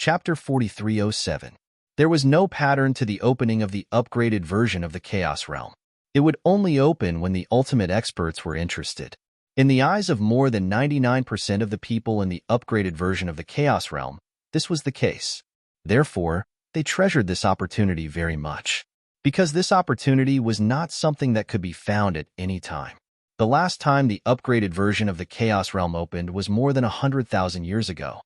Chapter 4307. There was no pattern to the opening of the upgraded version of the Chaos Realm. It would only open when the ultimate experts were interested. In the eyes of more than 99% of the people in the upgraded version of the Chaos Realm, this was the case. Therefore, they treasured this opportunity very much. Because this opportunity was not something that could be found at any time. The last time the upgraded version of the Chaos Realm opened was more than 100,000 years ago.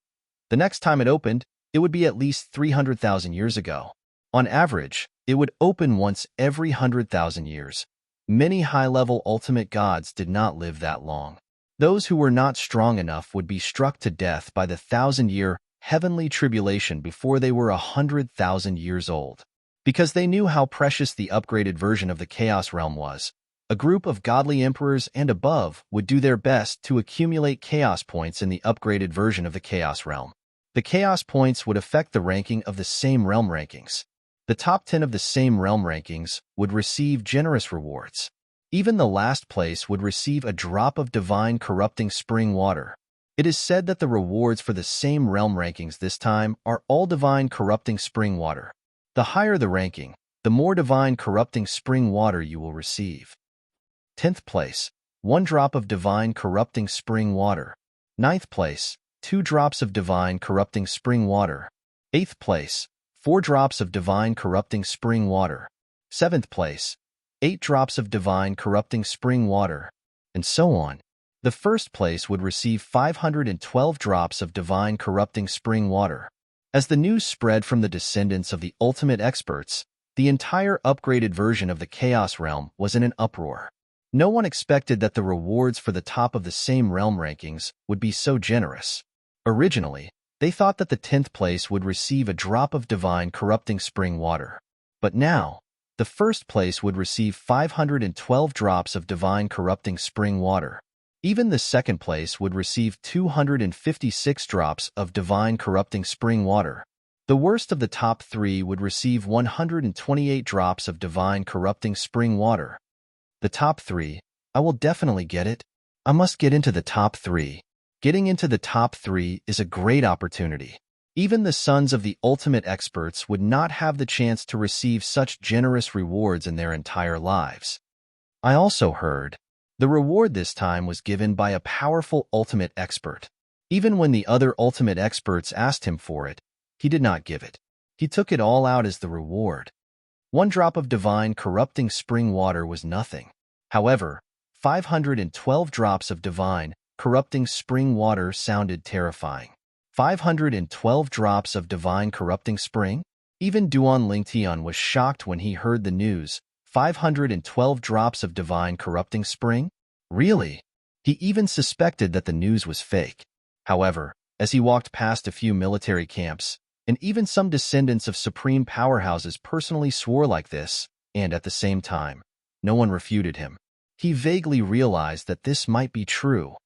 The next time it opened, it would be at least 300,000 years ago. On average, it would open once every 100,000 years. Many high-level ultimate gods did not live that long. Those who were not strong enough would be struck to death by the 1,000-year heavenly tribulation before they were 100,000 years old. Because they knew how precious the upgraded version of the Chaos Realm was, a group of godly emperors and above would do their best to accumulate chaos points in the upgraded version of the Chaos Realm. The chaos points would affect the ranking of the same realm rankings. The top 10 of the same realm rankings would receive generous rewards. Even the last place would receive a drop of divine corrupting spring water. It is said that the rewards for the same realm rankings this time are all divine corrupting spring water. The higher the ranking, the more divine corrupting spring water you will receive. 10th place, 1 drop of divine corrupting spring water. 9th place, 2 drops of divine corrupting spring water. 8th place, 4 drops of divine corrupting spring water. 7th place, 8 drops of divine corrupting spring water, and so on. The first place would receive 512 drops of divine corrupting spring water. As the news spread from the descendants of the ultimate experts, the entire upgraded version of the Chaos Realm was in an uproar. No one expected that the rewards for the top of the same realm rankings would be so generous. Originally, they thought that the 10th place would receive a drop of divine corrupting spring water. But now, the first place would receive 512 drops of divine corrupting spring water. Even the second place would receive 256 drops of divine corrupting spring water. The worst of the top 3 would receive 128 drops of divine corrupting spring water. The top 3, I will definitely get it. I must get into the top 3. Getting into the top 3 is a great opportunity. Even the sons of the ultimate experts would not have the chance to receive such generous rewards in their entire lives. I also heard the reward this time was given by a powerful ultimate expert. Even when the other ultimate experts asked him for it, he did not give it. He took it all out as the reward. 1 drop of divine corrupting spring water was nothing. However, 512 drops of divine corrupting spring water sounded terrifying. 512 drops of divine corrupting spring? Even Duan Lingtian was shocked when he heard the news. 512 drops of divine corrupting spring? Really? He even suspected that the news was fake. However, as he walked past a few military camps, and even some descendants of supreme powerhouses personally swore like this, and at the same time, no one refuted him. He vaguely realized that this might be true.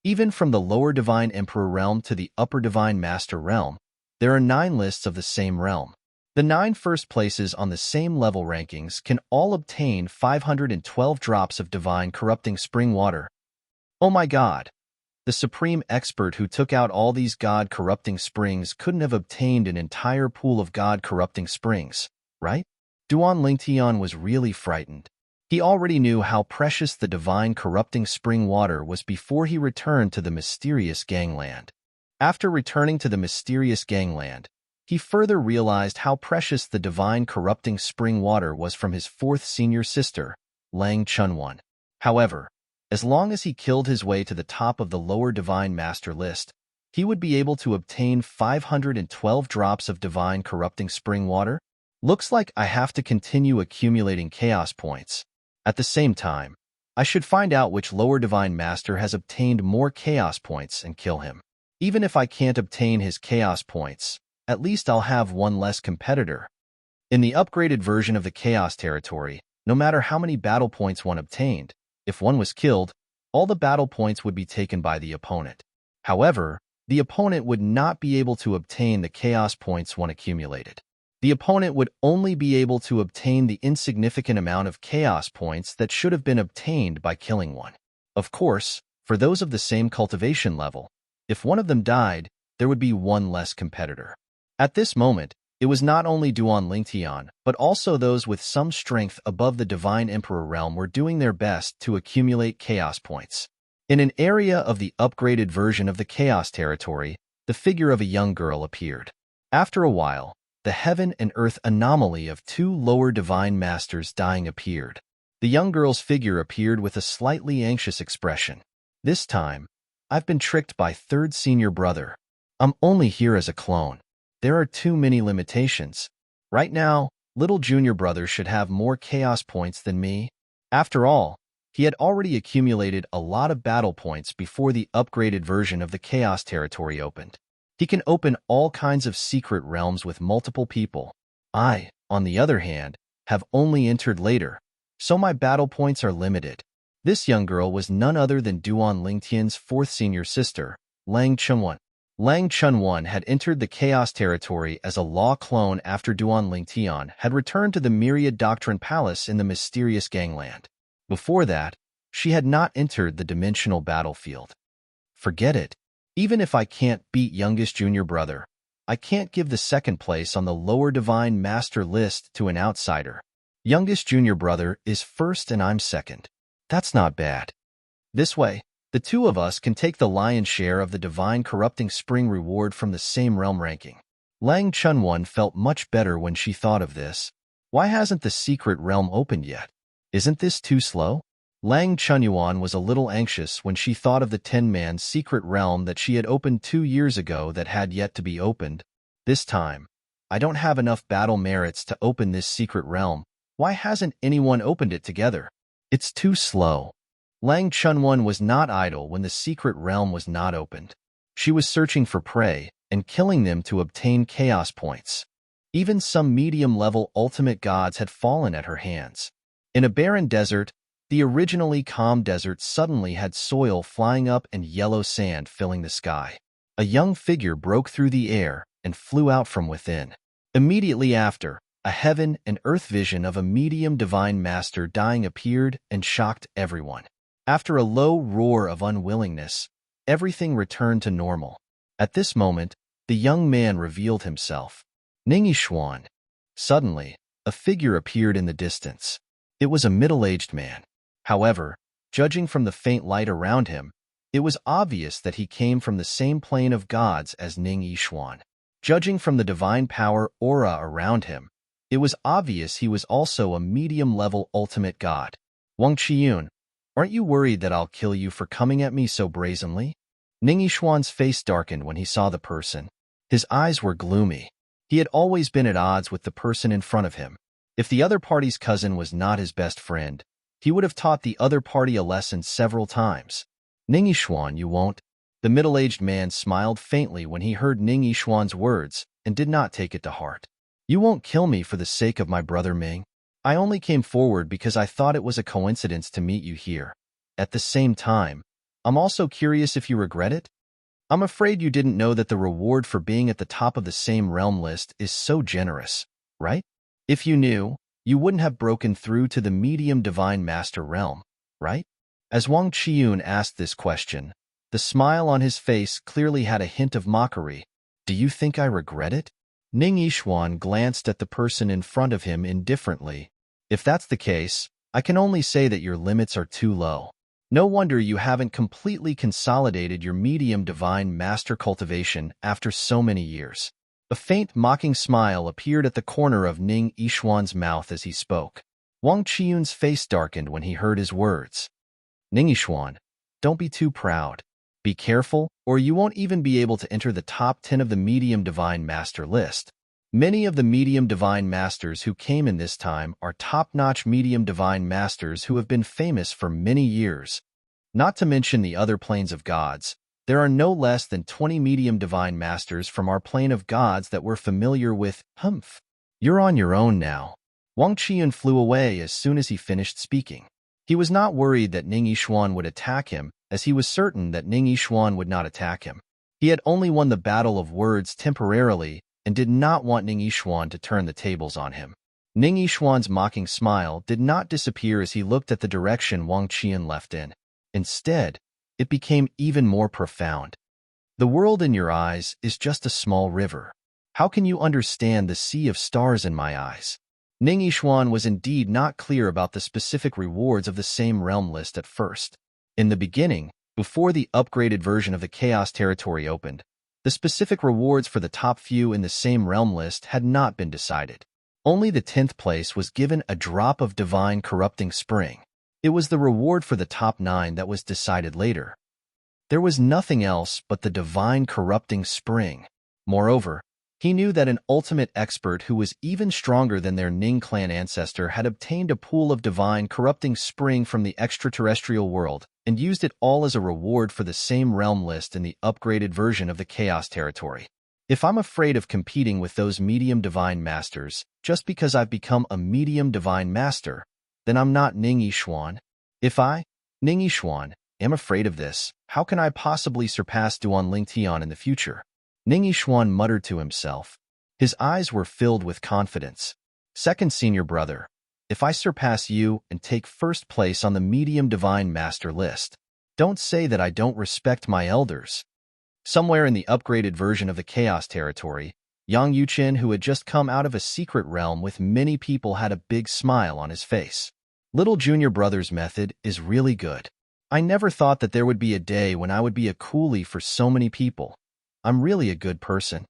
Even from the lower Divine Emperor realm to the upper Divine Master realm, there are 9 lists of the same realm. The 9 first places on the same level rankings can all obtain 512 drops of divine corrupting spring water. Oh my God! The supreme expert who took out all these god-corrupting springs couldn't have obtained an entire pool of god-corrupting springs, right? Duan Lingtian was really frightened. He already knew how precious the divine corrupting spring water was before he returned to the mysterious gangland. After returning to the mysterious gangland, he further realized how precious the divine corrupting spring water was from his 4th senior sister, Lang Chunwan. However, as long as he killed his way to the top of the lower Divine Master list, he would be able to obtain 512 drops of divine corrupting spring water. Looks like I have to continue accumulating chaos points. At the same time, I should find out which lower Divine Master has obtained more chaos points and kill him. Even if I can't obtain his chaos points, at least I'll have 1 less competitor. In the upgraded version of the Chaos Territory, no matter how many battle points one obtained, if one was killed, all the battle points would be taken by the opponent. However, the opponent would not be able to obtain the chaos points one accumulated. The opponent would only be able to obtain the insignificant amount of chaos points that should have been obtained by killing one. Of course, for those of the same cultivation level, if one of them died, there would be 1 less competitor. At this moment, it was not only Duan Lingtian, but also those with some strength above the Divine Emperor realm were doing their best to accumulate chaos points. In an area of the upgraded version of the Chaos Territory, the figure of a young girl appeared. After a while, the heaven and earth anomaly of two lower divine masters dying appeared. The young girl's figure appeared with a slightly anxious expression. This time, I've been tricked by third senior brother. I'm only here as a clone. There are too many limitations. Right now, little junior brother should have more chaos points than me. After all, he had already accumulated a lot of battle points before the upgraded version of the Chaos Territory opened. He can open all kinds of secret realms with multiple people. I, on the other hand, have only entered later, so my battle points are limited. This young girl was none other than Duan Lingtian's fourth senior sister, Lang Chunwan. Lang Chunwan had entered the Chaos Territory as a law clone after Duan Lingtian had returned to the Myriad Doctrine Palace in the mysterious gangland. Before that, she had not entered the dimensional battlefield. Forget it. Even if I can't beat youngest junior brother, I can't give the second place on the lower divine master list to an outsider. Youngest junior brother is first and I'm second. That's not bad. This way, the two of us can take the lion's share of the divine corrupting spring reward from the same realm ranking. Lang Chunwan felt much better when she thought of this. Why hasn't the secret realm opened yet? Isn't this too slow? Lang Chunyuan was a little anxious when she thought of the 10-man secret realm that she had opened 2 years ago that had yet to be opened. This time, I don't have enough battle merits to open this secret realm. Why hasn't anyone opened it together? It's too slow. Lang Chunwan was not idle when the secret realm was not opened. She was searching for prey and killing them to obtain chaos points. Even some medium-level ultimate gods had fallen at her hands. In a barren desert, the originally calm desert suddenly had soil flying up and yellow sand filling the sky. A young figure broke through the air and flew out from within. Immediately after, a heaven and earth vision of a medium divine master dying appeared and shocked everyone. After a low roar of unwillingness, everything returned to normal. At this moment, the young man revealed himself. Ningyi. Suddenly, a figure appeared in the distance. It was a middle-aged man. However, judging from the faint light around him, it was obvious that he came from the same plane of gods as Ning Yishuan. Judging from the divine power aura around him, it was obvious he was also a medium-level ultimate god. Wang Qiyun, aren't you worried that I'll kill you for coming at me so brazenly? Ning Yishuan's face darkened when he saw the person. His eyes were gloomy. He had always been at odds with the person in front of him. If the other party's cousin was not his best friend, he would have taught the other party a lesson several times. Ning Yishuan, you won't? The middle-aged man smiled faintly when he heard Ning Yishuan's words and did not take it to heart. You won't kill me for the sake of my brother Ming. I only came forward because I thought it was a coincidence to meet you here. At the same time, I'm also curious if you regret it? I'm afraid you didn't know that the reward for being at the top of the same realm list is so generous, right? If you knew, you wouldn't have broken through to the medium divine master realm, right? As Wang Qiyun asked this question, the smile on his face clearly had a hint of mockery. Do you think I regret it? Ning Yishuan glanced at the person in front of him indifferently. If that's the case, I can only say that your limits are too low. No wonder you haven't completely consolidated your medium divine master cultivation after so many years. A faint mocking smile appeared at the corner of Ning Yishuan's mouth as he spoke. Wang Qiyun's face darkened when he heard his words. Ning Yishuan, don't be too proud. Be careful, or you won't even be able to enter the top 10 of the medium divine master list. Many of the medium divine masters who came in this time are top-notch medium divine masters who have been famous for many years. Not to mention the other planes of gods, there are no less than 20 medium divine masters from our plane of gods that we're familiar with. Humph. You're on your own now. Wang Qiyun flew away as soon as he finished speaking. He was not worried that Ning Yishuan would attack him, as he was certain that Ning Yishuan would not attack him. He had only won the battle of words temporarily and did not want Ning Yishuan to turn the tables on him. Ning Yishuan's mocking smile did not disappear as he looked at the direction Wang Qiyun left in. Instead, it became even more profound. The world in your eyes is just a small river. How can you understand the sea of stars in my eyes? Ning Yishuan was indeed not clear about the specific rewards of the same realm list at first. In the beginning, before the upgraded version of the Chaos Territory opened, the specific rewards for the top few in the same realm list had not been decided. Only the 10th place was given a drop of divine corrupting spring. It was the reward for the top 9 that was decided later. There was nothing else but the divine corrupting spring. Moreover, he knew that an ultimate expert who was even stronger than their Ning clan ancestor had obtained a pool of divine corrupting spring from the extraterrestrial world and used it all as a reward for the same realm list in the upgraded version of the Chaos Territory. If I'm afraid of competing with those medium divine masters just because I've become a medium divine master, then I'm not Ning Yishuan. If I, Ning Yishuan, am afraid of this, how can I possibly surpass Duan Lingtian in the future? Ning Yishuan muttered to himself. His eyes were filled with confidence. Second senior brother, if I surpass you and take first place on the medium divine master list, don't say that I don't respect my elders. Somewhere in the upgraded version of the Chaos Territory, Yang Yuqin, who had just come out of a secret realm with many people, had a big smile on his face. Little junior brother's method is really good. I never thought that there would be a day when I would be a coolie for so many people. I'm really a good person.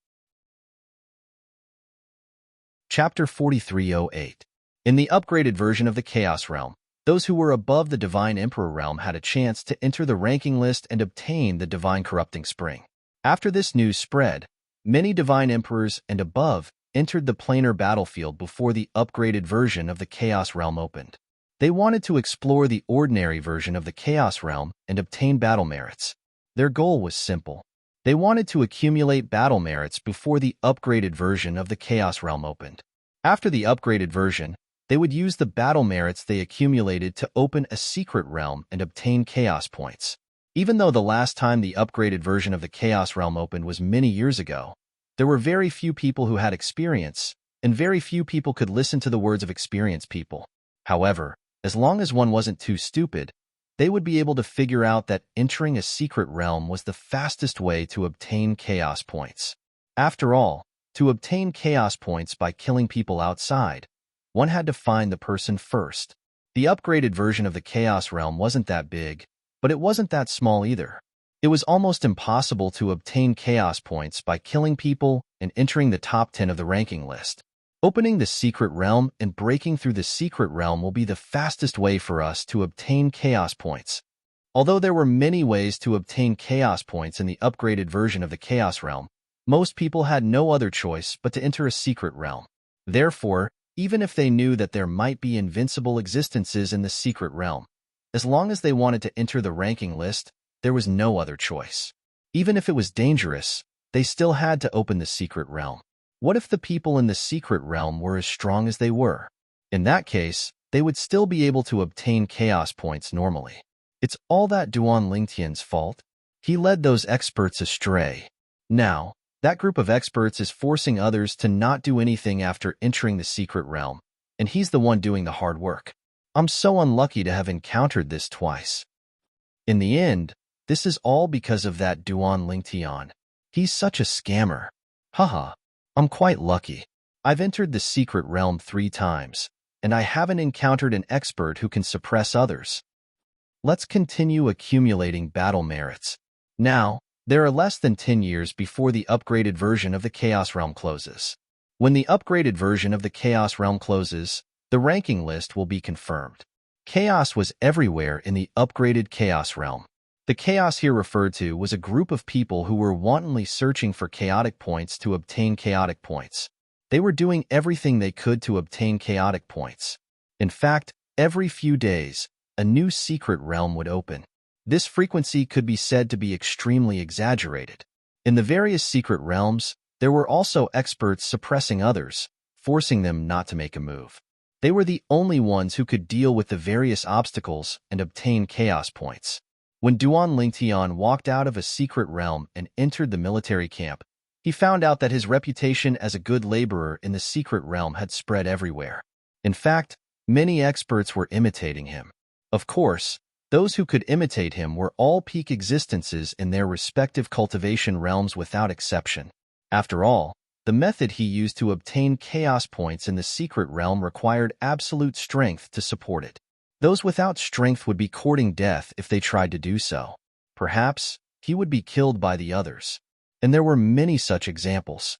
Chapter 4308. In the upgraded version of the Chaos Realm, those who were above the Divine Emperor realm had a chance to enter the ranking list and obtain the Divine Corrupting Spring. After this news spread, many Divine Emperors and above entered the planar battlefield before the upgraded version of the Chaos Realm opened. They wanted to explore the ordinary version of the Chaos Realm and obtain battle merits. Their goal was simple. They wanted to accumulate battle merits before the upgraded version of the Chaos Realm opened. After the upgraded version, they would use the battle merits they accumulated to open a secret realm and obtain chaos points. Even though the last time the upgraded version of the Chaos Realm opened was many years ago, there were very few people who had experience, and very few people could listen to the words of experienced people. However, as long as one wasn't too stupid, they would be able to figure out that entering a secret realm was the fastest way to obtain chaos points. After all, to obtain chaos points by killing people outside, one had to find the person first. The upgraded version of the Chaos Realm wasn't that big, but it wasn't that small either. It was almost impossible to obtain chaos points by killing people and entering the top 10 of the ranking list. Opening the secret realm and breaking through the secret realm will be the fastest way for us to obtain chaos points. Although there were many ways to obtain chaos points in the upgraded version of the Chaos Realm, most people had no other choice but to enter a secret realm. Therefore, even if they knew that there might be invincible existences in the secret realm, as long as they wanted to enter the ranking list, there was no other choice. Even if it was dangerous, they still had to open the secret realm. What if the people in the secret realm were as strong as they were? In that case, they would still be able to obtain chaos points normally. It's all that Duan Lingtian's fault. He led those experts astray. Now, that group of experts is forcing others to not do anything after entering the secret realm, and he's the one doing the hard work. I'm so unlucky to have encountered this twice. In the end, this is all because of that Duan Lingtian. He's such a scammer. Haha. I'm quite lucky. I've entered the secret realm 3 times, and I haven't encountered an expert who can suppress others. Let's continue accumulating battle merits. Now, there are less than 10 years before the upgraded version of the Chaos Realm closes. When the upgraded version of the Chaos Realm closes, the ranking list will be confirmed. Chaos was everywhere in the upgraded Chaos Realm. The chaos here referred to was a group of people who were wantonly searching for chaotic points to obtain chaotic points. They were doing everything they could to obtain chaotic points. In fact, every few days, a new secret realm would open. This frequency could be said to be extremely exaggerated. In the various secret realms, there were also experts suppressing others, forcing them not to make a move. They were the only ones who could deal with the various obstacles and obtain chaos points. When Duan Lingtian walked out of a secret realm and entered the military camp, he found out that his reputation as a good laborer in the secret realm had spread everywhere. In fact, many experts were imitating him. Of course, those who could imitate him were all peak existences in their respective cultivation realms without exception. After all, The method he used to obtain chaos points in the secret realm required absolute strength to support it. Those without strength would be courting death if they tried to do so. Perhaps he would be killed by the others. And there were many such examples.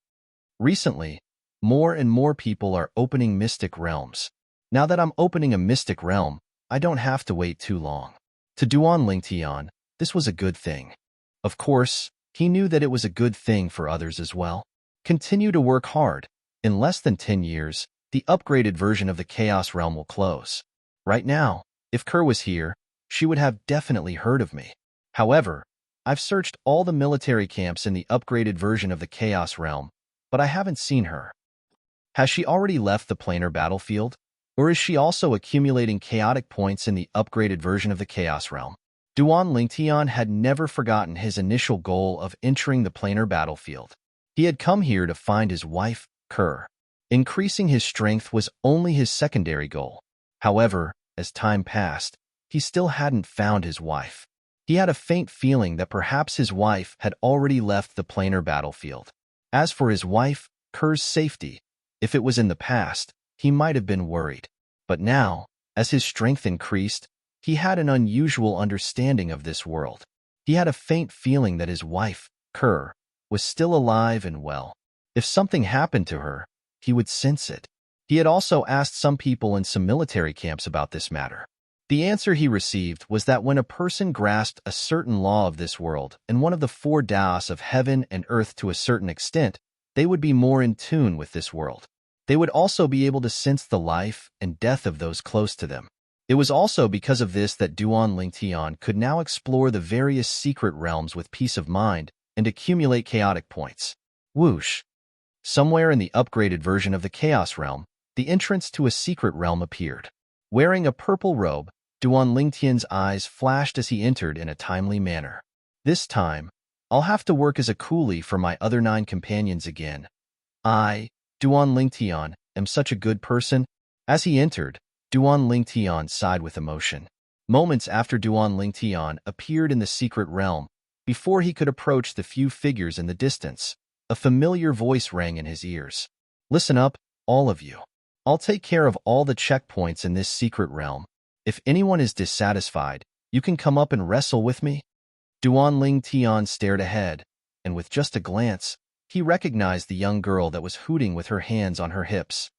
Recently, more and more people are opening mystic realms. Now that I'm opening a mystic realm, I don't have to wait too long. To Duan Lingtian, this was a good thing. Of course, he knew that it was a good thing for others as well. Continue to work hard. In less than 10 years, the upgraded version of the Chaos Realm will close. Right now, if Kerr was here, she would have definitely heard of me. However, I've searched all the military camps in the upgraded version of the Chaos Realm, but I haven't seen her. Has she already left the planar battlefield? Or is she also accumulating chaotic points in the upgraded version of the Chaos Realm? Duan Lingtian had never forgotten his initial goal of entering the planar battlefield. He had come here to find his wife, Kerr. Increasing his strength was only his secondary goal. However, as time passed, he still hadn't found his wife. He had a faint feeling that perhaps his wife had already left the planar battlefield. As for his wife, Kerr's safety, if it was in the past, he might have been worried. But now, as his strength increased, he had an unusual understanding of this world. He had a faint feeling that his wife, Kerr, was still alive and well. If something happened to her, he would sense it. He had also asked some people in some military camps about this matter. The answer he received was that when a person grasped a certain law of this world and one of the four Taoists of heaven and earth to a certain extent, they would be more in tune with this world. They would also be able to sense the life and death of those close to them. It was also because of this that Duan Lingtian could now explore the various secret realms with peace of mind and accumulate chaotic points. Whoosh! Somewhere in the upgraded version of the Chaos Realm, the entrance to a secret realm appeared. Wearing a purple robe, Duan Lingtian's eyes flashed as he entered in a timely manner. This time, I'll have to work as a coolie for my other 9 companions again. I, Duan Lingtian, am such a good person. As he entered, Duan Lingtian sighed with emotion. Moments after Duan Lingtian appeared in the secret realm, before he could approach the few figures in the distance, a familiar voice rang in his ears. Listen up, all of you. I'll take care of all the checkpoints in this secret realm. If anyone is dissatisfied, you can come up and wrestle with me. Duan Lingtian stared ahead, and with just a glance, he recognized the young girl that was hooting with her hands on her hips.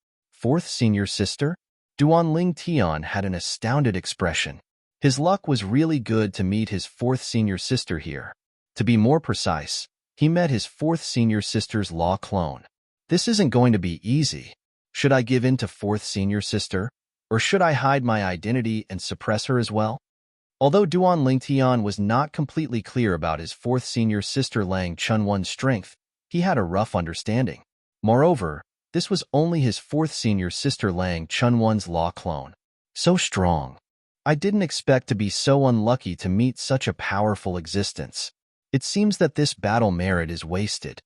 4th senior sister? Duan Lingtian had an astounded expression. His luck was really good to meet his 4th senior sister here. To be more precise, he met his 4th senior sister's law clone. This isn't going to be easy. Should I give in to 4th senior sister? Or should I hide my identity and suppress her as well? Although Duan Lingtian was not completely clear about his 4th senior sister Lang Chunwon's strength, he had a rough understanding. Moreover, this was only his 4th senior sister Lang Chunwon's law clone. So strong. I didn't expect to be so unlucky to meet such a powerful existence. It seems that this battle merit is wasted.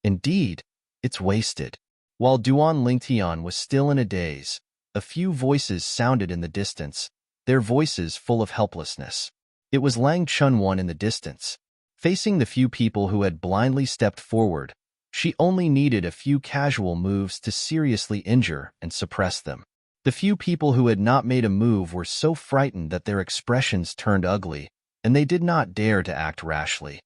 Indeed, it's wasted. While Duan Lingtian was still in a daze, a few voices sounded in the distance, their voices full of helplessness. It was Lang Chunwon in the distance. Facing the few people who had blindly stepped forward, she only needed a few casual moves to seriously injure and suppress them. The few people who had not made a move were so frightened that their expressions turned ugly, and they did not dare to act rashly.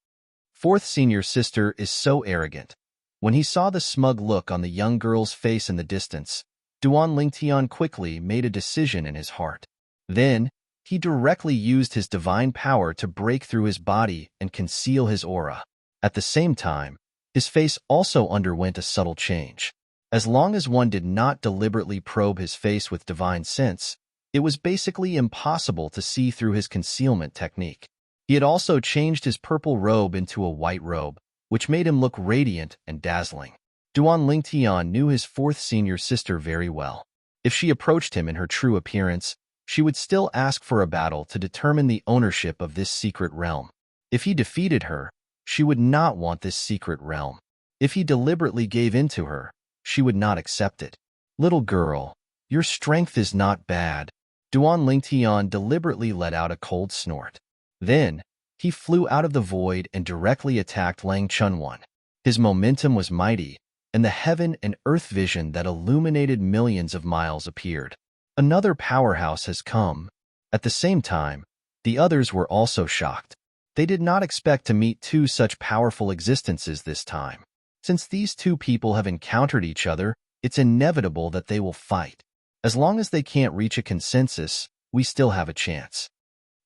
4th senior sister is so arrogant. When he saw the smug look on the young girl's face in the distance, Duan Lingtian quickly made a decision in his heart. Then, he directly used his divine power to break through his body and conceal his aura. At the same time, his face also underwent a subtle change. As long as one did not deliberately probe his face with divine sense, it was basically impossible to see through his concealment technique. He had also changed his purple robe into a white robe, which made him look radiant and dazzling. Duan Lingtian knew his 4th senior sister very well. If she approached him in her true appearance, she would still ask for a battle to determine the ownership of this secret realm. If he defeated her, she would not want this secret realm. If he deliberately gave in to her, she would not accept it. Little girl, your strength is not bad. Duan Lingtian deliberately let out a cold snort. Then, he flew out of the void and directly attacked Lang Chunwon. His momentum was mighty, and the heaven and earth vision that illuminated millions of miles appeared. Another powerhouse has come. At the same time, the others were also shocked. They did not expect to meet two such powerful existences this time. Since these two people have encountered each other, it's inevitable that they will fight. As long as they can't reach a consensus, we still have a chance.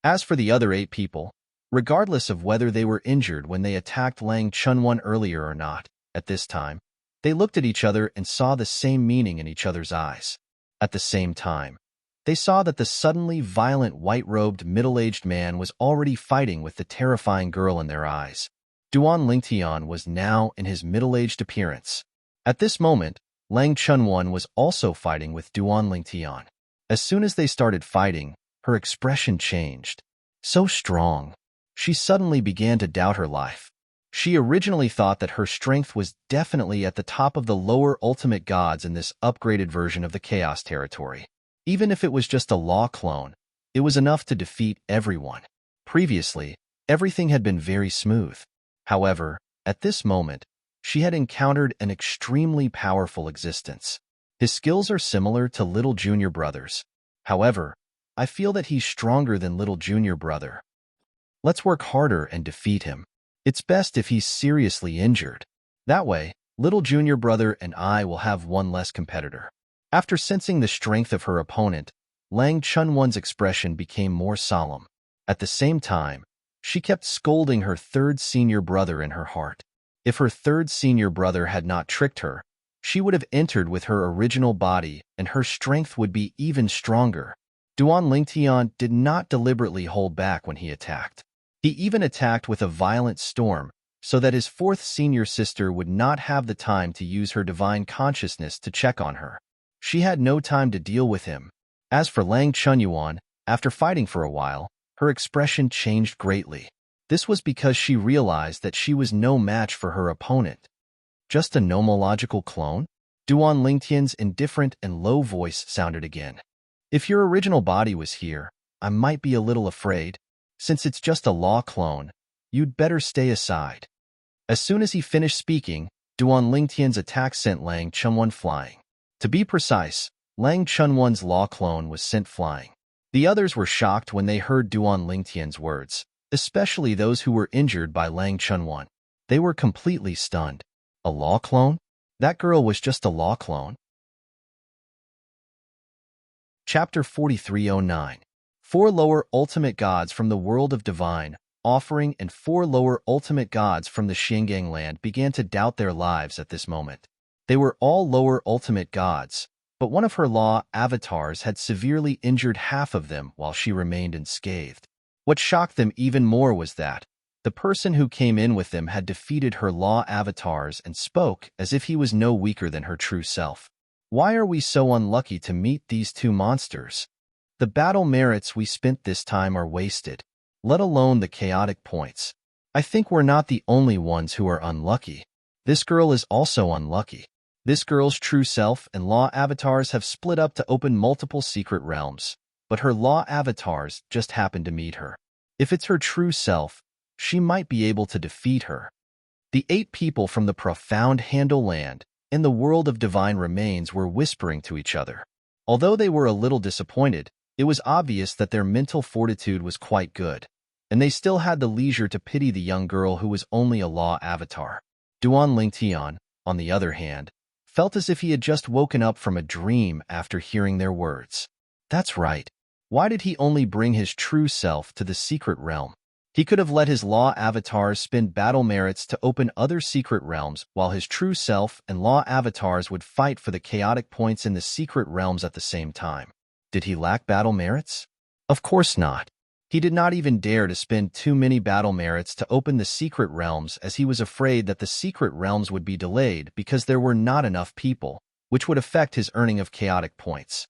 As for the other 8 people, regardless of whether they were injured when they attacked Lang Chunwan earlier or not, at this time, they looked at each other and saw the same meaning in each other's eyes. At the same time, they saw that the suddenly violent white-robed middle-aged man was already fighting with the terrifying girl in their eyes. Duan Lingtian was now in his middle-aged appearance. At this moment, Lang Chunwan was also fighting with Duan Lingtian. As soon as they started fighting, her expression changed. So strong. She suddenly began to doubt her life. She originally thought that her strength was definitely at the top of the lower ultimate gods in this upgraded version of the Chaos territory. Even if it was just a law clone, it was enough to defeat everyone. Previously, everything had been very smooth. However, at this moment, she had encountered an extremely powerful existence. His skills are similar to Little Junior Brother's. However, I feel that he's stronger than Little Junior Brother. Let's work harder and defeat him. It's best if he's seriously injured. That way, Little Junior Brother and I will have one less competitor. After sensing the strength of her opponent, Lang Chunwan's expression became more solemn. At the same time, she kept scolding her third senior brother in her heart. If her third senior brother had not tricked her, she would have entered with her original body and her strength would be even stronger. Duan Lingtian did not deliberately hold back when he attacked. He even attacked with a violent storm, so that his fourth senior sister would not have the time to use her divine consciousness to check on her. She had no time to deal with him. As for Lang Chunyuan, after fighting for a while, her expression changed greatly. This was because she realized that she was no match for her opponent. Just a nomological clone? Duan Lingtian's indifferent and low voice sounded again. If your original body was here, I might be a little afraid. Since it's just a law clone, you'd better stay aside. As soon as he finished speaking, Duan Lingtian's attack sent Lang Chunwan flying. To be precise, Lang Chunwan's law clone was sent flying. The others were shocked when they heard Duan Lingtian's words, especially those who were injured by Lang Chunwan. They were completely stunned. A law clone? That girl was just a law clone? Chapter 4309. 4 lower ultimate gods from the world of divine, offering, and 4 lower ultimate gods from the Xingang land began to doubt their lives at this moment. They were all lower ultimate gods, but one of her law avatars had severely injured half of them while she remained unscathed. What shocked them even more was that the person who came in with them had defeated her law avatars and spoke as if he was no weaker than her true self. Why are we so unlucky to meet these 2 monsters? The battle merits we spent this time are wasted, let alone the chaotic points. I think we're not the only ones who are unlucky. This girl is also unlucky. This girl's true self and law avatars have split up to open multiple secret realms, but her law avatars just happened to meet her. If it's her true self, she might be able to defeat her. The 8 people from the profound Handle land and the world of divine remains were whispering to each other. Although they were a little disappointed, it was obvious that their mental fortitude was quite good, and they still had the leisure to pity the young girl who was only a law avatar. Duan Lingtian, on the other hand, felt as if he had just woken up from a dream after hearing their words. That's right. Why did he only bring his true self to the secret realm? He could have let his law avatars spend battle merits to open other secret realms while his true self and law avatars would fight for the chaotic points in the secret realms at the same time. Did he lack battle merits? Of course not. He did not even dare to spend too many battle merits to open the secret realms as he was afraid that the secret realms would be delayed because there were not enough people, which would affect his earning of chaotic points.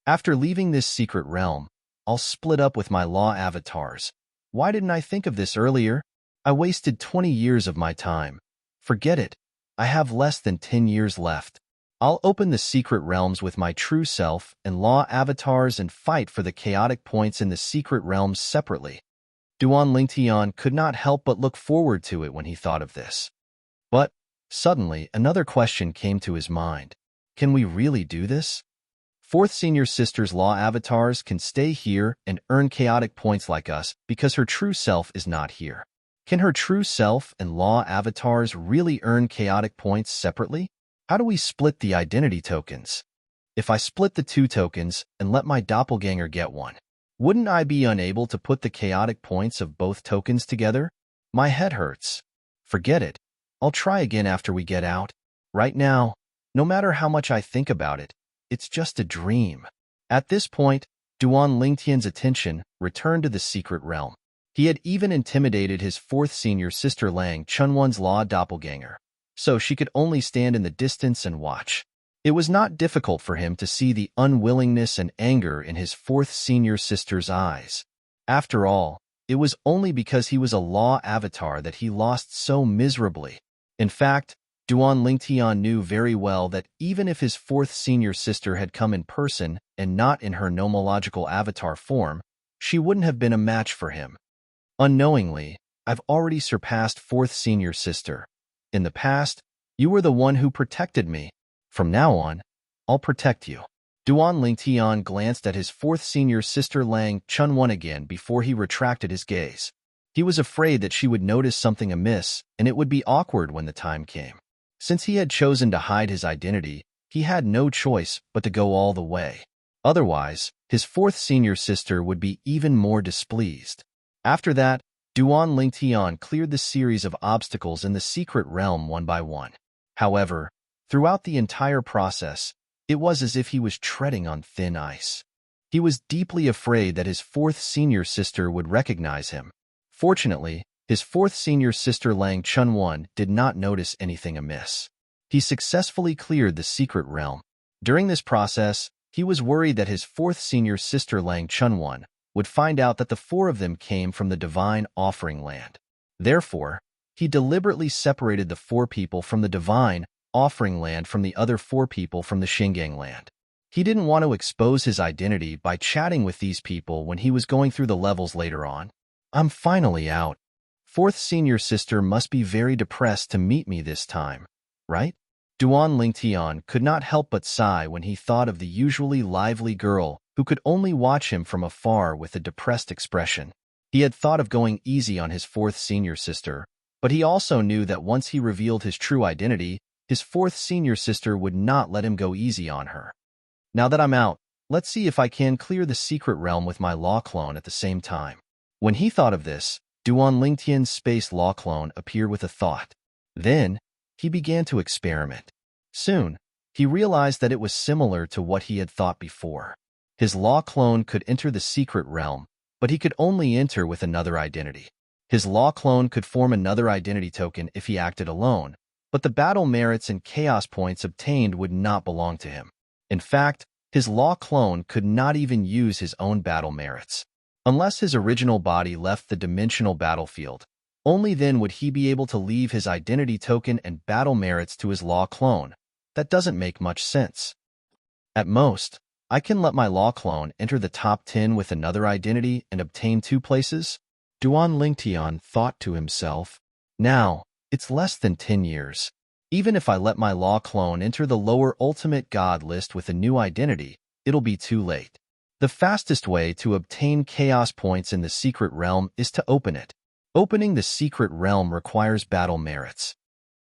After leaving this secret realm, I'll split up with my law avatars. Why didn't I think of this earlier? I wasted 20 years of my time. Forget it. I have less than 10 years left. I'll open the secret realms with my true self and law avatars and fight for the chaotic points in the secret realms separately. Duan Lingtian could not help but look forward to it when he thought of this. But Suddenly, another question came to his mind. Can we really do this? Fourth Senior Sister's Law avatars can stay here and earn chaotic points like us because her true self is not here. Can her true self and Law avatars really earn chaotic points separately? How do we split the identity tokens? If I split the 2 tokens and let my doppelganger get one, wouldn't I be unable to put the chaotic points of both tokens together? My head hurts. Forget it. I'll try again after we get out. Right now, no matter how much I think about it, it's just a dream. At this point, Duan Lingtian's attention returned to the secret realm. He had even intimidated his 4th Senior Sister Lang Chunwon's Law doppelganger, so she could only stand in the distance and watch. It was not difficult for him to see the unwillingness and anger in his 4th Senior Sister's eyes. After all, it was only because he was a Law avatar that he lost so miserably. In fact, Duan Lingtian knew very well that even if his 4th Senior Sister had come in person and not in her nomological avatar form, she wouldn't have been a match for him. Unknowingly, I've already surpassed 4th Senior Sister. In the past, you were the one who protected me. From now on, I'll protect you. Duan Lingtian glanced at his 4th Senior Sister Lang Chunwon again before he retracted his gaze. He was afraid that she would notice something amiss, and it would be awkward when the time came. Since he had chosen to hide his identity, he had no choice but to go all the way. Otherwise, his 4th Senior Sister would be even more displeased. After that, Duan Lingtian cleared the series of obstacles in the secret realm one by one. However, throughout the entire process, it was as if he was treading on thin ice. He was deeply afraid that his 4th Senior Sister would recognize him. Fortunately, his 4th Senior Sister Lang Chunwon did not notice anything amiss. He successfully cleared the secret realm. During this process, he was worried that his 4th Senior Sister Lang Chunwon would find out that the 4 of them came from the divine offering land. Therefore, he deliberately separated the 4 people from the divine offering land from the other 4 people from the Xinjiang land. He didn't want to expose his identity by chatting with these people when he was going through the levels later on. I'm finally out. 4th Senior Sister must be very depressed to meet me this time, right? Duan Lingtian could not help but sigh when he thought of the usually lively girl who could only watch him from afar with a depressed expression. He had thought of going easy on his 4th Senior Sister, but he also knew that once he revealed his true identity, his 4th Senior Sister would not let him go easy on her. Now that I'm out, let's see if I can clear the secret realm with my law clone at the same time. When he thought of this, Duan Lingtian's space law clone appeared with a thought. Then, he began to experiment. Soon, he realized that it was similar to what he had thought before. His law clone could enter the secret realm, but he could only enter with another identity. His law clone could form another identity token if he acted alone, but the battle merits and chaos points obtained would not belong to him. In fact, his law clone could not even use his own battle merits. Unless his original body left the dimensional battlefield, only then would he be able to leave his identity token and battle merits to his law clone. That doesn't make much sense. At most, I can let my law clone enter the top 10 with another identity and obtain 2 places? Duan Lingtian thought to himself. Now, it's less than 10 years. Even if I let my law clone enter the lower ultimate god list with a new identity, it'll be too late. The fastest way to obtain chaos points in the secret realm is to open it. Opening the secret realm requires battle merits.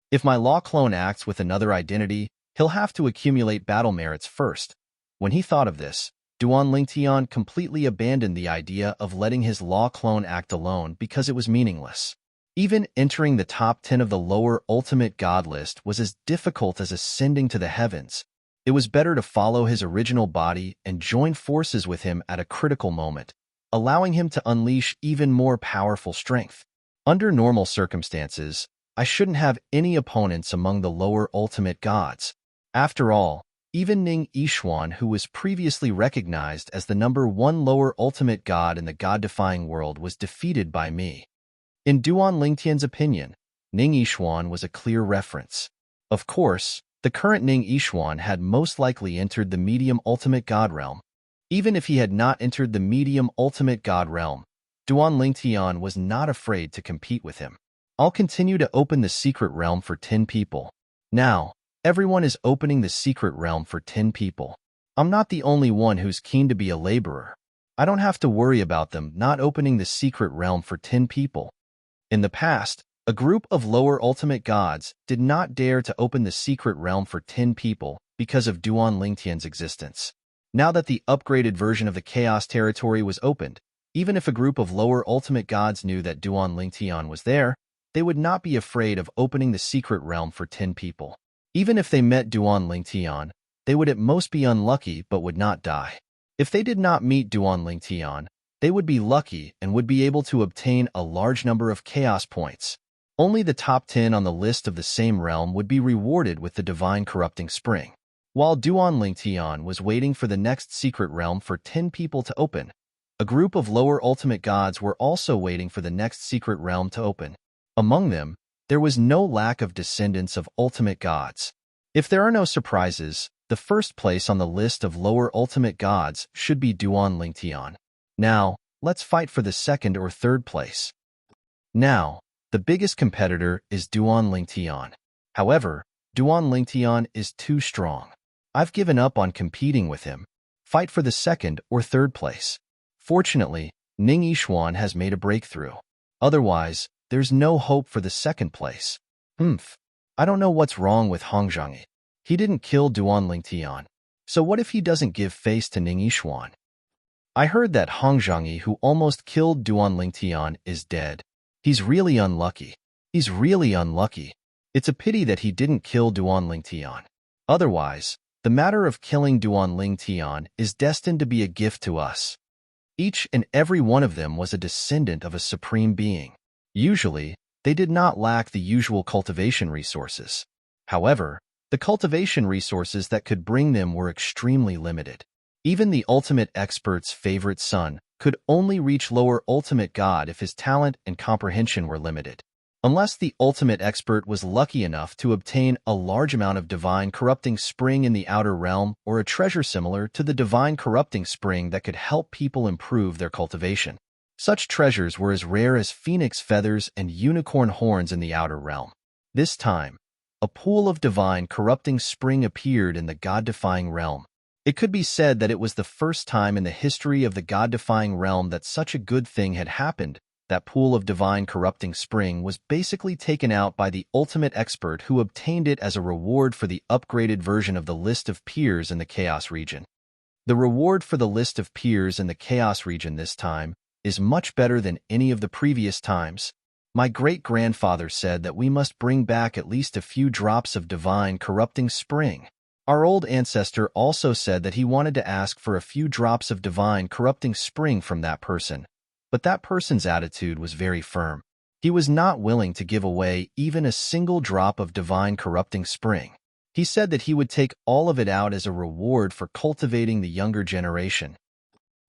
If my law clone acts with another identity, he'll have to accumulate battle merits first. When he thought of this, Duan Lingtian completely abandoned the idea of letting his law clone act alone because it was meaningless. Even entering the top 10 of the lower ultimate god list was as difficult as ascending to the heavens. It was better to follow his original body and join forces with him at a critical moment, allowing him to unleash even more powerful strength. Under normal circumstances, I shouldn't have any opponents among the lower ultimate gods. After all, even Ning Yishuan, who was previously recognized as the #1 lower ultimate god in the god-defying world, was defeated by me. In Duan Lingtian's opinion, Ning Yishuan was a clear reference. Of course, the current Ning Yishuan had most likely entered the medium ultimate god realm. Even if he had not entered the medium ultimate god realm, Duan Lingtian was not afraid to compete with him. I'll continue to open the secret realm for 10 people. Now, everyone is opening the secret realm for 10 people. I'm not the only one who's keen to be a laborer. I don't have to worry about them not opening the secret realm for 10 people. In the past, a group of lower ultimate gods did not dare to open the secret realm for 10 people because of Duan Lingtian's existence. Now that the upgraded version of the Chaos Territory was opened, even if a group of lower ultimate gods knew that Duan Lingtian was there, they would not be afraid of opening the secret realm for 10 people. Even if they met Duan Lingtian, they would at most be unlucky but would not die. If they did not meet Duan Lingtian, they would be lucky and would be able to obtain a large number of chaos points. Only the top 10 on the list of the same realm would be rewarded with the divine corrupting spring. While Duan Lingtian was waiting for the next secret realm for 10 people to open, a group of lower ultimate gods were also waiting for the next secret realm to open. Among them, there was no lack of descendants of ultimate gods. If there are no surprises, the first place on the list of lower ultimate gods should be Duan Lingtian. Now, let's fight for the second or third place. Now, the biggest competitor is Duan Lingtian. However, Duan Lingtian is too strong. I've given up on competing with him. Fight for the second or third place. Fortunately, Ning Yishuan has made a breakthrough. Otherwise, there's no hope for the second place. I don't know what's wrong with Hong Zhangyi. He didn't kill Duan Lingtian. So what if he doesn't give face to Ning Yishuan? I heard that Hong Zhangyi, who almost killed Duan Lingtian, is dead. He's really unlucky. He's really unlucky. It's a pity that he didn't kill Duan Lingtian. Otherwise, the matter of killing Duan Lingtian is destined to be a gift to us. Each and every one of them was a descendant of a supreme being. Usually, they did not lack the usual cultivation resources. However, the cultivation resources that could bring them were extremely limited. Even the ultimate expert's favorite son could only reach lower ultimate god if his talent and comprehension were limited. Unless the ultimate expert was lucky enough to obtain a large amount of divine corrupting spring in the outer realm or a treasure similar to the divine corrupting spring that could help people improve their cultivation. Such treasures were as rare as phoenix feathers and unicorn horns in the outer realm. This time, a pool of divine corrupting spring appeared in the god-defying realm. It could be said that it was the first time in the history of the god-defying realm that such a good thing had happened. That pool of divine corrupting spring was basically taken out by the ultimate expert who obtained it as a reward for the upgraded version of the list of peers in the Chaos region. The reward for the list of peers in the Chaos region this time is much better than any of the previous times. My great-grandfather said that we must bring back at least a few drops of divine corrupting spring. Our old ancestor also said that he wanted to ask for a few drops of divine corrupting spring from that person. But that person's attitude was very firm. He was not willing to give away even a single drop of divine corrupting spring. He said that he would take all of it out as a reward for cultivating the younger generation.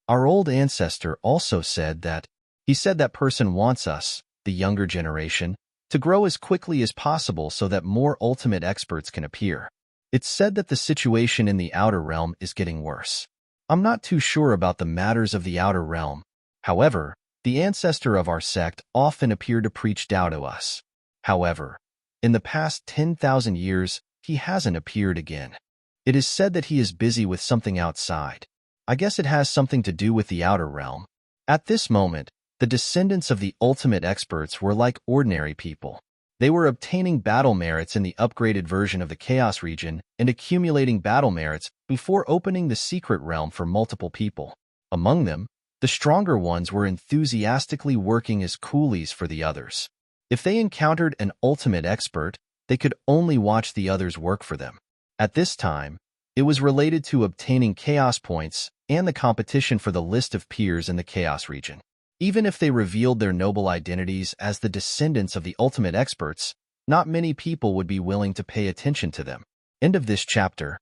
Our old ancestor also said that that person wants us, the younger generation, to grow as quickly as possible so that more ultimate experts can appear. It's said that the situation in the outer realm is getting worse. I'm not too sure about the matters of the outer realm. However, the ancestor of our sect often appeared to preach Tao to us. However, in the past 10,000 years, he hasn't appeared again. It is said that he is busy with something outside. I guess it has something to do with the outer realm. At this moment, the descendants of the ultimate experts were like ordinary people. They were obtaining battle merits in the upgraded version of the Chaos region and accumulating battle merits before opening the secret realm for multiple people. Among them, the stronger ones were enthusiastically working as coolies for the others. If they encountered an ultimate expert, they could only watch the others work for them. At this time, it was related to obtaining chaos points and the competition for the list of peers in the Chaos region. Even if they revealed their noble identities as the descendants of the ultimate experts, not many people would be willing to pay attention to them. End of this chapter.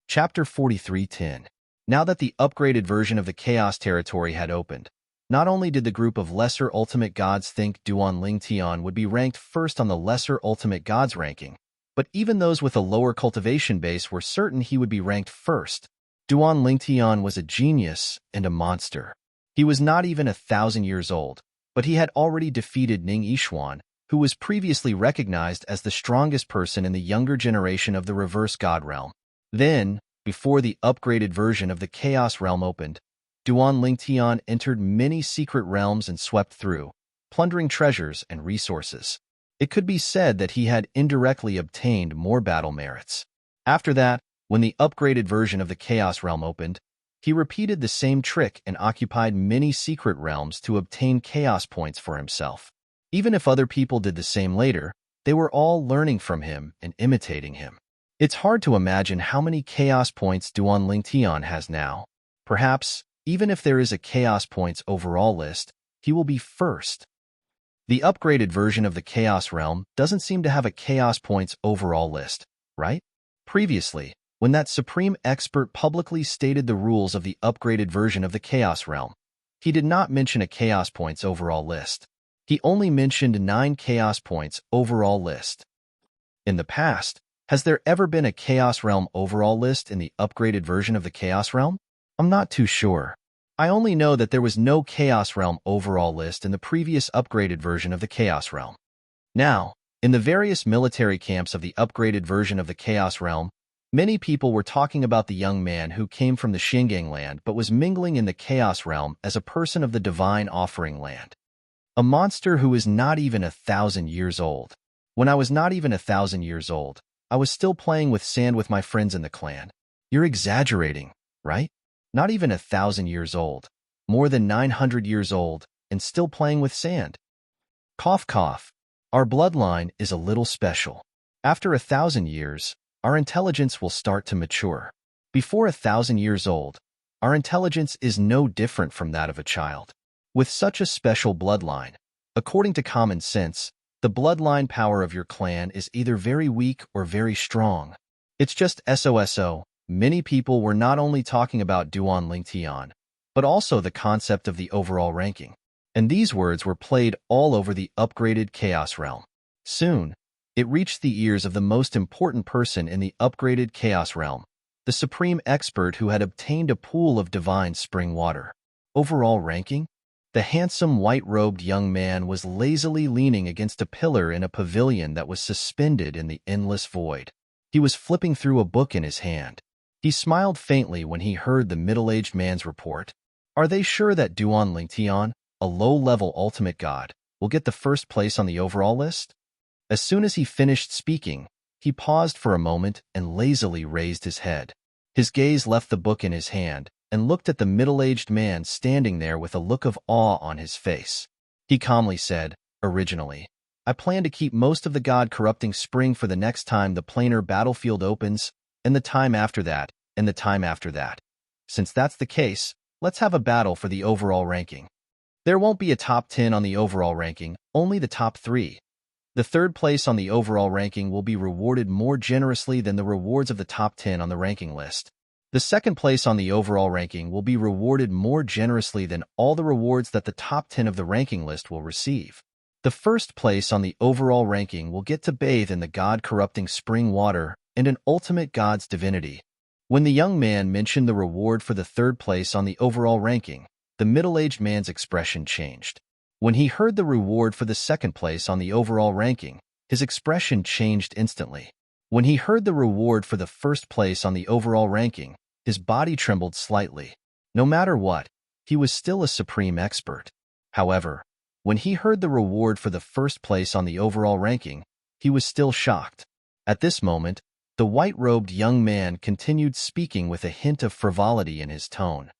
Chapter 43:10. Now that the upgraded version of the Chaos Territory had opened, not only did the group of lesser ultimate gods think Duan Lingtian would be ranked first on the lesser ultimate gods ranking, but even those with a lower cultivation base were certain he would be ranked first. Duan Lingtian was a genius and a monster. He was not even 1,000 years old, but he had already defeated Ning Yishuan, who was previously recognized as the strongest person in the younger generation of the Reverse God Realm. Then, before the upgraded version of the Chaos Realm opened, Duan Lingtian entered many secret realms and swept through, plundering treasures and resources. It could be said that he had indirectly obtained more battle merits. After that, when the upgraded version of the Chaos Realm opened, he repeated the same trick and occupied many secret realms to obtain chaos points for himself. Even if other people did the same later, they were all learning from him and imitating him. It's hard to imagine how many chaos points Duan Lingtian has now. Perhaps, even if there is a chaos points overall list, he will be first. The upgraded version of the Chaos Realm doesn't seem to have a chaos points overall list, right? Previously, when that supreme expert publicly stated the rules of the upgraded version of the Chaos Realm, he did not mention a chaos points overall list. He only mentioned 9 chaos points overall list. In the past, has there ever been a Chaos Realm overall list in the upgraded version of the Chaos Realm? I'm not too sure. I only know that there was no Chaos Realm overall list in the previous upgraded version of the Chaos Realm. Now, in the various military camps of the upgraded version of the Chaos Realm, many people were talking about the young man who came from the Xingang land but was mingling in the Chaos Realm as a person of the Divine Offering land. A monster who is not even 1,000 years old. When I was not even 1,000 years old, I was still playing with sand with my friends in the clan. You're exaggerating, right? Not even 1,000 years old. More than 900 years old, and still playing with sand. Cough cough. Our bloodline is a little special. After 1,000 years, our intelligence will start to mature. Before 1,000 years old, our intelligence is no different from that of a child. With such a special bloodline, according to common sense, the bloodline power of your clan is either very weak or very strong. It's just SOSO. Many people were not only talking about Duan Lingtian, but also the concept of the overall ranking. And these words were played all over the upgraded Chaos Realm. Soon, it reached the ears of the most important person in the upgraded Chaos Realm, the supreme expert who had obtained a pool of divine spring water. Overall ranking? The handsome white-robed young man was lazily leaning against a pillar in a pavilion that was suspended in the endless void. He was flipping through a book in his hand. He smiled faintly when he heard the middle-aged man's report. Are they sure that Duan Lingtian, a low-level ultimate god, will get the first place on the overall list? As soon as he finished speaking, he paused for a moment and lazily raised his head. His gaze left the book in his hand and looked at the middle-aged man standing there with a look of awe on his face. He calmly said, originally, I plan to keep most of the god-corrupting spring for the next time the planar battlefield opens, and the time after that, and the time after that. Since that's the case, let's have a battle for the overall ranking. There won't be a top 10 on the overall ranking, only the top 3. The third place on the overall ranking will be rewarded more generously than the rewards of the top 10 on the ranking list. The second place on the overall ranking will be rewarded more generously than all the rewards that the top 10 of the ranking list will receive. The first place on the overall ranking will get to bathe in the god-corrupting spring water and an ultimate god's divinity. When the young man mentioned the reward for the third place on the overall ranking, the middle-aged man's expression changed. When he heard the reward for the second place on the overall ranking, his expression changed instantly. When he heard the reward for the first place on the overall ranking, his body trembled slightly. No matter what, he was still a supreme expert. However, when he heard the reward for the first place on the overall ranking, he was still shocked. At this moment, the white-robed young man continued speaking with a hint of frivolity in his tone.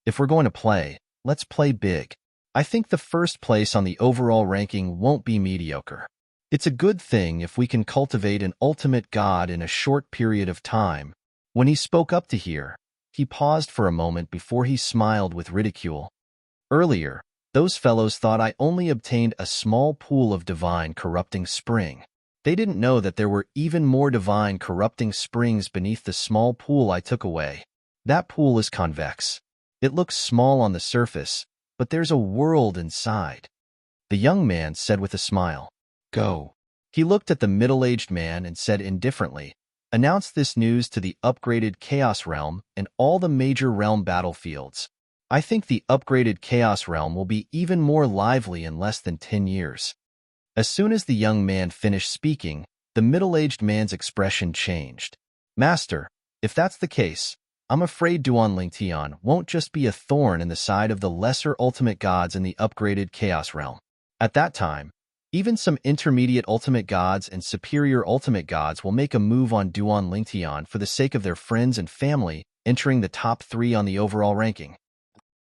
If we're going to play, let's play big. I think the first place on the overall ranking won't be mediocre. It's a good thing if we can cultivate an ultimate god in a short period of time. When he spoke up to hear, he paused for a moment before he smiled with ridicule. Earlier, those fellows thought I only obtained a small pool of divine corrupting spring. They didn't know that there were even more divine corrupting springs beneath the small pool I took away. That pool is convex. It looks small on the surface, but there's a world inside. The young man said with a smile. Go. He looked at the middle-aged man and said indifferently, announce this news to the upgraded Chaos Realm and all the major realm battlefields. I think the upgraded Chaos Realm will be even more lively in less than 10 years. As soon as the young man finished speaking, the middle-aged man's expression changed. Master, if that's the case, I'm afraid Duanlingtian won't just be a thorn in the side of the lesser ultimate gods in the upgraded Chaos Realm. At that time, even some intermediate ultimate gods and superior ultimate gods will make a move on Duanlingtian for the sake of their friends and family entering the top 3 on the overall ranking.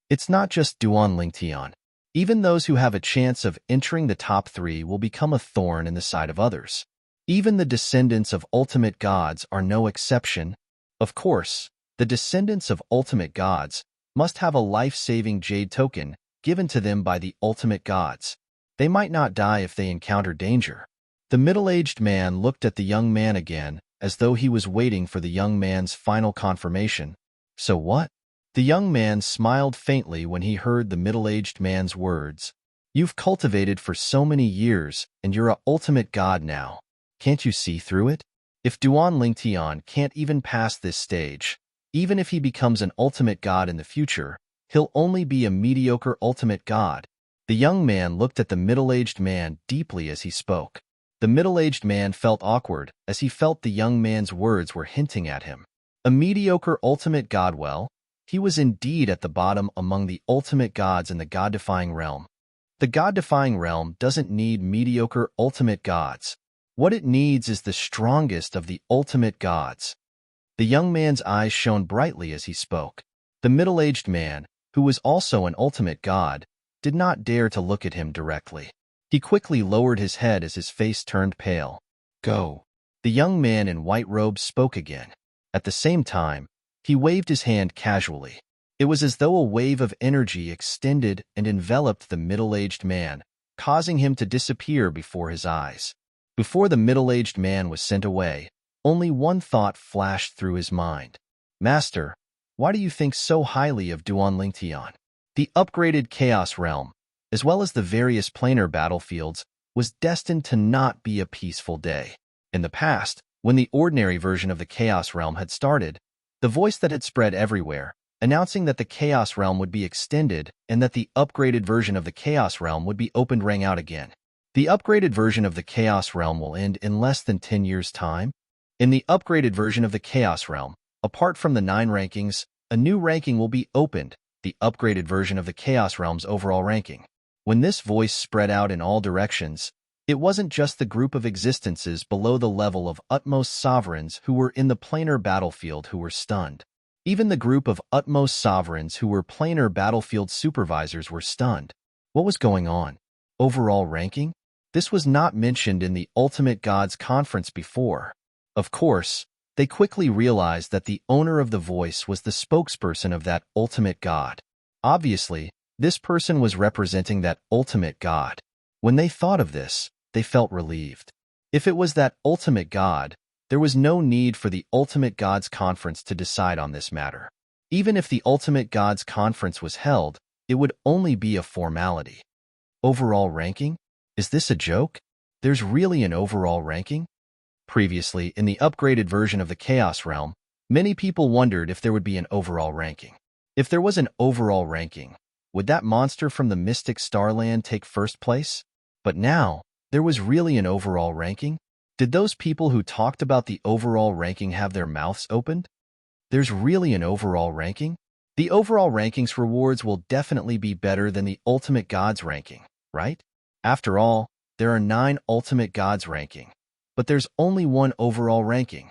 It's not just Duanlingtian. Even those who have a chance of entering the top 3 will become a thorn in the side of others. Even the descendants of ultimate gods are no exception. Of course, the descendants of ultimate gods must have a life-saving jade token given to them by the ultimate gods. They might not die if they encounter danger. The middle-aged man looked at the young man again, as though he was waiting for the young man's final confirmation. So what? The young man smiled faintly when he heard the middle-aged man's words. You've cultivated for so many years, and you're a ultimate god now. Can't you see through it? If Duanlingtian can't even pass this stage, even if he becomes an ultimate god in the future, he'll only be a mediocre ultimate god. The young man looked at the middle-aged man deeply as he spoke. The middle-aged man felt awkward as he felt the young man's words were hinting at him. A mediocre ultimate god, well, he was indeed at the bottom among the ultimate gods in the god-defying realm. The god-defying realm doesn't need mediocre ultimate gods. What it needs is the strongest of the ultimate gods. The young man's eyes shone brightly as he spoke. The middle-aged man, who was also an ultimate god, did not dare to look at him directly. He quickly lowered his head as his face turned pale. Go. The young man in white robes spoke again. At the same time, he waved his hand casually. It was as though a wave of energy extended and enveloped the middle-aged man, causing him to disappear before his eyes. Before the middle-aged man was sent away, only one thought flashed through his mind. Master, why do you think so highly of Duanlingtian? The upgraded Chaos Realm, as well as the various planar battlefields, was destined to not be a peaceful day. In the past, when the ordinary version of the Chaos Realm had started, the voice that had spread everywhere, announcing that the Chaos Realm would be extended and that the upgraded version of the Chaos Realm would be opened rang out again. The upgraded version of the Chaos Realm will end in less than 10 years' time. In the upgraded version of the Chaos Realm, apart from the 9 rankings, a new ranking will be opened, the upgraded version of the Chaos Realm's overall ranking. When this voice spread out in all directions, it wasn't just the group of existences below the level of utmost sovereigns who were in the planar battlefield who were stunned. Even the group of utmost sovereigns who were planar battlefield supervisors were stunned. What was going on? Overall ranking? This was not mentioned in the Ultimate Gods Conference before. Of course, they quickly realized that the owner of the voice was the spokesperson of that ultimate god. Obviously, this person was representing that ultimate god. When they thought of this, they felt relieved. If it was that ultimate god, there was no need for the Ultimate Gods Conference to decide on this matter. Even if the Ultimate Gods Conference was held, it would only be a formality. Overall ranking? Is this a joke? There's really an overall ranking? Previously, in the upgraded version of the Chaos Realm, many people wondered if there would be an overall ranking. If there was an overall ranking, would that monster from the Mystic Starland take first place? But now, there was really an overall ranking? Did those people who talked about the overall ranking have their mouths opened? There's really an overall ranking? The overall ranking's rewards will definitely be better than the Ultimate Gods ranking, right? After all, there are 9 Ultimate Gods ranking, but there's only one overall ranking.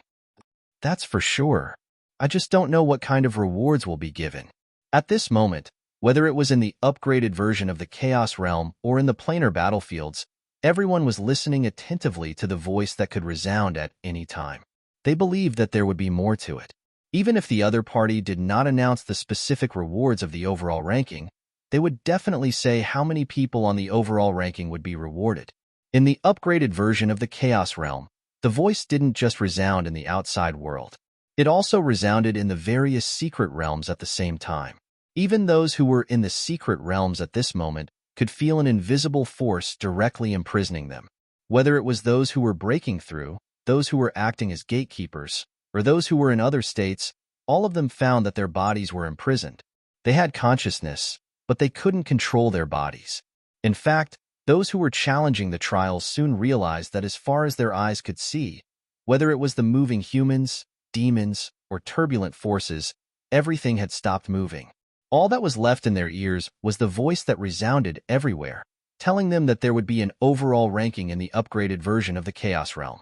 That's for sure. I just don't know what kind of rewards will be given. At this moment, whether it was in the upgraded version of the Chaos Realm or in the planar battlefields, everyone was listening attentively to the voice that could resound at any time. They believed that there would be more to it. Even if the other party did not announce the specific rewards of the overall ranking, they would definitely say how many people on the overall ranking would be rewarded. In the upgraded version of the Chaos Realm, the voice didn't just resound in the outside world. It also resounded in the various secret realms at the same time. Even those who were in the secret realms at this moment could feel an invisible force directly imprisoning them. Whether it was those who were breaking through, those who were acting as gatekeepers, or those who were in other states, all of them found that their bodies were imprisoned. They had consciousness, but they couldn't control their bodies. In fact, those who were challenging the trials soon realized that as far as their eyes could see, whether it was the moving humans, demons, or turbulent forces, everything had stopped moving. All that was left in their ears was the voice that resounded everywhere, telling them that there would be an overall ranking in the upgraded version of the Chaos Realm.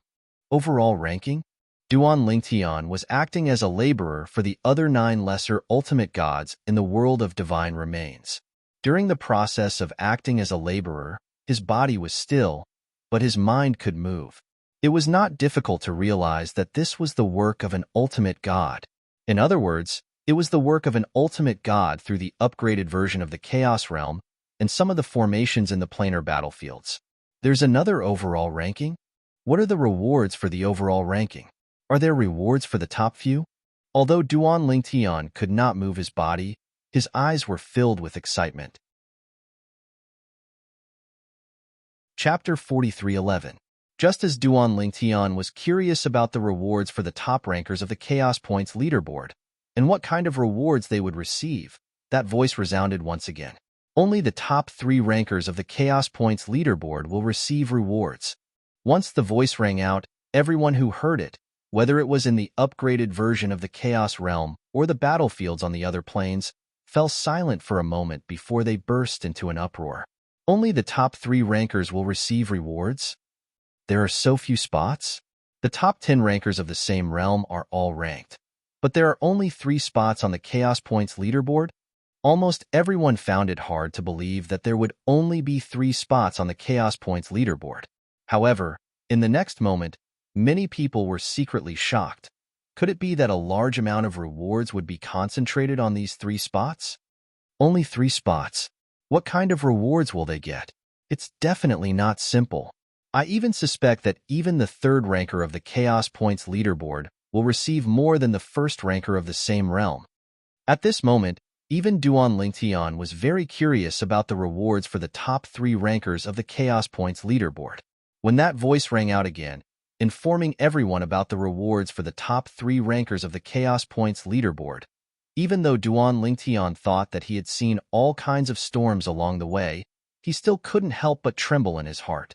Overall ranking? Duan Lingtian was acting as a laborer for the other 9 lesser ultimate gods in the world of divine remains. During the process of acting as a laborer, his body was still, but his mind could move. It was not difficult to realize that this was the work of an ultimate god. In other words, it was the work of an ultimate god through the upgraded version of the Chaos Realm and some of the formations in the planar battlefields. There's another overall ranking? What are the rewards for the overall ranking? Are there rewards for the top few? Although Duan Lingtian could not move his body, his eyes were filled with excitement. Chapter 43:11. Just as Duan Lingtian was curious about the rewards for the top rankers of the Chaos Points leaderboard, and what kind of rewards they would receive, that voice resounded once again. Only the top 3 rankers of the Chaos Points leaderboard will receive rewards. Once the voice rang out, everyone who heard it, whether it was in the upgraded version of the Chaos Realm or the battlefields on the other planes, fell silent for a moment before they burst into an uproar. Only the top 3 rankers will receive rewards? There are so few spots? The top 10 rankers of the same realm are all ranked. But there are only 3 spots on the Chaos Points leaderboard? Almost everyone found it hard to believe that there would only be 3 spots on the Chaos Points leaderboard. However, in the next moment, many people were secretly shocked. Could it be that a large amount of rewards would be concentrated on these 3 spots? Only 3 spots. What kind of rewards will they get? It's definitely not simple. I even suspect that even the 3rd ranker of the Chaos Points leaderboard will receive more than the 1st ranker of the same realm. At this moment, even Duan Lingtian was very curious about the rewards for the top 3 rankers of the Chaos Points leaderboard. When that voice rang out again, informing everyone about the rewards for the top 3 rankers of the Chaos Points leaderboard, even though Duan Lingtian thought that he had seen all kinds of storms along the way, he still couldn't help but tremble in his heart.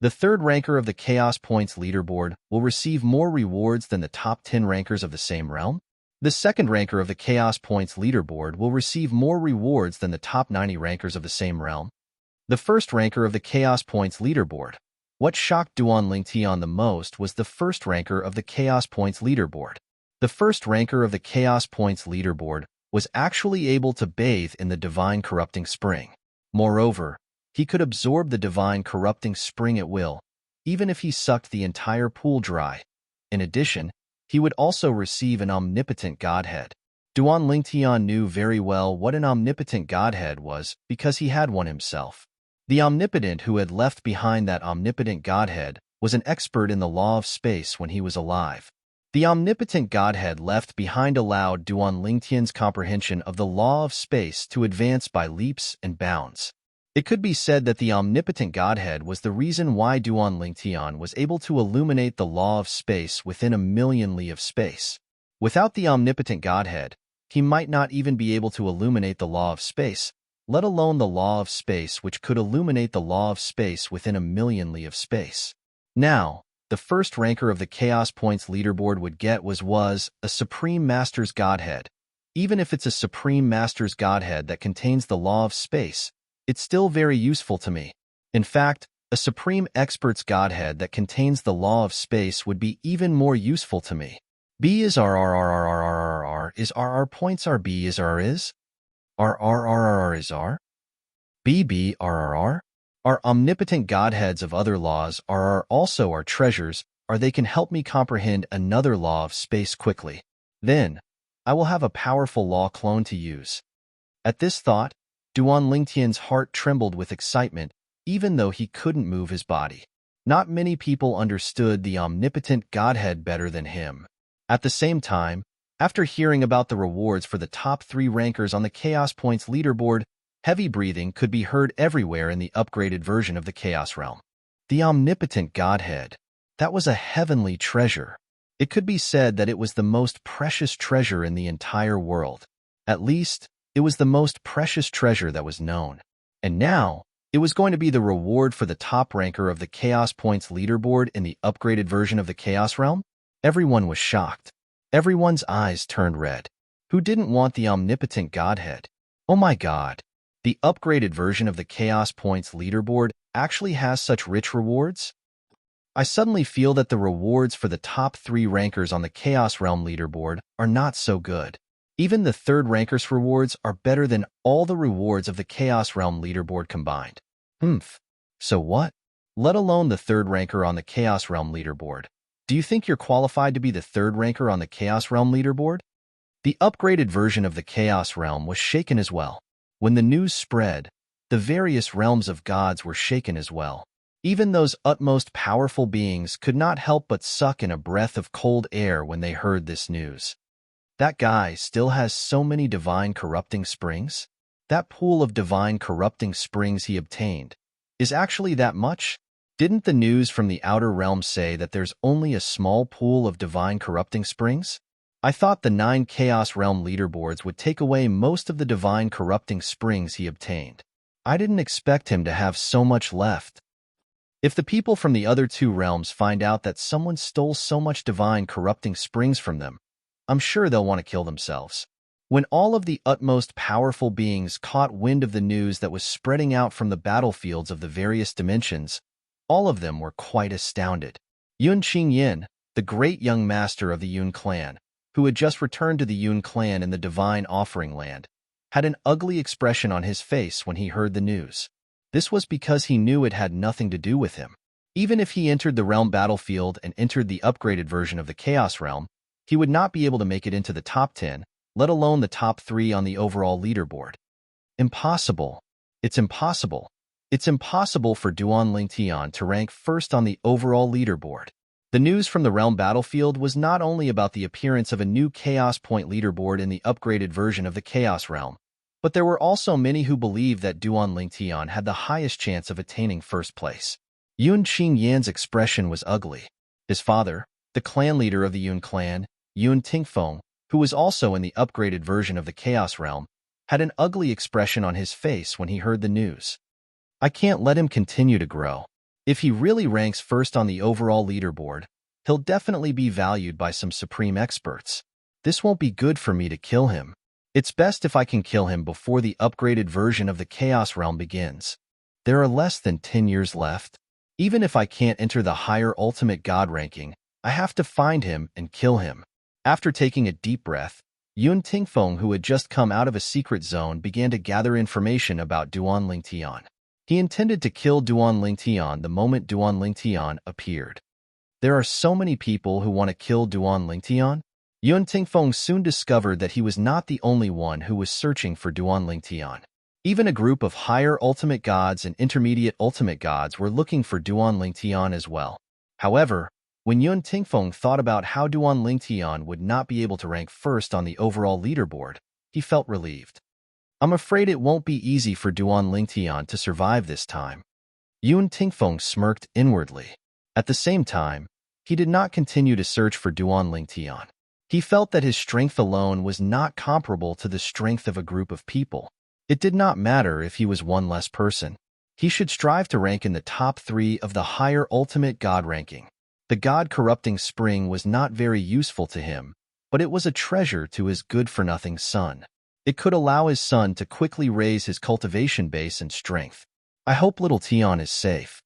The 3rd ranker of the Chaos Points leaderboard will receive more rewards than the top 10 rankers of the same realm? The 2nd ranker of the Chaos Points leaderboard will receive more rewards than the top 90 rankers of the same realm? The 1st ranker of the Chaos Points leaderboard. What shocked Duan Lingtian the most was the 1st ranker of the Chaos Points leaderboard. The 1st ranker of the Chaos Points leaderboard was actually able to bathe in the divine corrupting spring. Moreover, he could absorb the divine corrupting spring at will, even if he sucked the entire pool dry. In addition, he would also receive an omnipotent godhead. Duan Lingtian knew very well what an omnipotent godhead was because he had one himself. The omnipotent who had left behind that omnipotent godhead was an expert in the law of space when he was alive. The omnipotent godhead left behind allowed Duan Lingtian's comprehension of the law of space to advance by leaps and bounds. It could be said that the omnipotent godhead was the reason why Duan Lingtian was able to illuminate the law of space within a million li of space. Without the omnipotent godhead, he might not even be able to illuminate the law of space, let alone the law of space which could illuminate the law of space within a million li of space. Now, the 1st ranker of the Chaos Points leaderboard would get was a Supreme Master's Godhead. Even if it's a Supreme Master's Godhead that contains the law of space, it's still very useful to me. In fact, a Supreme Expert's Godhead that contains the law of space would be even more useful to me. B is R is RR points R B is R is? RRRR is R? BB RRR? Our omnipotent godheads of other laws are also our treasures, or they can help me comprehend another law of space quickly. Then, I will have a powerful law clone to use. At this thought, Duan Lingtian's heart trembled with excitement, even though he couldn't move his body. Not many people understood the omnipotent godhead better than him. At the same time, after hearing about the rewards for the top 3 rankers on the Chaos Points leaderboard, heavy breathing could be heard everywhere in the upgraded version of the Chaos Realm. The omnipotent godhead. That was a heavenly treasure. It could be said that it was the most precious treasure in the entire world. At least, It was the most precious treasure that was known. And now, it was going to be the reward for the top ranker of the Chaos Points leaderboard in the upgraded version of the Chaos Realm? Everyone was shocked. Everyone's eyes turned red. Who didn't want the omnipotent godhead? Oh my god. The upgraded version of the Chaos Points leaderboard actually has such rich rewards? I suddenly feel that the rewards for the top 3 rankers on the Chaos Realm leaderboard are not so good. Even the third ranker's rewards are better than all the rewards of the Chaos Realm leaderboard combined. So what? Let alone the third ranker on the Chaos Realm leaderboard. Do you think you're qualified to be the third ranker on the Chaos Realm leaderboard? The upgraded version of the Chaos Realm was shaken as well. When the news spread, the various realms of gods were shaken as well. Even those utmost powerful beings could not help but suck in a breath of cold air when they heard this news. That guy still has so many divine corrupting springs? That pool of divine corrupting springs he obtained is actually that much? Didn't the news from the outer realm say that there's only a small pool of divine corrupting springs? I thought the 9 Chaos Realm leaderboards would take away most of the divine corrupting springs he obtained. I didn't expect him to have so much left. If the people from the other 2 realms find out that someone stole so much divine corrupting springs from them, I'm sure they'll want to kill themselves. When all of the utmost powerful beings caught wind of the news that was spreading out from the battlefields of the various dimensions, all of them were quite astounded. Yun Qingyin, the great young master of the Yun clan, who had just returned to the Yun clan in the Divine Offering Land, had an ugly expression on his face when he heard the news. This was because he knew it had nothing to do with him. Even if he entered the realm battlefield and entered the upgraded version of the Chaos Realm, he would not be able to make it into the top 10, let alone the top 3 on the overall leaderboard. Impossible. It's impossible. It's impossible for Duan Lingtian to rank first on the overall leaderboard. The news from the realm battlefield was not only about the appearance of a new Chaos Point leaderboard in the upgraded version of the Chaos Realm, but there were also many who believed that Duan Lingtian had the highest chance of attaining first place. Yun Qingyan's expression was ugly. His father, the clan leader of the Yun clan, Yun Tingfeng, who was also in the upgraded version of the Chaos Realm, had an ugly expression on his face when he heard the news. I can't let him continue to grow. If he really ranks first on the overall leaderboard, he'll definitely be valued by some supreme experts. This won't be good for me to kill him. It's best if I can kill him before the upgraded version of the Chaos Realm begins. There are less than 10 years left. Even if I can't enter the higher ultimate god ranking, I have to find him and kill him. After taking a deep breath, Yun Tingfeng, who had just come out of a secret zone, began to gather information about Duan Lingtian. He intended to kill Duan Lingtian the moment Duan Lingtian appeared. There are so many people who want to kill Duan Lingtian. Yun Tingfeng soon discovered that he was not the only one who was searching for Duan Lingtian. Even a group of higher ultimate gods and intermediate ultimate gods were looking for Duan Lingtian as well. However, when Yun Tingfeng thought about how Duan Lingtian would not be able to rank first on the overall leaderboard, he felt relieved. I'm afraid it won't be easy for Duan Lingtian to survive this time. Yun Tingfeng smirked inwardly. At the same time, he did not continue to search for Duan Lingtian. He felt that his strength alone was not comparable to the strength of a group of people. It did not matter if he was one less person. He should strive to rank in the top 3 of the higher ultimate god ranking. The god-corrupting spring was not very useful to him, but it was a treasure to his good-for-nothing son. It could allow his son to quickly raise his cultivation base and strength. I hope little Tian is safe.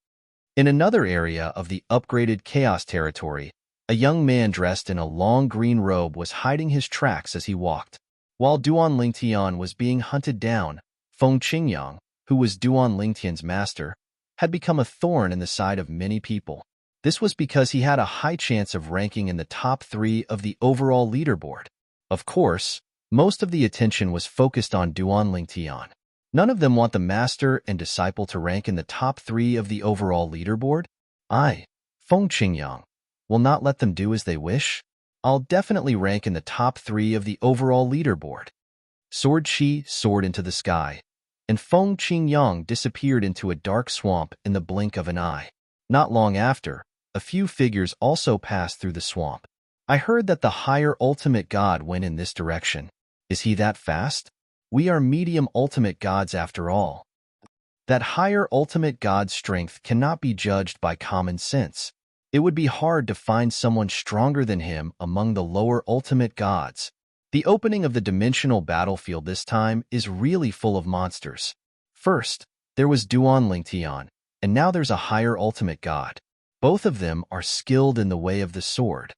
In another area of the upgraded Chaos territory, a young man dressed in a long green robe was hiding his tracks as he walked. While Duan Lingtian was being hunted down, Feng Qingyang, who was Duan Lingtian's master, had become a thorn in the side of many people. This was because he had a high chance of ranking in the top 3 of the overall leaderboard. Of course, most of the attention was focused on Duan Lingtian. None of them want the master and disciple to rank in the top 3 of the overall leaderboard. I, Feng Qingyang, will not let them do as they wish. I'll definitely rank in the top 3 of the overall leaderboard. Sword Chi soared into the sky, and Feng Qingyang disappeared into a dark swamp in the blink of an eye. Not long after, a few figures also passed through the swamp. I heard that the higher ultimate god went in this direction. Is he that fast? We are medium ultimate gods after all. That higher ultimate god's strength cannot be judged by common sense. It would be hard to find someone stronger than him among the lower ultimate gods. The opening of the dimensional battlefield this time is really full of monsters. First, there was Duan Lingtian, and now there's a higher ultimate god. Both of them are skilled in the way of the sword.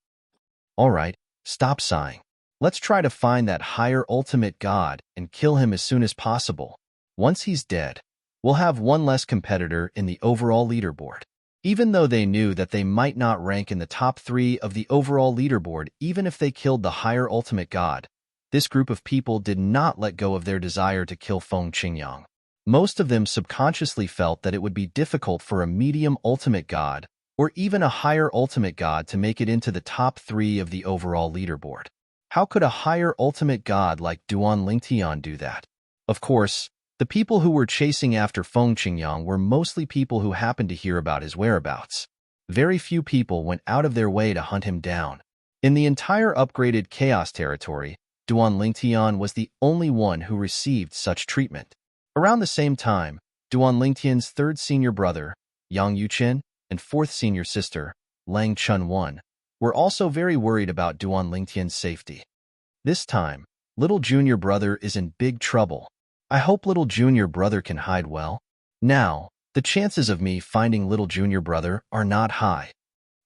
Alright, stop sighing. Let's try to find that higher ultimate god and kill him as soon as possible. Once he's dead, we'll have one less competitor in the overall leaderboard. Even though they knew that they might not rank in the top 3 of the overall leaderboard even if they killed the higher ultimate god, this group of people did not let go of their desire to kill Feng Qingyang. Most of them subconsciously felt that it would be difficult for a medium ultimate god or even a higher ultimate god to make it into the top 3 of the overall leaderboard. How could a higher ultimate god like Duan Lingtian do that? Of course, the people who were chasing after Feng Qingyang were mostly people who happened to hear about his whereabouts. Very few people went out of their way to hunt him down. In the entire upgraded Chaos territory, Duan Lingtian was the only one who received such treatment. Around the same time, Duan Lingtian's third senior brother, Yang Yuchen, and fourth senior sister, Lang Chunwan, were also very worried about Duan Lingtian's safety. This time, little junior brother is in big trouble. I hope little junior brother can hide well. Now, the chances of me finding little junior brother are not high.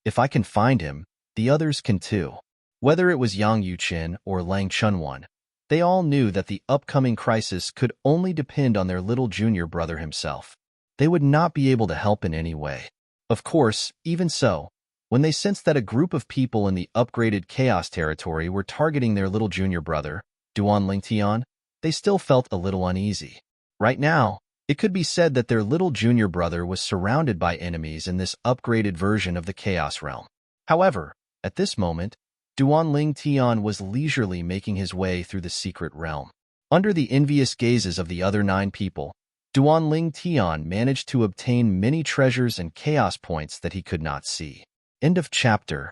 If I can find him, the others can too. Whether it was Yang Yuchen or Lang Chunwan, they all knew that the upcoming crisis could only depend on their little junior brother himself. They would not be able to help in any way. Of course, even so, when they sensed that a group of people in the upgraded Chaos territory were targeting their little junior brother, Duan Lingtian, they still felt a little uneasy. Right now, it could be said that their little junior brother was surrounded by enemies in this upgraded version of the Chaos realm. However, at this moment, Duan Lingtian was leisurely making his way through the secret realm. Under the envious gazes of the other 9 people, Duan Lingtian managed to obtain many treasures and chaos points that he could not see. End of chapter.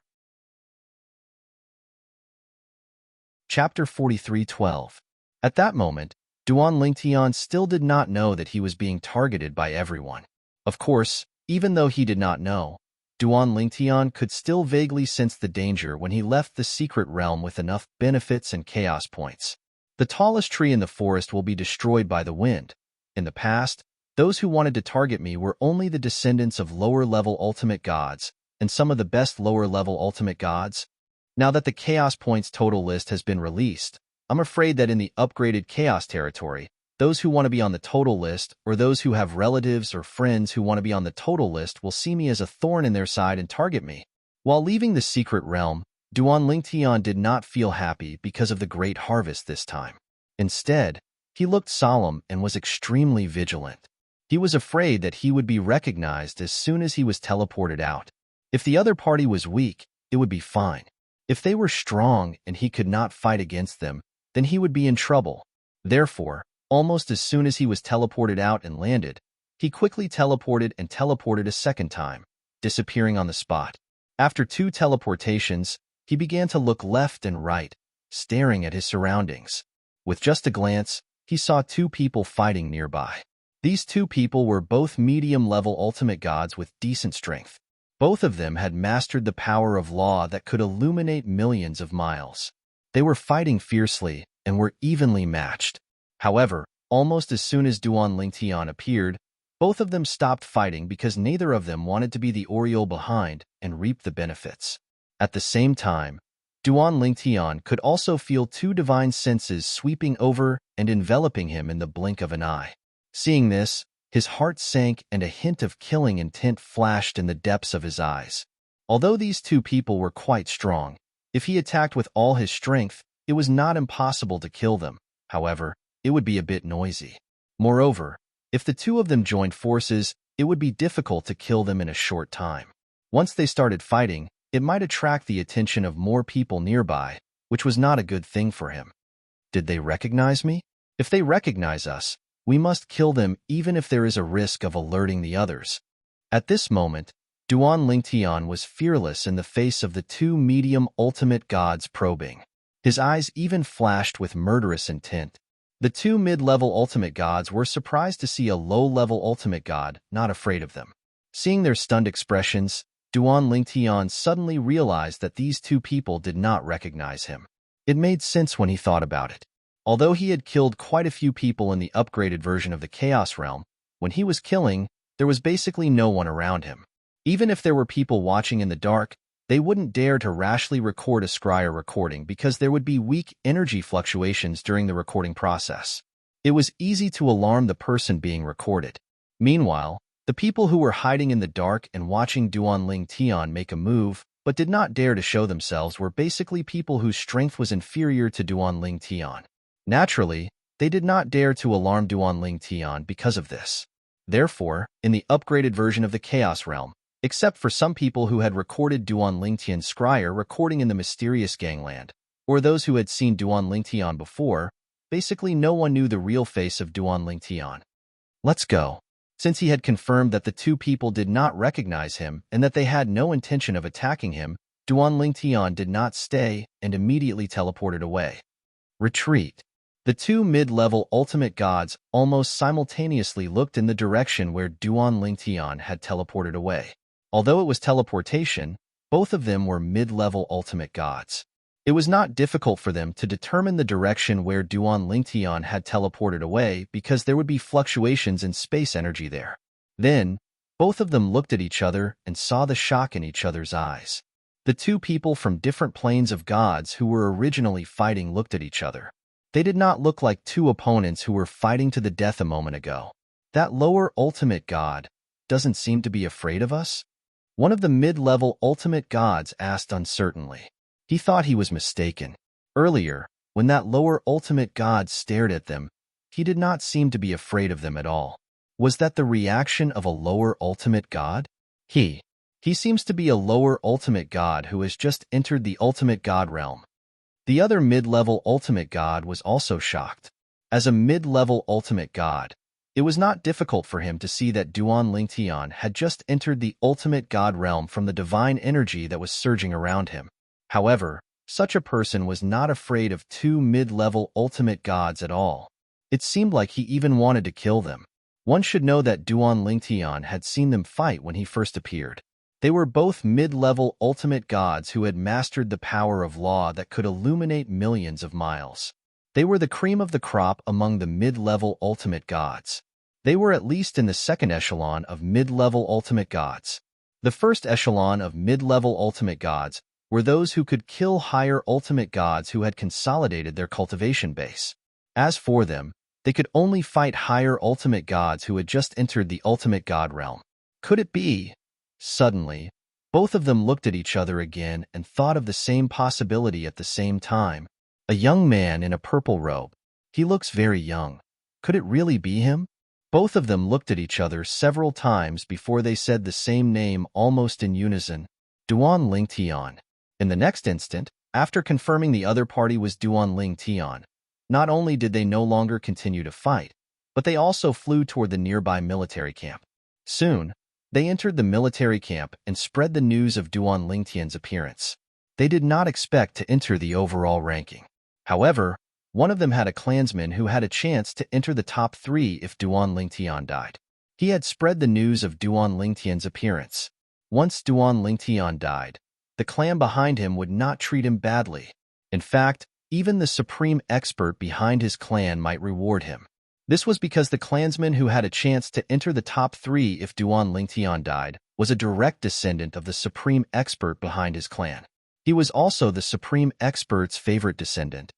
Chapter 43:12. At that moment, Duan Lingtian still did not know that he was being targeted by everyone. Of course, even though he did not know, Duan Lingtian could still vaguely sense the danger when he left the secret realm with enough benefits and chaos points. The tallest tree in the forest will be destroyed by the wind. In the past, those who wanted to target me were only the descendants of lower-level ultimate gods and some of the best lower-level ultimate gods. Now that the chaos points total list has been released, I'm afraid that in the upgraded Chaos territory, those who want to be on the total list or those who have relatives or friends who want to be on the total list will see me as a thorn in their side and target me. While leaving the secret realm, Duan Lingtian did not feel happy because of the great harvest this time. Instead, he looked solemn and was extremely vigilant. He was afraid that he would be recognized as soon as he was teleported out. If the other party was weak, it would be fine. If they were strong and he could not fight against them, then he would be in trouble. Therefore, almost as soon as he was teleported out and landed, he quickly teleported a second time, disappearing on the spot. After 2 teleportations, he began to look left and right, staring at his surroundings. With just a glance, he saw 2 people fighting nearby. These 2 people were both medium-level ultimate gods with decent strength. Both of them had mastered the power of law that could illuminate millions of miles. They were fighting fiercely and were evenly matched. However, almost as soon as Duan Lingtian appeared, both of them stopped fighting because neither of them wanted to be the Oriole behind and reap the benefits. At the same time, Duan Lingtian could also feel 2 divine senses sweeping over and enveloping him in the blink of an eye. Seeing this, his heart sank and a hint of killing intent flashed in the depths of his eyes. Although these 2 people were quite strong, if he attacked with all his strength, it was not impossible to kill them. However, it would be a bit noisy. Moreover, if the 2 of them joined forces, it would be difficult to kill them in a short time. Once they started fighting, it might attract the attention of more people nearby, which was not a good thing for him. Did they recognize me? If they recognize us, we must kill them even if there is a risk of alerting the others. At this moment, Duan Lingtian was fearless in the face of the 2 medium ultimate gods probing. His eyes even flashed with murderous intent. The two mid-level ultimate gods were surprised to see a low-level ultimate god not afraid of them. Seeing their stunned expressions, Duan Lingtian suddenly realized that these two people did not recognize him. It made sense when he thought about it. Although he had killed quite a few people in the upgraded version of the Chaos Realm, when he was killing, there was basically no one around him. Even if there were people watching in the dark, they wouldn't dare to rashly record a scryer recording because there would be weak energy fluctuations during the recording process. It was easy to alarm the person being recorded. Meanwhile, the people who were hiding in the dark and watching Duan Lingtian make a move but did not dare to show themselves were basically people whose strength was inferior to Duan Lingtian. Naturally, they did not dare to alarm Duan Lingtian because of this. Therefore, in the upgraded version of the Chaos Realm, except for some people who had recorded Duan Lingtian's scryer recording in the mysterious gangland, or those who had seen Duan Lingtian before, basically no one knew the real face of Duan Lingtian. Let's go. Since he had confirmed that the two people did not recognize him and that they had no intention of attacking him, Duan Lingtian did not stay and immediately teleported away. Retreat. The two mid-level ultimate gods almost simultaneously looked in the direction where Duan Lingtian had teleported away. Although it was teleportation, both of them were mid-level ultimate gods. It was not difficult for them to determine the direction where Duan Lingtian had teleported away because there would be fluctuations in space energy there. Then, both of them looked at each other and saw the shock in each other's eyes. The two people from different planes of gods who were originally fighting looked at each other. They did not look like two opponents who were fighting to the death a moment ago. That lower ultimate god doesn't seem to be afraid of us? One of the mid-level ultimate gods asked uncertainly. He thought he was mistaken. Earlier, when that lower ultimate god stared at them, he did not seem to be afraid of them at all. Was that the reaction of a lower ultimate god? He seems to be a lower ultimate god who has just entered the ultimate god realm. The other mid-level ultimate god was also shocked. As a mid-level ultimate god, it was not difficult for him to see that Duan Lingtian had just entered the ultimate god realm from the divine energy that was surging around him. However, such a person was not afraid of two mid-level ultimate gods at all. It seemed like he even wanted to kill them. One should know that Duan Lingtian had seen them fight when he first appeared. They were both mid-level ultimate gods who had mastered the power of law that could illuminate millions of miles. They were the cream of the crop among the mid-level ultimate gods. They were at least in the second echelon of mid-level ultimate gods. The first echelon of mid-level ultimate gods were those who could kill higher ultimate gods who had consolidated their cultivation base. As for them, they could only fight higher ultimate gods who had just entered the ultimate god realm. Could it be? Suddenly, both of them looked at each other again and thought of the same possibility at the same time. A young man in a purple robe. He looks very young. Could it really be him? Both of them looked at each other several times before they said the same name almost in unison. Duan Lingtian. In the next instant, after confirming the other party was Duan Lingtian, not only did they no longer continue to fight, but they also flew toward the nearby military camp. Soon, they entered the military camp and spread the news of Duan Lingtian's appearance. They did not expect to enter the overall ranking. However, one of them had a clansman who had a chance to enter the top 3 if Duan Lingtian died. He had spread the news of Duan Lingtian's appearance. Once Duan Lingtian died, the clan behind him would not treat him badly. In fact, even the supreme expert behind his clan might reward him. This was because the clansman who had a chance to enter the top 3 if Duan Lingtian died was a direct descendant of the supreme expert behind his clan. He was also the supreme expert's favorite descendant.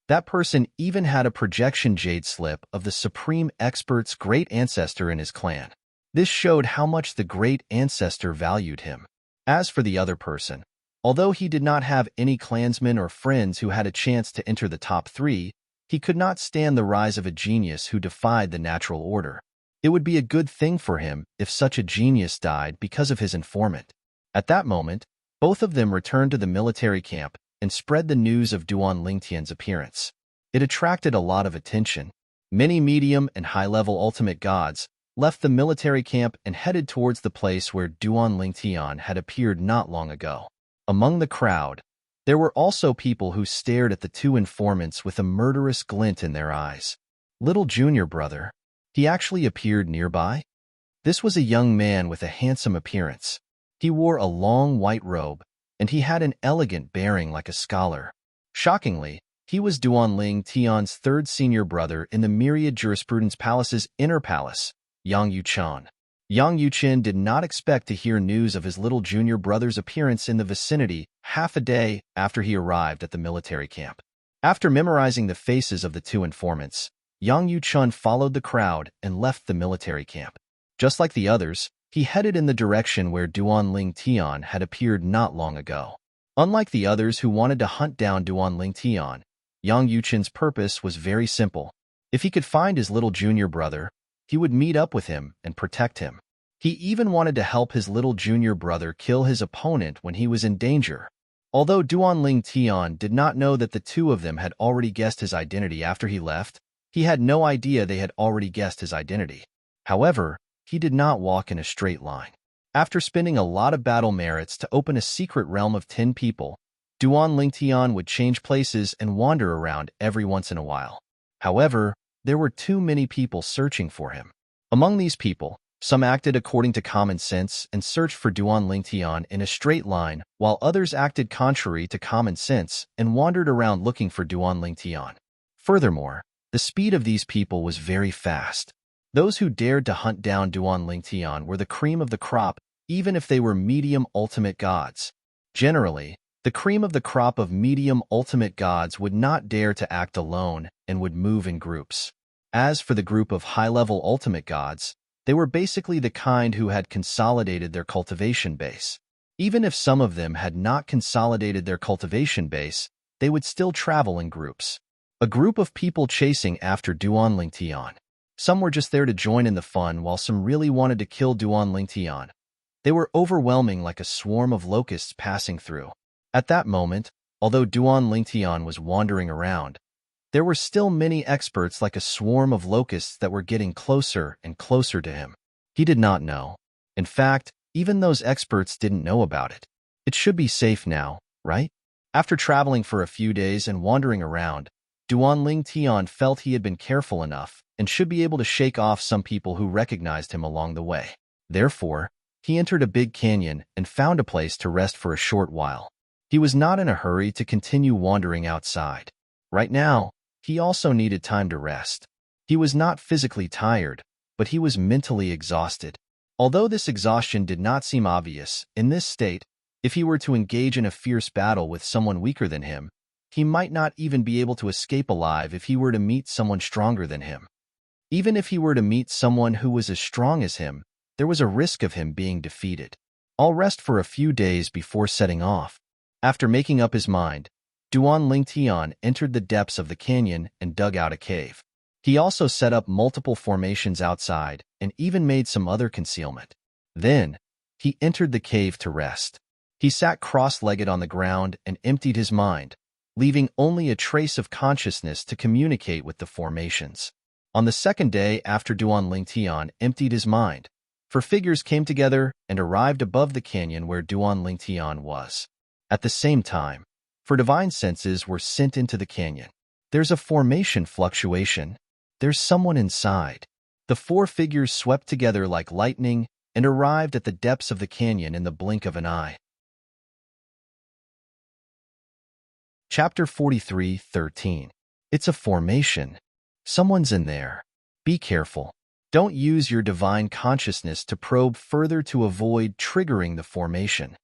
That person even had a projection jade slip of the supreme expert's great ancestor in his clan. This showed how much the great ancestor valued him. As for the other person, although he did not have any clansmen or friends who had a chance to enter the top 3, he could not stand the rise of a genius who defied the natural order. It would be a good thing for him if such a genius died because of his informant. At that moment, both of them returned to the military camp and spread the news of Duan Lingtian's appearance. It attracted a lot of attention. Many medium and high-level ultimate gods left the military camp and headed towards the place where Duan Lingtian had appeared not long ago. Among the crowd, there were also people who stared at the two informants with a murderous glint in their eyes. little junior brother. He actually appeared nearby. This was a young man with a handsome appearance. He wore a long white robe, and he had an elegant bearing like a scholar. Shockingly, he was Duanling Tian's third senior brother in the myriad jurisprudence palace's inner palace, Yang Yuchan. Yang Yuchen did not expect to hear news of his little junior brother's appearance in the vicinity half a day after he arrived at the military camp. After memorizing the faces of the two informants, Yang Yuchun followed the crowd and left the military camp. Just like the others, he headed in the direction where Duanling Tian had appeared not long ago. Unlike the others who wanted to hunt down Duanling Tian, Yang Yuchen's purpose was very simple. If he could find his little junior brother, he would meet up with him and protect him. He even wanted to help his little junior brother kill his opponent when he was in danger. Although Duanling Tian did not know that the two of them had already guessed his identity after he left, he had no idea they had already guessed his identity. However, he did not walk in a straight line. After spending a lot of battle merits to open a secret realm of 10 people, Duanling Tian would change places and wander around every once in a while. However, there were too many people searching for him. Among these people, some acted according to common sense and searched for Duanling Tian in a straight line, while others acted contrary to common sense and wandered around looking for Duanling Tian. Furthermore, the speed of these people was very fast. Those who dared to hunt down Duanling Tian were the cream of the crop, even if they were medium ultimate gods. Generally, the cream of the crop of medium ultimate gods would not dare to act alone and would move in groups. As for the group of high-level ultimate gods, they were basically the kind who had consolidated their cultivation base. Even if some of them had not consolidated their cultivation base, they would still travel in groups. A group of people chasing after Duanling Tian. Some were just there to join in the fun while some really wanted to kill Duanling Tian. They were overwhelming like a swarm of locusts passing through. At that moment, although Duanling Tian was wandering around, there were still many experts like a swarm of locusts that were getting closer and closer to him. He did not know. In fact, even those experts didn't know about it. It should be safe now, right? After traveling for a few days and wandering around, Duanling Tian felt he had been careful enough and should be able to shake off some people who recognized him along the way. Therefore, he entered a big canyon and found a place to rest for a short while. He was not in a hurry to continue wandering outside. Right now, he also needed time to rest. He was not physically tired, but he was mentally exhausted. Although this exhaustion did not seem obvious, in this state, if he were to engage in a fierce battle with someone weaker than him, he might not even be able to escape alive if he were to meet someone stronger than him. Even if he were to meet someone who was as strong as him, there was a risk of him being defeated. I'll rest for a few days before setting off. After making up his mind, Duanling Tian entered the depths of the canyon and dug out a cave. He also set up multiple formations outside and even made some other concealment. Then, he entered the cave to rest. He sat cross-legged on the ground and emptied his mind, leaving only a trace of consciousness to communicate with the formations. On the second day after Duanling Tian emptied his mind, 4 figures came together and arrived above the canyon where Duanling Tian was. At the same time, 4 divine senses were sent into the canyon. There's a formation fluctuation. There's someone inside. The 4 figures swept together like lightning and arrived at the depths of the canyon in the blink of an eye. Chapter 43:13. It's a formation. Someone's in there. Be careful. Don't use your divine consciousness to probe further to avoid triggering the formation.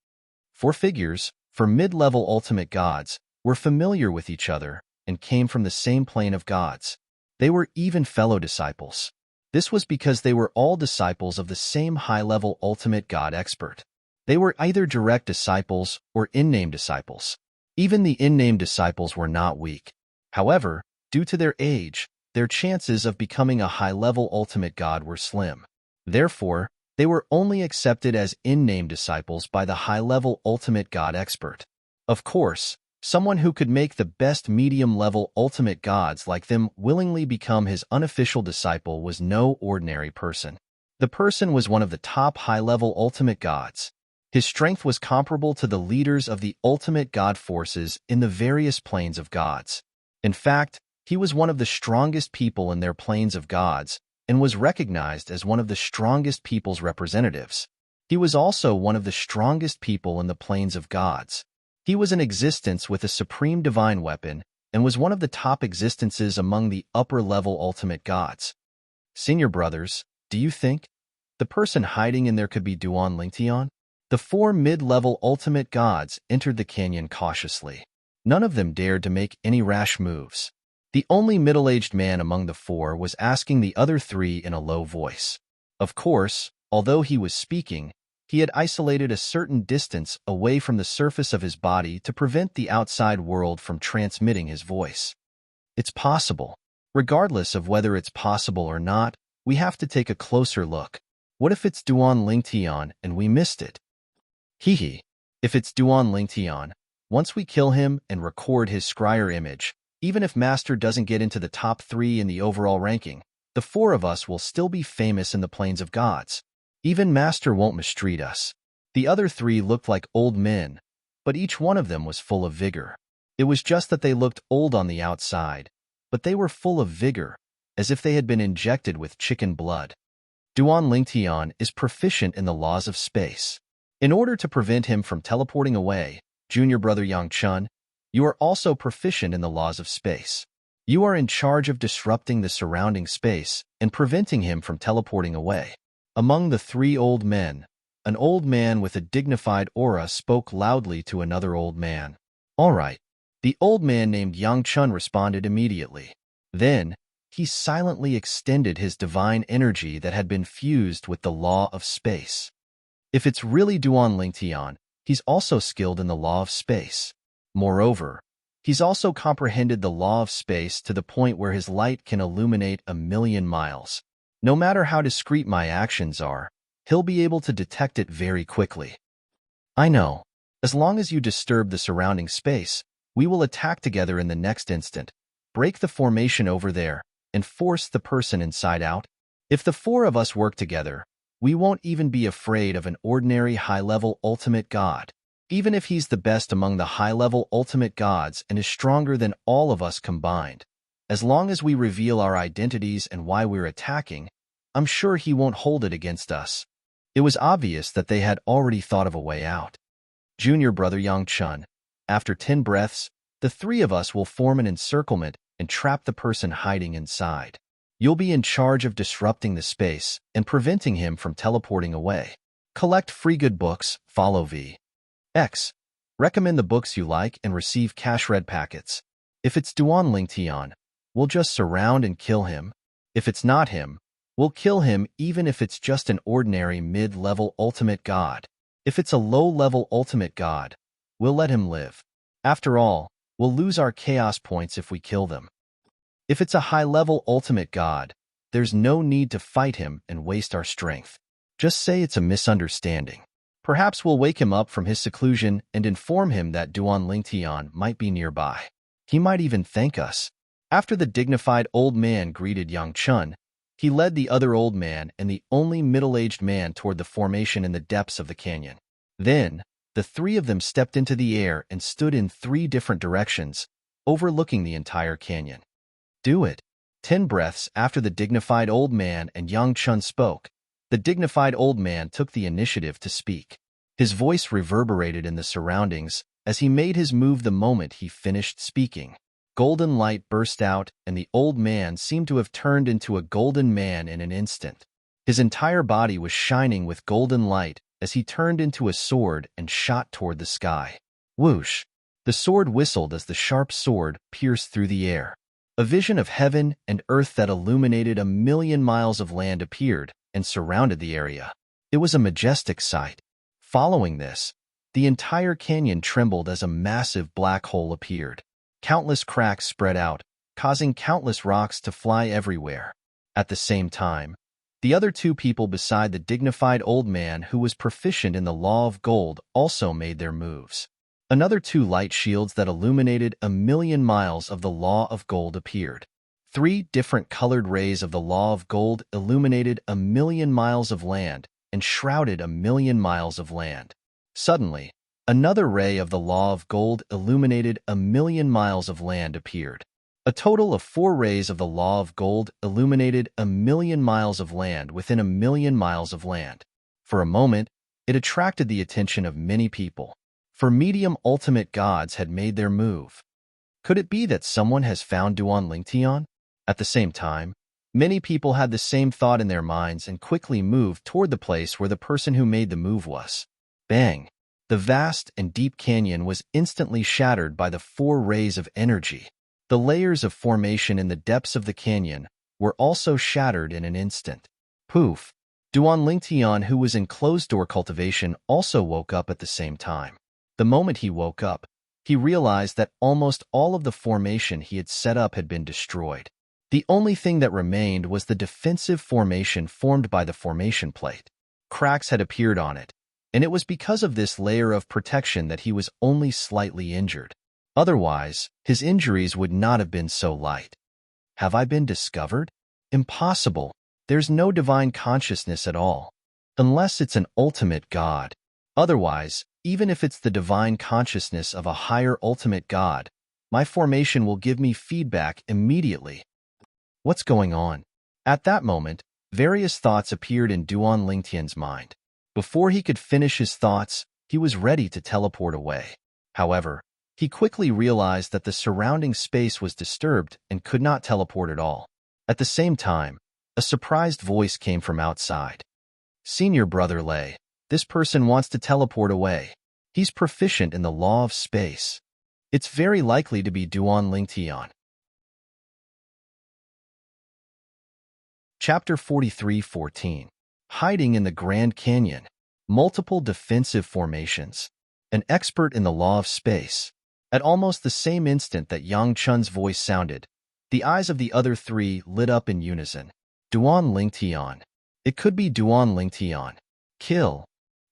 4 figures, for mid-level ultimate gods, were familiar with each other and came from the same plane of gods. They were even fellow disciples. This was because they were all disciples of the same high-level ultimate god expert. They were either direct disciples or in-name disciples. Even the in-name disciples were not weak. However, due to their age, their chances of becoming a high-level ultimate god were slim. Therefore, they were only accepted as in-name disciples by the high-level ultimate god expert. Of course, someone who could make the best medium-level ultimate gods like them willingly become his unofficial disciple was no ordinary person. The person was one of the top high-level ultimate gods. His strength was comparable to the leaders of the ultimate god forces in the various planes of gods. In fact, He was one of the strongest people in their planes of gods and was recognized as one of the strongest people's representatives. He was also one of the strongest people in the planes of gods. He was in existence with a supreme divine weapon and was one of the top existences among the upper-level ultimate gods. Senior brothers, do you think the person hiding in there could be Duan Lingtian? The 4 mid-level ultimate gods entered the canyon cautiously. None of them dared to make any rash moves. The only middle-aged man among the 4 was asking the other 3 in a low voice. Of course, although he was speaking, he had isolated a certain distance away from the surface of his body to prevent the outside world from transmitting his voice. It's possible. Regardless of whether it's possible or not, we have to take a closer look. What if it's Duan Lingtian and we missed it? Hehe. If it's Duan Lingtian, once we kill him and record his scryer image, even if Master doesn't get into the top 3 in the overall ranking, the 4 of us will still be famous in the plains of gods. Even Master won't mistreat us. The other 3 looked like old men, but each one of them was full of vigor. It was just that they looked old on the outside, but they were full of vigor, as if they had been injected with chicken blood. Duan Lingtian is proficient in the laws of space. In order to prevent him from teleporting away, junior brother Yang Chun, you are also proficient in the laws of space. You are in charge of disrupting the surrounding space and preventing him from teleporting away. Among the 3 old men, an old man with a dignified aura spoke loudly to another old man. All right. The old man named Yang Chun responded immediately. Then, he silently extended his divine energy that had been fused with the law of space. If it's really Duan Lingtian, he's also skilled in the law of space. Moreover, he's also comprehended the law of space to the point where his light can illuminate 1,000,000 miles. No matter how discreet my actions are, he'll be able to detect it very quickly. I know. As long as you disturb the surrounding space, we will attack together in the next instant, break the formation over there, and force the person inside out. If the 4 of us work together, we won't even be afraid of an ordinary high-level ultimate god. Even if he's the best among the high-level ultimate gods and is stronger than all of us combined. As long as we reveal our identities and why we're attacking, I'm sure he won't hold it against us. It was obvious that they had already thought of a way out. Junior brother Yang Chun, after 10 breaths, the 3 of us will form an encirclement and trap the person hiding inside. You'll be in charge of disrupting the space and preventing him from teleporting away. Collect free good books, follow V. X. Recommend the books you like and receive cash red packets. If it's Duan Lingtian, we'll just surround and kill him. If it's not him, we'll kill him even if it's just an ordinary mid-level ultimate god. If it's a low-level ultimate god, we'll let him live. After all, we'll lose our chaos points if we kill them. If it's a high-level ultimate god, there's no need to fight him and waste our strength. Just say it's a misunderstanding. Perhaps we'll wake him up from his seclusion and inform him that Duan Lingtian might be nearby. He might even thank us. After the dignified old man greeted Yang Chun, he led the other old man and the only middle-aged man toward the formation in the depths of the canyon. Then, the 3 of them stepped into the air and stood in 3 different directions, overlooking the entire canyon. Do it. 10 breaths after the dignified old man and Yang Chun spoke, the dignified old man took the initiative to speak. His voice reverberated in the surroundings as he made his move the moment he finished speaking. Golden light burst out, and the old man seemed to have turned into a golden man in an instant. His entire body was shining with golden light as he turned into a sword and shot toward the sky. Whoosh! The sword whistled as the sharp sword pierced through the air. A vision of heaven and earth that illuminated 1,000,000 miles of land appeared and surrounded the area. It was a majestic sight. Following this, the entire canyon trembled as a massive black hole appeared. Countless cracks spread out, causing countless rocks to fly everywhere. At the same time, the other 2 people beside the dignified old man who was proficient in the law of gold also made their moves. Another 2 light shields that illuminated 1,000,000 miles of the law of gold appeared. 3 different colored rays of the law of gold illuminated 1,000,000 miles of land and shrouded 1,000,000 miles of land. Suddenly, another ray of the law of gold illuminated 1,000,000 miles of land appeared. A total of 4 rays of the law of gold illuminated 1,000,000 miles of land within 1,000,000 miles of land. For a moment, it attracted the attention of many people, for medium ultimate gods had made their move. Could it be that someone has found Duan? At the same time, many people had the same thought in their minds and quickly moved toward the place where the person who made the move was. Bang! The vast and deep canyon was instantly shattered by the 4 rays of energy. The layers of formation in the depths of the canyon were also shattered in an instant. Poof! Duan, who was in closed-door cultivation, also woke up at the same time. The moment he woke up, he realized that almost all of the formation he had set up had been destroyed. The only thing that remained was the defensive formation formed by the formation plate. Cracks had appeared on it, and it was because of this layer of protection that he was only slightly injured. Otherwise, his injuries would not have been so light. Have I been discovered? Impossible. There's no divine consciousness at all, unless it's an ultimate god. Otherwise, even if it's the divine consciousness of a higher ultimate god, my formation will give me feedback immediately. What's going on? At that moment, various thoughts appeared in Duan mind. Before he could finish his thoughts, he was ready to teleport away. However, he quickly realized that the surrounding space was disturbed and could not teleport at all. At the same time, a surprised voice came from outside. Senior Brother Lei, this person wants to teleport away. He's proficient in the law of space. It's very likely to be Duan. Chapter 43:14. Hiding in the Grand Canyon. Multiple defensive formations. An expert in the law of space. At almost the same instant that Yang Chun's voice sounded, the eyes of the other 3 lit up in unison. Duan. It could be Duan. Kill.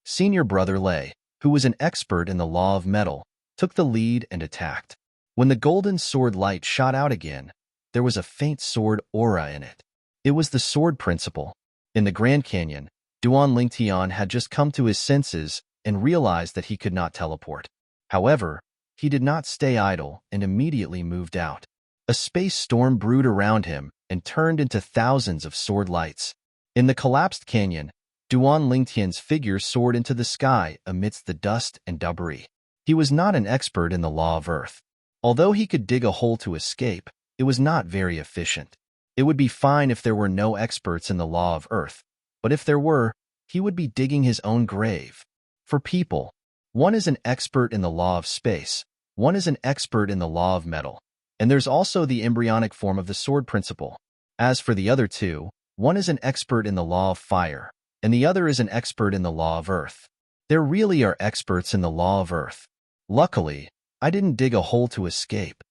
Senior Brother Lei, who was an expert in the law of metal, took the lead and attacked. When the golden sword light shot out again, there was a faint sword aura in it. It was the sword principle. In the Grand Canyon, Duan had just come to his senses and realized that he could not teleport. However, he did not stay idle and immediately moved out. A space storm brewed around him and turned into thousands of sword lights. In the collapsed canyon, Duan figure soared into the sky amidst the dust and debris. He was not an expert in the law of Earth. Although he could dig a hole to escape, it was not very efficient. It would be fine if there were no experts in the law of Earth, but if there were, he would be digging his own grave. For people, one is an expert in the law of space, one is an expert in the law of metal, and there's also the embryonic form of the sword principle. As for the other 2, one is an expert in the law of fire, and the other is an expert in the law of Earth. There really are experts in the law of Earth. Luckily, I didn't dig a hole to escape.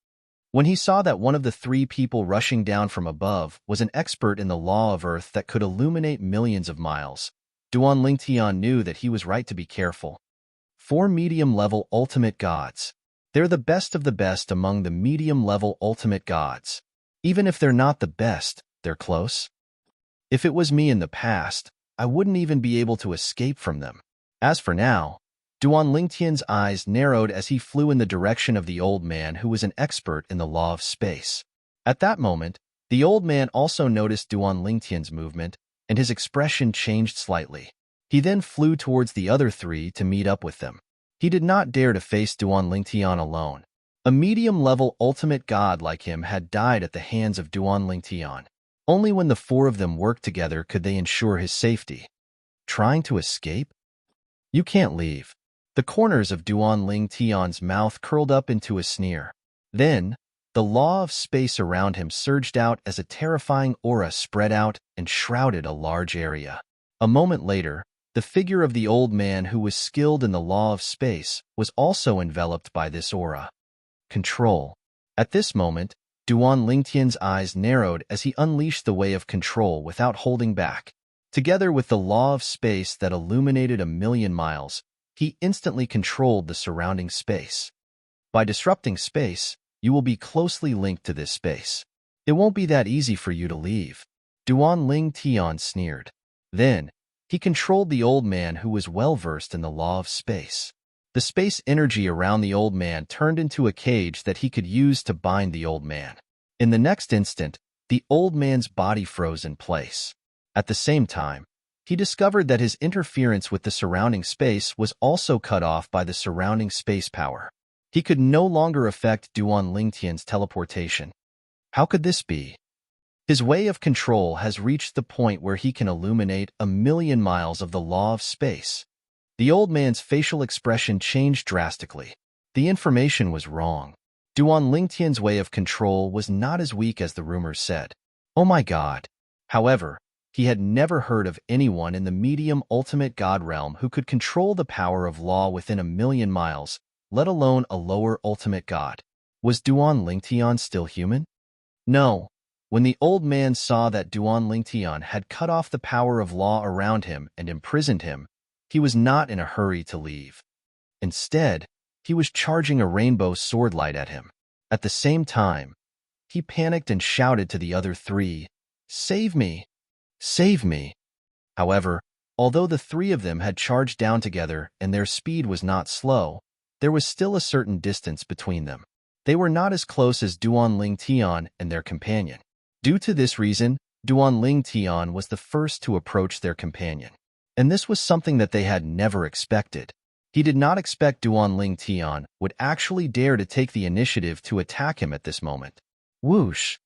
When he saw that one of the 3 people rushing down from above was an expert in the law of Earth that could illuminate millions of miles, Duan knew that he was right to be careful. 4 medium-level ultimate gods. They're the best of the best among the medium-level ultimate gods. Even if they're not the best, they're close. If it was me in the past, I wouldn't even be able to escape from them. As for now, Duan eyes narrowed as he flew in the direction of the old man who was an expert in the law of space. At that moment, the old man also noticed Duan movement, and his expression changed slightly. He then flew towards the other 3 to meet up with them. He did not dare to face Duan alone. A medium-level ultimate god like him had died at the hands of Duan. Only when the 4 of them worked together could they ensure his safety. Trying to escape? You can't leave. The corners of Duan mouth curled up into a sneer. Then, the law of space around him surged out as a terrifying aura spread out and shrouded a large area. A moment later, the figure of the old man who was skilled in the law of space was also enveloped by this aura. Control. At this moment, Duan eyes narrowed as he unleashed the way of control without holding back. Together with the law of space that illuminated 1,000,000 miles, he instantly controlled the surrounding space. By disrupting space, you will be closely linked to this space. It won't be that easy for you to leave. Duan sneered. Then, he controlled the old man who was well-versed in the law of space. The space energy around the old man turned into a cage that he could use to bind the old man. In the next instant, the old man's body froze in place. At the same time, he discovered that his interference with the surrounding space was also cut off by the surrounding space power. He could no longer affect Duan Lingtian's teleportation. How could this be? His way of control has reached the point where he can illuminate 1,000,000 miles of the law of space. The old man's facial expression changed drastically. The information was wrong. Duan Lingtian's way of control was not as weak as the rumors said. Oh my God! However, he had never heard of anyone in the medium ultimate god realm who could control the power of law within 1,000,000 miles, let alone a lower ultimate god. Was Duan Lingtian still human? No. When the old man saw that Duan Lingtian had cut off the power of law around him and imprisoned him, he was not in a hurry to leave. Instead, he was charging a rainbow sword light at him. At the same time, he panicked and shouted to the other three, "Save me! Save me!" However, although the three of them had charged down together and their speed was not slow, there was still a certain distance between them. They were not as close as Duan Lingtian and their companion. Due to this reason, Duan Lingtian was the first to approach their companion. And this was something that they had never expected. He did not expect Duan Lingtian would actually dare to take the initiative to attack him at this moment. Whoosh!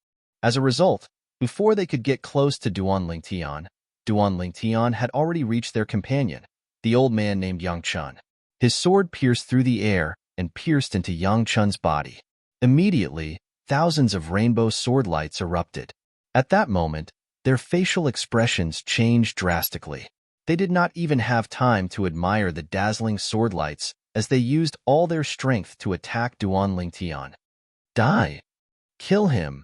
As a result, before they could get close to Duan Lingtian had already reached their companion, the old man named Yang Chun. His sword pierced through the air and pierced into Yang Chun's body. Immediately, thousands of rainbow sword lights erupted. At that moment, their facial expressions changed drastically. They did not even have time to admire the dazzling sword lights as they used all their strength to attack Duan Lingtian. Die! Kill him!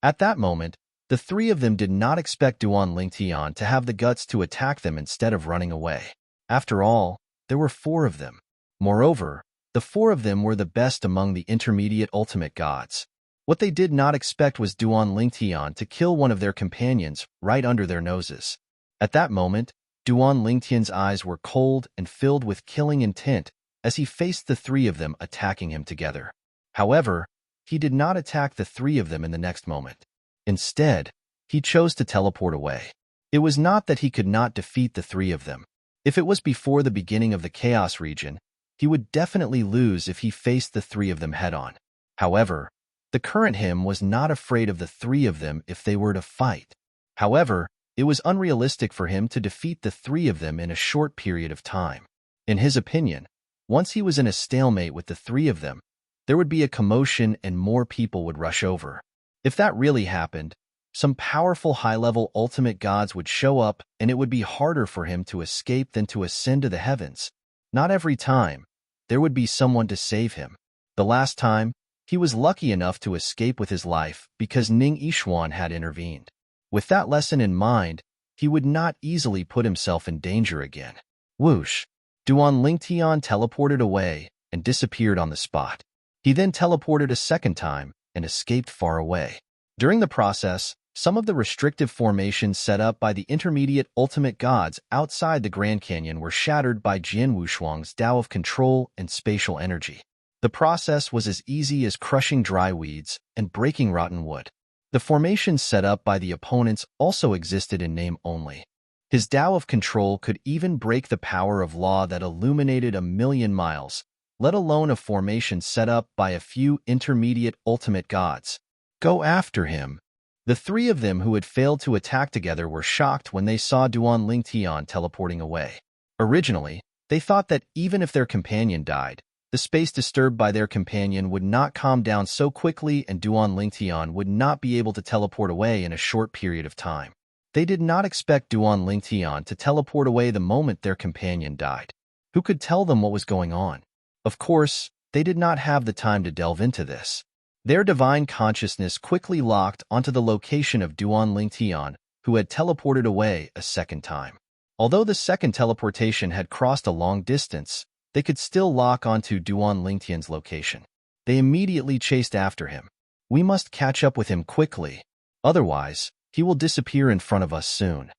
At that moment, the three of them did not expect Duan Lingtian to have the guts to attack them instead of running away. After all, there were four of them. Moreover, the four of them were the best among the intermediate ultimate gods. What they did not expect was Duan Lingtian to kill one of their companions right under their noses. At that moment, Duan Lingtian's eyes were cold and filled with killing intent as he faced the three of them attacking him together. However, he did not attack the three of them in the next moment. Instead, he chose to teleport away. It was not that he could not defeat the three of them. If it was before the beginning of the Chaos region, he would definitely lose if he faced the three of them head-on. However, the current him was not afraid of the three of them if they were to fight. However, it was unrealistic for him to defeat the three of them in a short period of time. In his opinion, once he was in a stalemate with the three of them, there would be a commotion and more people would rush over. If that really happened, some powerful high-level ultimate gods would show up and it would be harder for him to escape than to ascend to the heavens. Not every time, there would be someone to save him. The last time, he was lucky enough to escape with his life because Ning Yishuan had intervened. With that lesson in mind, he would not easily put himself in danger again. Whoosh! Duan Lingtian teleported away and disappeared on the spot. He then teleported a second time and escaped far away. During the process, some of the restrictive formations set up by the intermediate ultimate gods outside the Grand Canyon were shattered by Jian Wushuang's Tao of control and spatial energy. The process was as easy as crushing dry weeds and breaking rotten wood. The formations set up by the opponents also existed in name only. His Tao of control could even break the power of law that illuminated 1,000,000 miles, let alone a formation set up by a few intermediate ultimate gods. Go after him! The three of them who had failed to attack together were shocked when they saw Duan Lingtian teleporting away. Originally, they thought that even if their companion died, the space disturbed by their companion would not calm down so quickly and Duan Lingtian would not be able to teleport away in a short period of time. They did not expect Duan Lingtian to teleport away the moment their companion died. Who could tell them what was going on? Of course, they did not have the time to delve into this. Their divine consciousness quickly locked onto the location of Duan Lingtian, who had teleported away a second time. Although the second teleportation had crossed a long distance, they could still lock onto Duan Lingtian's location. They immediately chased after him. We must catch up with him quickly. Otherwise, he will disappear in front of us soon.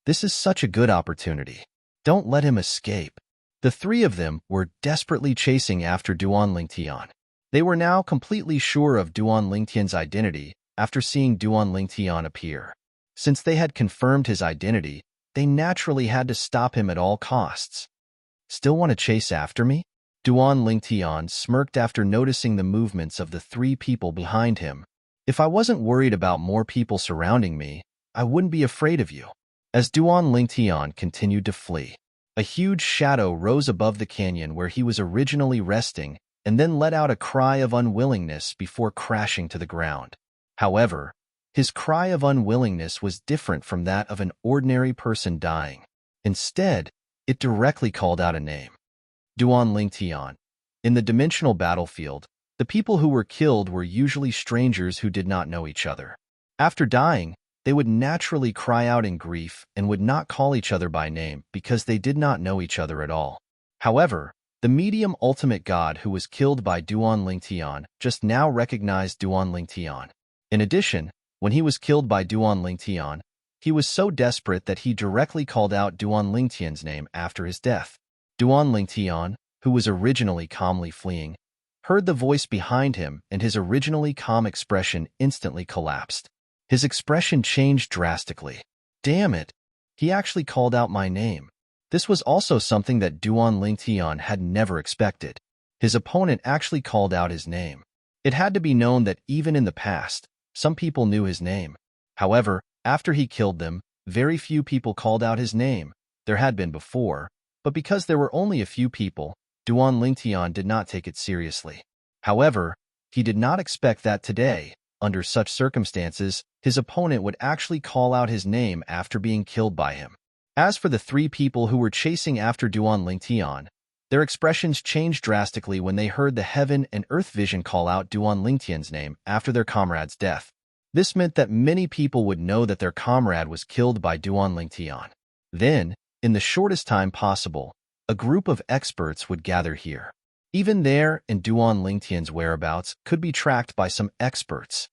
This is such a good opportunity. Don't let him escape. The three of them were desperately chasing after Duan Lingtian. They were now completely sure of Duan Lingtian's identity after seeing Duan Lingtian appear. Since they had confirmed his identity, they naturally had to stop him at all costs. "Still want to chase after me?" Duan Lingtian smirked after noticing the movements of the three people behind him. "If I wasn't worried about more people surrounding me, I wouldn't be afraid of you." As Duan Lingtian continued to flee, a huge shadow rose above the canyon where he was originally resting and then let out a cry of unwillingness before crashing to the ground. However, his cry of unwillingness was different from that of an ordinary person dying. Instead, it directly called out a name. Duan Lingtian. In the dimensional battlefield, the people who were killed were usually strangers who did not know each other. After dying, they would naturally cry out in grief and would not call each other by name because they did not know each other at all. However, the medium ultimate god who was killed by Duan Lingtian just now recognized Duan Lingtian. In addition, when he was killed by Duan Lingtian, he was so desperate that he directly called out Duan Lingtian's name after his death. Duan Lingtian, who was originally calmly fleeing, heard the voice behind him and his originally calm expression instantly collapsed. His expression changed drastically. Damn it! He actually called out my name. This was also something that Duan Lingtian had never expected. His opponent actually called out his name. It had to be known that even in the past, some people knew his name. However, after he killed them, very few people called out his name. There had been before, but because there were only a few people, Duan Lingtian did not take it seriously. However, he did not expect that today, under such circumstances, his opponent would actually call out his name after being killed by him. As for the three people who were chasing after Duan Lingtian, their expressions changed drastically when they heard the heaven and earth vision call out Duan Lingtian's name after their comrade's death. This meant that many people would know that their comrade was killed by Duan Lingtian. Then, in the shortest time possible, a group of experts would gather here. Even there and Duan Lingtian's whereabouts could be tracked by some experts.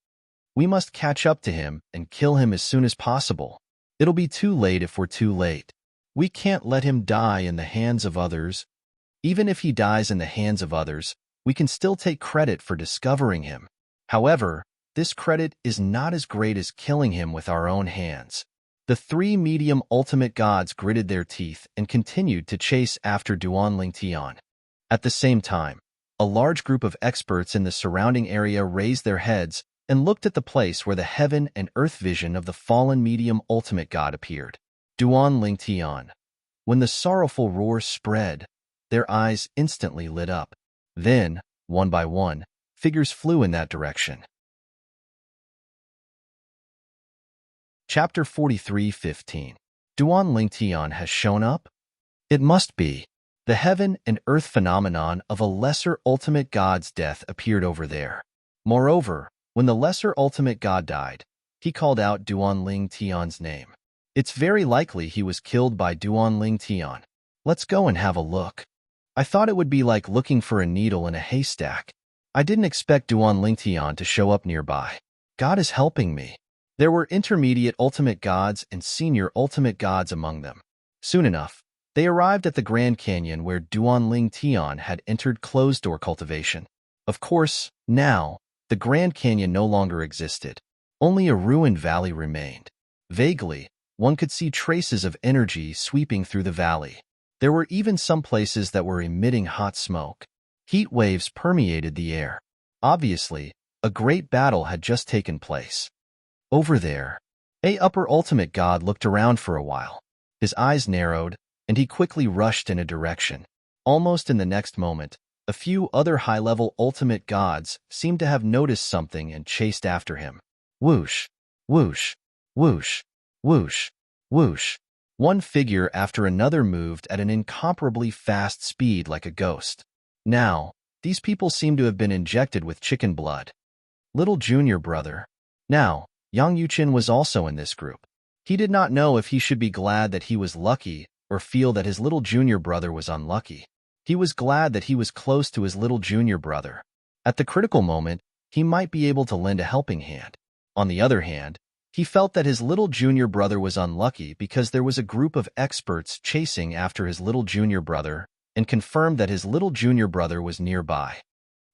We must catch up to him and kill him as soon as possible. It'll be too late if we're too late. We can't let him die in the hands of others. Even if he dies in the hands of others, we can still take credit for discovering him. However, this credit is not as great as killing him with our own hands. The three medium ultimate gods gritted their teeth and continued to chase after Duan Lingtian. At the same time, a large group of experts in the surrounding area raised their heads and looked at the place where the heaven and earth vision of the fallen medium ultimate god appeared. Duan Lingtian. When the sorrowful roar spread, their eyes instantly lit up. Then, one by one, figures flew in that direction. Chapter 43:15. Duan Lingtian has shown up? It must be. The heaven and earth phenomenon of a lesser ultimate god's death appeared over there. Moreover, when the lesser ultimate god died, he called out Duan Lingtian's name. It's very likely he was killed by Duan Lingtian. Let's go and have a look. I thought it would be like looking for a needle in a haystack. I didn't expect Duan Lingtian to show up nearby. God is helping me. There were intermediate ultimate gods and senior ultimate gods among them. Soon enough, they arrived at the Grand Canyon where Duan Lingtian had entered closed-door cultivation. Of course, now, the Grand Canyon no longer existed. Only a ruined valley remained. Vaguely, one could see traces of energy sweeping through the valley. There were even some places that were emitting hot smoke. Heat waves permeated the air. Obviously, a great battle had just taken place. Over there, a upper ultimate god looked around for a while. His eyes narrowed, and he quickly rushed in a direction. Almost in the next moment, a few other high-level ultimate gods seemed to have noticed something and chased after him. Whoosh, whoosh, whoosh, whoosh, whoosh. One figure after another moved at an incomparably fast speed like a ghost. Now, these people seem to have been injected with chicken blood. Little junior brother. Now, Yang Yuqin was also in this group. He did not know if he should be glad that he was lucky or feel that his little junior brother was unlucky. He was glad that he was close to his little junior brother. At the critical moment, he might be able to lend a helping hand. On the other hand, he felt that his little junior brother was unlucky because there was a group of experts chasing after his little junior brother and confirmed that his little junior brother was nearby.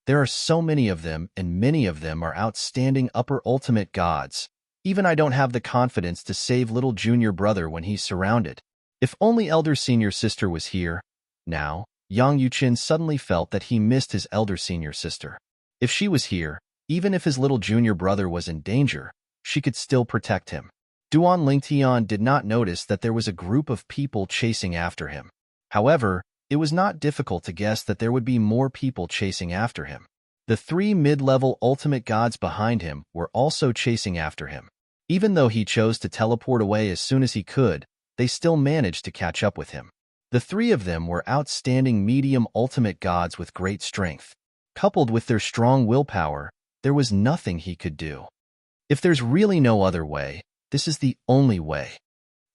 There are so many of them, and many of them are outstanding upper ultimate gods. Even I don't have the confidence to save little junior brother when he's surrounded. If only elder senior sister was here. Now, Yang Yuqin suddenly felt that he missed his elder senior sister. If she was here, even if his little junior brother was in danger, she could still protect him. Duan Lingtian did not notice that there was a group of people chasing after him. However, it was not difficult to guess that there would be more people chasing after him. The 3 mid-level ultimate gods behind him were also chasing after him. Even though he chose to teleport away as soon as he could, they still managed to catch up with him. The 3 of them were outstanding medium ultimate gods with great strength. Coupled with their strong willpower, there was nothing he could do. If there's really no other way, this is the only way.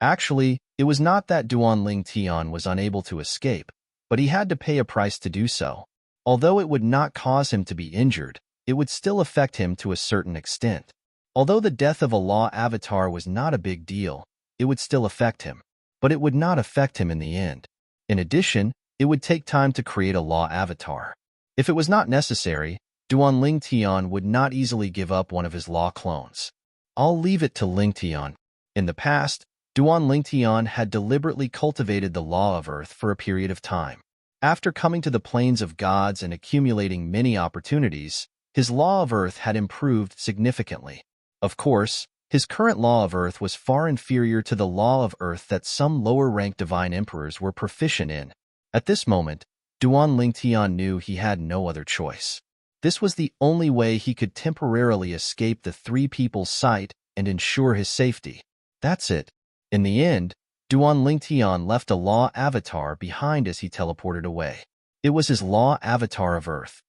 Actually, it was not that Duan Lingtian was unable to escape, but he had to pay a price to do so. Although it would not cause him to be injured, it would still affect him to a certain extent. Although the death of a law avatar was not a big deal, it would still affect him, but it would not affect him in the end. In addition, it would take time to create a law avatar. If it was not necessary, Duan Lingtian would not easily give up one of his law clones. I'll leave it to Lingtian. In the past, Duan Lingtian had deliberately cultivated the law of Earth for a period of time. After coming to the plains of gods and accumulating many opportunities, his law of Earth had improved significantly. Of course, his current law of Earth was far inferior to the law of Earth that some lower-ranked divine emperors were proficient in. At this moment, Duan Lingtian knew he had no other choice. This was the only way he could temporarily escape the 3 people's sight and ensure his safety. That's it. In the end, Duan Lingtian left a law avatar behind as he teleported away. It was his law avatar of Earth.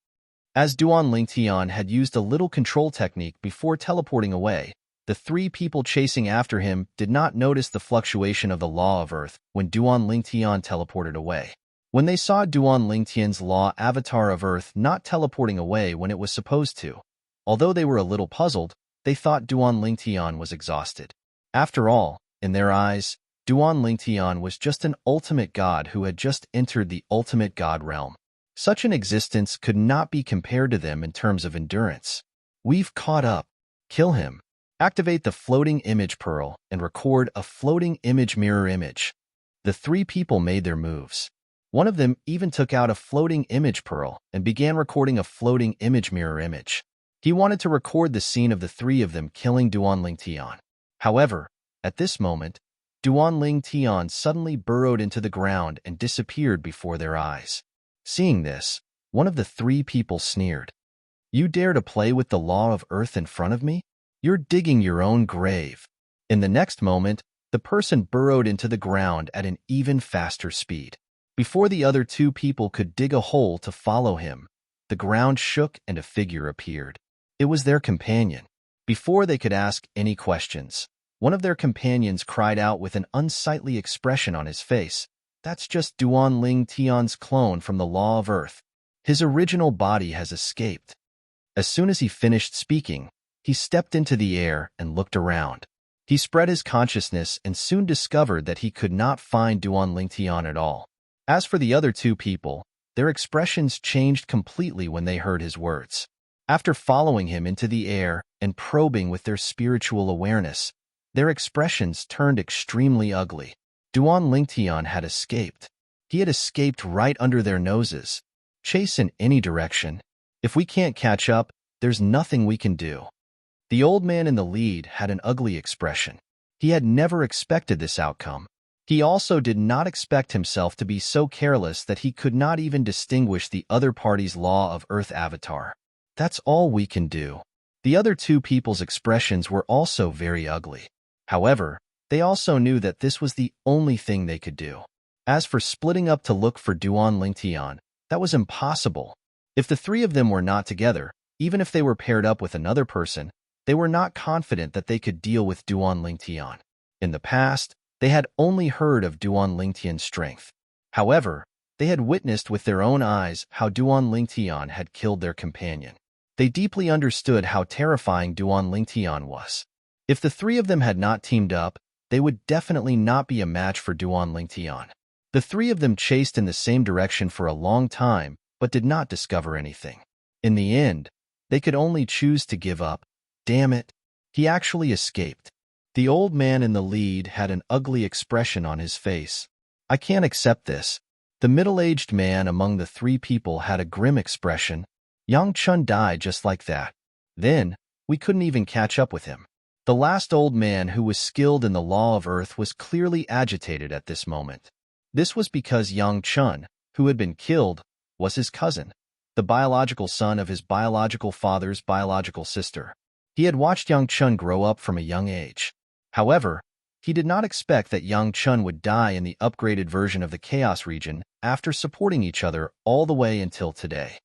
As Duan Lingtian had used a little control technique before teleporting away, the 3 people chasing after him did not notice the fluctuation of the law of Earth when Duan Lingtian teleported away. When they saw Duan Lingtian's law avatar of Earth not teleporting away when it was supposed to, although they were a little puzzled, they thought Duan Lingtian was exhausted. After all, in their eyes, Duan Lingtian was just an ultimate god who had just entered the ultimate god realm. Such an existence could not be compared to them in terms of endurance. We've caught up. Kill him. Activate the floating image pearl and record a floating image mirror image. The 3 people made their moves. One of them even took out a floating image pearl and began recording a floating image mirror image. He wanted to record the scene of the 3 of them killing Duan Lingtian. However, at this moment, Duan Lingtian suddenly burrowed into the ground and disappeared before their eyes. Seeing this, one of the 3 people sneered. You dare to play with the law of Earth in front of me? You're digging your own grave. In the next moment, the person burrowed into the ground at an even faster speed. Before the other 2 people could dig a hole to follow him, the ground shook and a figure appeared. It was their companion. Before they could ask any questions, one of their companions cried out with an unsightly expression on his face. That's just Duan Lingtian's clone from the Law of Earth. His original body has escaped. As soon as he finished speaking, he stepped into the air and looked around. He spread his consciousness and soon discovered that he could not find Duan Lingtian at all. As for the other 2 people, their expressions changed completely when they heard his words. After following him into the air and probing with their spiritual awareness, their expressions turned extremely ugly. Duan Lingtian had escaped. He had escaped right under their noses. Chase in any direction. If we can't catch up, there's nothing we can do. The old man in the lead had an ugly expression. He had never expected this outcome. He also did not expect himself to be so careless that he could not even distinguish the other party's Law of Earth avatar. That's all we can do. The other 2 people's expressions were also very ugly. However, they also knew that this was the only thing they could do. As for splitting up to look for Duan Lingtian, that was impossible. If the 3 of them were not together, even if they were paired up with another person, they were not confident that they could deal with Duan Lingtian. In the past, they had only heard of Duan Lingtian's strength. However, they had witnessed with their own eyes how Duan Lingtian had killed their companion. They deeply understood how terrifying Duan Lingtian was. If the 3 of them had not teamed up, they would definitely not be a match for Duan Lingtian. The 3 of them chased in the same direction for a long time, but did not discover anything. In the end, they could only choose to give up. Damn it, he actually escaped. The old man in the lead had an ugly expression on his face. I can't accept this. The middle-aged man among the three people had a grim expression. Yang Chun died just like that. Then, we couldn't even catch up with him. The last old man who was skilled in the law of earth was clearly agitated at this moment. This was because Yang Chun, who had been killed, was his cousin, the biological son of his biological father's biological sister. He had watched Yang Chun grow up from a young age. However, he did not expect that Yang Chun would die in the upgraded version of the Chaos region after supporting each other all the way until today.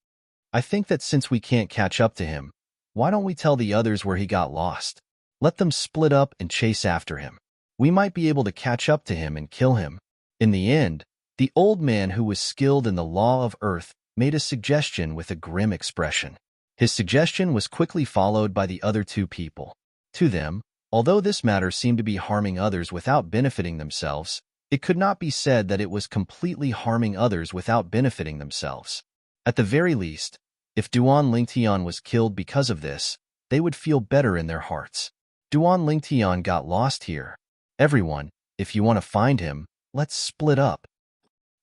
I think that since we can't catch up to him, why don't we tell the others where he got lost? Let them split up and chase after him. We might be able to catch up to him and kill him. In the end, the old man who was skilled in the law of earth made a suggestion with a grim expression. His suggestion was quickly followed by the other two people. To them, although this matter seemed to be harming others without benefiting themselves, it could not be said that it was completely harming others without benefiting themselves. At the very least, if Duan Lingtian was killed because of this, they would feel better in their hearts. Duan Lingtian got lost here. Everyone, if you want to find him, let's split up.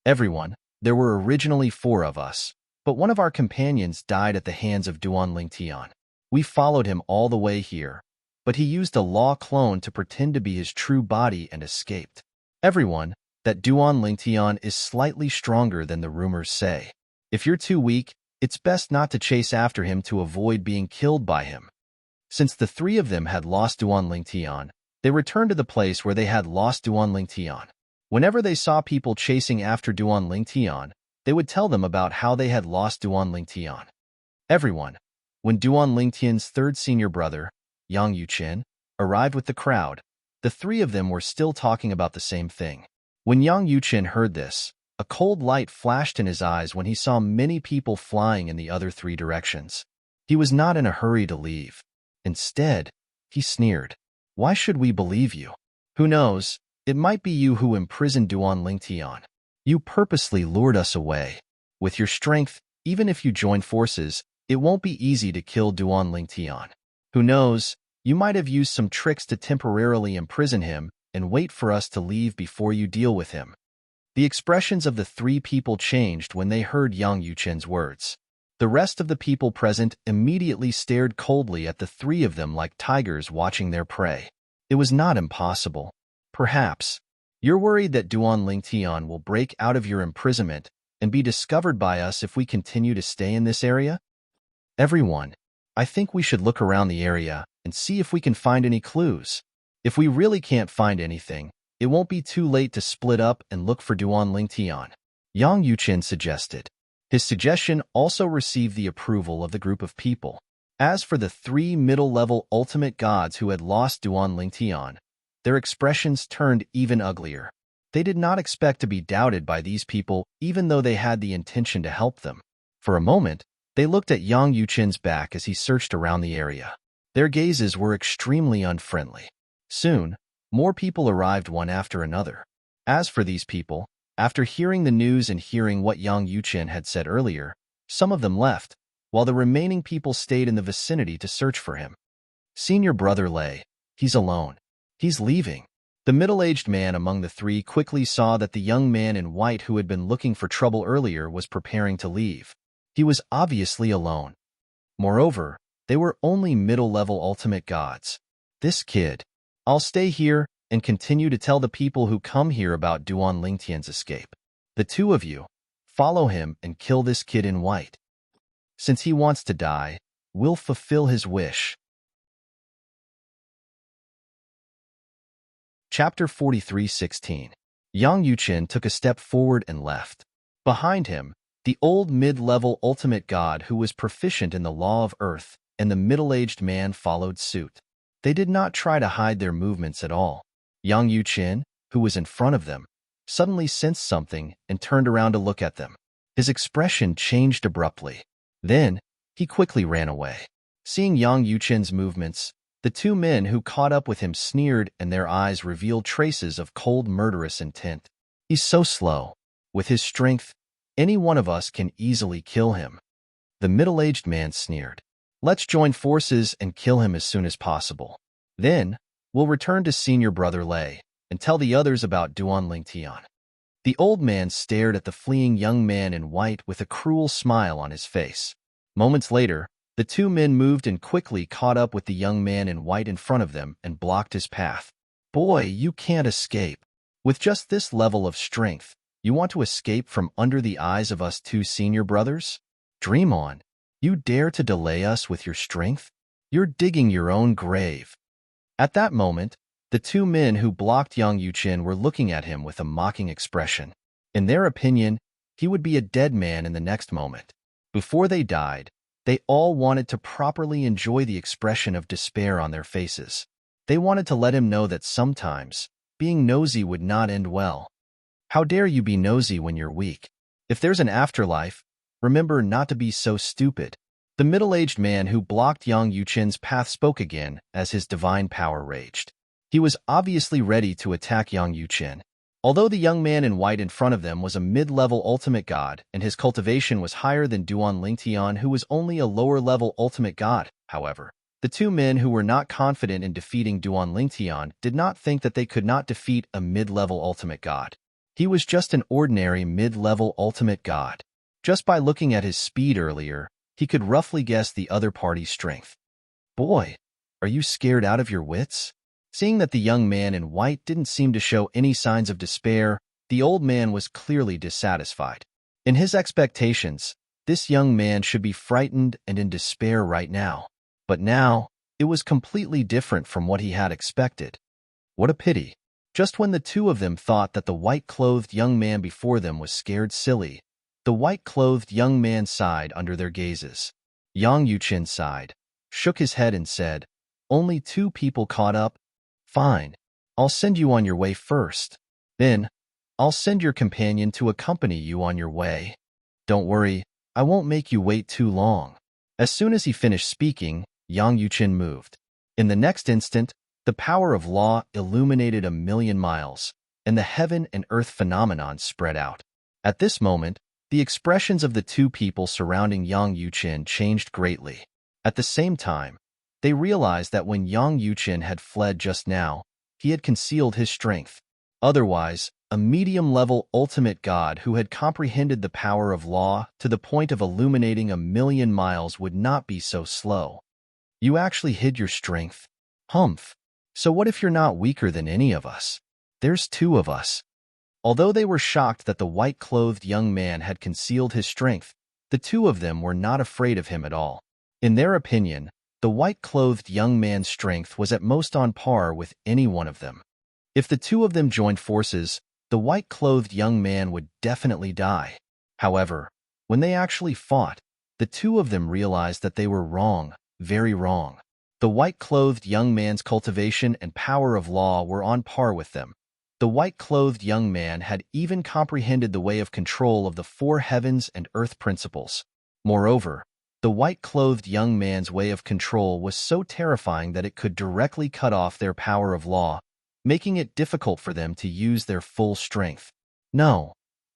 Everyone, there were originally 4 of us, but one of our companions died at the hands of Duan Lingtian. We followed him all the way here, but he used a law clone to pretend to be his true body and escaped. Everyone, that Duan Lingtian is slightly stronger than the rumors say. If you're too weak, it's best not to chase after him to avoid being killed by him. Since the 3 of them had lost Duan Lingtian, they returned to the place where they had lost Duan Lingtian. Whenever they saw people chasing after Duan Lingtian, they would tell them about how they had lost Duan Lingtian. Everyone, when Duan Lingtian's 3rd senior brother, Yang Yuqin, arrived with the crowd, the 3 of them were still talking about the same thing. When Yang Yuqin heard this, a cold light flashed in his eyes when he saw many people flying in the other 3 directions. He was not in a hurry to leave. Instead, he sneered. Why should we believe you? Who knows, it might be you who imprisoned Duan Lingtian. You purposely lured us away. With your strength, even if you join forces, it won't be easy to kill Duan Lingtian. Who knows, you might have used some tricks to temporarily imprison him and wait for us to leave before you deal with him. The expressions of the 3 people changed when they heard Yang Yuqin's words. The rest of the people present immediately stared coldly at the 3 of them like tigers watching their prey. It was not impossible. Perhaps. You're worried that Duan Lingtian will break out of your imprisonment and be discovered by us if we continue to stay in this area? Everyone, I think we should look around the area and see if we can find any clues. If we really can't find anything, it won't be too late to split up and look for Duan Lingtian, Yang Yuqin suggested. His suggestion also received the approval of the group of people. As for the 3 middle-level ultimate gods who had lost Duan Lingtian, their expressions turned even uglier. They did not expect to be doubted by these people even though they had the intention to help them. For a moment, they looked at Yang Yuqin's back as he searched around the area. Their gazes were extremely unfriendly. Soon, more people arrived one after another. As for these people, after hearing the news and hearing what Yang Yuqin had said earlier, some of them left, while the remaining people stayed in the vicinity to search for him. Senior brother Lei, he's alone. He's leaving. The middle-aged man among the 3 quickly saw that the young man in white who had been looking for trouble earlier was preparing to leave. He was obviously alone. Moreover, they were only middle-level ultimate gods. This kid. I'll stay here and continue to tell the people who come here about Duan Lingtian's escape. The 2 of you, follow him and kill this kid in white. Since he wants to die, we'll fulfill his wish. Chapter 43:16. Yang Yuqin took a step forward and left. Behind him, the old mid-level ultimate god who was proficient in the law of earth and the middle-aged man followed suit. They did not try to hide their movements at all. Yang Yuqin, who was in front of them, suddenly sensed something and turned around to look at them. His expression changed abruptly. Then, he quickly ran away. Seeing Yang Yuqin's movements, the 2 men who caught up with him sneered and their eyes revealed traces of cold murderous intent. He's so slow. With his strength, any one of us can easily kill him. The middle-aged man sneered. Let's join forces and kill him as soon as possible. Then, we'll return to senior brother Lei and tell the others about Duan Tian. The old man stared at the fleeing young man in white with a cruel smile on his face. Moments later, the two men moved and quickly caught up with the young man in white in front of them and blocked his path. Boy, you can't escape. With just this level of strength, you want to escape from under the eyes of us two senior brothers? Dream on. You dare to delay us with your strength? You're digging your own grave. At that moment, the two men who blocked Yang Yuqin were looking at him with a mocking expression. In their opinion, he would be a dead man in the next moment. Before they died, they all wanted to properly enjoy the expression of despair on their faces. They wanted to let him know that sometimes, being nosy would not end well. How dare you be nosy when you're weak? If there's an afterlife, remember not to be so stupid. The middle-aged man who blocked Yang Yuqin's path spoke again as his divine power raged. He was obviously ready to attack Yang Yuqin. Although the young man in white in front of them was a mid-level ultimate god and his cultivation was higher than Duan Lingtian, who was only a lower-level ultimate god, however, the two men who were not confident in defeating Duan Lingtian did not think that they could not defeat a mid-level ultimate god. He was just an ordinary mid-level ultimate god. Just by looking at his speed earlier, he could roughly guess the other party's strength. Boy, are you scared out of your wits? Seeing that the young man in white didn't seem to show any signs of despair, the old man was clearly dissatisfied. In his expectations, this young man should be frightened and in despair right now. But now, it was completely different from what he had expected. What a pity. Just when the two of them thought that the white-clothed young man before them was scared silly, the white-clothed young man sighed under their gazes. Yang Yuqin sighed, shook his head and said, "Only two people caught up? Fine. I'll send you on your way first. Then, I'll send your companion to accompany you on your way. Don't worry, I won't make you wait too long." As soon as he finished speaking, Yang Yuqin moved. In the next instant, the power of law illuminated 1,000,000 miles, and the heaven and earth phenomenon spread out. At this moment, the expressions of the two people surrounding Yang Yuqin changed greatly. At the same time, they realized that when Yang Yuqin had fled just now, he had concealed his strength. Otherwise, a medium-level ultimate god who had comprehended the power of law to the point of illuminating 1,000,000 miles would not be so slow. You actually hid your strength? Humph. So what if you're not weaker than any of us? There's two of us. Although they were shocked that the white-clothed young man had concealed his strength, the two of them were not afraid of him at all. In their opinion, the white-clothed young man's strength was at most on par with any one of them. If the two of them joined forces, the white-clothed young man would definitely die. However, when they actually fought, the two of them realized that they were wrong, very wrong. The white-clothed young man's cultivation and power of law were on par with them. The white-clothed young man had even comprehended the way of control of the four heavens and earth principles. Moreover, the white-clothed young man's way of control was so terrifying that it could directly cut off their power of law, making it difficult for them to use their full strength. No,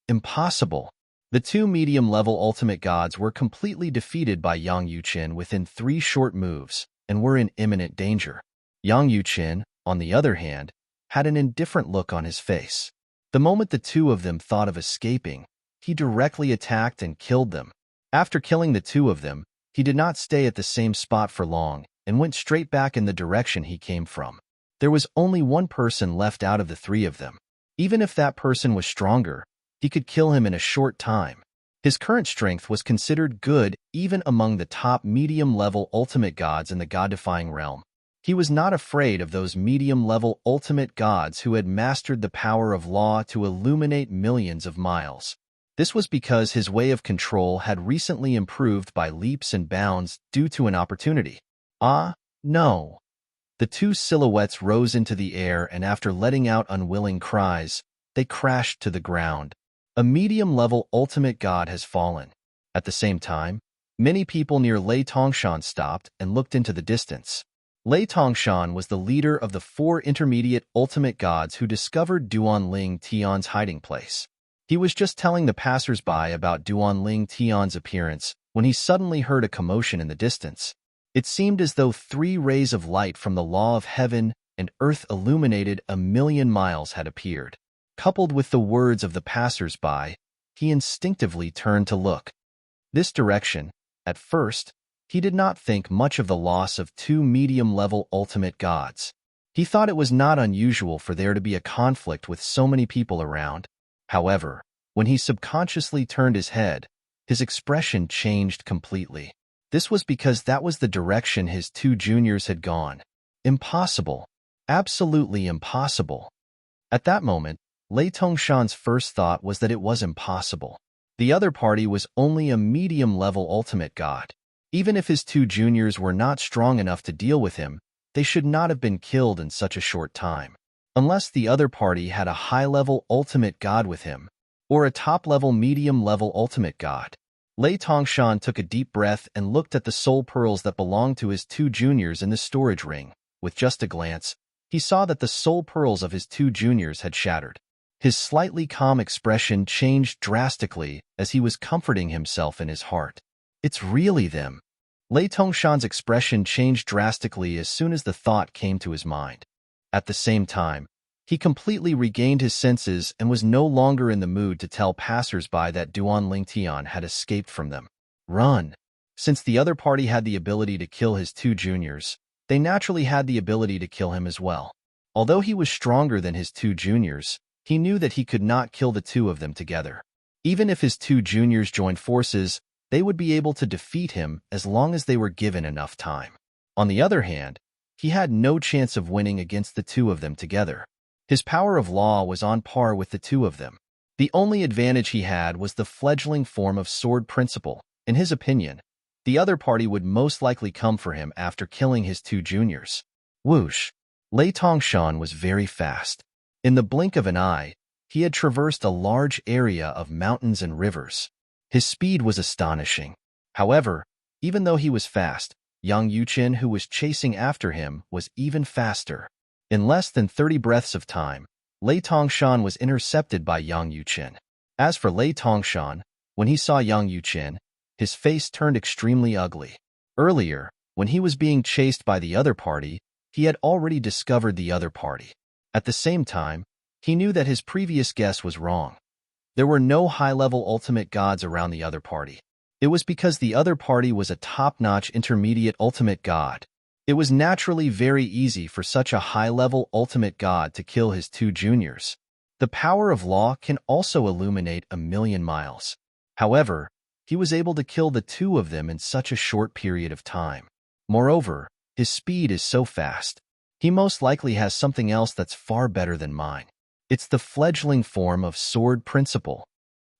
impossible. The two medium-level ultimate gods were completely defeated by Yang Yuqin within 3 short moves and were in imminent danger. Yang Yuqin, on the other hand, had an indifferent look on his face. The moment the two of them thought of escaping, he directly attacked and killed them. After killing the two of them, he did not stay at the same spot for long and went straight back in the direction he came from. There was only one person left out of the 3 of them. Even if that person was stronger, he could kill him in a short time. His current strength was considered good even among the top medium-level ultimate gods in the god-defying realm. He was not afraid of those medium-level ultimate gods who had mastered the power of law to illuminate millions of miles. This was because his way of control had recently improved by leaps and bounds due to an opportunity. Ah, no. The two silhouettes rose into the air, and after letting out unwilling cries, they crashed to the ground. A medium-level ultimate god has fallen. At the same time, many people near Lei Tongshan stopped and looked into the distance. Lei Tongshan was the leader of the 4 intermediate ultimate gods who discovered Duan Ling Tian's hiding place. He was just telling the passers-by about Duanling Tian's appearance when he suddenly heard a commotion in the distance. It seemed as though 3 rays of light from the law of heaven and earth illuminated 1,000,000 miles had appeared. Coupled with the words of the passers-by, he instinctively turned to look. This direction, at first, he did not think much of the loss of 2 medium-level ultimate gods. He thought it was not unusual for there to be a conflict with so many people around. However, when he subconsciously turned his head, his expression changed completely. This was because that was the direction his 2 juniors had gone. Impossible. Absolutely impossible. At that moment, Lei Tongshan's first thought was that it was impossible. The other party was only a medium-level ultimate god. Even if his 2 juniors were not strong enough to deal with him, they should not have been killed in such a short time. Unless the other party had a high-level ultimate god with him, or a top-level medium-level ultimate god. Lei Tongshan took a deep breath and looked at the soul pearls that belonged to his 2 juniors in the storage ring. With just a glance, he saw that the soul pearls of his 2 juniors had shattered. His slightly calm expression changed drastically as he was comforting himself in his heart. It's really them. Lei Tongshan's expression changed drastically as soon as the thought came to his mind. At the same time, he completely regained his senses and was no longer in the mood to tell passers-by that Duanling Tian had escaped from them. Run! Since the other party had the ability to kill his 2 juniors, they naturally had the ability to kill him as well. Although he was stronger than his 2 juniors, he knew that he could not kill the 2 of them together. Even if his 2 juniors joined forces, they would be able to defeat him as long as they were given enough time. On the other hand, he had no chance of winning against the 2 of them together. His power of law was on par with the 2 of them. The only advantage he had was the fledgling form of sword principle. In his opinion, the other party would most likely come for him after killing his 2 juniors. Whoosh! Lei Tongshan was very fast. In the blink of an eye, he had traversed a large area of mountains and rivers. His speed was astonishing. However, even though he was fast, Yang Yuqin, who was chasing after him, was even faster. In less than 30 breaths of time, Lei Tongshan was intercepted by Yang Yuqin. As for Lei Tongshan, when he saw Yang Yuqin, his face turned extremely ugly. Earlier, when he was being chased by the other party, he had already discovered the other party. At the same time, he knew that his previous guess was wrong. There were no high-level ultimate gods around the other party. It was because the other party was a top-notch intermediate ultimate god. It was naturally very easy for such a high-level ultimate god to kill his 2 juniors. The power of law can also illuminate 1,000,000 miles. However, he was able to kill the 2 of them in such a short period of time. Moreover, his speed is so fast. He most likely has something else that's far better than mine. It's the fledgling form of sword principle.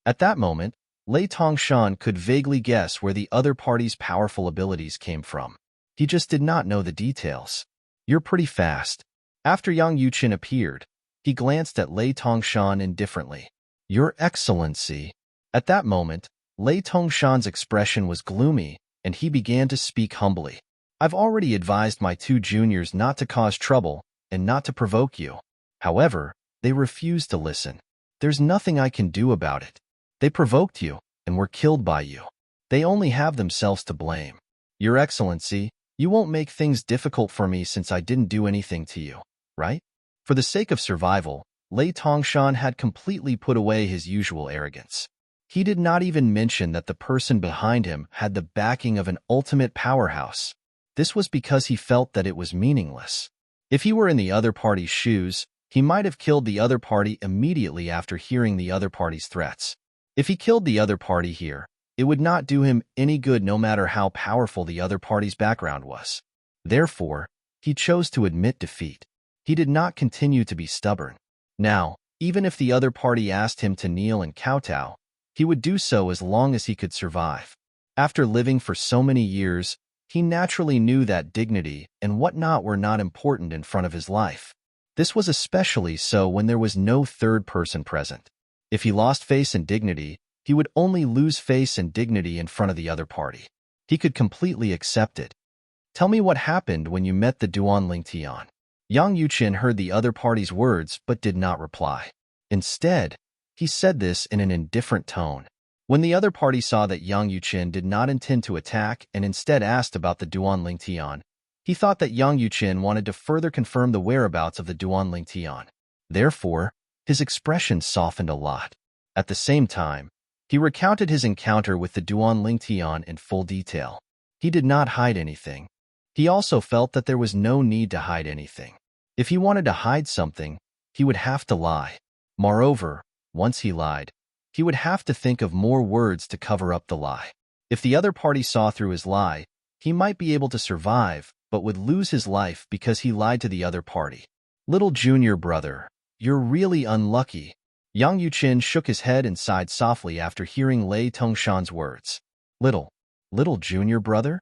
At that moment, Lei Tongshan could vaguely guess where the other party's powerful abilities came from. He just did not know the details. You're pretty fast. After Yang Yuqin appeared, he glanced at Lei Tongshan indifferently. Your Excellency. At that moment, Lei Tongshan's expression was gloomy, and he began to speak humbly. I've already advised my 2 juniors not to cause trouble and not to provoke you. However, they refused to listen. There's nothing I can do about it. They provoked you and were killed by you. They only have themselves to blame. Your Excellency, you won't make things difficult for me since I didn't do anything to you, right? For the sake of survival, Lei Tongshan had completely put away his usual arrogance. He did not even mention that the person behind him had the backing of an ultimate powerhouse. This was because he felt that it was meaningless. If he were in the other party's shoes, he might have killed the other party immediately after hearing the other party's threats. If he killed the other party here, it would not do him any good no matter how powerful the other party's background was. Therefore, he chose to admit defeat. He did not continue to be stubborn. Now, even if the other party asked him to kneel and kowtow, he would do so as long as he could survive. After living for so many years, he naturally knew that dignity and whatnot were not important in front of his life. This was especially so when there was no third person present. If he lost face and dignity, he would only lose face and dignity in front of the other party. He could completely accept it. Tell me what happened when you met the Duanling Tian. Yang Yuqin heard the other party's words but did not reply. Instead, He said this in an indifferent tone. When the other party saw that Yang Yuqin did not intend to attack and instead asked about the Duanling Tian, he thought that Yang Yuqin wanted to further confirm the whereabouts of the Duanling Tian. Therefore, his expression softened a lot. At the same time, he recounted his encounter with the Duanling Tian in full detail. He did not hide anything. He also felt that there was no need to hide anything. If he wanted to hide something, he would have to lie. Moreover, once he lied, he would have to think of more words to cover up the lie. If the other party saw through his lie, he might be able to survive, but would lose his life because he lied to the other party. Little junior brother, you're really unlucky. Yang Yuqin shook his head and sighed softly after hearing Lei Tongshan's words. Little junior brother?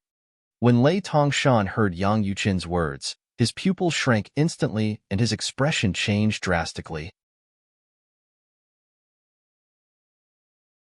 When Lei Tongshan heard Yang Yuqin's words, his pupils shrank instantly and his expression changed drastically.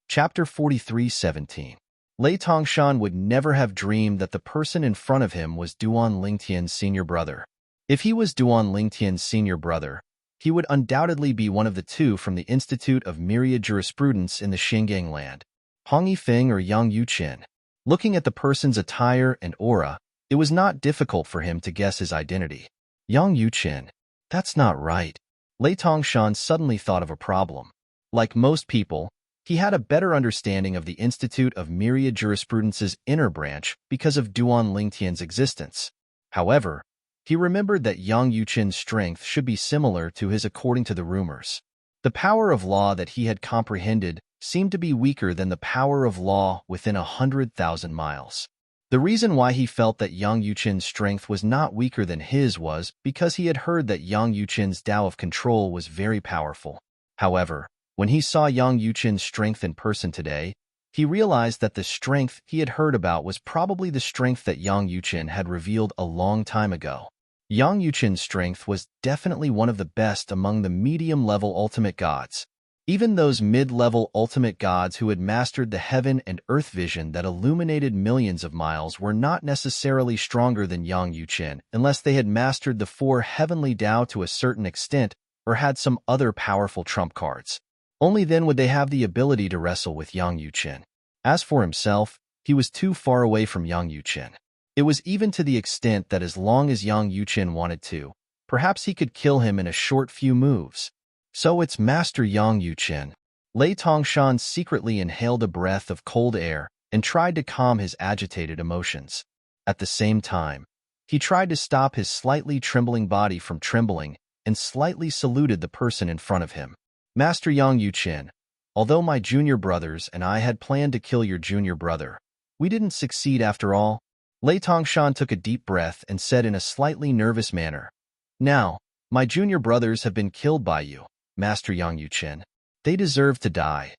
Chapter 43:17. Lei Tongshan would never have dreamed that the person in front of him was Duan Lingtian's senior brother. If he was Duan Lingtian's senior brother, he would undoubtedly be one of the two from the Institute of Myriad Jurisprudence in the Xinjiang land, Hong Yifeng or Yang Yuqin. Looking at the person's attire and aura, it was not difficult for him to guess his identity. Yang Yuqin. That's not right. Lei Tongshan suddenly thought of a problem. Like most people, he had a better understanding of the Institute of Myriad Jurisprudence's inner branch because of Duan Lingtian's existence. However, he remembered that Yang Yuqin's strength should be similar to his according to the rumors. The power of law that he had comprehended seemed to be weaker than the power of law within 100,000 miles. The reason why he felt that Yang Yuqin's strength was not weaker than his was because he had heard that Yang Yuqin's Tao of control was very powerful. However, when he saw Yang Yuqin's strength in person today, he realized that the strength he had heard about was probably the strength that Yang Yuqin had revealed a long time ago. Yang Yuqin's strength was definitely one of the best among the medium-level ultimate gods. Even those mid-level ultimate gods who had mastered the heaven and earth vision that illuminated millions of miles were not necessarily stronger than Yang Yuqin unless they had mastered the four heavenly Tao to a certain extent or had some other powerful trump cards. Only then would they have the ability to wrestle with Yang Yuqin. As for himself, he was too far away from Yang Yuqin. It was even to the extent that as long as Yang Yuqin wanted to, perhaps he could kill him in a short few moves. So it's Master Yang Yuqin. Lei Tongshan secretly inhaled a breath of cold air and tried to calm his agitated emotions. At the same time, he tried to stop his slightly trembling body from trembling and slightly saluted the person in front of him. Master Yang Yuqin, although my junior brothers and I had planned to kill your junior brother, we didn't succeed after all. Lei Tongshan took a deep breath and said in a slightly nervous manner, Now, my junior brothers have been killed by you, Master Yang Yuqin. They deserve to die.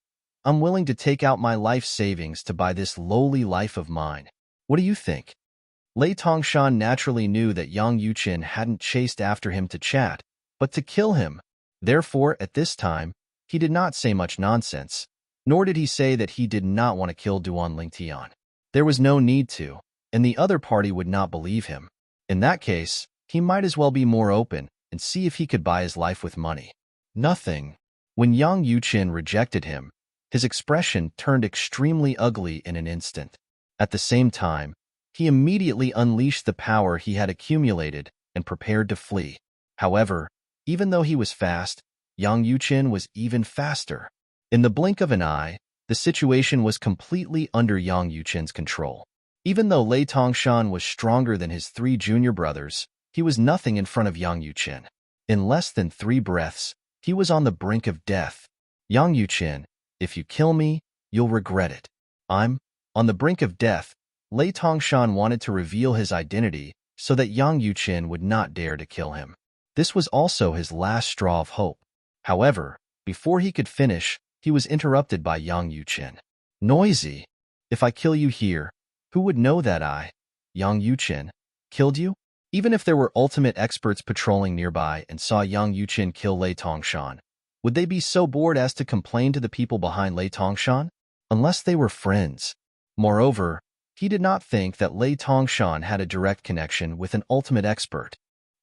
I'm willing to take out my life savings to buy this lowly life of mine. What do you think? Lei Tongshan naturally knew that Yang Yuqin hadn't chased after him to chat, but to kill him. Therefore, at this time, he did not say much nonsense, nor did he say that he did not want to kill Duan Lingtian. There was no need to, and the other party would not believe him. In that case, he might as well be more open and see if he could buy his life with money. Nothing. When Yang Yuqin rejected him, his expression turned extremely ugly in an instant. At the same time, he immediately unleashed the power he had accumulated and prepared to flee. However, even though he was fast, Yang Yuqin was even faster. In the blink of an eye, the situation was completely under Yang Yuqin's control. Even though Lei Tongshan was stronger than his three junior brothers, he was nothing in front of Yang Yuqin. In less than 3 breaths, he was on the brink of death. Yang Yuqin, if you kill me, you'll regret it. I'm on the brink of death. Lei Tongshan wanted to reveal his identity so that Yang Yuqin would not dare to kill him. This was also his last straw of hope. However, before he could finish, he was interrupted by Yang Yuqin. Noisy. If I kill you here, who would know that I, Yang Yuqin, killed you? Even if there were ultimate experts patrolling nearby and saw Yang Yuqin kill Lei Tongshan, would they be so bored as to complain to the people behind Lei Tongshan? Unless they were friends. Moreover, he did not think that Lei Tongshan had a direct connection with an ultimate expert.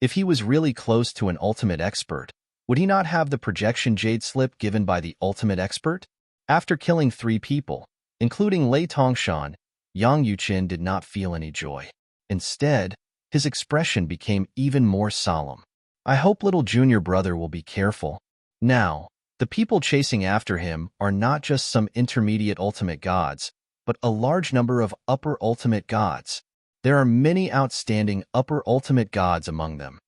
If he was really close to an ultimate expert, Would he not have the projection jade slip given by the ultimate expert? After killing 3 people, including Lei Tongshan, Yang Yuqin did not feel any joy. Instead, his expression became even more solemn. I hope little junior brother will be careful. Now, the people chasing after him are not just some intermediate ultimate gods, but a large number of upper ultimate gods. There are many outstanding upper ultimate gods among them.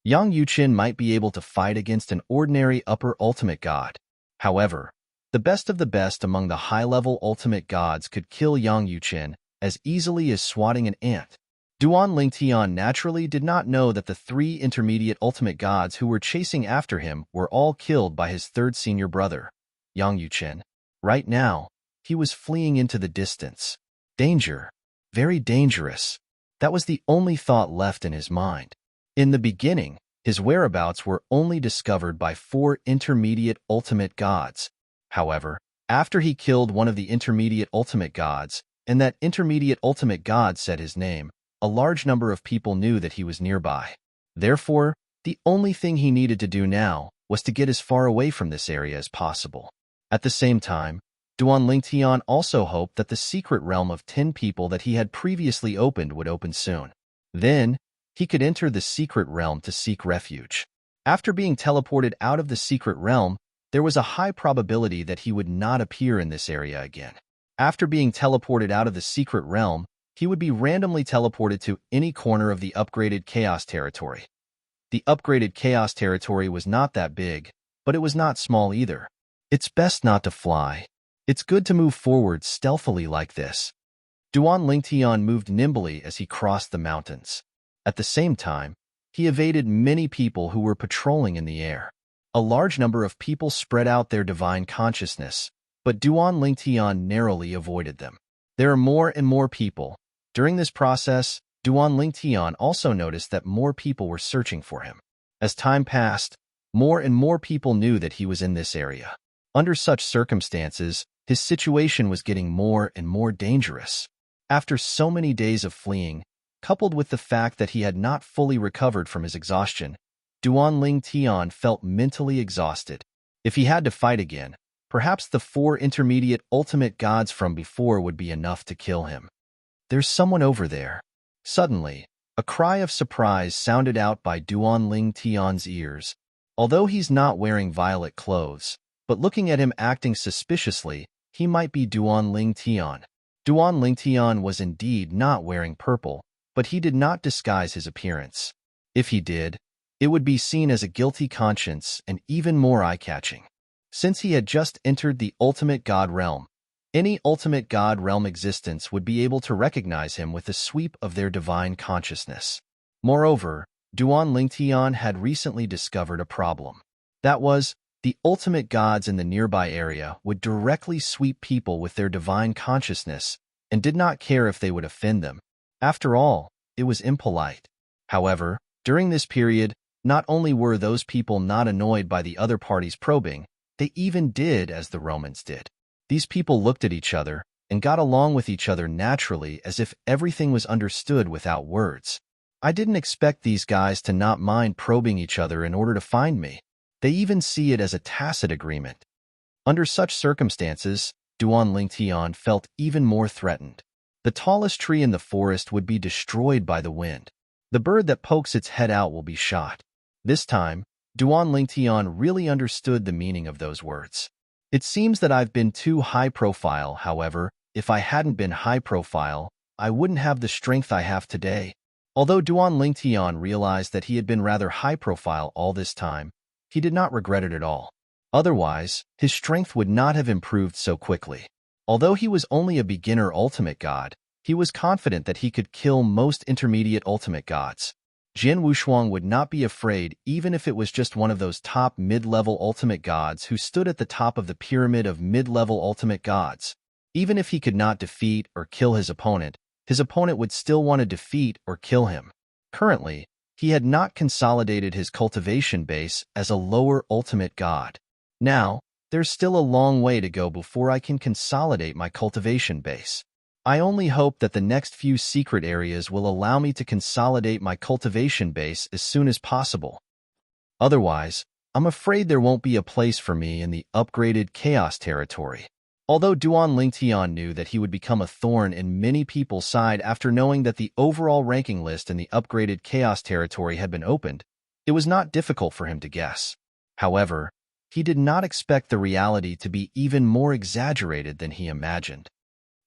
Yang Yuqin might be able to fight against an ordinary upper ultimate god. However, the best of the best among the high-level ultimate gods could kill Yang Yuqin as easily as swatting an ant. Duan Lingtian naturally did not know that the 3 intermediate ultimate gods who were chasing after him were all killed by his 3rd senior brother, Yang Yuqin. Right now, he was fleeing into the distance. Danger. Very dangerous. That was the only thought left in his mind. In the beginning, his whereabouts were only discovered by 4 intermediate ultimate gods. However, after he killed one of the intermediate ultimate gods, and that intermediate ultimate god said his name, a large number of people knew that he was nearby. Therefore, the only thing he needed to do now was to get as far away from this area as possible. At the same time, Duan Lingtian also hoped that the secret realm of 10 people that he had previously opened would open soon. Then, he could enter the secret realm to seek refuge. After being teleported out of the secret realm, there was a high probability that he would not appear in this area again. After being teleported out of the secret realm, he would be randomly teleported to any corner of the upgraded Chaos Territory. The upgraded Chaos Territory was not that big, but it was not small either. It's best not to fly. It's good to move forward stealthily like this. Duan Lingtian moved nimbly as he crossed the mountains. At the same time, he evaded many people who were patrolling in the air. A large number of people spread out their divine consciousness, but Duan Lingtian narrowly avoided them. There are more and more people. During this process, Duan Lingtian also noticed that more people were searching for him. As time passed, more and more people knew that he was in this area. Under such circumstances, his situation was getting more and more dangerous. After so many days of fleeing, coupled with the fact that he had not fully recovered from his exhaustion, Duan Lingtian felt mentally exhausted. If he had to fight again, perhaps the 4 intermediate ultimate gods from before would be enough to kill him. There's someone over there. Suddenly, a cry of surprise sounded out by Duan Lingtian's ears. Although he's not wearing violet clothes, but looking at him acting suspiciously, he might be Duan Lingtian. Duan Lingtian was indeed not wearing purple, but he did not disguise his appearance. If he did, it would be seen as a guilty conscience and even more eye-catching. Since he had just entered the ultimate god realm, any ultimate god realm existence would be able to recognize him with a sweep of their divine consciousness. Moreover, Duan Lingtian had recently discovered a problem. That was, the ultimate gods in the nearby area would directly sweep people with their divine consciousness and did not care if they would offend them. After all, it was impolite. However, during this period, not only were those people not annoyed by the other party's probing, they even did as the Romans did. These people looked at each other and got along with each other naturally as if everything was understood without words. I didn't expect these guys to not mind probing each other in order to find me. They even see it as a tacit agreement. Under such circumstances, Duan Lingtian felt even more threatened. The tallest tree in the forest would be destroyed by the wind. The bird that pokes its head out will be shot. This time, Duan Lingtian really understood the meaning of those words. It seems that I've been too high-profile, however, if I hadn't been high-profile, I wouldn't have the strength I have today. Although Duan Lingtian realized that he had been rather high-profile all this time, he did not regret it at all. Otherwise, his strength would not have improved so quickly. Although he was only a beginner ultimate god, he was confident that he could kill most intermediate ultimate gods. Jin Wushuang would not be afraid even if it was just one of those top mid-level ultimate gods who stood at the top of the pyramid of mid-level ultimate gods. Even if he could not defeat or kill his opponent would still want to defeat or kill him. Currently, he had not consolidated his cultivation base as a lower ultimate god. Now, there's still a long way to go before I can consolidate my cultivation base. I only hope that the next few secret areas will allow me to consolidate my cultivation base as soon as possible. Otherwise, I'm afraid there won't be a place for me in the upgraded Chaos territory. Although Duan Lingtian knew that he would become a thorn in many people's side after knowing that the overall ranking list in the upgraded Chaos territory had been opened, it was not difficult for him to guess. However, he did not expect the reality to be even more exaggerated than he imagined.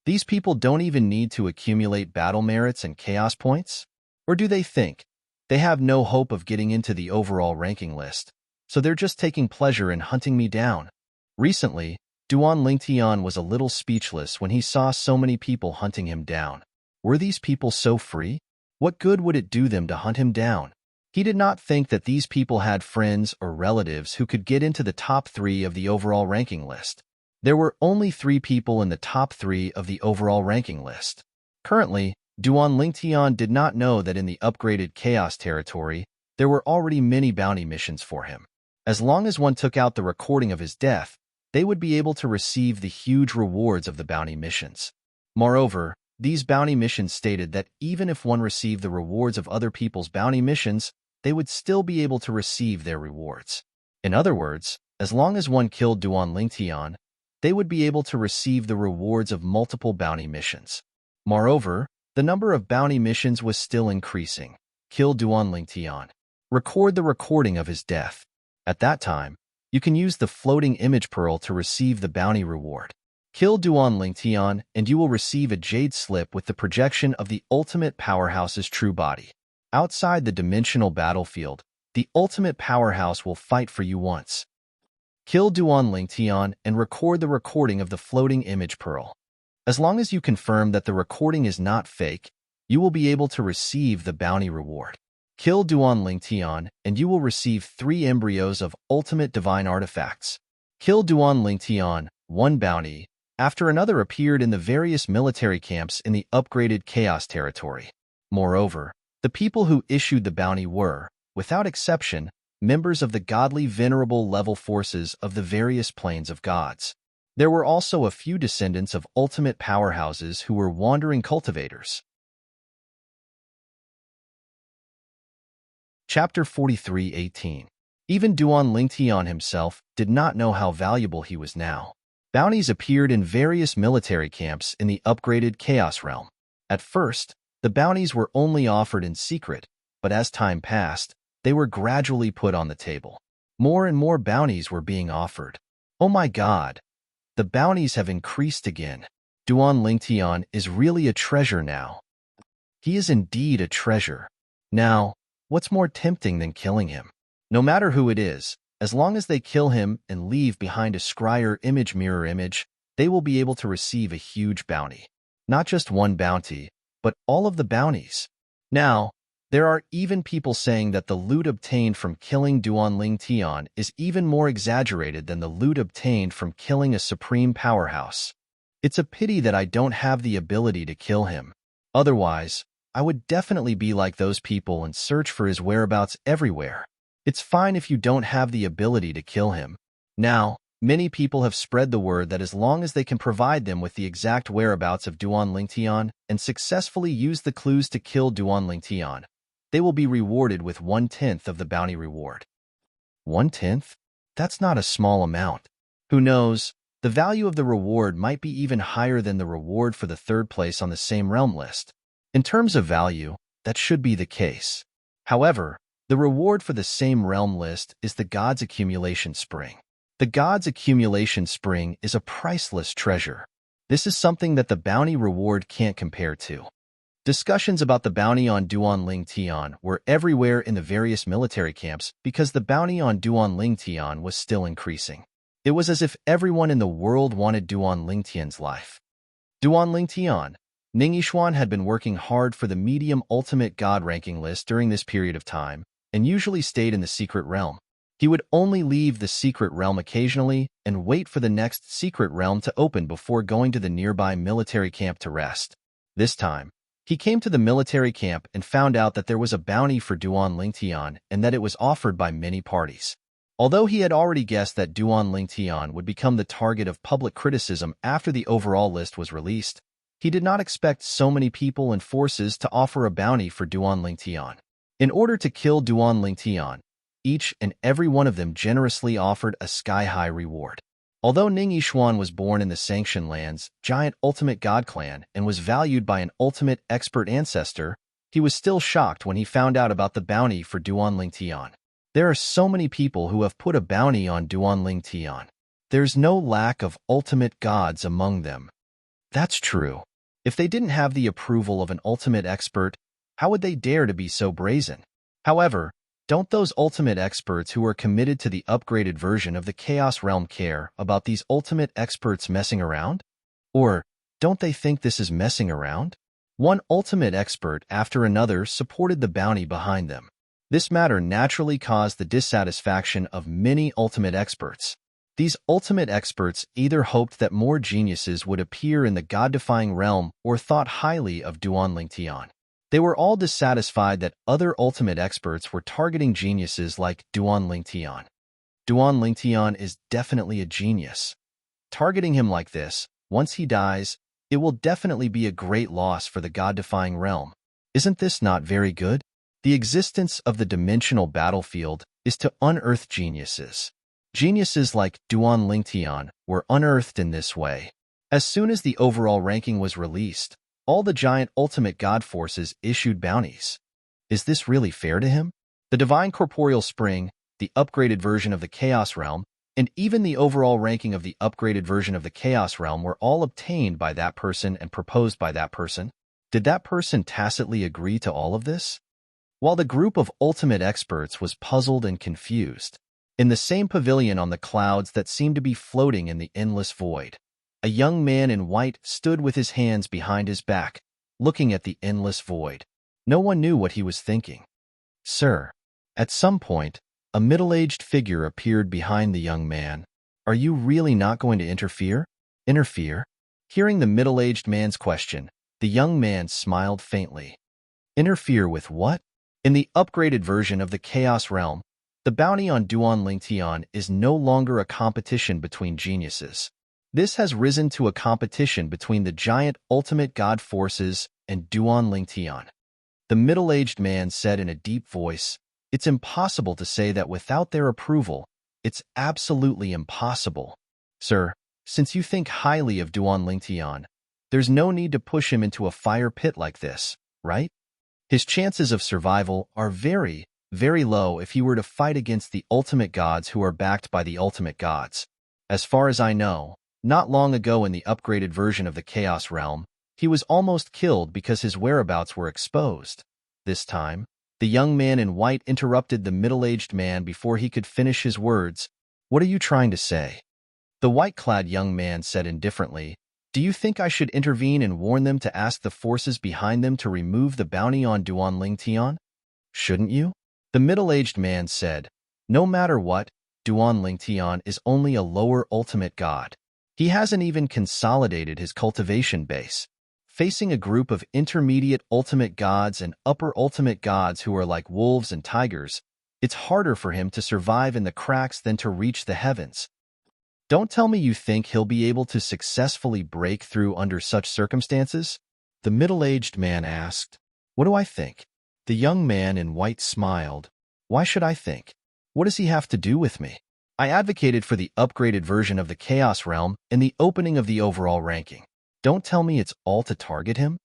These people don't even need to accumulate battle merits and chaos points? Or do they think they have no hope of getting into the overall ranking list, so they're just taking pleasure in hunting me down? Recently, Duan Lingtian was a little speechless when he saw so many people hunting him down. Were these people so free? What good would it do them to hunt him down? He did not think that these people had friends or relatives who could get into the top 3 of the overall ranking list. There were only 3 people in the top 3 of the overall ranking list. Currently, Duan Lingtian did not know that in the upgraded Chaos territory, there were already many bounty missions for him. As long as one took out the recording of his death, they would be able to receive the huge rewards of the bounty missions. Moreover, these bounty missions stated that even if one received the rewards of other people's bounty missions, they would still be able to receive their rewards. In other words, as long as one killed Duan Lingtian, they would be able to receive the rewards of multiple bounty missions. Moreover, the number of bounty missions was still increasing. Kill Duan Lingtian. Record the recording of his death. At that time, you can use the floating image pearl to receive the bounty reward. Kill Duan Lingtian and you will receive a jade slip with the projection of the ultimate powerhouse's true body. Outside the dimensional battlefield, the ultimate powerhouse will fight for you once. Kill Duan Lingtian and record the recording of the floating image pearl. As long as you confirm that the recording is not fake, you will be able to receive the bounty reward. Kill Duan Lingtian and you will receive 3 embryos of ultimate divine artifacts. Kill Duan Lingtian, 1 bounty, after another appeared in the various military camps in the upgraded Chaos territory. Moreover, the people who issued the bounty were, without exception, members of the godly venerable level forces of the various planes of gods. There were also a few descendants of ultimate powerhouses who were wandering cultivators. Chapter 43:18. Even Duan Lingtian himself did not know how valuable he was now. Bounties appeared in various military camps in the upgraded Chaos realm. At first, the bounties were only offered in secret, but as time passed, they were gradually put on the table. More and more bounties were being offered. Oh my God! The bounties have increased again. Duan Lingtian is really a treasure now. He is indeed a treasure. Now, what's more tempting than killing him? No matter who it is, as long as they kill him and leave behind a scryer image mirror image, they will be able to receive a huge bounty. Not just one bounty, but all of the bounties. Now, there are even people saying that the loot obtained from killing Duan Lingtian is even more exaggerated than the loot obtained from killing a supreme powerhouse. It's a pity that I don't have the ability to kill him. Otherwise, I would definitely be like those people and search for his whereabouts everywhere. It's fine if you don't have the ability to kill him. Now, many people have spread the word that as long as they can provide them with the exact whereabouts of Duan Lingtian and successfully use the clues to kill Duan Lingtian, they will be rewarded with 1/10 of the bounty reward. 1/10? That's not a small amount. Who knows, the value of the reward might be even higher than the reward for the 3rd place on the same realm list. In terms of value, that should be the case. However, the reward for the same realm list is the God's Accumulation Spring. The God's Accumulation Spring is a priceless treasure. This is something that the bounty reward can't compare to. Discussions about the bounty on Duan Lingtian were everywhere in the various military camps because the bounty on Duan Lingtian was still increasing. It was as if everyone in the world wanted Duan Lingtian's life. Duan Lingtian, Ning Yishuan had been working hard for the medium ultimate god ranking list during this period of time and usually stayed in the secret realm. He would only leave the secret realm occasionally and wait for the next secret realm to open before going to the nearby military camp to rest. This time, he came to the military camp and found out that there was a bounty for Duan Lingtian and that it was offered by many parties. Although he had already guessed that Duan Lingtian would become the target of public criticism after the overall list was released, he did not expect so many people and forces to offer a bounty for Duan Lingtian. In order to kill Duan Lingtian, each and every one of them generously offered a sky-high reward. Although Ning Yishuan was born in the Sanction Land's giant ultimate god clan and was valued by an ultimate expert ancestor, he was still shocked when he found out about the bounty for Duanling Tian. There are so many people who have put a bounty on Duanling Tian. There's no lack of ultimate gods among them. That's true. If they didn't have the approval of an ultimate expert, how would they dare to be so brazen? However, don't those ultimate experts who are committed to the upgraded version of the Chaos Realm care about these ultimate experts messing around? Or don't they think this is messing around? One ultimate expert after another supported the bounty behind them. This matter naturally caused the dissatisfaction of many ultimate experts. These ultimate experts either hoped that more geniuses would appear in the god-defying realm or thought highly of Duanling Tian. They were all dissatisfied that other ultimate experts were targeting geniuses like Duanling Tian. Duanling Tian is definitely a genius. Targeting him like this, once he dies, it will definitely be a great loss for the god-defying realm. Isn't this not very good? The existence of the dimensional battlefield is to unearth geniuses. Geniuses like Duanling Tian were unearthed in this way. As soon as the overall ranking was released, all the giant ultimate god forces issued bounties. Is this really fair to him? The Divine Corporeal Spring, the upgraded version of the Chaos Realm, and even the overall ranking of the upgraded version of the Chaos Realm were all obtained by that person and proposed by that person. Did that person tacitly agree to all of this? While the group of ultimate experts was puzzled and confused, in the same pavilion on the clouds that seemed to be floating in the endless void, a young man in white stood with his hands behind his back, looking at the endless void. No one knew what he was thinking. Sir, at some point, a middle-aged figure appeared behind the young man. Are you really not going to interfere? Interfere? Hearing the middle-aged man's question, the young man smiled faintly. Interfere with what? In the upgraded version of the Chaos Realm, the bounty on Duanling Tian is no longer a competition between geniuses. This has risen to a competition between the giant ultimate god forces and Duanling Tian. The middle-aged man said in a deep voice, "It's impossible to say that without their approval. It's absolutely impossible. Sir, since you think highly of Duanling Tian, there's no need to push him into a fire pit like this, right? His chances of survival are very, very low if he were to fight against the ultimate gods who are backed by the ultimate gods. As far as I know, not long ago in the upgraded version of the Chaos Realm, he was almost killed because his whereabouts were exposed. This time, the young man in white interrupted the middle-aged man before he could finish his words. What are you trying to say? The white-clad young man said indifferently, Do you think I should intervene and warn them to ask the forces behind them to remove the bounty on Duanling Tian? Shouldn't you? The middle-aged man said, No matter what, Duanling Tian is only a lower ultimate god. He hasn't even consolidated his cultivation base. Facing a group of intermediate ultimate gods and upper ultimate gods who are like wolves and tigers, it's harder for him to survive in the cracks than to reach the heavens. Don't tell me you think he'll be able to successfully break through under such circumstances? The middle-aged man asked. What do I think? The young man in white smiled. Why should I think? What does he have to do with me? I advocated for the upgraded version of the Chaos Realm and the opening of the overall ranking. Don't tell me it's all to target him?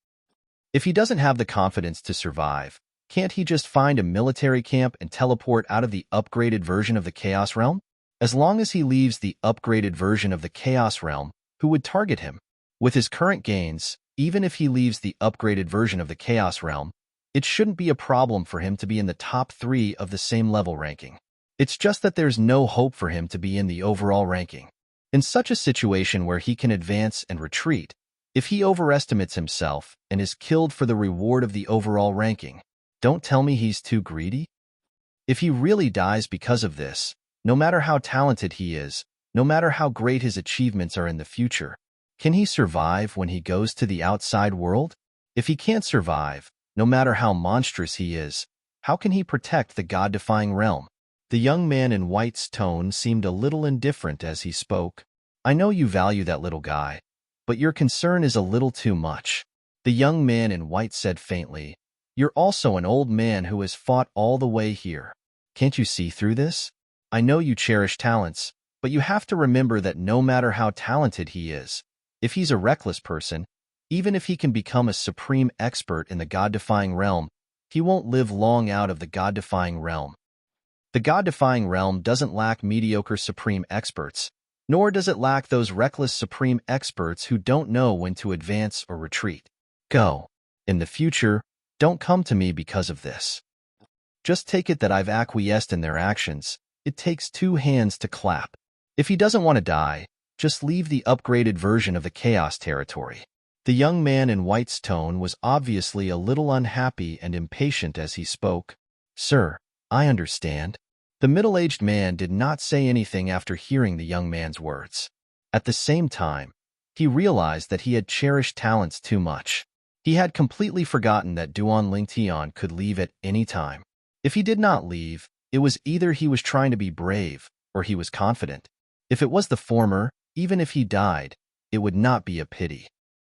If he doesn't have the confidence to survive, can't he just find a military camp and teleport out of the upgraded version of the Chaos Realm? As long as he leaves the upgraded version of the Chaos Realm, who would target him? With his current gains, even if he leaves the upgraded version of the Chaos Realm, it shouldn't be a problem for him to be in the top 3 of the same level ranking. It's just that there's no hope for him to be in the overall ranking. In such a situation where he can advance and retreat, if he overestimates himself and is killed for the reward of the overall ranking, don't tell me he's too greedy? If he really dies because of this, no matter how talented he is, no matter how great his achievements are in the future, can he survive when he goes to the outside world? If he can't survive, no matter how monstrous he is, how can he protect the god-defying realm? The young man in white's tone seemed a little indifferent as he spoke. I know you value that little guy, but your concern is a little too much. The young man in white said faintly, You're also an old man who has fought all the way here. Can't you see through this? I know you cherish talents, but you have to remember that no matter how talented he is, if he's a reckless person, even if he can become a supreme expert in the God-defying realm, he won't live long out of the God-defying realm. The God-defying realm doesn't lack mediocre supreme experts, nor does it lack those reckless supreme experts who don't know when to advance or retreat. Go. In the future, don't come to me because of this. Just take it that I've acquiesced in their actions. It takes two hands to clap. If he doesn't want to die, just leave the upgraded version of the Chaos territory. The young man in white's tone was obviously a little unhappy and impatient as he spoke. Sir, I understand. The middle-aged man did not say anything after hearing the young man's words. At the same time, he realized that he had cherished talents too much. He had completely forgotten that Duan Lingtian could leave at any time. If he did not leave, it was either he was trying to be brave or he was confident. If it was the former, even if he died, it would not be a pity.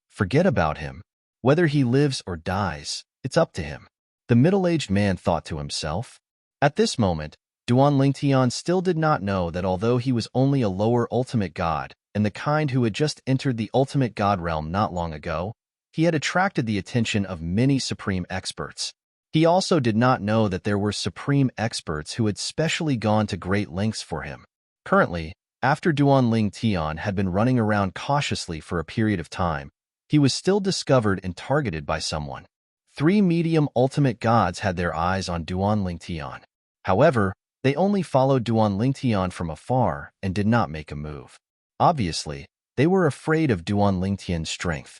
Forget about him. Whether he lives or dies, it's up to him. The middle-aged man thought to himself. At this moment, Duan Lingtian still did not know that although he was only a lower ultimate god, and the kind who had just entered the ultimate god realm not long ago, he had attracted the attention of many supreme experts. He also did not know that there were supreme experts who had specially gone to great lengths for him. Currently, after Duan Lingtian had been running around cautiously for a period of time, he was still discovered and targeted by someone. 3 medium ultimate gods had their eyes on Duan Lingtian. However, they only followed Duan Lingtian from afar and did not make a move. Obviously, they were afraid of Duan Lingtian's strength.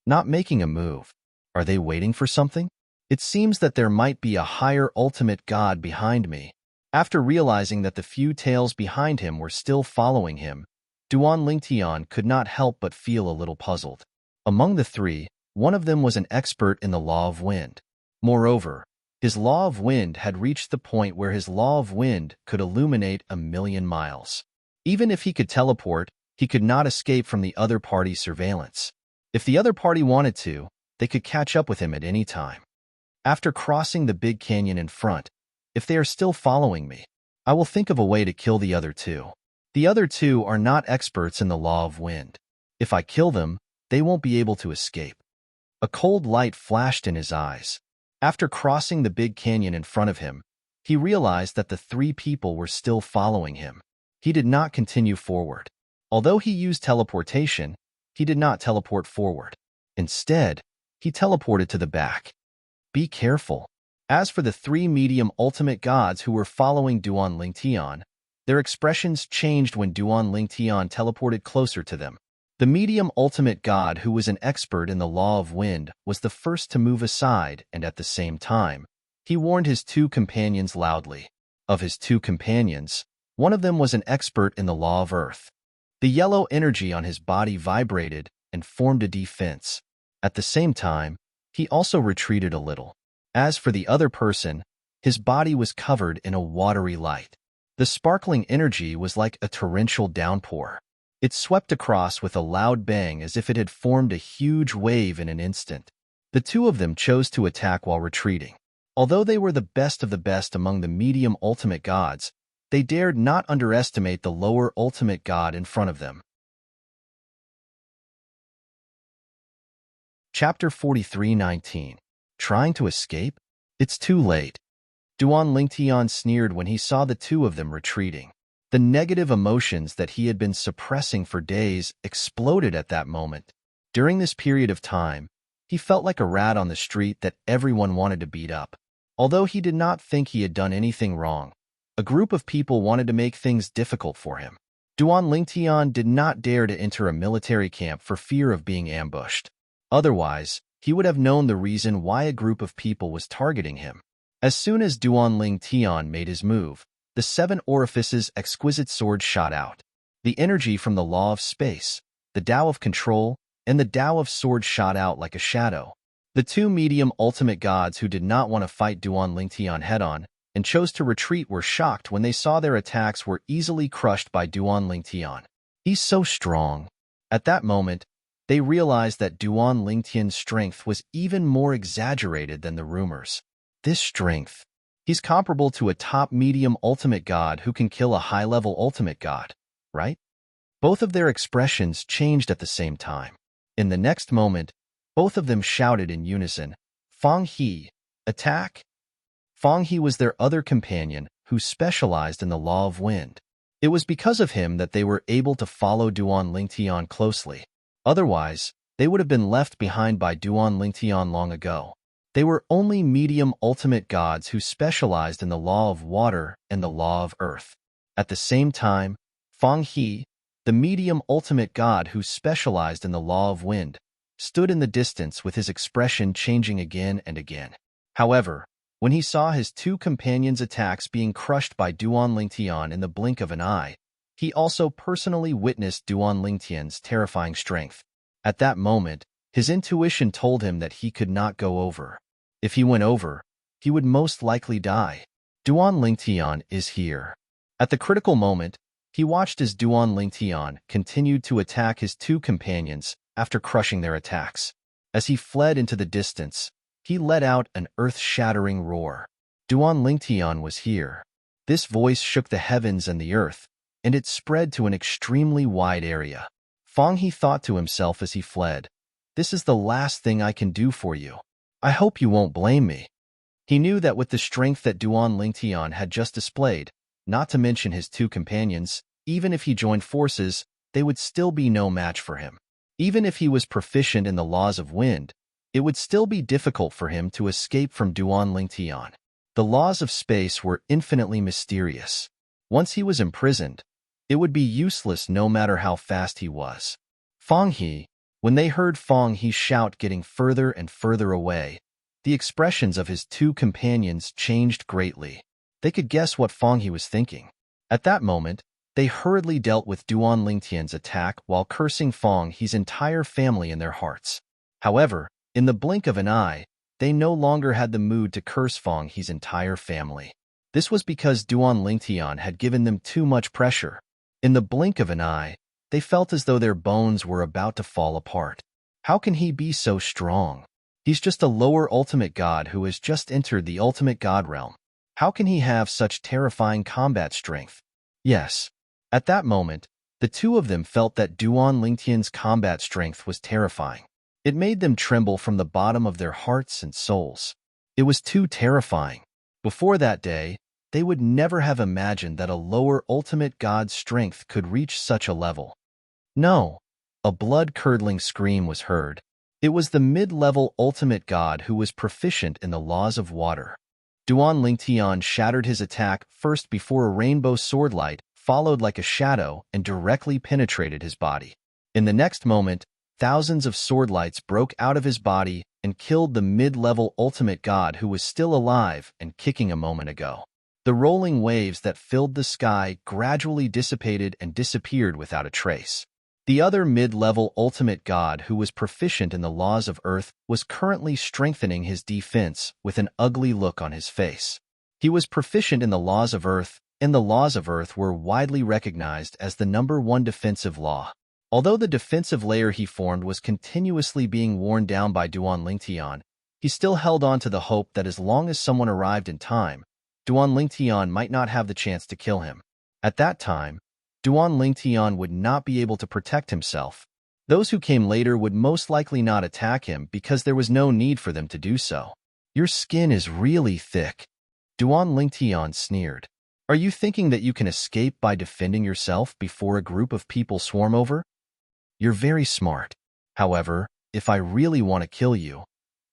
Not making a move. Are they waiting for something? It seems that there might be a higher ultimate god behind me. After realizing that the few tails behind him were still following him, Duan Lingtian could not help but feel a little puzzled. Among the 3, one of them was an expert in the law of wind. Moreover, his law of wind had reached the point where his law of wind could illuminate 1,000,000 miles. Even if he could teleport, he could not escape from the other party's surveillance. If the other party wanted to, they could catch up with him at any time. After crossing the big canyon in front, if they are still following me, I will think of a way to kill the other 2. The other 2 are not experts in the law of wind. If I kill them, they won't be able to escape. A cold light flashed in his eyes. After crossing the big canyon in front of him, he realized that the 3 people were still following him. He did not continue forward. Although he used teleportation, he did not teleport forward. Instead, he teleported to the back. Be careful. As for the 3 medium ultimate gods who were following Duan Lingtian, their expressions changed when Duan Lingtian teleported closer to them. The medium ultimate god who was an expert in the law of wind was the first to move aside, and at the same time, he warned his 2 companions loudly. Of his 2 companions, one of them was an expert in the law of earth. The yellow energy on his body vibrated and formed a defense. At the same time, he also retreated a little. As for the other person, his body was covered in a watery light. The sparkling energy was like a torrential downpour. It swept across with a loud bang as if it had formed a huge wave in an instant. The 2 of them chose to attack while retreating. Although they were the best of the best among the medium ultimate gods, they dared not underestimate the lower ultimate god in front of them. Chapter 43:19. Trying to escape? It's too late. Duan Lingtian sneered when he saw the 2 of them retreating. The negative emotions that he had been suppressing for days exploded at that moment. During this period of time, he felt like a rat on the street that everyone wanted to beat up. Although he did not think he had done anything wrong, a group of people wanted to make things difficult for him. Duan Lingtian did not dare to enter a military camp for fear of being ambushed. Otherwise, he would have known the reason why a group of people was targeting him. As soon as Duan Lingtian made his move, the 7 orifices exquisite sword shot out. The energy from the law of space, the Tao of control, and the Tao of sword shot out like a shadow. The 2 medium ultimate gods who did not want to fight Duan Lingtian head-on and chose to retreat were shocked when they saw their attacks were easily crushed by Duan Lingtian. He's so strong. At that moment, they realized that Duan Lingtian's strength was even more exaggerated than the rumors. This strength. He's comparable to a top-medium ultimate god who can kill a high-level ultimate god, right? Both of their expressions changed at the same time. In the next moment, both of them shouted in unison, "Fang He, attack!" Fang He was their other companion who specialized in the law of wind. It was because of him that they were able to follow Duan Lingtian closely. Otherwise, they would have been left behind by Duan Lingtian long ago. They were only medium ultimate gods who specialized in the law of water and the law of earth. At the same time, Fang He, the medium ultimate god who specialized in the law of wind, stood in the distance with his expression changing again and again. However, when he saw his two companions' attacks being crushed by Duan Lingtian in the blink of an eye, he also personally witnessed Duan Lingtian's terrifying strength. At that moment, his intuition told him that he could not go over. If he went over, he would most likely die. Duan Lingtian is here. At the critical moment, he watched as Duan Lingtian continued to attack his two companions after crushing their attacks. As he fled into the distance, he let out an earth-shattering roar. Duan Lingtian was here. This voice shook the heavens and the earth, and it spread to an extremely wide area. Fang He thought to himself as he fled, "This is the last thing I can do for you. I hope you won't blame me." He knew that with the strength that Duan Lingtian had just displayed, not to mention his two companions, even if he joined forces, they would still be no match for him. Even if he was proficient in the laws of wind, it would still be difficult for him to escape from Duan Lingtian. The laws of space were infinitely mysterious. Once he was imprisoned, it would be useless no matter how fast he was. Fang He, when they heard Fang He shout getting further and further away, the expressions of his two companions changed greatly. They could guess what Fang He was thinking. At that moment, they hurriedly dealt with Duan Lingtian's attack while cursing Fang He's entire family in their hearts. However, in the blink of an eye, they no longer had the mood to curse Fang He's entire family. This was because Duan Lingtian had given them too much pressure. In the blink of an eye, they felt as though their bones were about to fall apart. How can he be so strong? He's just a lower ultimate god who has just entered the ultimate god realm. How can he have such terrifying combat strength? Yes. At that moment, the two of them felt that Duan Lingtian's combat strength was terrifying. It made them tremble from the bottom of their hearts and souls. It was too terrifying. Before that day, they would never have imagined that a lower ultimate god's strength could reach such a level. No, a blood-curdling scream was heard. It was the mid-level ultimate god who was proficient in the laws of water. Duan Lingtian shattered his attack first before a rainbow swordlight followed like a shadow and directly penetrated his body. In the next moment, thousands of swordlights broke out of his body and killed the mid-level ultimate god who was still alive and kicking a moment ago. The rolling waves that filled the sky gradually dissipated and disappeared without a trace. The other mid-level ultimate god who was proficient in the laws of earth was currently strengthening his defense with an ugly look on his face. He was proficient in the laws of earth, and the laws of earth were widely recognized as the #1 defensive law. Although the defensive layer he formed was continuously being worn down by Duan Lingtian, he still held on to the hope that as long as someone arrived in time, Duan Lingtian might not have the chance to kill him. At that time, Duan Lingtian would not be able to protect himself. Those who came later would most likely not attack him because there was no need for them to do so. "Your skin is really thick," Duan Lingtian sneered. "Are you thinking that you can escape by defending yourself before a group of people swarm over? You're very smart. However, if I really want to kill you,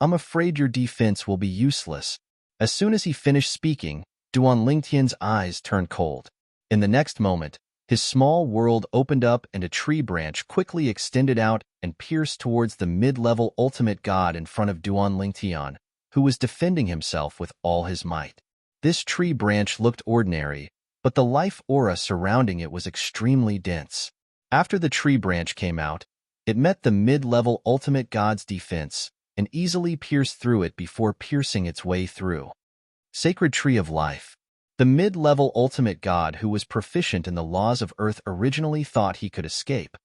I'm afraid your defense will be useless." As soon as he finished speaking, Duan Lingtian's eyes turned cold. In the next moment, his small world opened up and a tree branch quickly extended out and pierced towards the mid-level ultimate god in front of Duan Lingtian, who was defending himself with all his might. This tree branch looked ordinary, but the life aura surrounding it was extremely dense. After the tree branch came out, it met the mid-level ultimate god's defense and easily pierced through it before piercing its way through. Sacred Tree of Life. The mid-level ultimate god who was proficient in the laws of earth originally thought he could escape,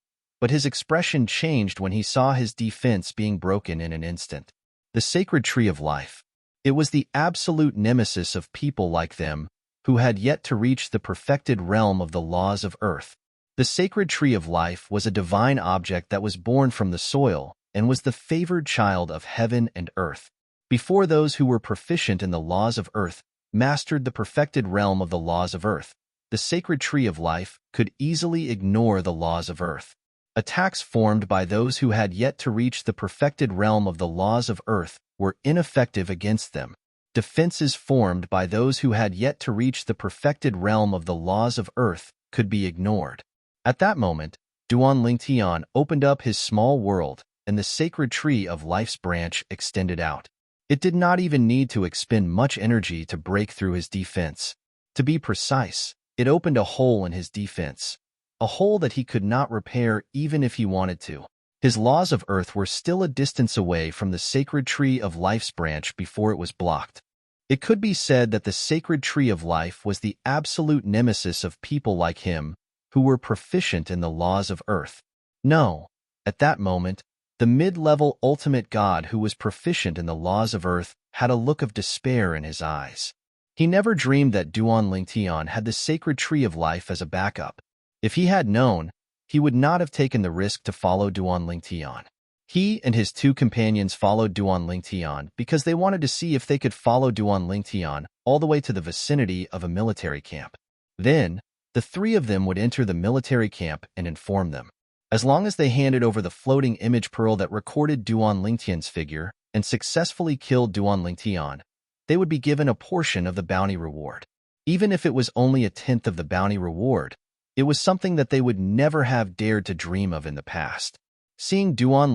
but his expression changed when he saw his defense being broken in an instant. The Sacred Tree of Life. It was the absolute nemesis of people like them who had yet to reach the perfected realm of the laws of earth. The sacred tree of life was a divine object that was born from the soil and was the favored child of heaven and earth. Before those who were proficient in the laws of earth mastered the perfected realm of the laws of earth, the sacred tree of life could easily ignore the laws of earth. Attacks formed by those who had yet to reach the perfected realm of the laws of earth were ineffective against them. Defenses formed by those who had yet to reach the perfected realm of the laws of earth could be ignored. At that moment, Duan opened up his small world, and the sacred tree of life's branch extended out. It did not even need to expend much energy to break through his defense. To be precise, it opened a hole in his defense, a hole that he could not repair even if he wanted to. His laws of earth were still a distance away from the sacred tree of life's branch before it was blocked. It could be said that the sacred tree of life was the absolute nemesis of people like him who were proficient in the laws of earth. No, at that moment, the mid-level ultimate god who was proficient in the laws of earth had a look of despair in his eyes. He never dreamed that Duan had the sacred tree of life as a backup. If he had known, he would not have taken the risk to follow Duan. He and his two companions followed Duan because they wanted to see if they could follow Duan all the way to the vicinity of a military camp. Then, the three of them would enter the military camp and inform them. As long as they handed over the floating image pearl that recorded Duan figure and successfully killed Duan, they would be given a portion of the bounty reward. Even if it was only a tenth of the bounty reward, it was something that they would never have dared to dream of in the past. Seeing Duan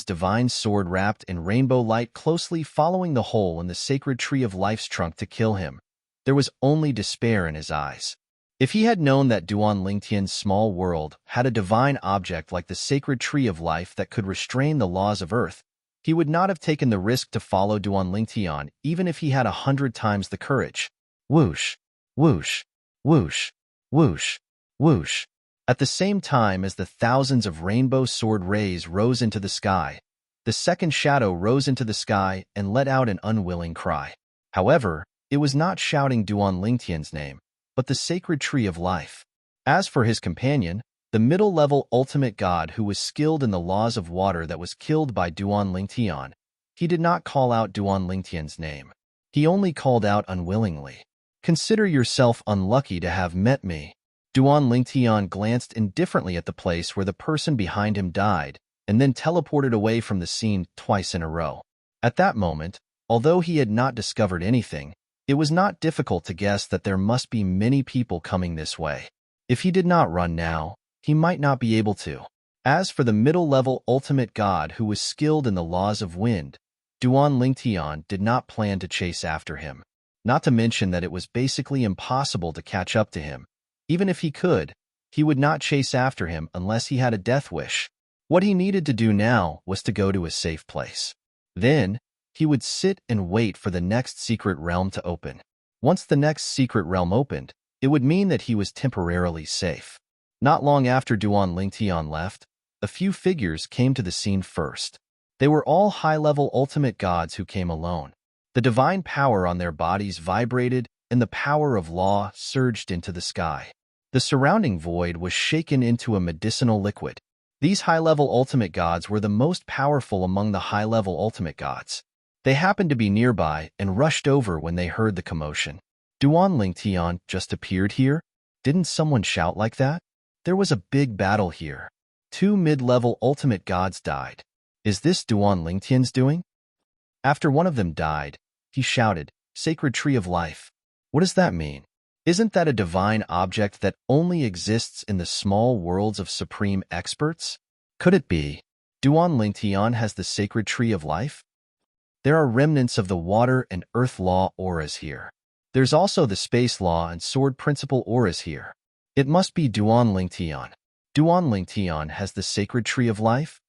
divine sword wrapped in rainbow light closely following the hole in the sacred tree of life's trunk to kill him, there was only despair in his eyes. If he had known that Duan small world had a divine object like the sacred tree of life that could restrain the laws of earth, he would not have taken the risk to follow Duan even if he had 100 times the courage. Whoosh, whoosh, whoosh, whoosh, whoosh. At the same time as the thousands of rainbow sword rays rose into the sky, the second shadow rose into the sky and let out an unwilling cry. However, it was not shouting Duan name, but the sacred tree of life. As for his companion, the middle-level ultimate god who was skilled in the laws of water that was killed by Duan, he did not call out Duan name. He only called out unwillingly. Consider yourself unlucky to have met me. Duan glanced indifferently at the place where the person behind him died and then teleported away from the scene twice in a row. At that moment, although he had not discovered anything, it was not difficult to guess that there must be many people coming this way. If he did not run now, he might not be able to. As for the middle-level ultimate god who was skilled in the laws of wind, Duan did not plan to chase after him. Not to mention that it was basically impossible to catch up to him. Even if he could, he would not chase after him unless he had a death wish. What he needed to do now was to go to a safe place. Then, he would sit and wait for the next secret realm to open. Once the next secret realm opened, it would mean that he was temporarily safe. Not long after Duan left, a few figures came to the scene first. They were all high-level ultimate gods who came alone. The divine power on their bodies vibrated, and the power of law surged into the sky. The surrounding void was shaken into a medicinal liquid. These high-level ultimate gods were the most powerful among the high-level ultimate gods. They happened to be nearby and rushed over when they heard the commotion. Duan just appeared here? Didn't someone shout like that? There was a big battle here. 2 mid-level ultimate gods died. Is this Duan doing? After one of them died, he shouted, "Sacred Tree of Life." What does that mean? Isn't that a divine object that only exists in the small worlds of supreme experts? Could it be Duan has the Sacred Tree of Life? There are remnants of the water and earth law auras here. There's also the space law and sword principle auras here. It must be Duan has the Sacred Tree of Life?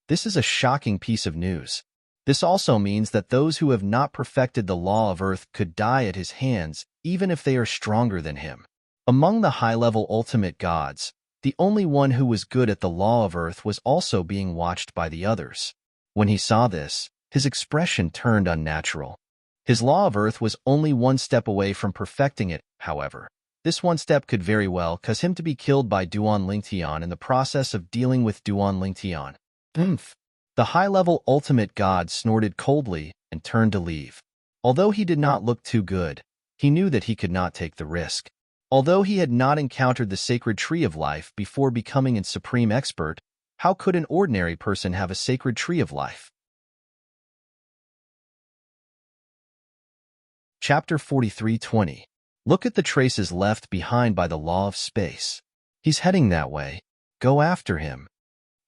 This is a shocking piece of news. This also means that those who have not perfected the law of earth could die at his hands, even if they are stronger than him. Among the high-level ultimate gods, the only one who was good at the law of earth was also being watched by the others. When he saw this, his expression turned unnatural. His law of earth was only one step away from perfecting it, however. This one step could very well cause him to be killed by Duan Lingtian in the process of dealing with Duan Lingtian. The high-level ultimate god snorted coldly and turned to leave. Although he did not look too good, he knew that he could not take the risk. Although he had not encountered the sacred tree of life before becoming a supreme expert, how could an ordinary person have a sacred tree of life? Chapter 43:20. Look at the traces left behind by the law of space. He's heading that way. Go after him.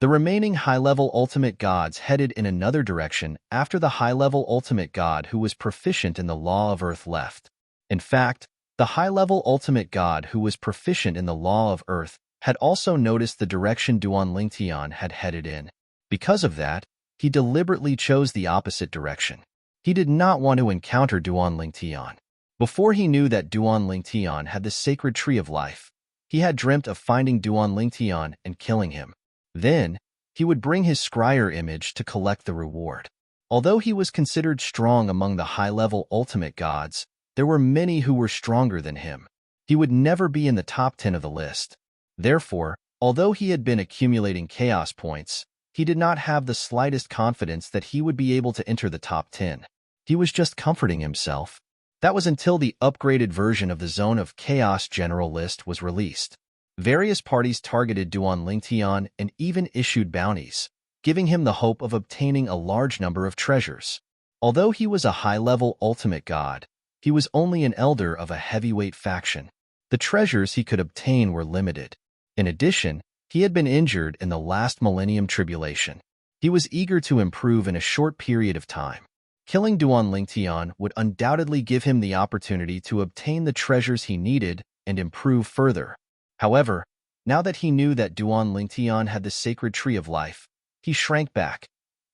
The remaining high-level ultimate gods headed in another direction after the high-level ultimate god who was proficient in the law of earth left. In fact, the high-level ultimate god who was proficient in the law of earth had also noticed the direction Duan Lingtian had headed in. Because of that, he deliberately chose the opposite direction. He did not want to encounter Duan Lingtian. Before he knew that Duan Lingtian had the sacred tree of life, he had dreamt of finding Duan Lingtian and killing him. Then, he would bring his scryer image to collect the reward. Although he was considered strong among the high-level ultimate gods, there were many who were stronger than him. He would never be in the top 10 of the list. Therefore, although he had been accumulating chaos points, he did not have the slightest confidence that he would be able to enter the top 10. He was just comforting himself. That was until the upgraded version of the Zone of Chaos general list was released. Various parties targeted Duan Lingtian and even issued bounties, giving him the hope of obtaining a large number of treasures. Although he was a high-level ultimate god, he was only an elder of a heavyweight faction. The treasures he could obtain were limited. In addition, he had been injured in the last Millennium Tribulation. He was eager to improve in a short period of time. Killing Duan Lingtian would undoubtedly give him the opportunity to obtain the treasures he needed and improve further. However, now that he knew that Duan Lingtian had the sacred tree of life, he shrank back.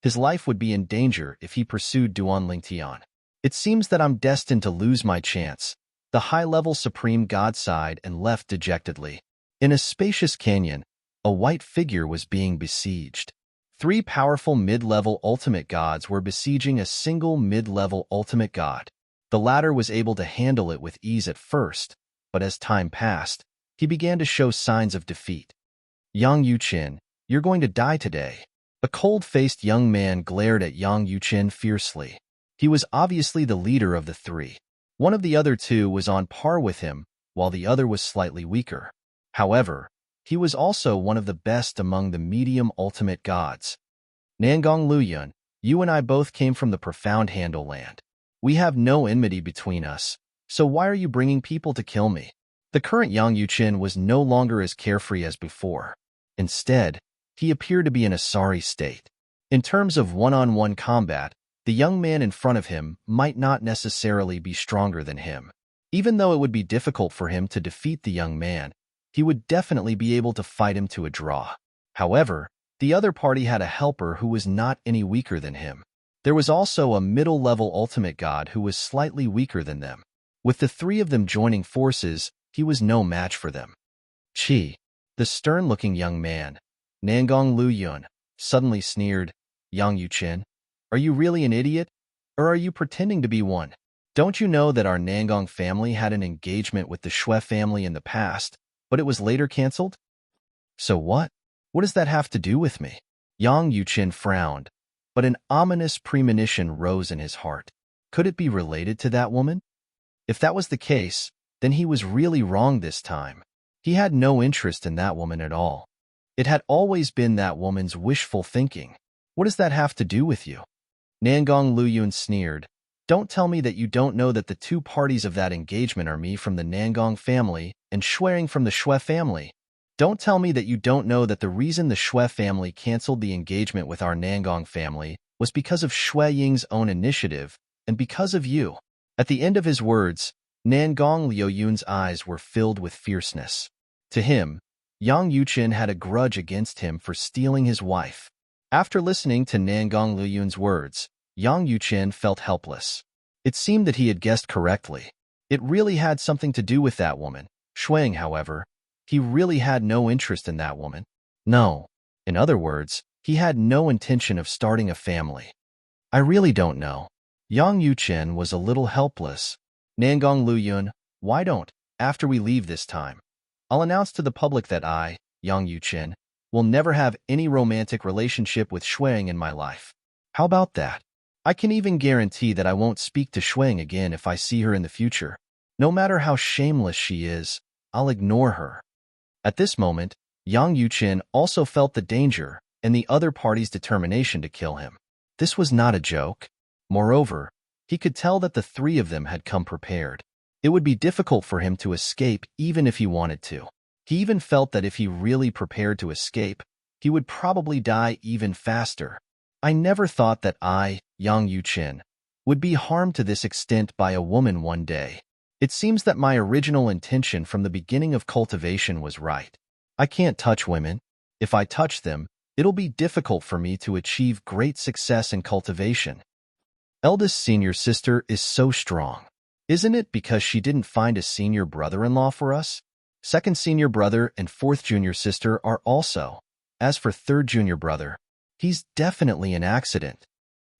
His life would be in danger if he pursued Duan Lingtian. It seems that I'm destined to lose my chance. The high-level supreme god sighed and left dejectedly. In a spacious canyon, a white figure was being besieged. 3 powerful mid-level ultimate gods were besieging a single mid-level ultimate god. The latter was able to handle it with ease at first, but as time passed, he began to show signs of defeat. Yang Yuqin, you're going to die today. A cold-faced young man glared at Yang Yuqin fiercely. He was obviously the leader of the 3. One of the other 2 was on par with him, while the other was slightly weaker. However, he was also one of the best among the medium ultimate gods. Nangong Luyun, you and I both came from the profound Handle land. We have no enmity between us, so why are you bringing people to kill me? The current Yang Yuqin was no longer as carefree as before. Instead, he appeared to be in a sorry state. In terms of one-on-one combat, the young man in front of him might not necessarily be stronger than him. Even though it would be difficult for him to defeat the young man, he would definitely be able to fight him to a draw. However, the other party had a helper who was not any weaker than him. There was also a middle-level ultimate god who was slightly weaker than them. With the 3 of them joining forces, he was no match for them. Qi, the stern-looking young man, Nangong Luyun, suddenly sneered, Yang Yuqin, are you really an idiot? Or are you pretending to be one? Don't you know that our Nangong family had an engagement with the Shui family in the past, but it was later cancelled? So what? What does that have to do with me? Yang Yuqin frowned, but an ominous premonition rose in his heart. Could it be related to that woman? If that was the case, then he was really wrong this time. He had no interest in that woman at all. It had always been that woman's wishful thinking. What does that have to do with you? Nangong Luyun sneered. Don't tell me that you don't know that the 2 parties of that engagement are me from the Nangong family and Shuang from the Shui family. Don't tell me that you don't know that the reason the Shui family canceled the engagement with our Nangong family was because of Shui Ying's own initiative and because of you. At the end of his words, Nangong Liuyun's eyes were filled with fierceness. To him, Yang Yuqin had a grudge against him for stealing his wife. After listening to Nangong Luyun's words, Yang Yuqin felt helpless. It seemed that he had guessed correctly. It really had something to do with that woman. Shuang, however, he really had no interest in that woman. No. In other words, he had no intention of starting a family. I really don't know. Yang Yuchen was a little helpless. Nangong Luyun, why don't, after we leave this time, I'll announce to the public that I, Yang Yuchen, will never have any romantic relationship with Shuang in my life. How about that? I can even guarantee that I won't speak to Shuang again if I see her in the future. No matter how shameless she is, I'll ignore her. At this moment, Yang Yuchen also felt the danger and the other party's determination to kill him. This was not a joke. Moreover, he could tell that the three of them had come prepared. It would be difficult for him to escape even if he wanted to. He even felt that if he really prepared to escape, he would probably die even faster. I never thought that I, Yang Yuchen, would be harmed to this extent by a woman one day. It seems that my original intention from the beginning of cultivation was right. I can't touch women. If I touch them, it'll be difficult for me to achieve great success in cultivation. Eldest senior sister is so strong. Isn't it because she didn't find a senior brother-in-law for us? Second senior brother and fourth junior sister are also. As for third junior brother, he's definitely an accident.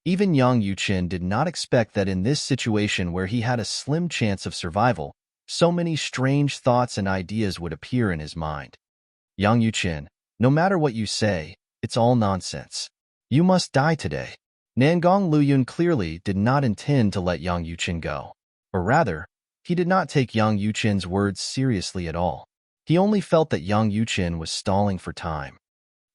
Even Yang Yuchen did not expect that in this situation where he had a slim chance of survival, so many strange thoughts and ideas would appear in his mind. Yang Yuchen, no matter what you say, it's all nonsense. You must die today. Nangong Luyun clearly did not intend to let Yang Yuchen go. Or rather, he did not take Yang Yuchen's words seriously at all. He only felt that Yang Yuchen was stalling for time.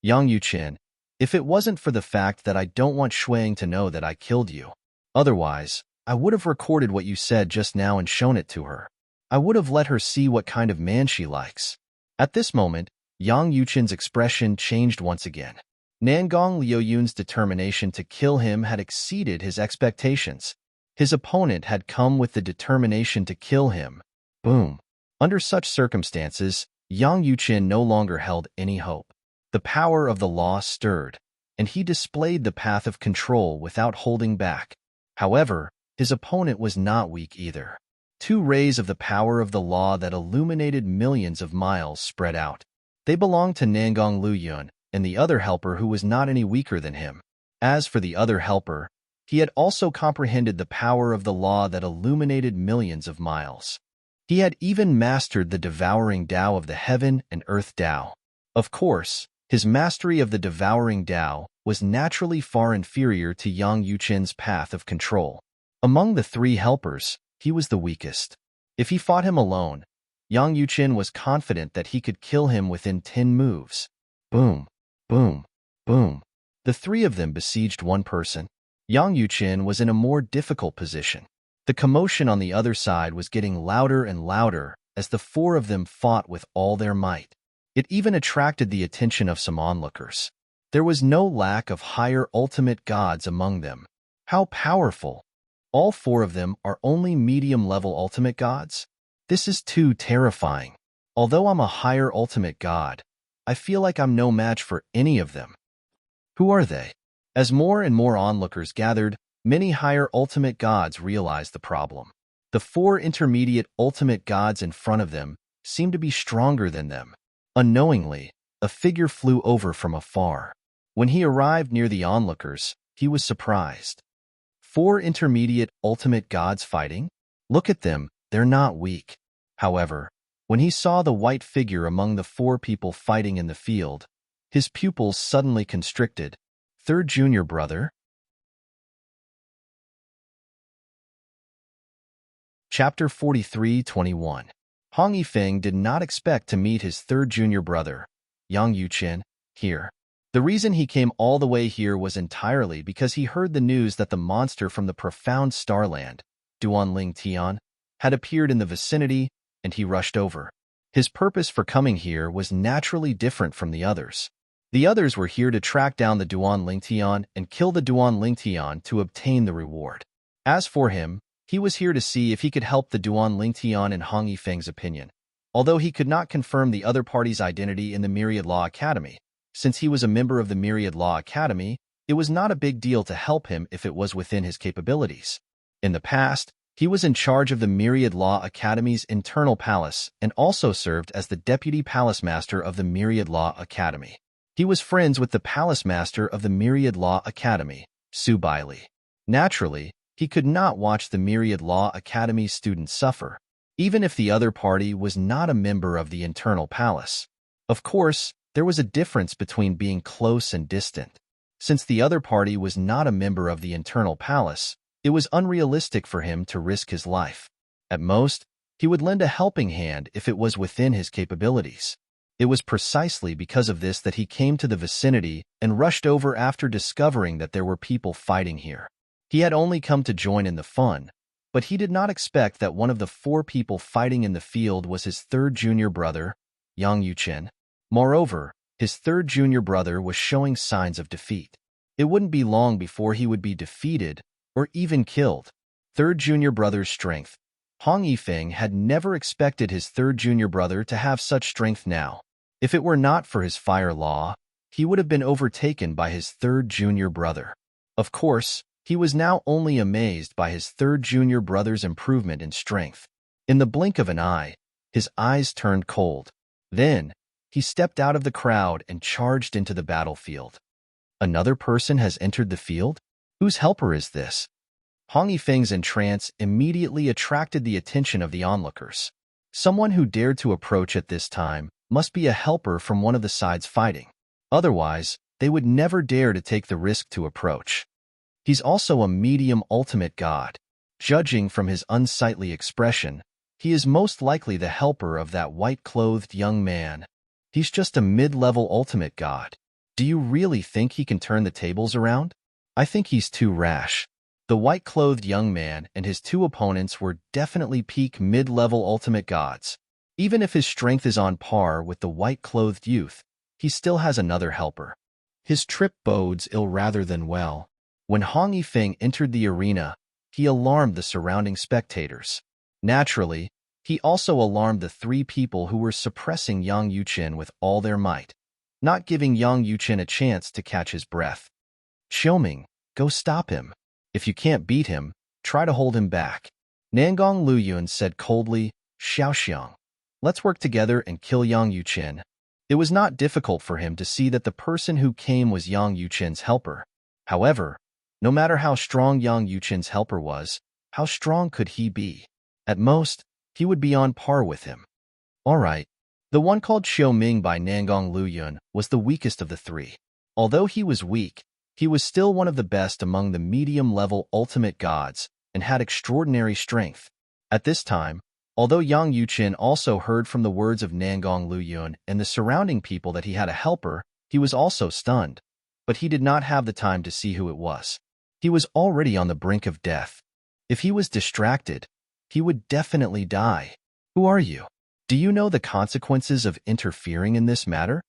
Yang Yuchen, if it wasn't for the fact that I don't want Shuang to know that I killed you. Otherwise, I would have recorded what you said just now and shown it to her. I would have let her see what kind of man she likes. At this moment, Yang Yuchen's expression changed once again. Nangong Liuyun's determination to kill him had exceeded his expectations. His opponent had come with the determination to kill him. Boom. Under such circumstances, Yang Yuchen no longer held any hope. The power of the law stirred, and he displayed the path of control without holding back. However, his opponent was not weak either. Two rays of the power of the law that illuminated millions of miles spread out. They belonged to Nangong Luyun and the other helper who was not any weaker than him. As for the other helper, he had also comprehended the power of the law that illuminated millions of miles. He had even mastered the devouring Tao of the heaven and earth Tao. Of course, his mastery of the devouring Tao was naturally far inferior to Yang Yuchen's path of control. Among the three helpers, he was the weakest. If he fought him alone, Yang Yuchen was confident that he could kill him within 10 moves. Boom, boom, boom. The three of them besieged one person. Yang Yuchen was in a more difficult position. The commotion on the other side was getting louder and louder as the four of them fought with all their might. It even attracted the attention of some onlookers. There was no lack of higher ultimate gods among them. How powerful! All four of them are only medium-level ultimate gods? This is too terrifying. Although I'm a higher ultimate god, I feel like I'm no match for any of them. Who are they? As more and more onlookers gathered, many higher ultimate gods realized the problem. The four intermediate ultimate gods in front of them seemed to be stronger than them. Unknowingly, a figure flew over from afar. When he arrived near the onlookers, he was surprised. Four intermediate ultimate gods fighting? Look at them, they're not weak. However, when he saw the white figure among the four people fighting in the field, his pupils suddenly constricted. Third junior brother? Chapter 43-21. Hong Yifeng did not expect to meet his third junior brother, Yang Yuchen, here. The reason he came all the way here was entirely because he heard the news that the monster from the profound starland, Duanling Tian, had appeared in the vicinity, and he rushed over. His purpose for coming here was naturally different from the others. The others were here to track down the Duanling Tian and kill the Duanling Tian to obtain the reward. As for him, he was here to see if he could help the Duanling Tian in Hong Yifeng's opinion. Although he could not confirm the other party's identity in the Myriad Law Academy, since he was a member of the Myriad Law Academy, it was not a big deal to help him if it was within his capabilities. In the past, he was in charge of the Myriad Law Academy's internal palace and also served as the deputy palace master of the Myriad Law Academy. He was friends with the palace master of the Myriad Law Academy, Su Bailey. Naturally, He could not watch the myriad Law Academy students suffer, even if the other party was not a member of the internal palace. Of course, there was a difference between being close and distant. Since the other party was not a member of the internal palace, it was unrealistic for him to risk his life. At most, he would lend a helping hand if it was within his capabilities. It was precisely because of this that he came to the vicinity and rushed over after discovering that there were people fighting here. He had only come to join in the fun, but he did not expect that one of the 4 people fighting in the field was his third junior brother, Yang Yuchen. Moreover, his third junior brother was showing signs of defeat. It wouldn't be long before he would be defeated or even killed. Third junior brother's strength. Hong Yifeng had never expected his third junior brother to have such strength now. If it were not for his fire law, he would have been overtaken by his third junior brother. Of course, he was now only amazed by his third junior brother's improvement in strength. In the blink of an eye, his eyes turned cold. Then, he stepped out of the crowd and charged into the battlefield. Another person has entered the field? Whose helper is this? Hong Yifeng's entrance immediately attracted the attention of the onlookers. Someone who dared to approach at this time must be a helper from one of the sides fighting. Otherwise, they would never dare to take the risk to approach. He's also a medium ultimate god. Judging from his unsightly expression, he is most likely the helper of that white-clothed young man. He's just a mid-level ultimate god. Do you really think he can turn the tables around? I think he's too rash. The white-clothed young man and his 2 opponents were definitely peak mid-level ultimate gods. Even if his strength is on par with the white-clothed youth, he still has another helper. His trip bodes ill rather than well. When Hong Yifeng entered the arena, he alarmed the surrounding spectators. Naturally, he also alarmed the 3 people who were suppressing Yang Yuchen with all their might, not giving Yang Yuchen a chance to catch his breath. Xiaoming, go stop him. If you can't beat him, try to hold him back. Nangong Luyun said coldly, Xiaoxiang, let's work together and kill Yang Yuchen. It was not difficult for him to see that the person who came was Yang Yuchen's helper. However, no matter how strong Yang Yuchen's helper was, how strong could he be? At most, he would be on par with him. All right. The one called Xiaoming by Nangong Luyun was the weakest of the 3. Although he was weak, he was still one of the best among the medium-level ultimate gods and had extraordinary strength. At this time, although Yang Yuchen also heard from the words of Nangong Luyun and the surrounding people that he had a helper, he was also stunned, but he did not have the time to see who it was. He was already on the brink of death. If he was distracted, he would definitely die. Who are you? Do you know the consequences of interfering in this matter?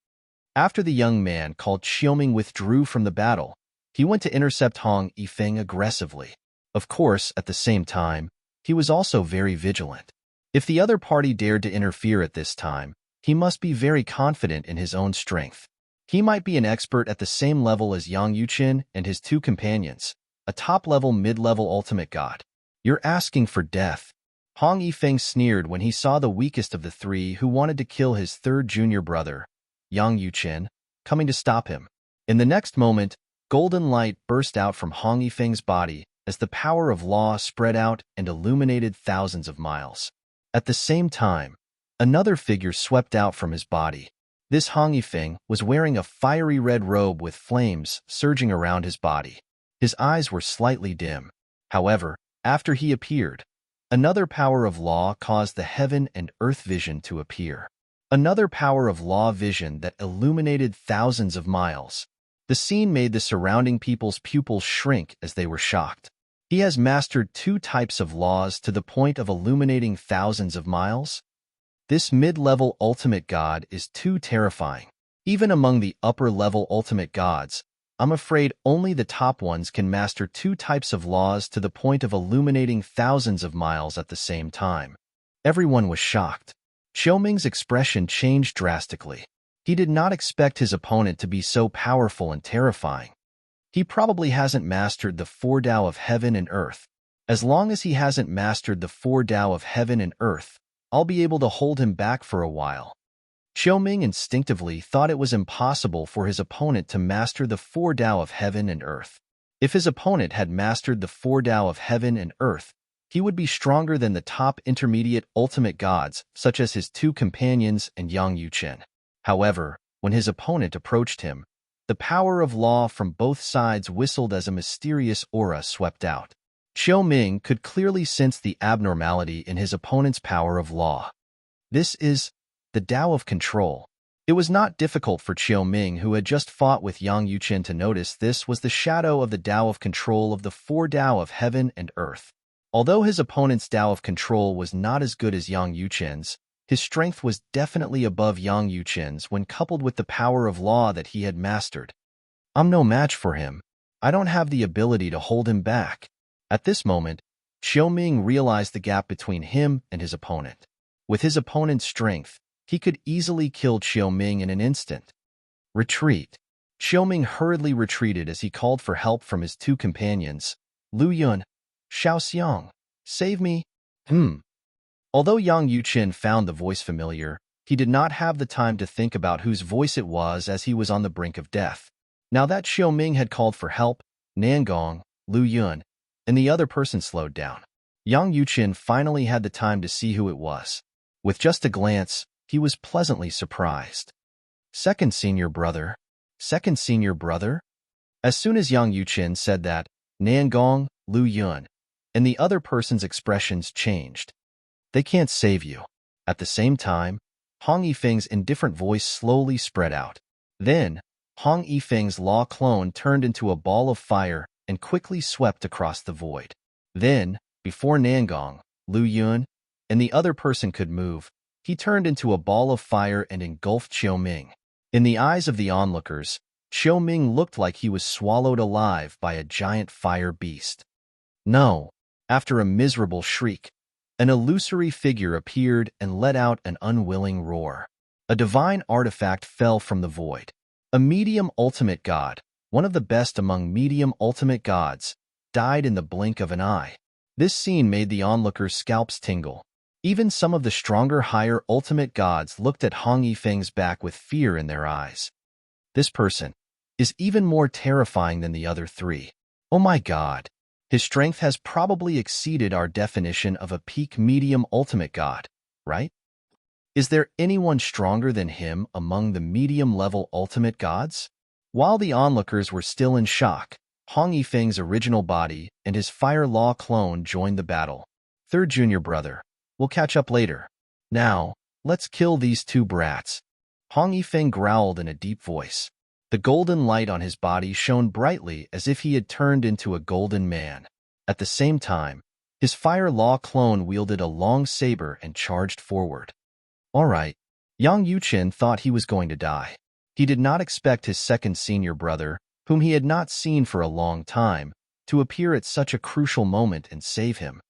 After the young man called Xiaoming withdrew from the battle, he went to intercept Hong Yifeng aggressively. Of course, at the same time, he was also very vigilant. If the other party dared to interfere at this time, he must be very confident in his own strength. He might be an expert at the same level as Yang Yuchen and his 2 companions, a top-level mid-level ultimate god. You're asking for death. Hong Yifeng sneered when he saw the weakest of the 3 who wanted to kill his third junior brother, Yang Yuchen, coming to stop him. In the next moment, golden light burst out from Hong Yifeng's body as the power of law spread out and illuminated thousands of miles. At the same time, another figure swept out from his body. This Hong Yifeng was wearing a fiery red robe with flames surging around his body. His eyes were slightly dim. However, after he appeared, another power of law caused the heaven and earth vision to appear. Another power of law vision that illuminated thousands of miles. The scene made the surrounding people's pupils shrink as they were shocked. He has mastered 2 types of laws to the point of illuminating thousands of miles. This mid-level ultimate god is too terrifying. Even among the upper-level ultimate gods, I'm afraid only the top ones can master 2 types of laws to the point of illuminating thousands of miles at the same time. Everyone was shocked. Xiaoming's expression changed drastically. He did not expect his opponent to be so powerful and terrifying. He probably hasn't mastered the 4 Tao of heaven and earth. As long as he hasn't mastered the 4 Tao of heaven and earth, I'll be able to hold him back for a while. Xiaoming instinctively thought it was impossible for his opponent to master the 4 Tao of heaven and earth. If his opponent had mastered the four Tao of heaven and earth, he would be stronger than the top intermediate ultimate gods, such as his two companions and Yang Yuchen. However, when his opponent approached him, the power of law from both sides whistled as a mysterious aura swept out. Qiu Ming could clearly sense the abnormality in his opponent's power of law. This is the Tao of control. It was not difficult for Qiu Ming, who had just fought with Yang Yuchen, to notice this was the shadow of the Tao of control of the four Tao of heaven and earth. Although his opponent's Tao of control was not as good as Yang Yuchen's, his strength was definitely above Yang Yuchen's when coupled with the power of law that he had mastered. I'm no match for him. I don't have the ability to hold him back. At this moment, Qiu Ming realized the gap between him and his opponent. With his opponent's strength, he could easily kill Qiu Ming in an instant. Retreat. Qiu Ming hurriedly retreated as he called for help from his two companions. Lu Yun, Xiao Xiang, save me. Although Yang Yuchen found the voice familiar, he did not have the time to think about whose voice it was, as he was on the brink of death. Now that Qiu Ming had called for help, Nangong, Lu Yun, and the other person slowed down. Yang Yuchen finally had the time to see who it was. With just a glance, he was pleasantly surprised. Second senior brother? Second senior brother? As soon as Yang Yuchen said that, Nangong, Lu Yun, and the other person's expressions changed. They can't save you. At the same time, Hong Yifeng's indifferent voice slowly spread out. Then, Hong Yifeng's law clone turned into a ball of fire and quickly swept across the void. Then, before Nangong, Lu Yun, and the other person could move, he turned into a ball of fire and engulfed Qiu Ming. In the eyes of the onlookers, Qiu Ming looked like he was swallowed alive by a giant fire beast. No! After a miserable shriek, an illusory figure appeared and let out an unwilling roar. A divine artifact fell from the void. A medium ultimate god, one of the best among medium ultimate gods, died in the blink of an eye. This scene made the onlookers' scalps tingle. Even some of the stronger higher ultimate gods looked at Hong Yifeng's back with fear in their eyes. This person is even more terrifying than the other three. Oh my god. His strength has probably exceeded our definition of a peak medium ultimate god, right? Is there anyone stronger than him among the medium-level ultimate gods? While the onlookers were still in shock, Hong Yifeng's original body and his fire law clone joined the battle. Third junior brother. We'll catch up later. Now, let's kill these two brats. Hong Yifeng growled in a deep voice. The golden light on his body shone brightly as if he had turned into a golden man. At the same time, his fire law clone wielded a long saber and charged forward. All right. Yang Yuchen thought he was going to die. He did not expect his second senior brother, whom he had not seen for a long time, to appear at such a crucial moment and save him.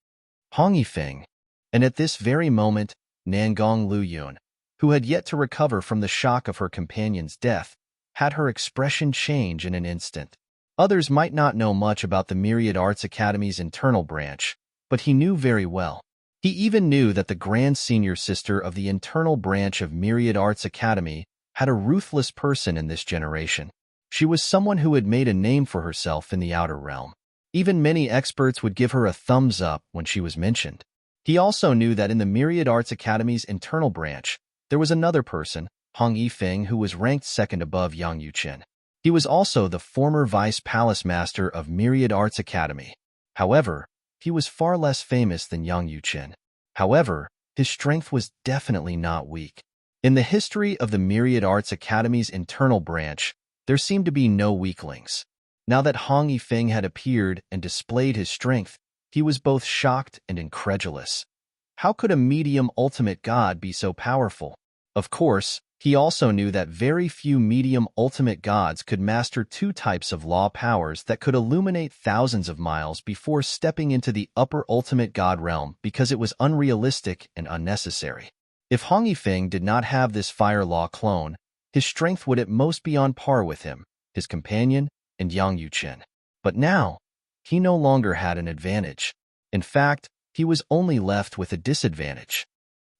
Hong Yifeng. And at this very moment, Nangong Lu Yun, who had yet to recover from the shock of her companion's death, had her expression change in an instant. Others might not know much about the Myriad Arts Academy's internal branch, but he knew very well. He even knew that the grand senior sister of the internal branch of Myriad Arts Academy had a ruthless person in this generation. She was someone who had made a name for herself in the outer realm. Even many experts would give her a thumbs up when she was mentioned. He also knew that in the Myriad Arts Academy's internal branch, there was another person, Hong Yifeng, who was ranked second above Yang Yuchen. He was also the former vice palace master of Myriad Arts Academy. However, he was far less famous than Yang Yuchen. However, his strength was definitely not weak. In the history of the Myriad Arts Academy's internal branch, there seemed to be no weaklings. Now that Hong Yifeng had appeared and displayed his strength, he was both shocked and incredulous. How could a medium ultimate god be so powerful? Of course, he also knew that very few medium ultimate gods could master two types of law powers that could illuminate thousands of miles before stepping into the upper ultimate god realm, because it was unrealistic and unnecessary. If Hong Yifeng did not have this fire law clone, his strength would at most be on par with him, his companion, and Yang Yuchen. But now, he no longer had an advantage. In fact, he was only left with a disadvantage.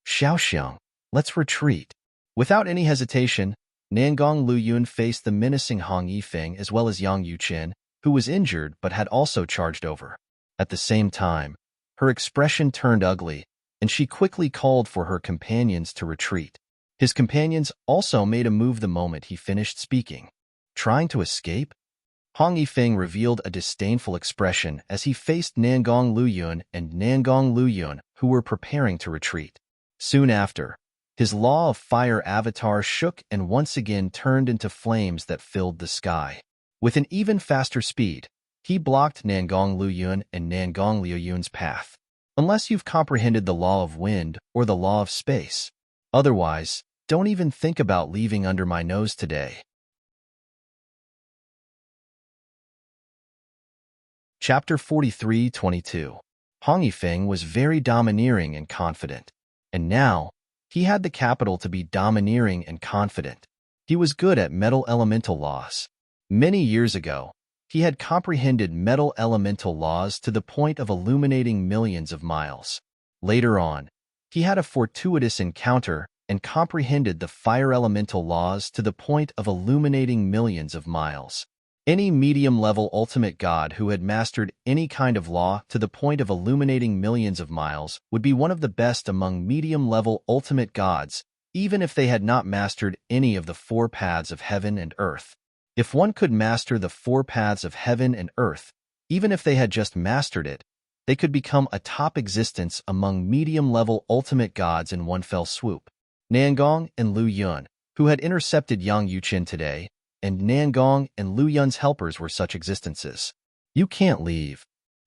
Xiaoxiang, let's retreat. Without any hesitation, Nangong Lu Yun faced the menacing Hong Yifeng as well as Yang Yuchen, who was injured but had also charged over. At the same time, her expression turned ugly, and she quickly called for her companions to retreat. His companions also made a move the moment he finished speaking. Trying to escape? Hong Yifeng revealed a disdainful expression as he faced Nangong Luyun and Nangong Luyun, who were preparing to retreat. Soon after, his Law of Fire avatar shook and once again turned into flames that filled the sky. With an even faster speed, he blocked Nangong Luyun and Nangong Luyun's path. Unless you've comprehended the law of wind or the law of space. Otherwise, don't even think about leaving under my nose today. Chapter 43-22. Hong Yifeng was very domineering and confident, and now he had the capital to be domineering and confident. He was good at metal elemental laws. Many years ago, he had comprehended metal elemental laws to the point of illuminating millions of miles. Later on, he had a fortuitous encounter and comprehended the fire elemental laws to the point of illuminating millions of miles. Any medium-level ultimate god who had mastered any kind of law to the point of illuminating millions of miles would be one of the best among medium-level ultimate gods, even if they had not mastered any of the four paths of heaven and earth. If one could master the four paths of heaven and earth, even if they had just mastered it, they could become a top existence among medium-level ultimate gods in one fell swoop. Nangong and Lu Yun, who had intercepted Yang Yuqin today, and Nangong and Lu Yun's helpers were such existences. You can't leave.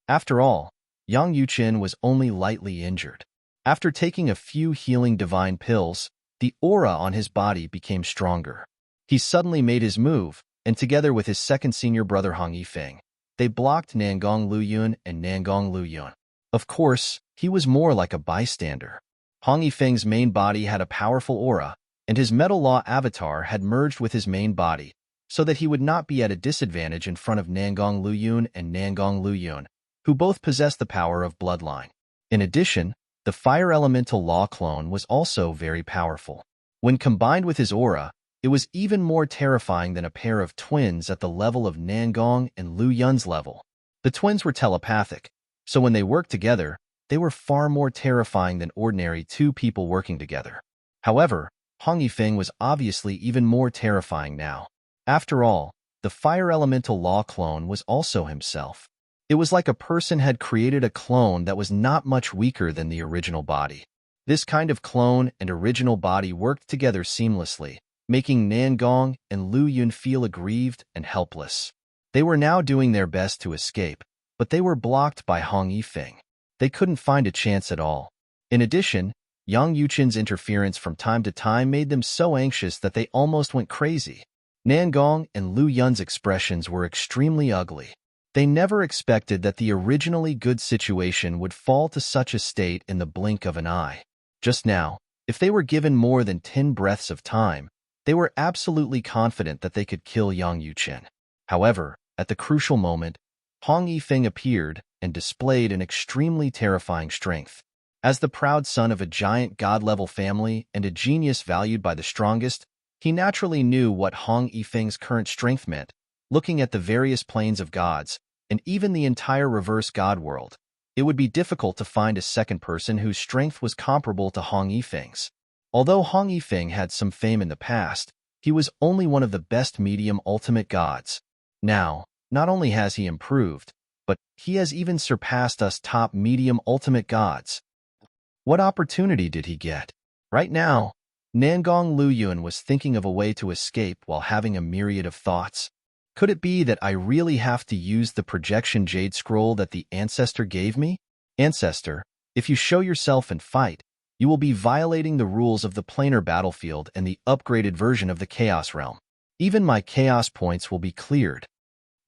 After all, Yang Yuqin was only lightly injured. After taking a few healing divine pills, the aura on his body became stronger. He suddenly made his move, and together with his second senior brother Hong Yifeng, they blocked Nangong Luyun and Nangong Luyun. Of course, he was more like a bystander. Hong Yifeng's main body had a powerful aura, and his metal law avatar had merged with his main body, so that he would not be at a disadvantage in front of Nangong Luyun and Nangong Luyun, who both possessed the power of bloodline. In addition, the fire elemental law clone was also very powerful. When combined with his aura, it was even more terrifying than a pair of twins at the level of Nangong and Lu Yun's level. The twins were telepathic, so when they worked together, they were far more terrifying than ordinary two people working together. However, Hong Yifeng was obviously even more terrifying now. After all, the fire elemental law clone was also himself. It was like a person had created a clone that was not much weaker than the original body. This kind of clone and original body worked together seamlessly, making Nangong and Lu Yun feel aggrieved and helpless. They were now doing their best to escape, but they were blocked by Hong Yifeng. They couldn't find a chance at all. In addition, Yang Yuqin's interference from time to time made them so anxious that they almost went crazy. Nangong and Lu Yun's expressions were extremely ugly. They never expected that the originally good situation would fall to such a state in the blink of an eye. Just now, if they were given more than 10 breaths of time, they were absolutely confident that they could kill Yang Yuqin. However, at the crucial moment, Hong Yifeng appeared and displayed an extremely terrifying strength. As the proud son of a giant god-level family and a genius valued by the strongest, he naturally knew what Hong Yifeng's current strength meant. Looking at the various planes of gods, and even the entire reverse god world, it would be difficult to find a second person whose strength was comparable to Hong Yifeng's. Although Hong Yifeng had some fame in the past, he was only one of the best medium ultimate gods. Now, not only has he improved, but he has even surpassed us top medium ultimate gods. What opportunity did he get? Right now, Nangong Luyun was thinking of a way to escape while having a myriad of thoughts. Could it be that I really have to use the projection jade scroll that the ancestor gave me? Ancestor, if you show yourself and fight, you will be violating the rules of the planar battlefield and the upgraded version of the Chaos Realm. Even my Chaos points will be cleared.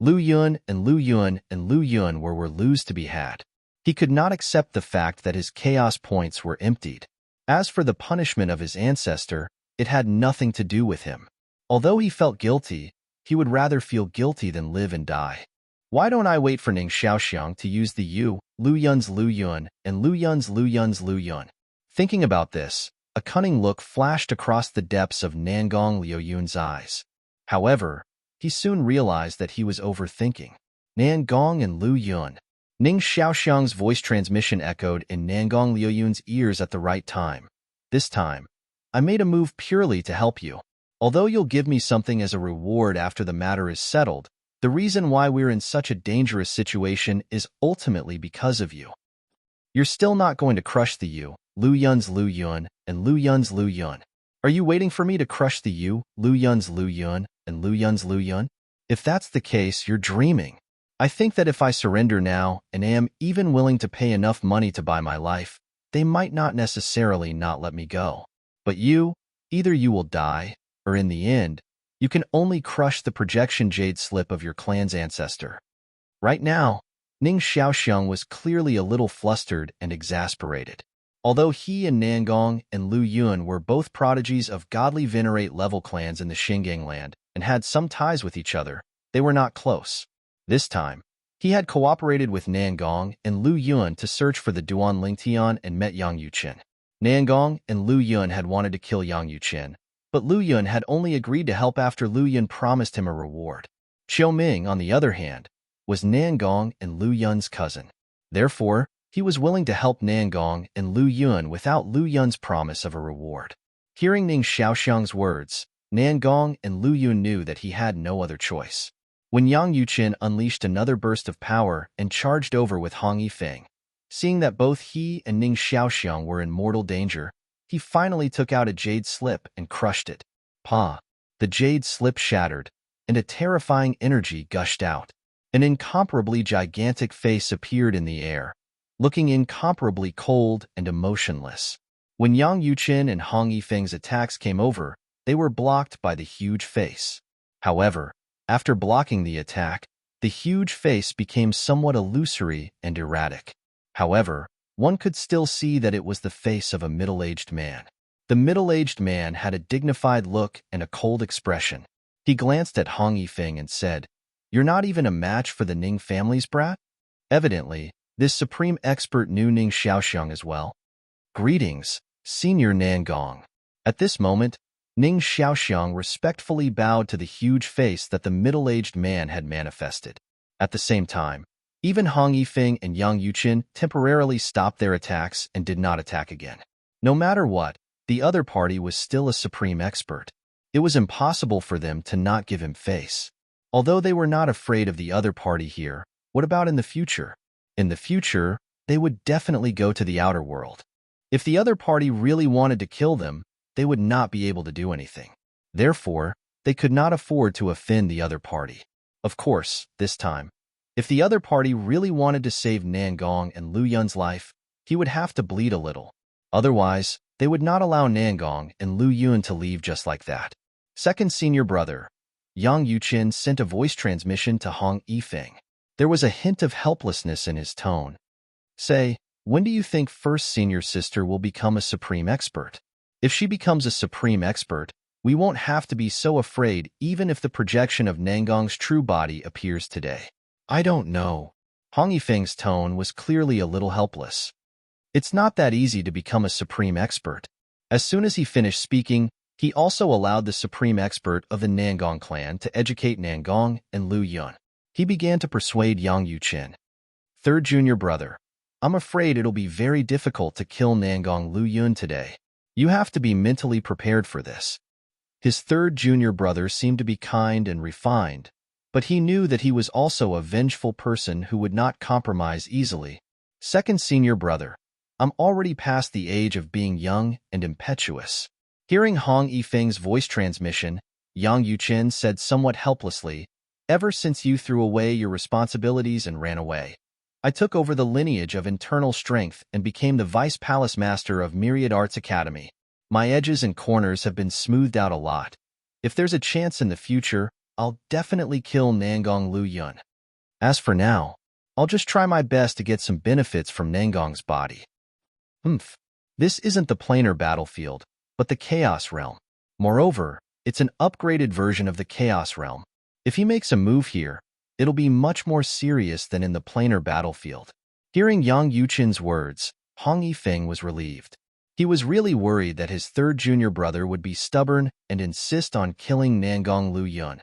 Lu Yun and Lu Yun and Lu Yun were Lu's to be had. He could not accept the fact that his Chaos points were emptied. As for the punishment of his ancestor, it had nothing to do with him. Although he felt guilty, he would rather feel guilty than live and die. Why don't I wait for Ning Xiaoxiang to use the Lu Yun's Lu Yun and Lu Yun's Lu Yun's Lu Yun? Thinking about this, a cunning look flashed across the depths of Nangong Liu Yun's eyes. However, he soon realized that he was overthinking. Nangong and Lu Yun. Ning Xiaoxiang's voice transmission echoed in Nangong Liuyun's ears at the right time. This time, I made a move purely to help you. Although you'll give me something as a reward after the matter is settled, the reason why we're in such a dangerous situation is ultimately because of you. You're still not going to crush the you, Lu Yun's Lu Yun, and Lu Yun's Lu Yun. Are you waiting for me to crush the you, Lu Yun's Lu Yun, and Lu Yun's Lu Yun? If that's the case, you're dreaming. I think that if I surrender now, and am even willing to pay enough money to buy my life, they might not necessarily not let me go. But you, either you will die, or in the end, you can only crush the projection jade slip of your clan's ancestor. Right now, Ning Xiaoxiang was clearly a little flustered and exasperated. Although he and Nangong and Lu Yun were both prodigies of godly venerate level clans in the Xinjiang land and had some ties with each other, they were not close. This time, he had cooperated with Nangong and Lu Yun to search for the Duan Lingtian and met Yang Yuqin. Nangong and Lu Yun had wanted to kill Yang Yuqin, but Lu Yun had only agreed to help after Lu Yun promised him a reward. Qiu Ming, on the other hand, was Nangong and Lu Yun's cousin. Therefore, he was willing to help Nangong and Lu Yun without Lu Yun's promise of a reward. Hearing Ning Xiaoxiang's words, Nangong and Lu Yun knew that he had no other choice. When Yang Yuqin unleashed another burst of power and charged over with Hong Yifeng, seeing that both he and Ning Xiaoxiang were in mortal danger, he finally took out a jade slip and crushed it. Pa! The jade slip shattered, and a terrifying energy gushed out. An incomparably gigantic face appeared in the air, looking incomparably cold and emotionless. When Yang Yuqin and Hong Yifeng's attacks came over, they were blocked by the huge face. However, after blocking the attack, the huge face became somewhat illusory and erratic. However, one could still see that it was the face of a middle-aged man. The middle-aged man had a dignified look and a cold expression. He glanced at Hong Yifeng and said, "You're not even a match for the Ning family's brat?" Evidently, this supreme expert knew Ning Xiaoxiang as well. "Greetings, Senior Nangong." At this moment, Ning Xiaoxiang respectfully bowed to the huge face that the middle-aged man had manifested. At the same time, even Hong Yifeng and Yang Yuqin temporarily stopped their attacks and did not attack again. No matter what, the other party was still a supreme expert. It was impossible for them to not give him face. Although they were not afraid of the other party here, what about in the future? In the future, they would definitely go to the outer world. If the other party really wanted to kill them, they would not be able to do anything. Therefore, they could not afford to offend the other party. Of course, this time, if the other party really wanted to save Nangong and Lu Yun's life, he would have to bleed a little. Otherwise, they would not allow Nangong and Lu Yun to leave just like that. Second senior brother, Yang Yuqin sent a voice transmission to Hong Yifeng. There was a hint of helplessness in his tone. "Say, when do you think first senior sister will become a supreme expert? If she becomes a supreme expert, we won't have to be so afraid even if the projection of Nangong's true body appears today." "I don't know." Hong Yifeng's tone was clearly a little helpless. "It's not that easy to become a supreme expert." As soon as he finished speaking, he also allowed the supreme expert of the Nangong clan to educate Nangong and Lu Yun. He began to persuade Yang Yuqin. "Third junior brother, I'm afraid it'll be very difficult to kill Nangong Lu Yun today. You have to be mentally prepared for this." His third junior brother seemed to be kind and refined, but he knew that he was also a vengeful person who would not compromise easily. "Second senior brother, I'm already past the age of being young and impetuous." Hearing Hong Yifeng's voice transmission, Yang Yuqin said somewhat helplessly, "Ever since you threw away your responsibilities and ran away, I took over the lineage of internal strength and became the vice palace master of Myriad Arts Academy. My edges and corners have been smoothed out a lot. If there's a chance in the future, I'll definitely kill Nangong Lu Yun. As for now, I'll just try my best to get some benefits from Nangong's body." This isn't the planar battlefield, but the Chaos Realm. Moreover, it's an upgraded version of the Chaos Realm. If he makes a move here, it'll be much more serious than in the planar battlefield. Hearing Yang Yuqin's words, Hong Yifeng was relieved. He was really worried that his third junior brother would be stubborn and insist on killing Nangong Lu Yun.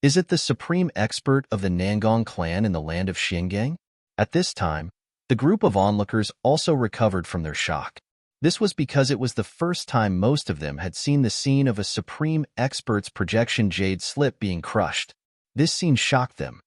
Is it the supreme expert of the Nangong clan in the land of Xingang? At this time, the group of onlookers also recovered from their shock. This was because it was the first time most of them had seen the scene of a supreme expert's projection jade slip being crushed. This scene shocked them.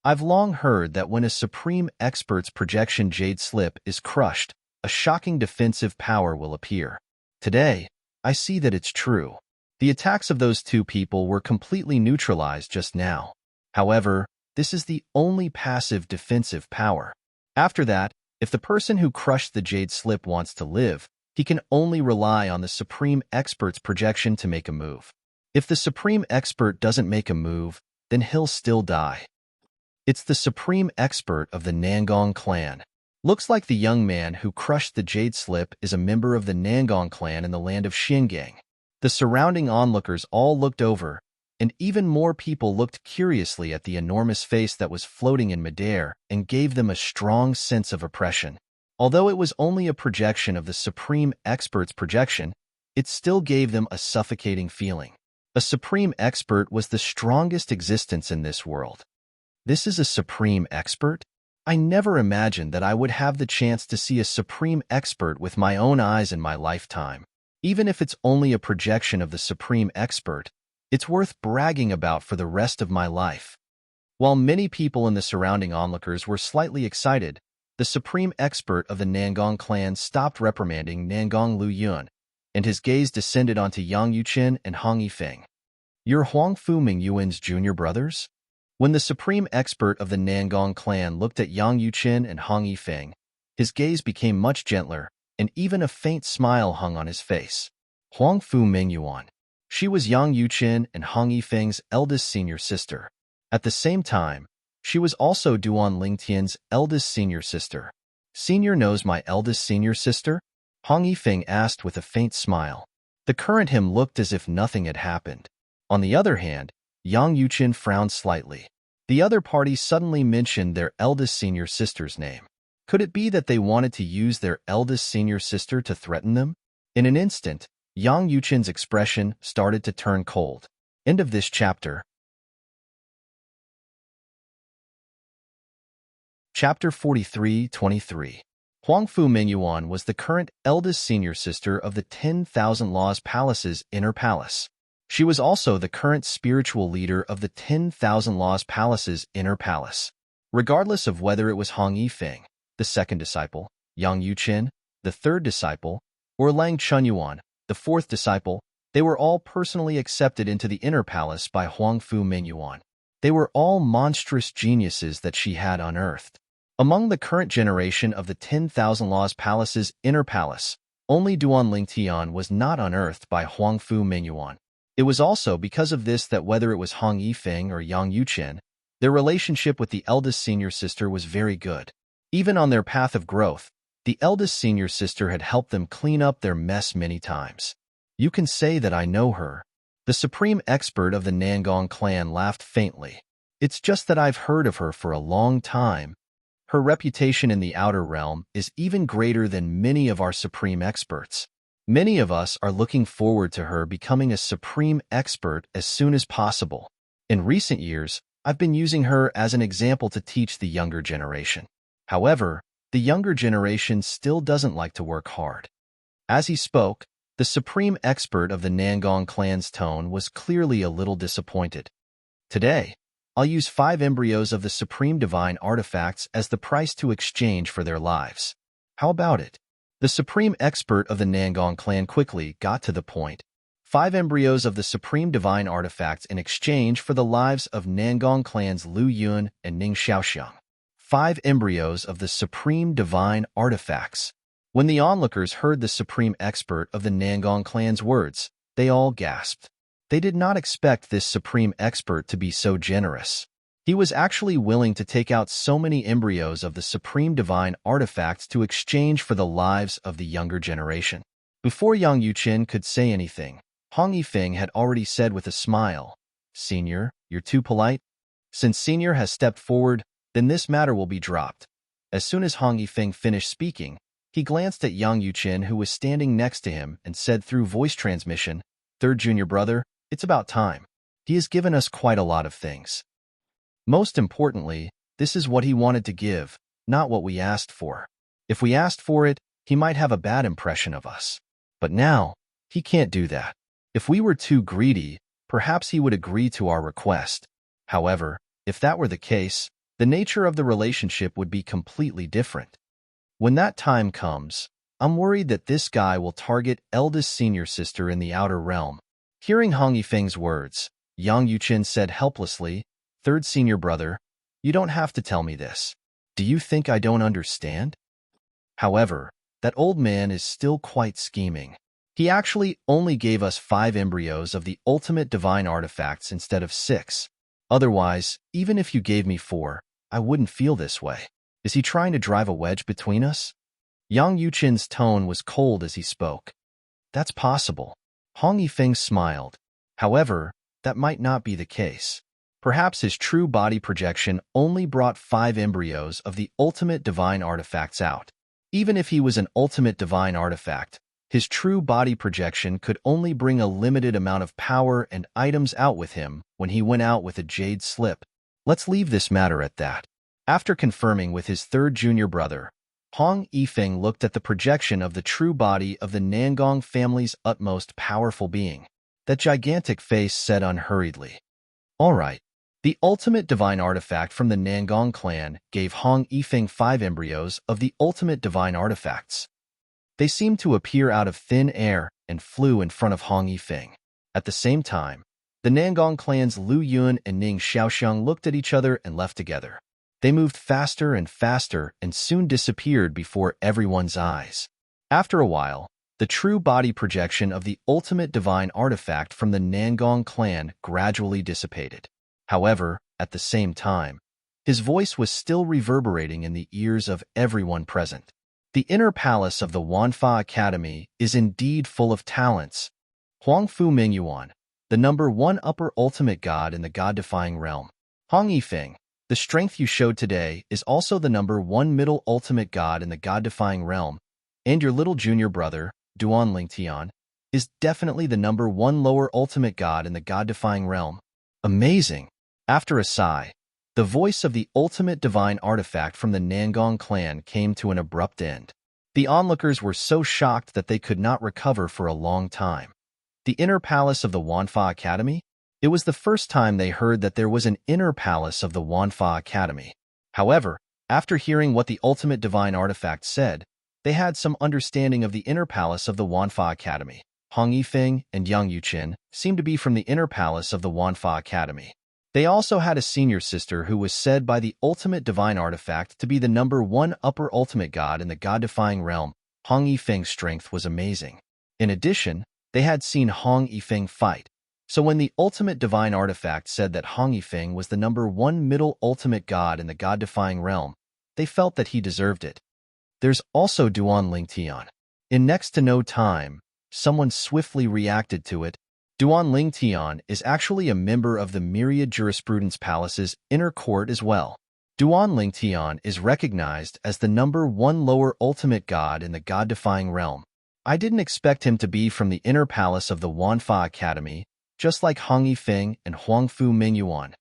I've long heard that when a supreme expert's projection jade slip is crushed, a shocking defensive power will appear. Today, I see that it's true. The attacks of those two people were completely neutralized just now. However, this is the only passive defensive power. After that, if the person who crushed the jade slip wants to live, he can only rely on the supreme expert's projection to make a move. If the supreme expert doesn't make a move, then he'll still die. It's the supreme expert of the Nangong clan. Looks like the young man who crushed the jade slip is a member of the Nangong clan in the land of Xingang. The surrounding onlookers all looked over, and even more people looked curiously at the enormous face that was floating in midair and gave them a strong sense of oppression. Although it was only a projection of the supreme expert's projection, it still gave them a suffocating feeling. A supreme expert was the strongest existence in this world. This is a supreme expert? I never imagined that I would have the chance to see a supreme expert with my own eyes in my lifetime. Even if it's only a projection of the supreme expert, it's worth bragging about for the rest of my life. While many people in the surrounding onlookers were slightly excited, the supreme expert of the Nangong clan stopped reprimanding Nangong Lu Yun, and his gaze descended onto Yang Yuchen and Hong Yifeng. You're Huang Fu Mingyuan's junior brothers? When the supreme expert of the Nangong clan looked at Yang Yuchen and Hong Yifeng, his gaze became much gentler, and even a faint smile hung on his face. Huang Fu Mingyuan. She was Yang Yuchen and Hong Yifeng's eldest senior sister. At the same time, she was also Duan Lingtian's eldest senior sister. Senior knows my eldest senior sister? Hong Yifeng asked with a faint smile. The current him looked as if nothing had happened. On the other hand, Yang Yuchen frowned slightly. The other party suddenly mentioned their eldest senior sister's name. Could it be that they wanted to use their eldest senior sister to threaten them? In an instant, Yang Yuchen's expression started to turn cold. End of this chapter. Chapter 43-23. Huang Fu Mingyuan was the current eldest senior sister of the 10,000 Laws Palace's inner palace. She was also the current spiritual leader of the 10,000 Laws Palace's inner palace. Regardless of whether it was Hong Yifeng, the second disciple, Yang Yuchen, the third disciple, or Lang Chunyuan, the fourth disciple, they were all personally accepted into the inner palace by Huang Fu Mingyuan. They were all monstrous geniuses that she had unearthed. Among the current generation of the 10,000 Laws Palace's inner palace, only Duan Lingtian was not unearthed by Huang Fu Mingyuan. It was also because of this that whether it was Hong Yifeng or Yang Yuchen, their relationship with the eldest senior sister was very good. Even on their path of growth, the eldest senior sister had helped them clean up their mess many times. You can say that I know her. The supreme expert of the Nangong clan laughed faintly. It's just that I've heard of her for a long time. Her reputation in the outer realm is even greater than many of our supreme experts. Many of us are looking forward to her becoming a supreme expert as soon as possible. In recent years, I've been using her as an example to teach the younger generation. However, the younger generation still doesn't like to work hard. As he spoke, the supreme expert of the Nangong clan's tone was clearly a little disappointed. Today, I'll use 5 embryos of the supreme divine artifacts as the price to exchange for their lives. How about it? The supreme expert of the Nangong clan quickly got to the point. 5 embryos of the supreme divine artifacts in exchange for the lives of Nangong clan's Lu Yun and Ning Xiaoxiang. 5 embryos of the supreme divine artifacts. When the onlookers heard the supreme expert of the Nangong clan's words, they all gasped. They did not expect this supreme expert to be so generous. He was actually willing to take out so many embryos of the supreme divine artifacts to exchange for the lives of the younger generation. Before Yang Yuchen could say anything, Hong Yifeng had already said with a smile, "Senior, you're too polite. Since Senior has stepped forward, then this matter will be dropped." As soon as Hong Yifeng finished speaking, he glanced at Yang Yuchen, who was standing next to him, and said through voice transmission, "Third junior brother, it's about time." He has given us quite a lot of things. Most importantly, this is what he wanted to give, not what we asked for. If we asked for it, he might have a bad impression of us. But now, he can't do that. If we were too greedy, perhaps he would agree to our request. However, if that were the case, the nature of the relationship would be completely different. When that time comes, I'm worried that this guy will target eldest senior sister in the outer realm. Hearing Hong Yifeng's words, Yang Yuqin said helplessly, third senior brother, you don't have to tell me this. Do you think I don't understand? However, that old man is still quite scheming. He actually only gave us 5 embryos of the ultimate divine artifacts instead of 6. Otherwise, even if you gave me 4, I wouldn't feel this way. Is he trying to drive a wedge between us? Yang Yuqin's tone was cold as he spoke. That's possible. Hong Yifeng smiled. However, that might not be the case. Perhaps his true body projection only brought 5 embryos of the ultimate divine artifacts out. Even if he was an ultimate divine artifact, his true body projection could only bring a limited amount of power and items out with him when he went out with a jade slip. Let's leave this matter at that. After confirming with his third junior brother, Hong Yifeng looked at the projection of the true body of the Nangong family's utmost powerful being. That gigantic face said unhurriedly, "All right." The ultimate divine artifact from the Nangong clan gave Hong Yifeng 5 embryos of the ultimate divine artifacts. They seemed to appear out of thin air and flew in front of Hong Yifeng. At the same time, the Nangong clans Lu Yun and Ning Xiaoxiang looked at each other and left together. They moved faster and faster and soon disappeared before everyone's eyes. After a while, the true body projection of the ultimate divine artifact from the Nangong clan gradually dissipated. However, at the same time, his voice was still reverberating in the ears of everyone present. The inner palace of the Wanfa Academy is indeed full of talents. Huangfu Mingyuan, the #1 upper ultimate god in the god-defying realm. Hong Yifeng, the strength you showed today is also the #1 middle ultimate god in the god-defying realm, and your little junior brother, Duan Lingtian, is definitely the #1 lower ultimate god in the god-defying realm. Amazing! After a sigh, the voice of the ultimate divine artifact from the Nangong clan came to an abrupt end. The onlookers were so shocked that they could not recover for a long time. The inner palace of the Wanfa Academy? It was the first time they heard that there was an inner palace of the Wanfa Academy. However, after hearing what the ultimate divine artifact said, they had some understanding of the inner palace of the Wanfa Academy. Hong Yifeng and Yang Yuqin seemed to be from the inner palace of the Wanfa Academy. They also had a senior sister who was said by the ultimate divine artifact to be the #1 upper ultimate god in the god-defying realm. Hong Yifeng's strength was amazing. In addition, they had seen Hong Yifeng fight. So when the ultimate divine artifact said that Hong Yifeng was the #1 middle ultimate god in the god-defying realm, they felt that he deserved it. There's also Duan Lingtian. In next to no time, someone swiftly reacted to it. Duan Lingtian is actually a member of the Myriad Jurisprudence Palace's inner court as well. Duan Lingtian is recognized as the #1 lower ultimate god in the god-defying realm. I didn't expect him to be from the inner palace of the Wanfa Academy, just like Hong Yifeng and Huangfu Mingyuan.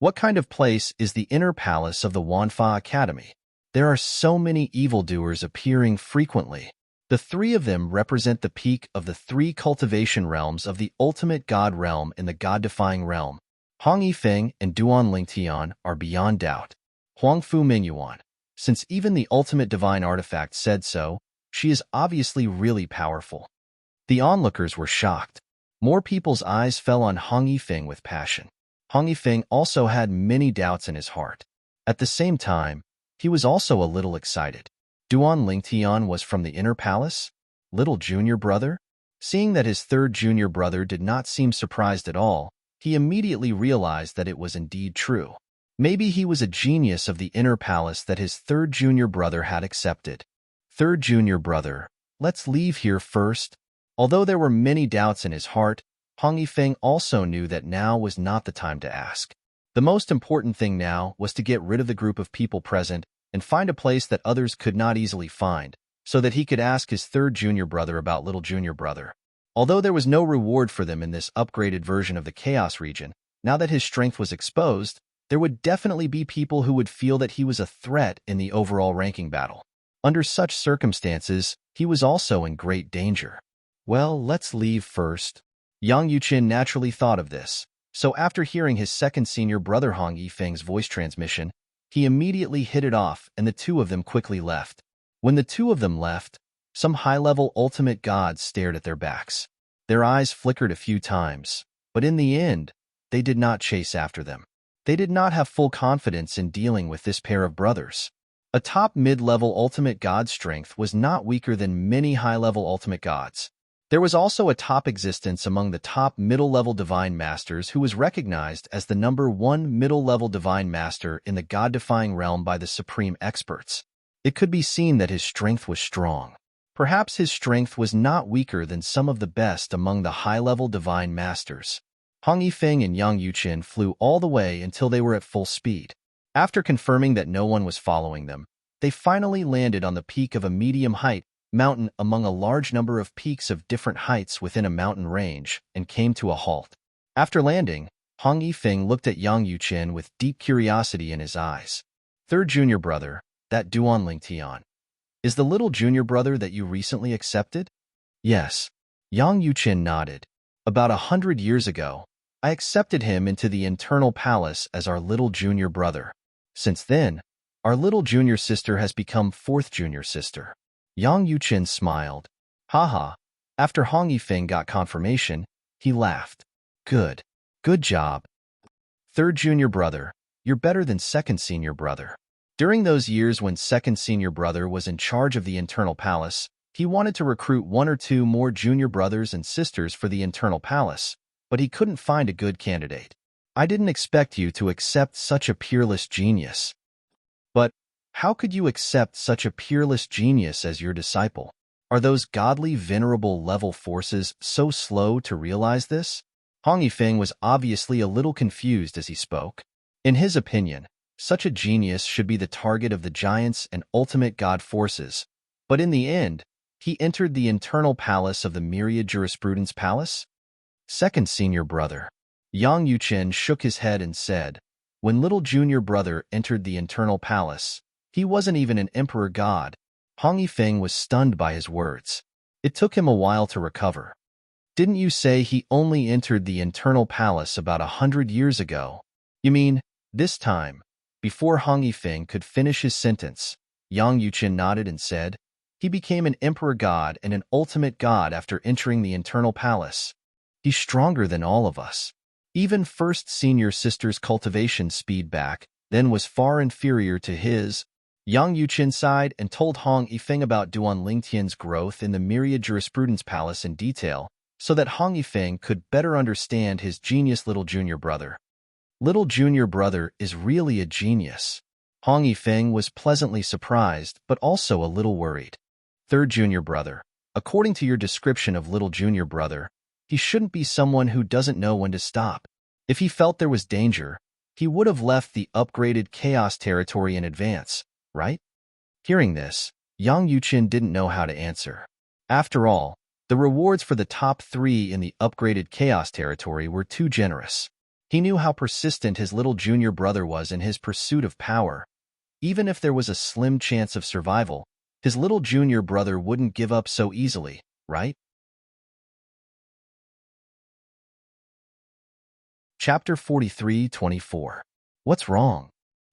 What kind of place is the inner palace of the Wanfa Academy? There are so many evildoers appearing frequently. The 3 of them represent the peak of the 3 cultivation realms of the ultimate god realm in the god-defying realm. Hong Yifeng and Duan Lingtian are beyond doubt. Huangfu Mingyuan, since even the ultimate divine artifact said so, she is obviously really powerful. The onlookers were shocked. More people's eyes fell on Hong Yifeng with passion. Hong Yifeng also had many doubts in his heart. At the same time, he was also a little excited. Duan Lingtian was from the inner palace? Little junior brother? Seeing that his third junior brother did not seem surprised at all, he immediately realized that it was indeed true. Maybe he was a genius of the inner palace that his third junior brother had accepted. Third junior brother, let's leave here first. Although there were many doubts in his heart, Hong Yifeng also knew that now was not the time to ask. The most important thing now was to get rid of the group of people present and find a place that others could not easily find, so that he could ask his third junior brother about little junior brother. Although there was no reward for them in this upgraded version of the Chaos region, now that his strength was exposed, there would definitely be people who would feel that he was a threat in the overall ranking battle. Under such circumstances, he was also in great danger. Well, let's leave first. Yang Yuqin naturally thought of this, so after hearing his second senior brother Hong Yifeng's voice transmission, he immediately hit it off and the two of them quickly left. When the two of them left, some high-level ultimate gods stared at their backs. Their eyes flickered a few times, but in the end, they did not chase after them. They did not have full confidence in dealing with this pair of brothers. A top mid-level ultimate god strength was not weaker than many high-level ultimate gods. There was also a top existence among the top middle-level divine masters who was recognized as the #1 middle-level divine master in the god-defying realm by the supreme experts. It could be seen that his strength was strong. Perhaps his strength was not weaker than some of the best among the high-level divine masters. Hong Yifeng and Yang Yuqin flew all the way until they were at full speed. After confirming that no one was following them, they finally landed on the peak of a medium-height mountain among a large number of peaks of different heights within a mountain range and came to a halt. After landing, Hong Yifeng looked at Yang Yuqin with deep curiosity in his eyes. Third junior brother, that Duan Tian, is the little junior brother that you recently accepted? Yes. Yang Yuqin nodded. About 100 years ago, I accepted him into the internal palace as our little junior brother. Since then, our little junior sister has become fourth junior sister. Yang Yuqin smiled. Haha. After Hong Yifeng got confirmation, he laughed. Good. Good job. Third junior brother, you're better than second senior brother. During those years when second senior brother was in charge of the internal palace, he wanted to recruit 1 or 2 more junior brothers and sisters for the internal palace, but he couldn't find a good candidate. I didn't expect you to accept such a peerless genius. But how could you accept such a peerless genius as your disciple? Are those godly venerable level forces so slow to realize this? Hong Yifeng was obviously a little confused as he spoke. In his opinion, such a genius should be the target of the giants and ultimate god forces, but in the end, he entered the internal palace of the Myriad Jurisprudence Palace? Second senior brother. Yang Yuqin shook his head and said, when little junior brother entered the internal palace, he wasn't even an emperor god. Hong Yifeng was stunned by his words. It took him a while to recover. Didn't you say he only entered the internal palace about 100 years ago? You mean, this time? Before Hong Yifeng could finish his sentence, Yang Yuqin nodded and said, he became an emperor god and an ultimate god after entering the internal palace. He's stronger than all of us. Even first senior sister's cultivation speed back then was far inferior to his. Yang Yuqin sighed and told Hong Yifeng about Duan Lingtian's growth in the Myriad Jurisprudence Palace in detail, so that Hong Yifeng could better understand his genius little junior brother. Little junior brother is really a genius. Hong Yifeng was pleasantly surprised, but also a little worried. Third junior brother, according to your description of little junior brother, he shouldn't be someone who doesn't know when to stop. If he felt there was danger, he would have left the upgraded chaos territory in advance, right? Hearing this, Yang Yuqin didn't know how to answer. After all, the rewards for the top 3 in the upgraded chaos territory were too generous. He knew how persistent his little junior brother was in his pursuit of power. Even if there was a slim chance of survival, his little junior brother wouldn't give up so easily, right? Chapter 43-24. What's wrong?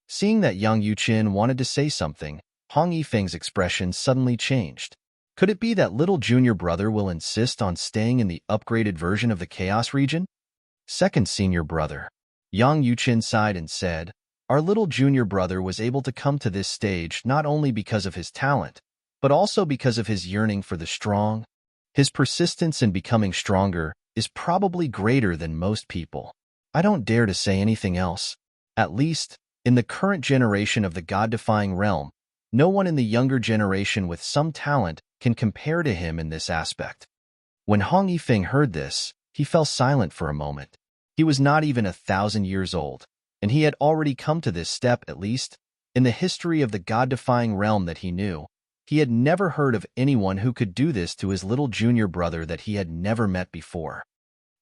Seeing that Yang Yuqin wanted to say something, Hong Yifeng's expression suddenly changed. Could it be that little junior brother will insist on staying in the upgraded version of the Chaos region? Second senior brother. Yang Yuqin sighed and said, our little junior brother was able to come to this stage not only because of his talent, but also because of his yearning for the strong. His persistence in becoming stronger is probably greater than most people. I don't dare to say anything else. At least, in the current generation of the god-defying realm, no one in the younger generation with some talent can compare to him in this aspect. When Hong Yifeng heard this, he fell silent for a moment. He was not even 1,000 years old, and he had already come to this step, at least, in the history of the god-defying realm that he knew. He had never heard of anyone who could do this to his little junior brother that he had never met before.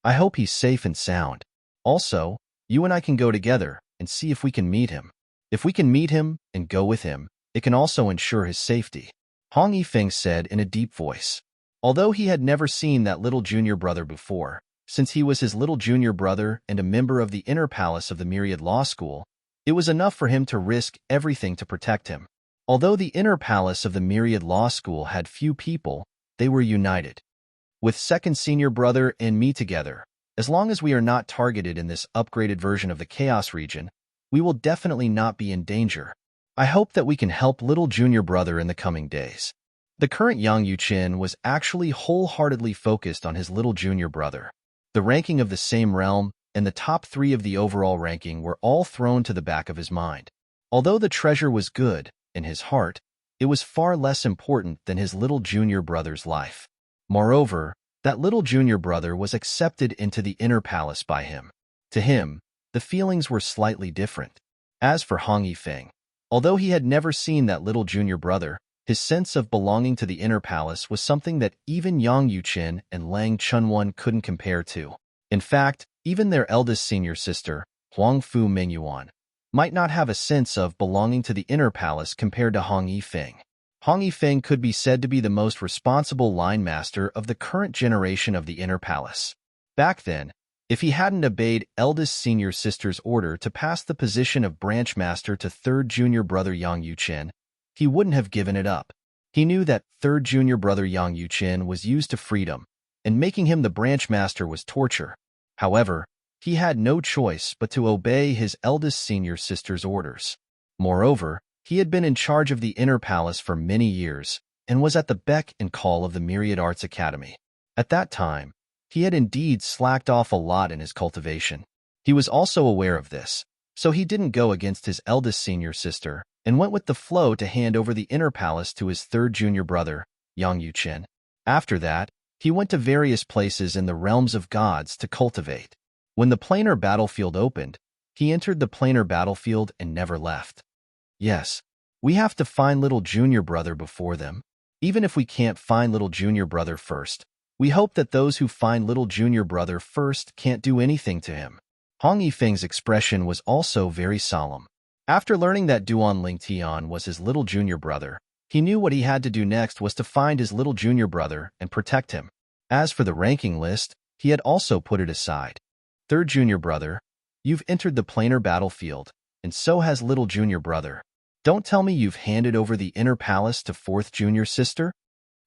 I hope he's safe and sound. Also, you and I can go together and see if we can meet him. If we can meet him and go with him, it can also ensure his safety, Hong Yifeng said in a deep voice. Although he had never seen that little junior brother before, since he was his little junior brother and a member of the inner palace of the Myriad Law School, it was enough for him to risk everything to protect him. Although the inner palace of the Myriad Law School had few people, they were united. With second senior brother and me together, as long as we are not targeted in this upgraded version of the Chaos region, we will definitely not be in danger. I hope that we can help little junior brother in the coming days. The current Yang Yuqin was actually wholeheartedly focused on his little junior brother. The ranking of the same realm and the top 3 of the overall ranking were all thrown to the back of his mind. Although the treasure was good, in his heart, it was far less important than his little junior brother's life. Moreover, that little junior brother was accepted into the inner palace by him. To him, the feelings were slightly different. As for Hong Yifeng, although he had never seen that little junior brother, his sense of belonging to the inner palace was something that even Yang Yuqin and Lang Chunwan couldn't compare to. In fact, even their eldest senior sister, Huang Fu Mingyuan, might not have a sense of belonging to the inner palace compared to Hong Yifeng. Hong Yifeng could be said to be the most responsible line master of the current generation of the inner palace. Back then, if he hadn't obeyed eldest senior sister's order to pass the position of branch master to third junior brother Yang Yuqin, he wouldn't have given it up. He knew that third junior brother Yang Yuqin was used to freedom, and making him the branch master was torture. However, he had no choice but to obey his eldest senior sister's orders. Moreover, he had been in charge of the inner palace for many years and was at the beck and call of the Myriad Arts Academy. At that time, he had indeed slacked off a lot in his cultivation. He was also aware of this, so he didn't go against his eldest senior sister and went with the flow to hand over the inner palace to his third junior brother, Yang Yuqin. After that, he went to various places in the realms of gods to cultivate. When the planar battlefield opened, he entered the planar battlefield and never left. Yes, we have to find little junior brother before them. Even if we can't find little junior brother first, we hope that those who find little junior brother first can't do anything to him. Hong Yifeng's expression was also very solemn. After learning that Duan Lingtian was his little junior brother, he knew what he had to do next was to find his little junior brother and protect him. As for the ranking list, he had also put it aside. Third junior brother, you've entered the planar battlefield, and so has little junior brother. Don't tell me you've handed over the inner palace to fourth junior sister?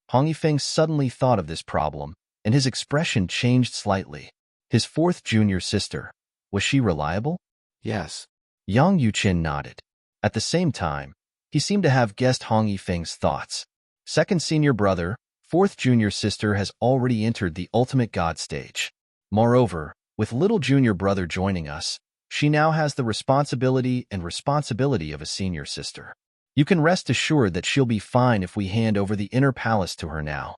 Hong Yifeng suddenly thought of this problem, and his expression changed slightly. His fourth junior sister, was she reliable? Yes. Yang Yuqin nodded. At the same time, he seemed to have guessed Hong Yifeng's thoughts. Second senior brother, fourth junior sister has already entered the ultimate god stage. Moreover, with little junior brother joining us, she now has the responsibility of a senior sister. You can rest assured that she'll be fine if we hand over the inner palace to her now.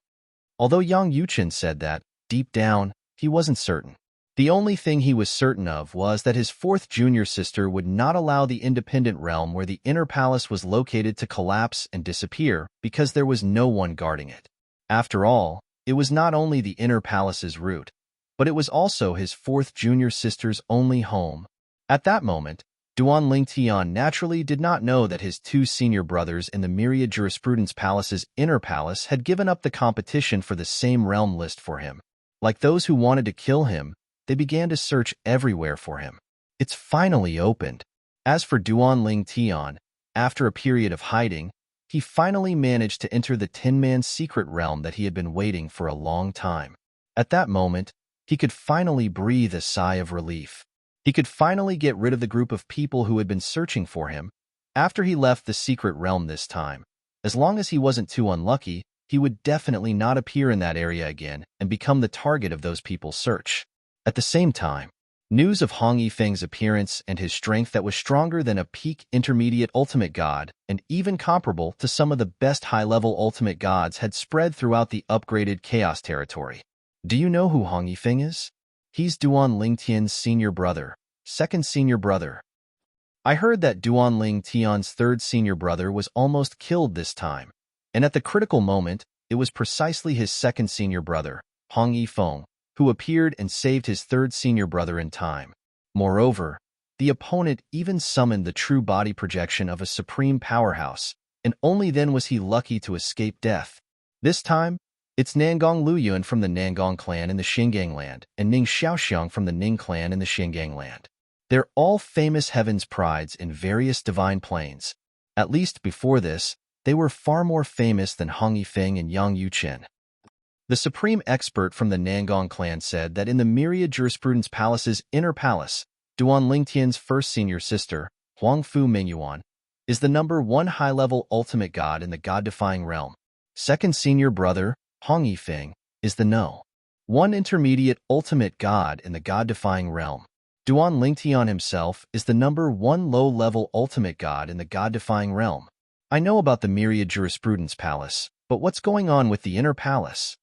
Although Yang Yuqin said that, deep down, he wasn't certain. The only thing he was certain of was that his fourth junior sister would not allow the independent realm where the inner palace was located to collapse and disappear because there was no one guarding it. After all, it was not only the inner palace's root, but it was also his fourth junior sister's only home. At that moment, Duan Lingtian naturally did not know that his 2 senior brothers in the Myriad Jurisprudence Palace's inner palace had given up the competition for the same realm list for him. Like those who wanted to kill him, they began to search everywhere for him. It's finally opened. As for Duan Lingtian, after a period of hiding, he finally managed to enter the 10-man secret realm that he had been waiting for a long time. At that moment, he could finally breathe a sigh of relief. He could finally get rid of the group of people who had been searching for him. After he left the secret realm this time, as long as he wasn't too unlucky, he would definitely not appear in that area again and become the target of those people's search. At the same time, news of Hong Yifeng's appearance and his strength that was stronger than a peak intermediate ultimate god and even comparable to some of the best high-level ultimate gods had spread throughout the upgraded Chaos territory. Do you know who Hong Yifeng is? He's Duan Lingtian's senior brother, second senior brother. I heard that Duan Lingtian's third senior brother was almost killed this time, And at the critical moment, it was precisely his second senior brother, Hong Yifeng, who appeared and saved his third senior brother in time. Moreover, the opponent even summoned the true body projection of a supreme powerhouse, and only then was he lucky to escape death. This time, it's Nangong Luyuan from the Nangong clan in the Xingang land and Ning Xiaoxiang from the Ning clan in the Xingang land. They're all famous heaven's prides in various divine planes. At least before this, they were far more famous than Hong Yifeng and Yang Yuqian. The supreme expert from the Nangong clan said that in the myriad jurisprudence palace's inner palace, Duan Lingtian's first senior sister, Huangfu Mingyuan, is the number one high-level ultimate god in the god-defying realm. Second senior brother, Hong Yifeng, is the no. One intermediate ultimate god in the god-defying realm. Duan Lingtian himself is the number one low-level ultimate god in the god-defying realm. I know about the myriad jurisprudence palace, but what's going on with the inner palace?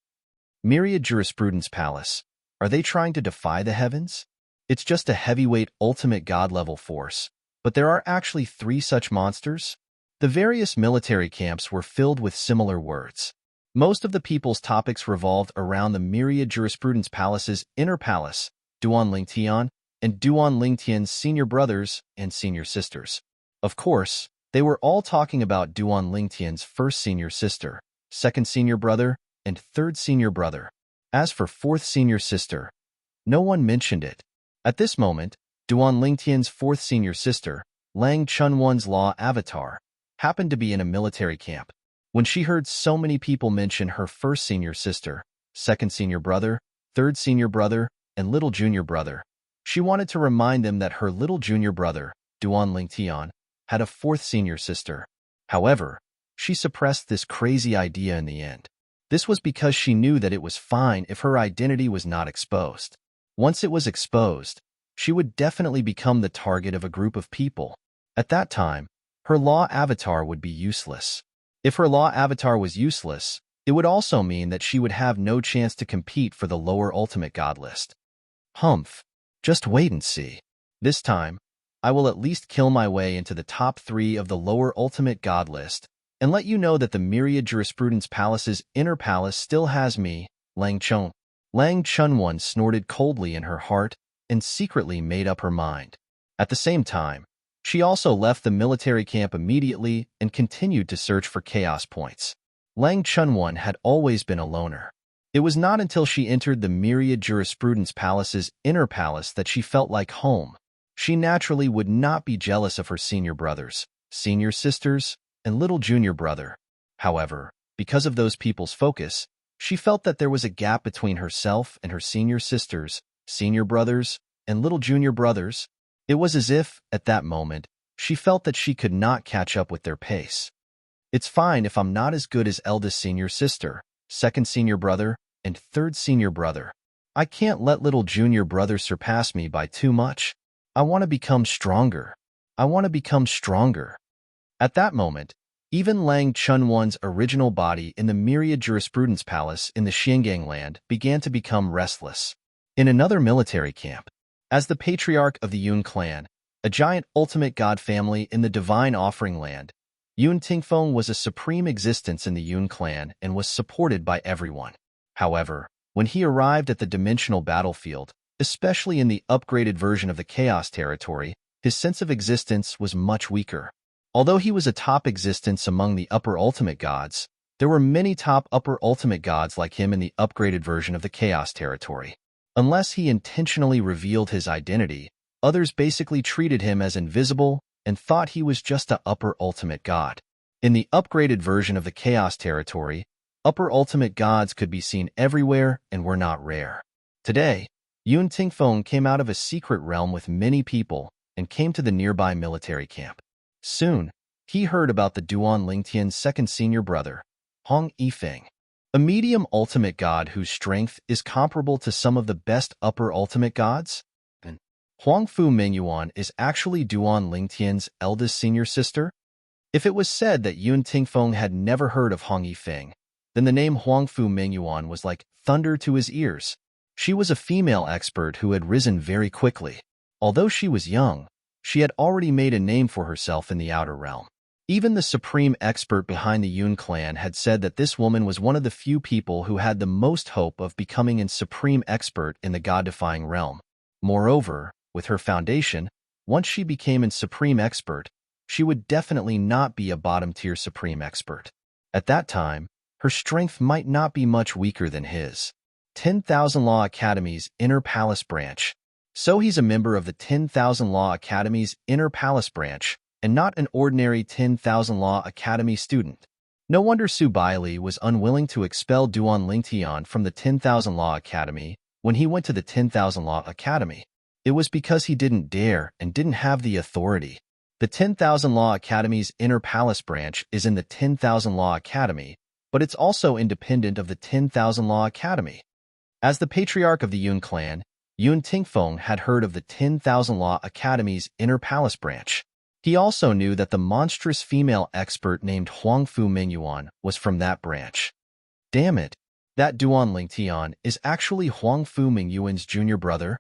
Myriad jurisprudence palace. Are they trying to defy the heavens? It's just a heavyweight ultimate god-level force, but there are actually 3 such monsters? The various military camps were filled with similar words. Most of the people's topics revolved around the myriad jurisprudence palace's inner palace, Duan Lingtian, and Duan Lingtian's senior brothers and senior sisters. Of course, they were all talking about Duan Lingtian's first senior sister, second senior brother, and third senior brother. As for fourth senior sister, no one mentioned it. At this moment, Duan Lingtian's fourth senior sister, Lang Chunwan's law avatar, happened to be in a military camp. When she heard so many people mention her first senior sister, second senior brother, third senior brother, and little junior brother, she wanted to remind them that her little junior brother, Duan Lingtian, had a fourth senior sister. However, she suppressed this crazy idea in the end. This was because she knew that it was fine if her identity was not exposed. Once it was exposed, she would definitely become the target of a group of people. At that time, her law avatar would be useless. If her law avatar was useless, it would also mean that she would have no chance to compete for the lower ultimate god list. Humph. Just wait and see. This time, I will at least kill my way into the top 3 of the lower ultimate god list, and let you know that the myriad jurisprudence palace's inner palace still has me, Lang Chun. Lang Chunwan snorted coldly in her heart and secretly made up her mind. At the same time, she also left the military camp immediately and continued to search for chaos points. Lang Chunwan had always been a loner. It was not until she entered the myriad jurisprudence palace's inner palace that she felt like home. She naturally would not be jealous of her senior brothers, senior sisters, and little junior brother. However, because of those people's focus, she felt that there was a gap between herself and her senior sisters, senior brothers, and little junior brothers. It was as if, at that moment, she felt that she could not catch up with their pace. It's fine if I'm not as good as eldest senior sister, second senior brother, and third senior brother. I can't let little junior brother surpass me by too much. I want to become stronger. I want to become stronger. At that moment, even Lang Chunwan's original body in the myriad jurisprudence palace in the Xingang land began to become restless. In another military camp, as the patriarch of the Yun clan, a giant ultimate god family in the divine offering land, Yun Tingfeng was a supreme existence in the Yun clan and was supported by everyone. However, when he arrived at the dimensional battlefield, especially in the upgraded version of the Chaos Territory, his sense of existence was much weaker. Although he was a top existence among the upper ultimate gods, there were many top upper ultimate gods like him in the upgraded version of the Chaos Territory. Unless he intentionally revealed his identity, others basically treated him as invisible and thought he was just a upper ultimate god. In the upgraded version of the Chaos Territory, upper ultimate gods could be seen everywhere and were not rare. Today, Yun Tingfeng came out of a secret realm with many people and came to the nearby military camp. Soon, he heard about the Duan Lingtian's second senior brother, Hong Yifeng, a medium ultimate god whose strength is comparable to some of the best upper ultimate gods. Huangfu Mingyuan is actually Duan Lingtian's eldest senior sister. If it was said that Yun Tingfeng had never heard of Hong Yifeng, then the name Huangfu Mingyuan was like thunder to his ears. She was a female expert who had risen very quickly. Although she was young, she had already made a name for herself in the outer realm. Even the supreme expert behind the Yun clan had said that this woman was one of the few people who had the most hope of becoming a supreme expert in the god-defying realm. Moreover, with her foundation, once she became a supreme expert, she would definitely not be a bottom-tier supreme expert. At that time, her strength might not be much weaker than his. 10,000 Law Academy's Inner Palace Branch. So he's a member of the 10,000 Law Academy's Inner Palace Branch, and not an ordinary 10,000 Law Academy student. No wonder Su Bailey was unwilling to expel Duan Lingtian from the 10,000 Law Academy when he went to the 10,000 Law Academy. It was because he didn't dare and didn't have the authority. The 10,000 Law Academy's Inner Palace Branch is in the 10,000 Law Academy, but it's also independent of the 10,000 Law Academy. As the patriarch of the Yun clan, Yun Tingfeng had heard of the 10,000 Law Academy's Inner Palace Branch. He also knew that the monstrous female expert named Huangfu Mingyuan was from that branch. Damn it, that Duan Lingtian is actually Huangfu Mingyuan's junior brother?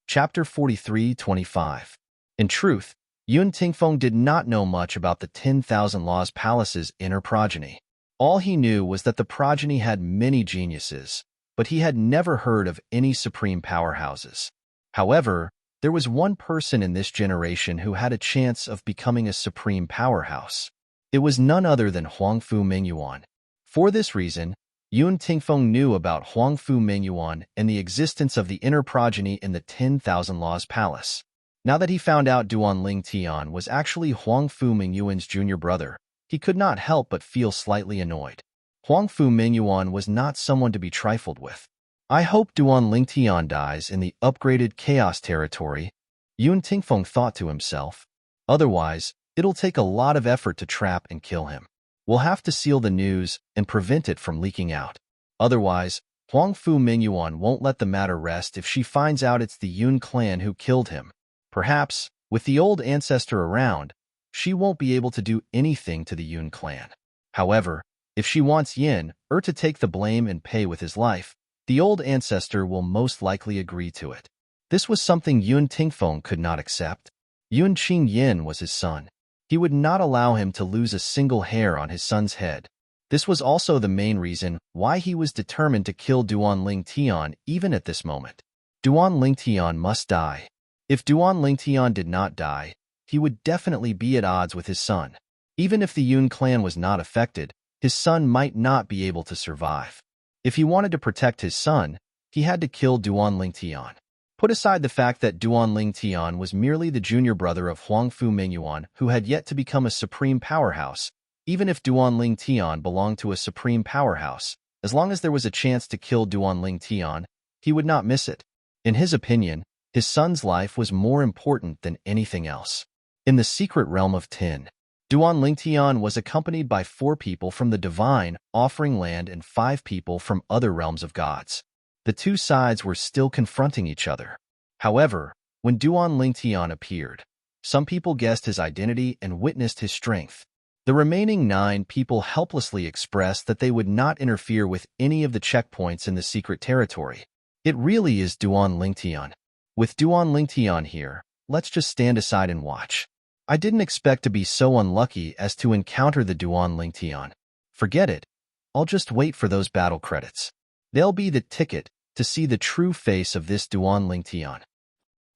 Chapter 43-25. In truth, Yun Tingfeng did not know much about the 10,000 Laws Palace's inner progeny. All he knew was that the progeny had many geniuses, but he had never heard of any supreme powerhouses. However, there was one person in this generation who had a chance of becoming a supreme powerhouse. It was none other than Huangfu Mingyuan. For this reason, Yun Tingfeng knew about Huangfu Mingyuan and the existence of the inner progeny in the 10,000 Laws Palace. Now that he found out Duan Lingtian was actually Huangfu Mingyuan's junior brother, he could not help but feel slightly annoyed. Huangfu Mingyuan was not someone to be trifled with. I hope Duan Lingtian dies in the upgraded chaos territory, Yun Tingfeng thought to himself. Otherwise, it'll take a lot of effort to trap and kill him. We'll have to seal the news and prevent it from leaking out. Otherwise, Huangfu Mingyuan won't let the matter rest if she finds out it's the Yun clan who killed him. Perhaps, with the old ancestor around, she won't be able to do anything to the Yun clan. However, if she wants Yin to take the blame and pay with his life, the old ancestor will most likely agree to it. This was something Yun Tingfeng could not accept. Yun Qing Yin was his son. He would not allow him to lose a single hair on his son's head. This was also the main reason why he was determined to kill Duan Lingtian even at this moment. Duan Lingtian must die. If Duan Lingtian did not die, he would definitely be at odds with his son. Even if the Yun clan was not affected, his son might not be able to survive. If he wanted to protect his son, he had to kill Duan Lingtian. Put aside the fact that Duan Lingtian was merely the junior brother of Huangfu Mingyuan who had yet to become a supreme powerhouse. Even if Duan Lingtian belonged to a supreme powerhouse, as long as there was a chance to kill Duan Lingtian, he would not miss it. In his opinion, his son's life was more important than anything else. In the secret realm of Tin, Duan Lingtian was accompanied by 4 people from the divine, offering land, and 5 people from other realms of gods. The two sides were still confronting each other. However, when Duan Lingtian appeared, some people guessed his identity and witnessed his strength. The remaining 9 people helplessly expressed that they would not interfere with any of the checkpoints in the secret territory. It really is Duan Lingtian. With Duan Lingtian here, let's just stand aside and watch. I didn't expect to be so unlucky as to encounter the Duan Lingtian. Forget it. I'll just wait for those battle credits. They'll be the ticket to see the true face of this Duan Lingtian.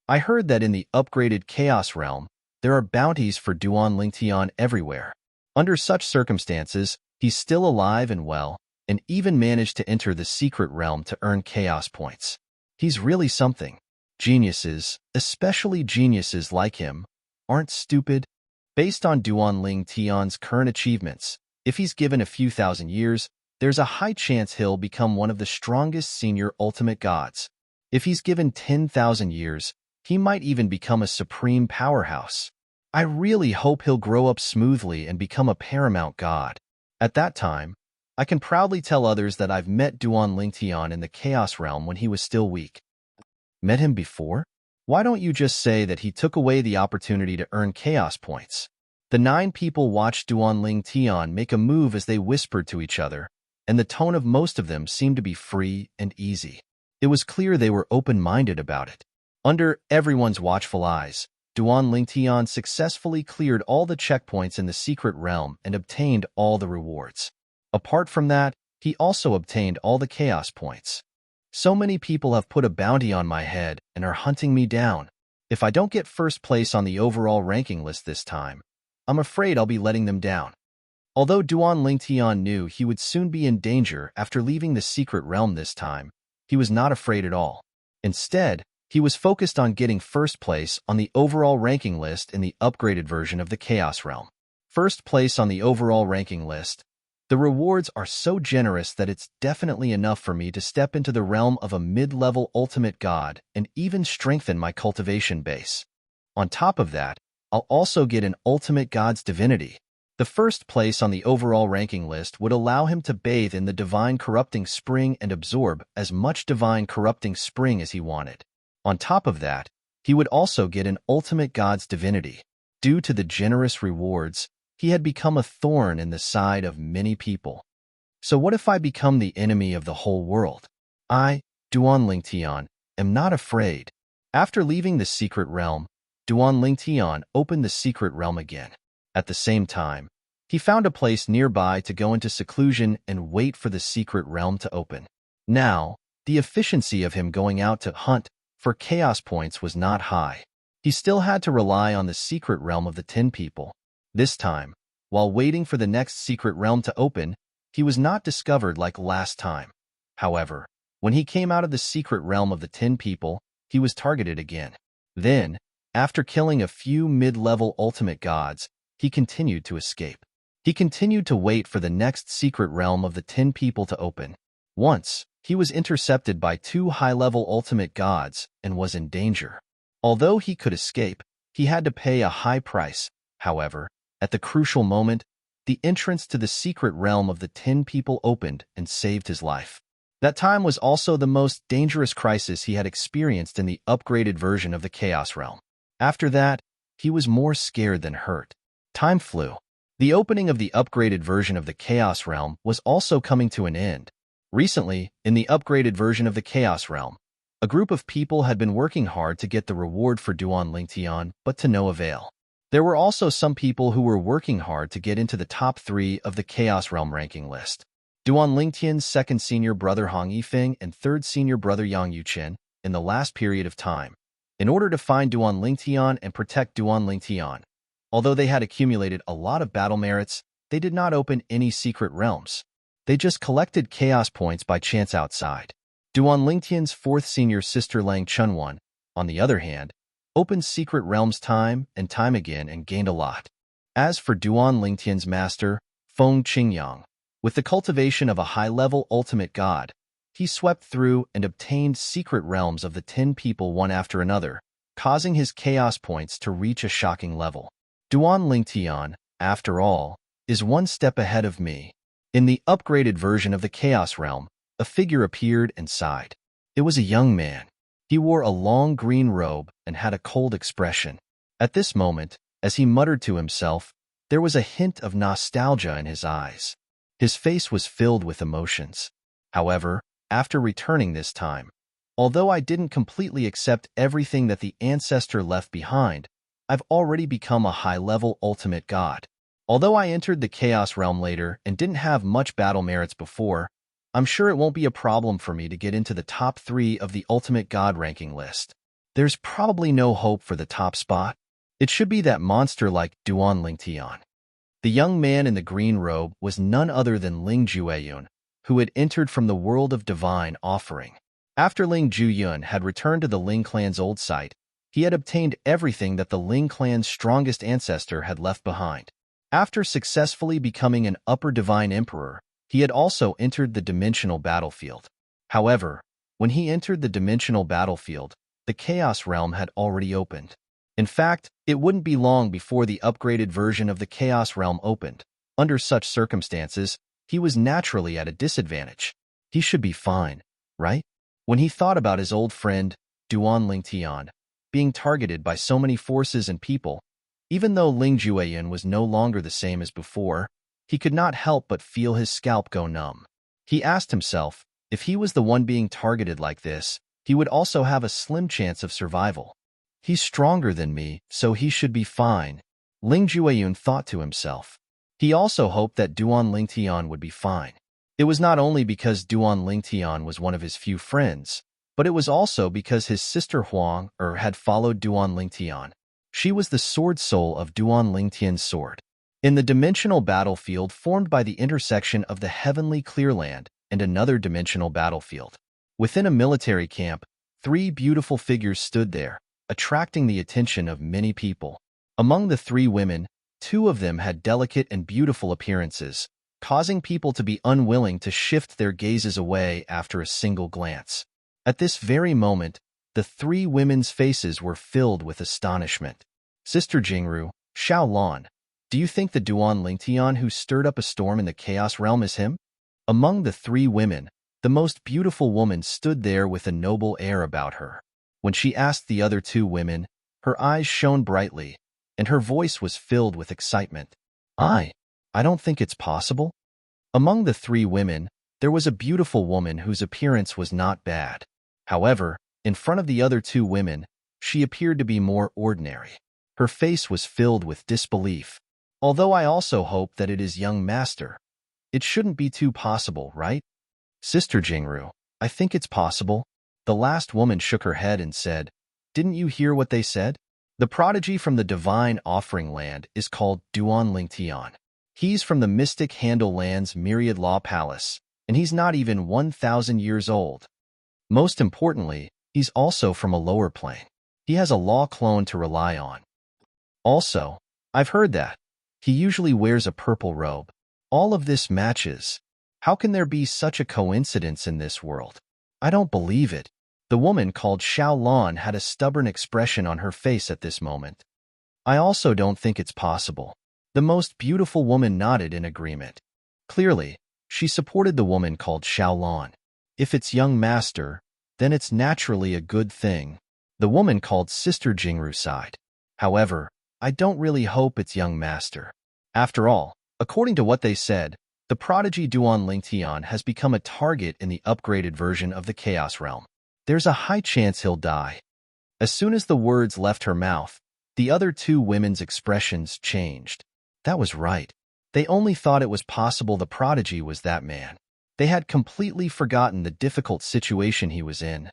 I heard that in the upgraded Chaos Realm, there are bounties for Duan Lingtian everywhere. Under such circumstances, he's still alive and well, and even managed to enter the secret realm to earn Chaos points. He's really something. Geniuses, especially geniuses like him, aren't stupid. Based on Duan Lingtian's current achievements, if he's given a few thousand years, there's a high chance he'll become one of the strongest senior ultimate gods. If he's given 10,000 years, he might even become a supreme powerhouse. I really hope he'll grow up smoothly and become a paramount god. At that time, I can proudly tell others that I've met Duan Lingtian in the Chaos Realm when he was still weak. Met him before? Why don't you just say that he took away the opportunity to earn Chaos points? The 9 people watched Duan Lingtian make a move as they whispered to each other, and the tone of most of them seemed to be free and easy. It was clear they were open-minded about it. Under everyone's watchful eyes, Duan Lingtian successfully cleared all the checkpoints in the secret realm and obtained all the rewards. Apart from that, he also obtained all the chaos points. So many people have put a bounty on my head and are hunting me down. If I don't get first place on the overall ranking list this time, I'm afraid I'll be letting them down. Although Duan Lingtian knew he would soon be in danger after leaving the secret realm this time, he was not afraid at all. Instead, he was focused on getting first place on the overall ranking list in the upgraded version of the Chaos Realm. First place on the overall ranking list. The rewards are so generous that it's definitely enough for me to step into the realm of a mid-level ultimate god and even strengthen my cultivation base. On top of that, I'll also get an ultimate god's divinity. The first place on the overall ranking list would allow him to bathe in the divine corrupting spring and absorb as much divine corrupting spring as he wanted. On top of that, he would also get an ultimate god's divinity. Due to the generous rewards, he had become a thorn in the side of many people. So what if I become the enemy of the whole world? I, Duan Lingtian, am not afraid. After leaving the secret realm, Duan Lingtian opened the secret realm again. At the same time, he found a place nearby to go into seclusion and wait for the secret realm to open. Now, the efficiency of him going out to hunt for chaos points was not high. He still had to rely on the secret realm of the 10 people. This time, while waiting for the next secret realm to open, he was not discovered like last time. However, when he came out of the secret realm of the 10 people, he was targeted again. Then, after killing a few mid-level ultimate gods, he continued to escape. He continued to wait for the next secret realm of the 10 people to open. Once, he was intercepted by 2 high-level ultimate gods and was in danger. Although he could escape, he had to pay a high price. However, at the crucial moment, the entrance to the secret realm of the 10 people opened and saved his life. That time was also the most dangerous crisis he had experienced in the upgraded version of the Chaos Realm. After that, he was more scared than hurt. Time flew. The opening of the upgraded version of the Chaos Realm was also coming to an end. Recently, in the upgraded version of the Chaos Realm, a group of people had been working hard to get the reward for Duan Lingtian, but to no avail. There were also some people who were working hard to get into the top 3 of the Chaos Realm ranking list. Duan Lingtian's second senior brother Hong Yifeng and third senior brother Yang Yuchen in the last period of time, in order to find Duan Lingtian and protect Duan Lingtian. Although they had accumulated a lot of battle merits, they did not open any secret realms. They just collected chaos points by chance outside. Duan Lingtian's fourth senior sister Lang Chunwan, on the other hand, opened secret realms time and time again and gained a lot. As for Duan Lingtian's master, Feng Qingyang, with the cultivation of a high-level ultimate god, he swept through and obtained secret realms of the 10 people one after another, causing his chaos points to reach a shocking level. Duan Lingtian, after all, is one step ahead of me. In the upgraded version of the Chaos Realm, a figure appeared and sighed. It was a young man. He wore a long green robe and had a cold expression. At this moment, as he muttered to himself, there was a hint of nostalgia in his eyes. His face was filled with emotions. However, after returning this time, although I didn't completely accept everything that the ancestor left behind, I've already become a high-level ultimate god. Although I entered the Chaos Realm later and didn't have much battle merits before, I'm sure it won't be a problem for me to get into the top 3 of the ultimate god ranking list. There's probably no hope for the top spot. It should be that monster like Duan Lingtian. The young man in the green robe was none other than Ling Jueyun, who had entered from the world of divine offering. After Ling Jueyun had returned to the Ling clan's old site, he had obtained everything that the Ling clan's strongest ancestor had left behind. After successfully becoming an upper divine emperor, he had also entered the dimensional battlefield. However, when he entered the dimensional battlefield, the Chaos Realm had already opened. In fact, it wouldn't be long before the upgraded version of the Chaos Realm opened. Under such circumstances, he was naturally at a disadvantage. He should be fine, right? When he thought about his old friend, Duan Lingtian, being targeted by so many forces and people, even though Ling Jueyun was no longer the same as before, he could not help but feel his scalp go numb. He asked himself, if he was the one being targeted like this, he would also have a slim chance of survival. He's stronger than me, so he should be fine, Ling Jueyun thought to himself. He also hoped that Duan Lingtian would be fine. It was not only because Duan Lingtian was one of his few friends, but it was also because his sister Huang had followed Duan Lingtian. She was the sword soul of Duan Lingtian's sword. In the dimensional battlefield formed by the intersection of the heavenly Clearland and another dimensional battlefield, within a military camp, 3 beautiful figures stood there, attracting the attention of many people. Among the 3 women, 2 of them had delicate and beautiful appearances, causing people to be unwilling to shift their gazes away after a single glance. At this very moment, the 3 women's faces were filled with astonishment. Sister Jingru, Xiao Lan, do you think the Duan Lingtian who stirred up a storm in the Chaos Realm is him? Among the 3 women, the most beautiful woman stood there with a noble air about her. When she asked the other 2 women, her eyes shone brightly, and her voice was filled with excitement. I don't think it's possible. Among the 3 women, there was a beautiful woman whose appearance was not bad. However, in front of the other 2 women, she appeared to be more ordinary. Her face was filled with disbelief. Although I also hope that it is young master. It shouldn't be too possible, right? Sister Jingru, I think it's possible. The last woman shook her head and said, didn't you hear what they said? The prodigy from the divine offering land is called Duan Lingtian. He's from the mystic Handle Land's Myriad Law Palace, and he's not even 1,000 years old. Most importantly, he's also from a lower plane. He has a law clone to rely on. Also, I've heard that. He usually wears a purple robe. All of this matches. How can there be such a coincidence in this world? I don't believe it. The woman called Xiao Lan had a stubborn expression on her face at this moment. I also don't think it's possible. The most beautiful woman nodded in agreement. Clearly, she supported the woman called Xiao Lan. If it's young master, then it's naturally a good thing. The woman called Sister Jingru sighed. However, I don't really hope it's young master. After all, according to what they said, the prodigy Duan Lingtian has become a target in the upgraded version of the Chaos Realm. There's a high chance he'll die. As soon as the words left her mouth, the other 2 women's expressions changed. That was right. They only thought it was possible the prodigy was that man. They had completely forgotten the difficult situation he was in.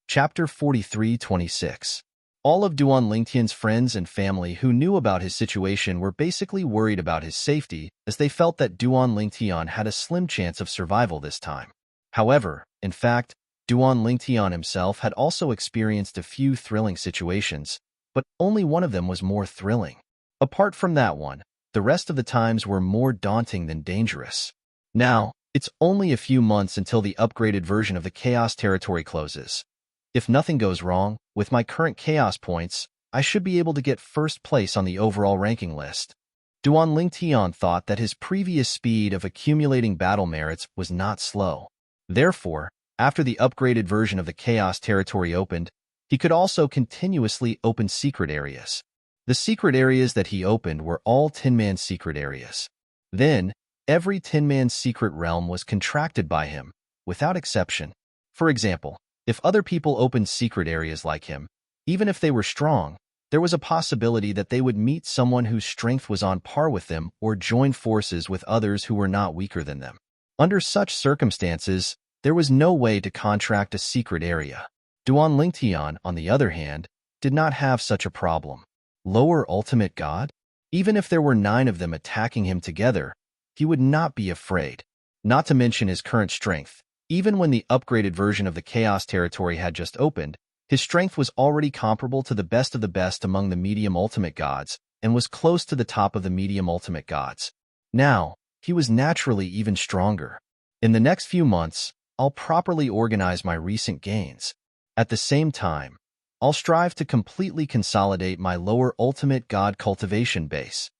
Chapter 43-26. All of Duan Lingtian's friends and family who knew about his situation were basically worried about his safety, as they felt that Duan Lingtian had a slim chance of survival this time. However, in fact, Duan Lingtian himself had also experienced a few thrilling situations, but only one of them was more thrilling. Apart from that one, the rest of the times were more daunting than dangerous. Now, it's only a few months until the upgraded version of the Chaos Territory closes. If nothing goes wrong, with my current Chaos points, I should be able to get first place on the overall ranking list. Duan Lingtian thought that his previous speed of accumulating battle merits was not slow. Therefore, after the upgraded version of the Chaos Territory opened, he could also continuously open secret areas. The secret areas that he opened were all Tin Man's secret areas. Then, every Tin Man's secret realm was contracted by him, without exception. For example, if other people opened secret areas like him, even if they were strong, there was a possibility that they would meet someone whose strength was on par with them or join forces with others who were not weaker than them. Under such circumstances, there was no way to contract a secret area. Duan Lingtian, on the other hand, did not have such a problem. Lower Ultimate God? Even if there were 9 of them attacking him together, he would not be afraid. Not to mention his current strength. Even when the upgraded version of the Chaos Territory had just opened, his strength was already comparable to the best of the best among the medium ultimate gods, and was close to the top of the medium ultimate gods. Now, he was naturally even stronger. In the next few months, I'll properly organize my recent gains. At the same time, I'll strive to completely consolidate my lower ultimate god cultivation base.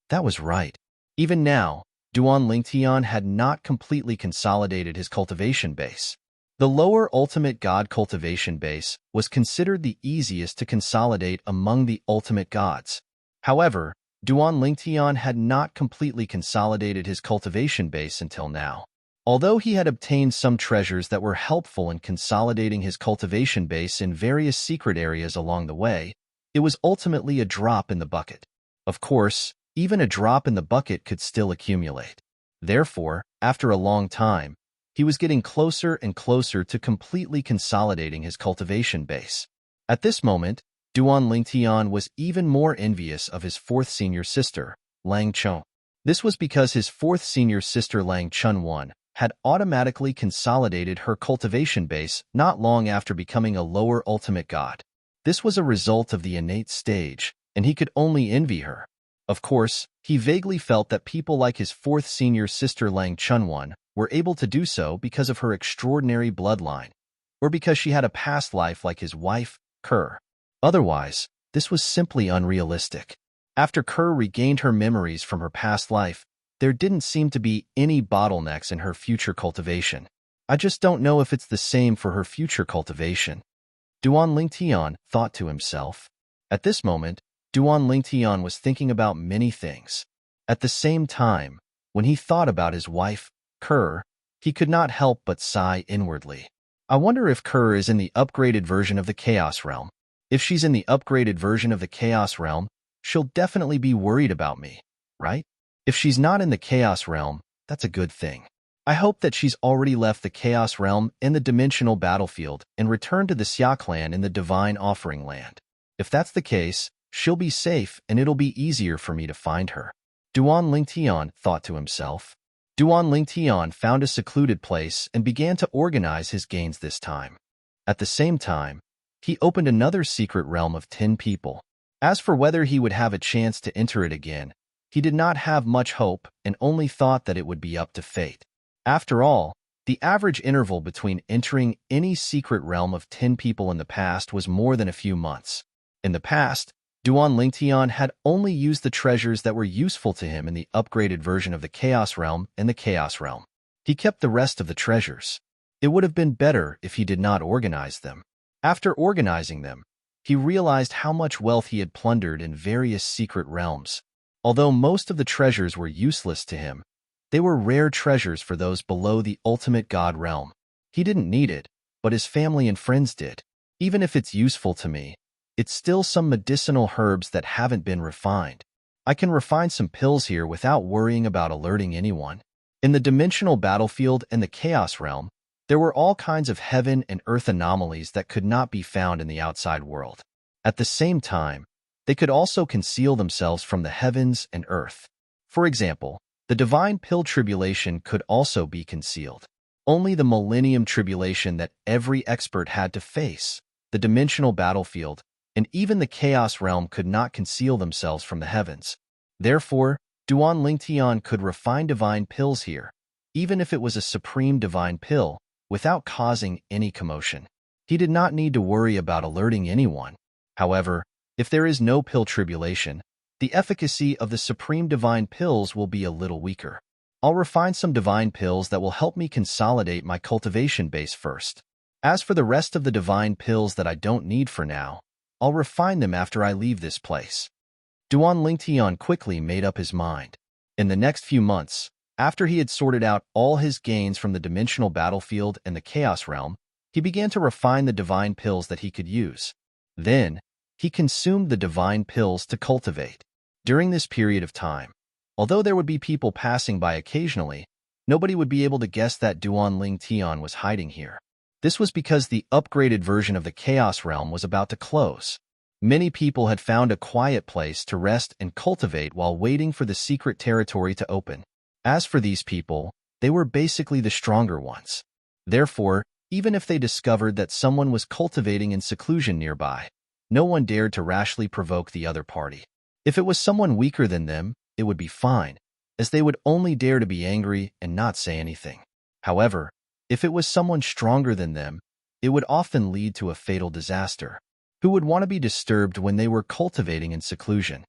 That was right. Even now, Duan Lingtian had not completely consolidated his cultivation base. The lower ultimate god cultivation base was considered the easiest to consolidate among the ultimate gods. However, Duan Lingtian had not completely consolidated his cultivation base until now. Although he had obtained some treasures that were helpful in consolidating his cultivation base in various secret areas along the way, it was ultimately a drop in the bucket. Of course, even a drop in the bucket could still accumulate. Therefore, after a long time, he was getting closer and closer to completely consolidating his cultivation base. At this moment, Duan Lingtian was even more envious of his fourth senior sister, Lang Chun. This was because his fourth senior sister Lang Chun had automatically consolidated her cultivation base not long after becoming a lower ultimate god. This was a result of the innate stage, and he could only envy her. Of course, he vaguely felt that people like his fourth senior sister Lang Chun were able to do so because of her extraordinary bloodline, or because she had a past life like his wife, Kerr. Otherwise, this was simply unrealistic. After Kerr regained her memories from her past life, there didn't seem to be any bottlenecks in her future cultivation. I just don't know if it's the same for her future cultivation, Duan Lingtian thought to himself. At this moment, Duan Lingtian was thinking about many things. At the same time, when he thought about his wife, Kerr, he could not help but sigh inwardly. I wonder if Kerr is in the upgraded version of the Chaos Realm. If she's in the upgraded version of the Chaos Realm, she'll definitely be worried about me, right? If she's not in the Chaos Realm, that's a good thing. I hope that she's already left the Chaos Realm in the dimensional battlefield and returned to the Xia clan in the Divine Offering Land. If that's the case, she'll be safe and it'll be easier for me to find her, Duan Lingtian thought to himself. Duan Lingtian found a secluded place and began to organize his gains this time. At the same time, he opened another secret realm of 10 people. As for whether he would have a chance to enter it again, he did not have much hope and only thought that it would be up to fate. After all, the average interval between entering any secret realm of 10 people in the past was more than a few months. In the past, Duan Lingtian had only used the treasures that were useful to him in the upgraded version of the Chaos Realm and the Chaos Realm. He kept the rest of the treasures. It would have been better if he did not organize them. After organizing them, he realized how much wealth he had plundered in various secret realms. Although most of the treasures were useless to him, they were rare treasures for those below the ultimate god realm. He didn't need it, but his family and friends did. Even if it's useful to me, it's still some medicinal herbs that haven't been refined. I can refine some pills here without worrying about alerting anyone. In the dimensional battlefield and the Chaos Realm, there were all kinds of heaven and earth anomalies that could not be found in the outside world. At the same time, they could also conceal themselves from the heavens and earth. For example, the Divine Pill Tribulation could also be concealed. Only the Millennium Tribulation that every expert had to face, the dimensional battlefield, and even the Chaos Realm could not conceal themselves from the heavens. Therefore, Duan Lingtian could refine divine pills here, even if it was a supreme divine pill, without causing any commotion. He did not need to worry about alerting anyone. However, if there is no pill tribulation, the efficacy of the supreme divine pills will be a little weaker. I'll refine some divine pills that will help me consolidate my cultivation base first. As for the rest of the divine pills that I don't need for now, I'll refine them after I leave this place. Duan Lingtian quickly made up his mind. In the next few months, after he had sorted out all his gains from the dimensional battlefield and the Chaos Realm, he began to refine the divine pills that he could use. Then, he consumed the divine pills to cultivate. During this period of time, although there would be people passing by occasionally, nobody would be able to guess that Duan Lingtian was hiding here. This was because the upgraded version of the Chaos Realm was about to close. Many people had found a quiet place to rest and cultivate while waiting for the secret territory to open. As for these people, they were basically the stronger ones. Therefore, even if they discovered that someone was cultivating in seclusion nearby, no one dared to rashly provoke the other party. If it was someone weaker than them, it would be fine, as they would only dare to be angry and not say anything. However, if it was someone stronger than them, it would often lead to a fatal disaster. Who would want to be disturbed when they were cultivating in seclusion?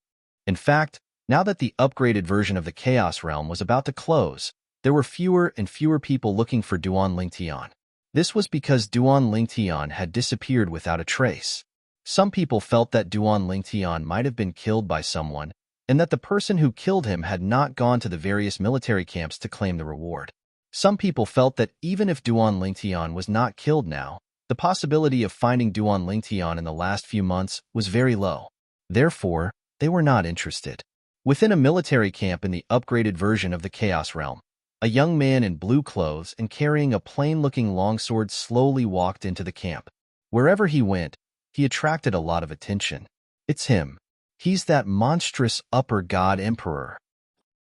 In fact, now that the upgraded version of the Chaos Realm was about to close, there were fewer and fewer people looking for Duan Lingtian. This was because Duan Lingtian had disappeared without a trace. Some people felt that Duan Lingtian might have been killed by someone, and that the person who killed him had not gone to the various military camps to claim the reward. Some people felt that even if Duan Lingtian was not killed now, the possibility of finding Duan Lingtian in the last few months was very low. Therefore, they were not interested. Within a military camp in the upgraded version of the Chaos Realm, a young man in blue clothes and carrying a plain-looking longsword slowly walked into the camp. Wherever he went, he attracted a lot of attention. It's him. He's that monstrous upper god emperor.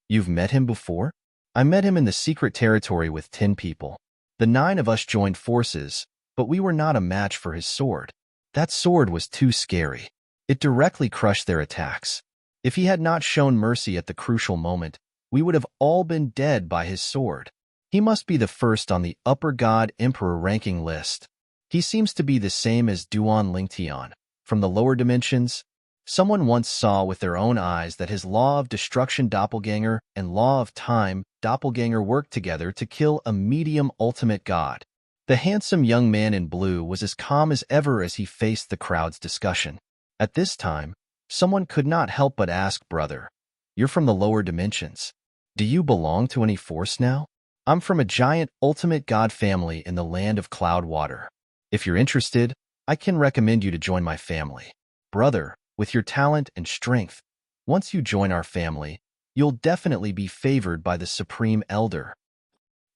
You've met him before? I met him in the secret territory with 10 people. The 9 of us joined forces, but we were not a match for his sword. That sword was too scary. It directly crushed their attacks. If he had not shown mercy at the crucial moment, we would have all been dead by his sword. He must be the first on the upper god emperor ranking list. He seems to be the same as Duan Lingtian. From the lower dimensions, someone once saw with their own eyes that his law of destruction doppelganger and law of time doppelganger worked together to kill a medium ultimate god. The handsome young man in blue was as calm as ever as he faced the crowd's discussion. At this time, someone could not help but ask, "Brother, you're from the lower dimensions. Do you belong to any force now?" "I'm from a giant ultimate god family in the land of cloud water. If you're interested, I can recommend you to join my family. Brother, with your talent and strength, once you join our family, you'll definitely be favored by the Supreme Elder.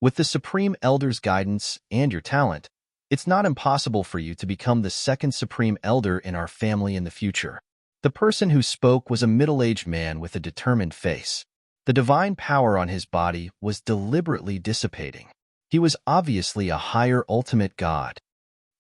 With the Supreme Elder's guidance and your talent, it's not impossible for you to become the second Supreme Elder in our family in the future." The person who spoke was a middle-aged man with a determined face. The divine power on his body was deliberately dissipating. He was obviously a higher ultimate god.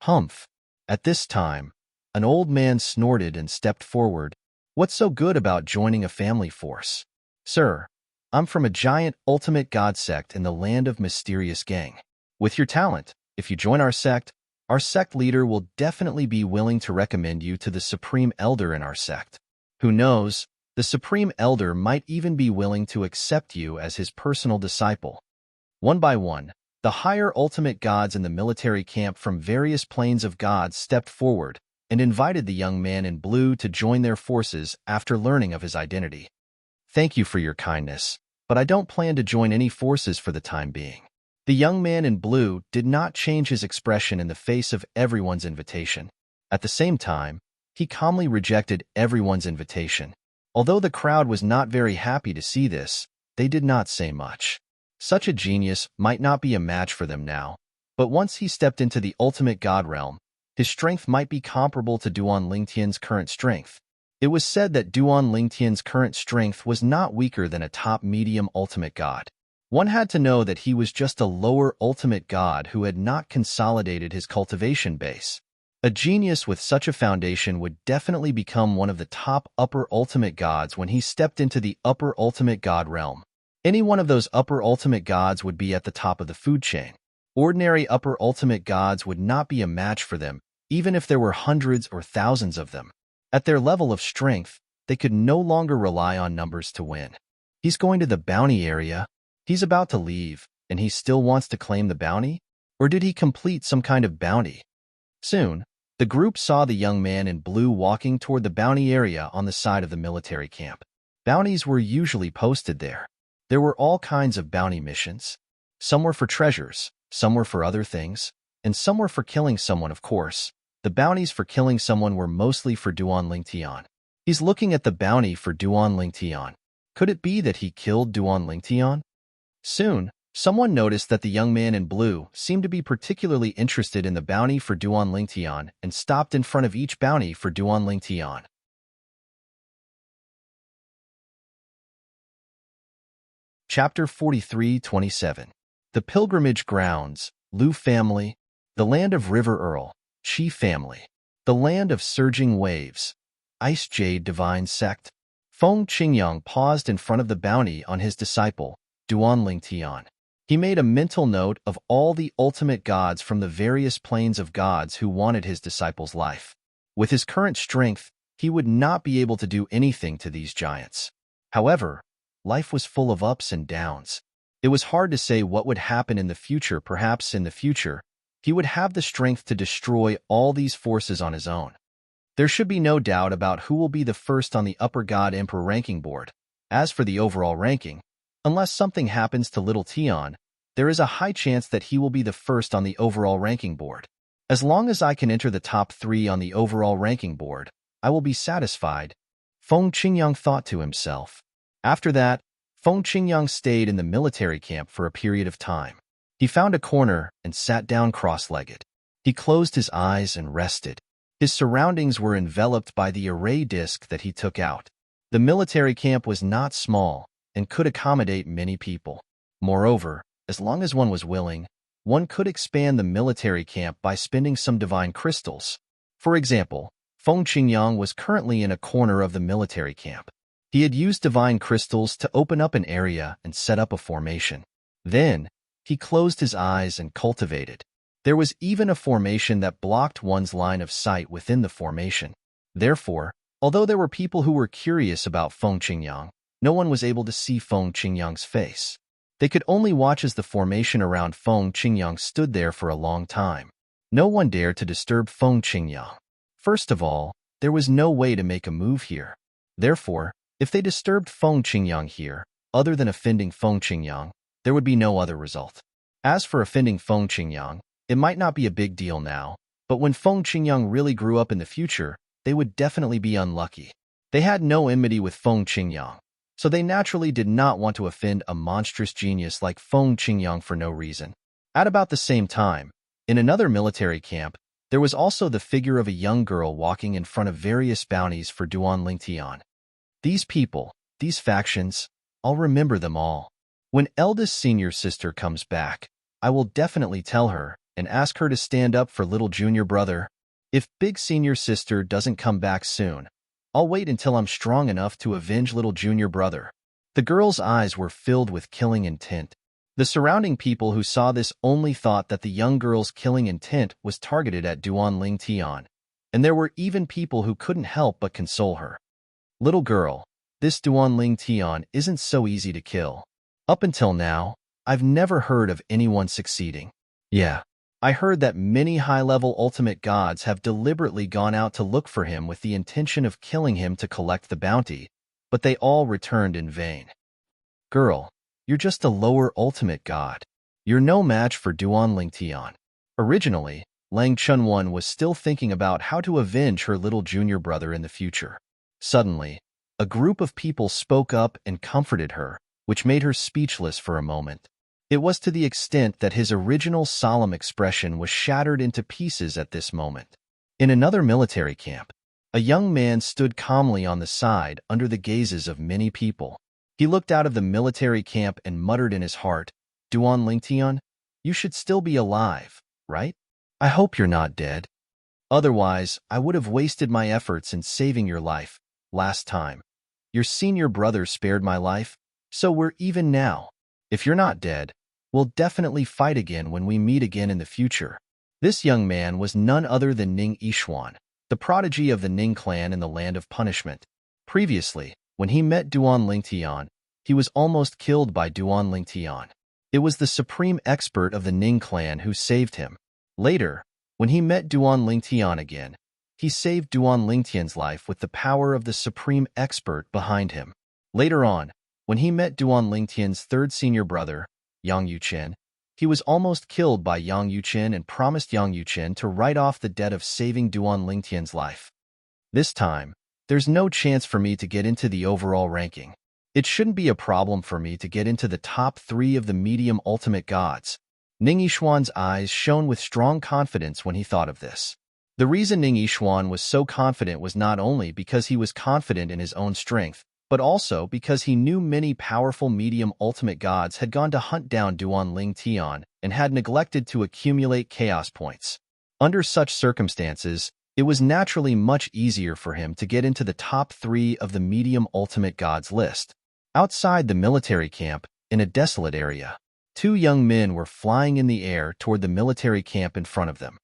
Humph. At this time, an old man snorted and stepped forward. "What's so good about joining a family force?" "Sir, I'm from a giant ultimate god sect in the land of mysterious gang. With your talent, if you join our sect leader will definitely be willing to recommend you to the Supreme Elder in our sect. Who knows, the Supreme Elder might even be willing to accept you as his personal disciple." One by one, the higher ultimate gods in the military camp from various planes of gods stepped forward and invited the young man in blue to join their forces after learning of his identity. "Thank you for your kindness, but I don't plan to join any forces for the time being." The young man in blue did not change his expression in the face of everyone's invitation. At the same time, he calmly rejected everyone's invitation. Although the crowd was not very happy to see this, they did not say much. Such a genius might not be a match for them now, but once he stepped into the ultimate god realm, his strength might be comparable to Duan Lingtian's current strength. It was said that Duan Lingtian's current strength was not weaker than a top medium ultimate god. One had to know that he was just a lower ultimate god who had not consolidated his cultivation base. A genius with such a foundation would definitely become one of the top upper ultimate gods when he stepped into the upper ultimate god realm. Any one of those upper ultimate gods would be at the top of the food chain. Ordinary upper ultimate gods would not be a match for them, even if there were hundreds or thousands of them. At their level of strength, they could no longer rely on numbers to win. He's going to the bounty area. He's about to leave, and he still wants to claim the bounty? Or did he complete some kind of bounty? Soon, the group saw the young man in blue walking toward the bounty area on the side of the military camp. Bounties were usually posted there. There were all kinds of bounty missions. Some were for treasures, some were for other things, and some were for killing someone, of course. The bounties for killing someone were mostly for Duan Lingtian. He's looking at the bounty for Duan Lingtian. Could it be that he killed Duan Lingtian? Soon, someone noticed that the young man in blue seemed to be particularly interested in the bounty for Duan Lingtian and stopped in front of each bounty for Duan Lingtian. Chapter 43-27. The Pilgrimage Grounds, Lu Family, the Land of River Earl, Chi Family, the Land of Surging Waves, Ice Jade Divine Sect. Feng Qingyang paused in front of the bounty on his disciple, Duan Lingtian. He made a mental note of all the ultimate gods from the various planes of gods who wanted his disciple's life. With his current strength, he would not be able to do anything to these giants. However, life was full of ups and downs. It was hard to say what would happen in the future. Perhaps in the future, he would have the strength to destroy all these forces on his own. There should be no doubt about who will be the first on the Upper God Emperor ranking board. As for the overall ranking, unless something happens to Little Tian, there is a high chance that he will be the first on the overall ranking board. As long as I can enter the top 3 on the overall ranking board, I will be satisfied, Feng Qingyang thought to himself. After that, Feng Qingyang stayed in the military camp for a period of time. He found a corner and sat down cross-legged. He closed his eyes and rested. His surroundings were enveloped by the array disc that he took out. The military camp was not small and could accommodate many people. Moreover, as long as one was willing, one could expand the military camp by spending some divine crystals. For example, Feng Qingyang was currently in a corner of the military camp. He had used divine crystals to open up an area and set up a formation. Then, he closed his eyes and cultivated. There was even a formation that blocked one's line of sight within the formation. Therefore, although there were people who were curious about Feng Qingyang, no one was able to see Feng Qingyang's face. They could only watch as the formation around Feng Qingyang stood there for a long time. No one dared to disturb Feng Qingyang. First of all, there was no way to make a move here. Therefore, if they disturbed Feng Qingyang here, other than offending Feng Qingyang, there would be no other result. As for offending Feng Qingyang, it might not be a big deal now, but when Feng Qingyang really grew up in the future, they would definitely be unlucky. They had no enmity with Feng Qingyang, so they naturally did not want to offend a monstrous genius like Feng Qingyang for no reason. At about the same time, in another military camp, there was also the figure of a young girl walking in front of various bounties for Duan Lingtian. These people, these factions, I'll remember them all. When eldest senior sister comes back, I will definitely tell her and ask her to stand up for little junior brother. If big senior sister doesn't come back soon, I'll wait until I'm strong enough to avenge little junior brother. The girl's eyes were filled with killing intent. The surrounding people who saw this only thought that the young girl's killing intent was targeted at Duan Lingtian, and there were even people who couldn't help but console her. Little girl, this Duan Lingtian isn't so easy to kill. Up until now, I've never heard of anyone succeeding. Yeah, I heard that many high-level ultimate gods have deliberately gone out to look for him with the intention of killing him to collect the bounty, but they all returned in vain. Girl, you're just a lower ultimate god. You're no match for Duan Lingtian. Originally, Lang Chunwan was still thinking about how to avenge her little junior brother in the future. Suddenly, a group of people spoke up and comforted her, which made her speechless for a moment. It was to the extent that his original solemn expression was shattered into pieces at this moment. In another military camp, a young man stood calmly on the side under the gazes of many people. He looked out of the military camp and muttered in his heart, Duan Lingtian, you should still be alive, right? I hope you're not dead. Otherwise, I would have wasted my efforts in saving your life last time. Your senior brother spared my life, so we're even now. If you're not dead, we'll definitely fight again when we meet again in the future. This young man was none other than Ning Yishuan, the prodigy of the Ning clan in the Land of Punishment. Previously, when he met Duan Lingtian, he was almost killed by Duan Lingtian. It was the supreme expert of the Ning clan who saved him. Later, when he met Duan Lingtian again, he saved Duan Lingtian's life with the power of the supreme expert behind him. Later on, when he met Duan Lingtian's third senior brother, Yang Yuchen, he was almost killed by Yang Yuchen and promised Yang Yuchen to write off the debt of saving Duan Lingtian's life. This time, there's no chance for me to get into the overall ranking. It shouldn't be a problem for me to get into the top 3 of the medium ultimate gods. Ning Yishuan's eyes shone with strong confidence when he thought of this. The reason Ning Yishuan was so confident was not only because he was confident in his own strength, but also because he knew many powerful medium ultimate gods had gone to hunt down Duan Lingtian and had neglected to accumulate chaos points. Under such circumstances, it was naturally much easier for him to get into the top 3 of the medium ultimate gods list. Outside the military camp, in a desolate area, 2 young men were flying in the air toward the military camp in front of them.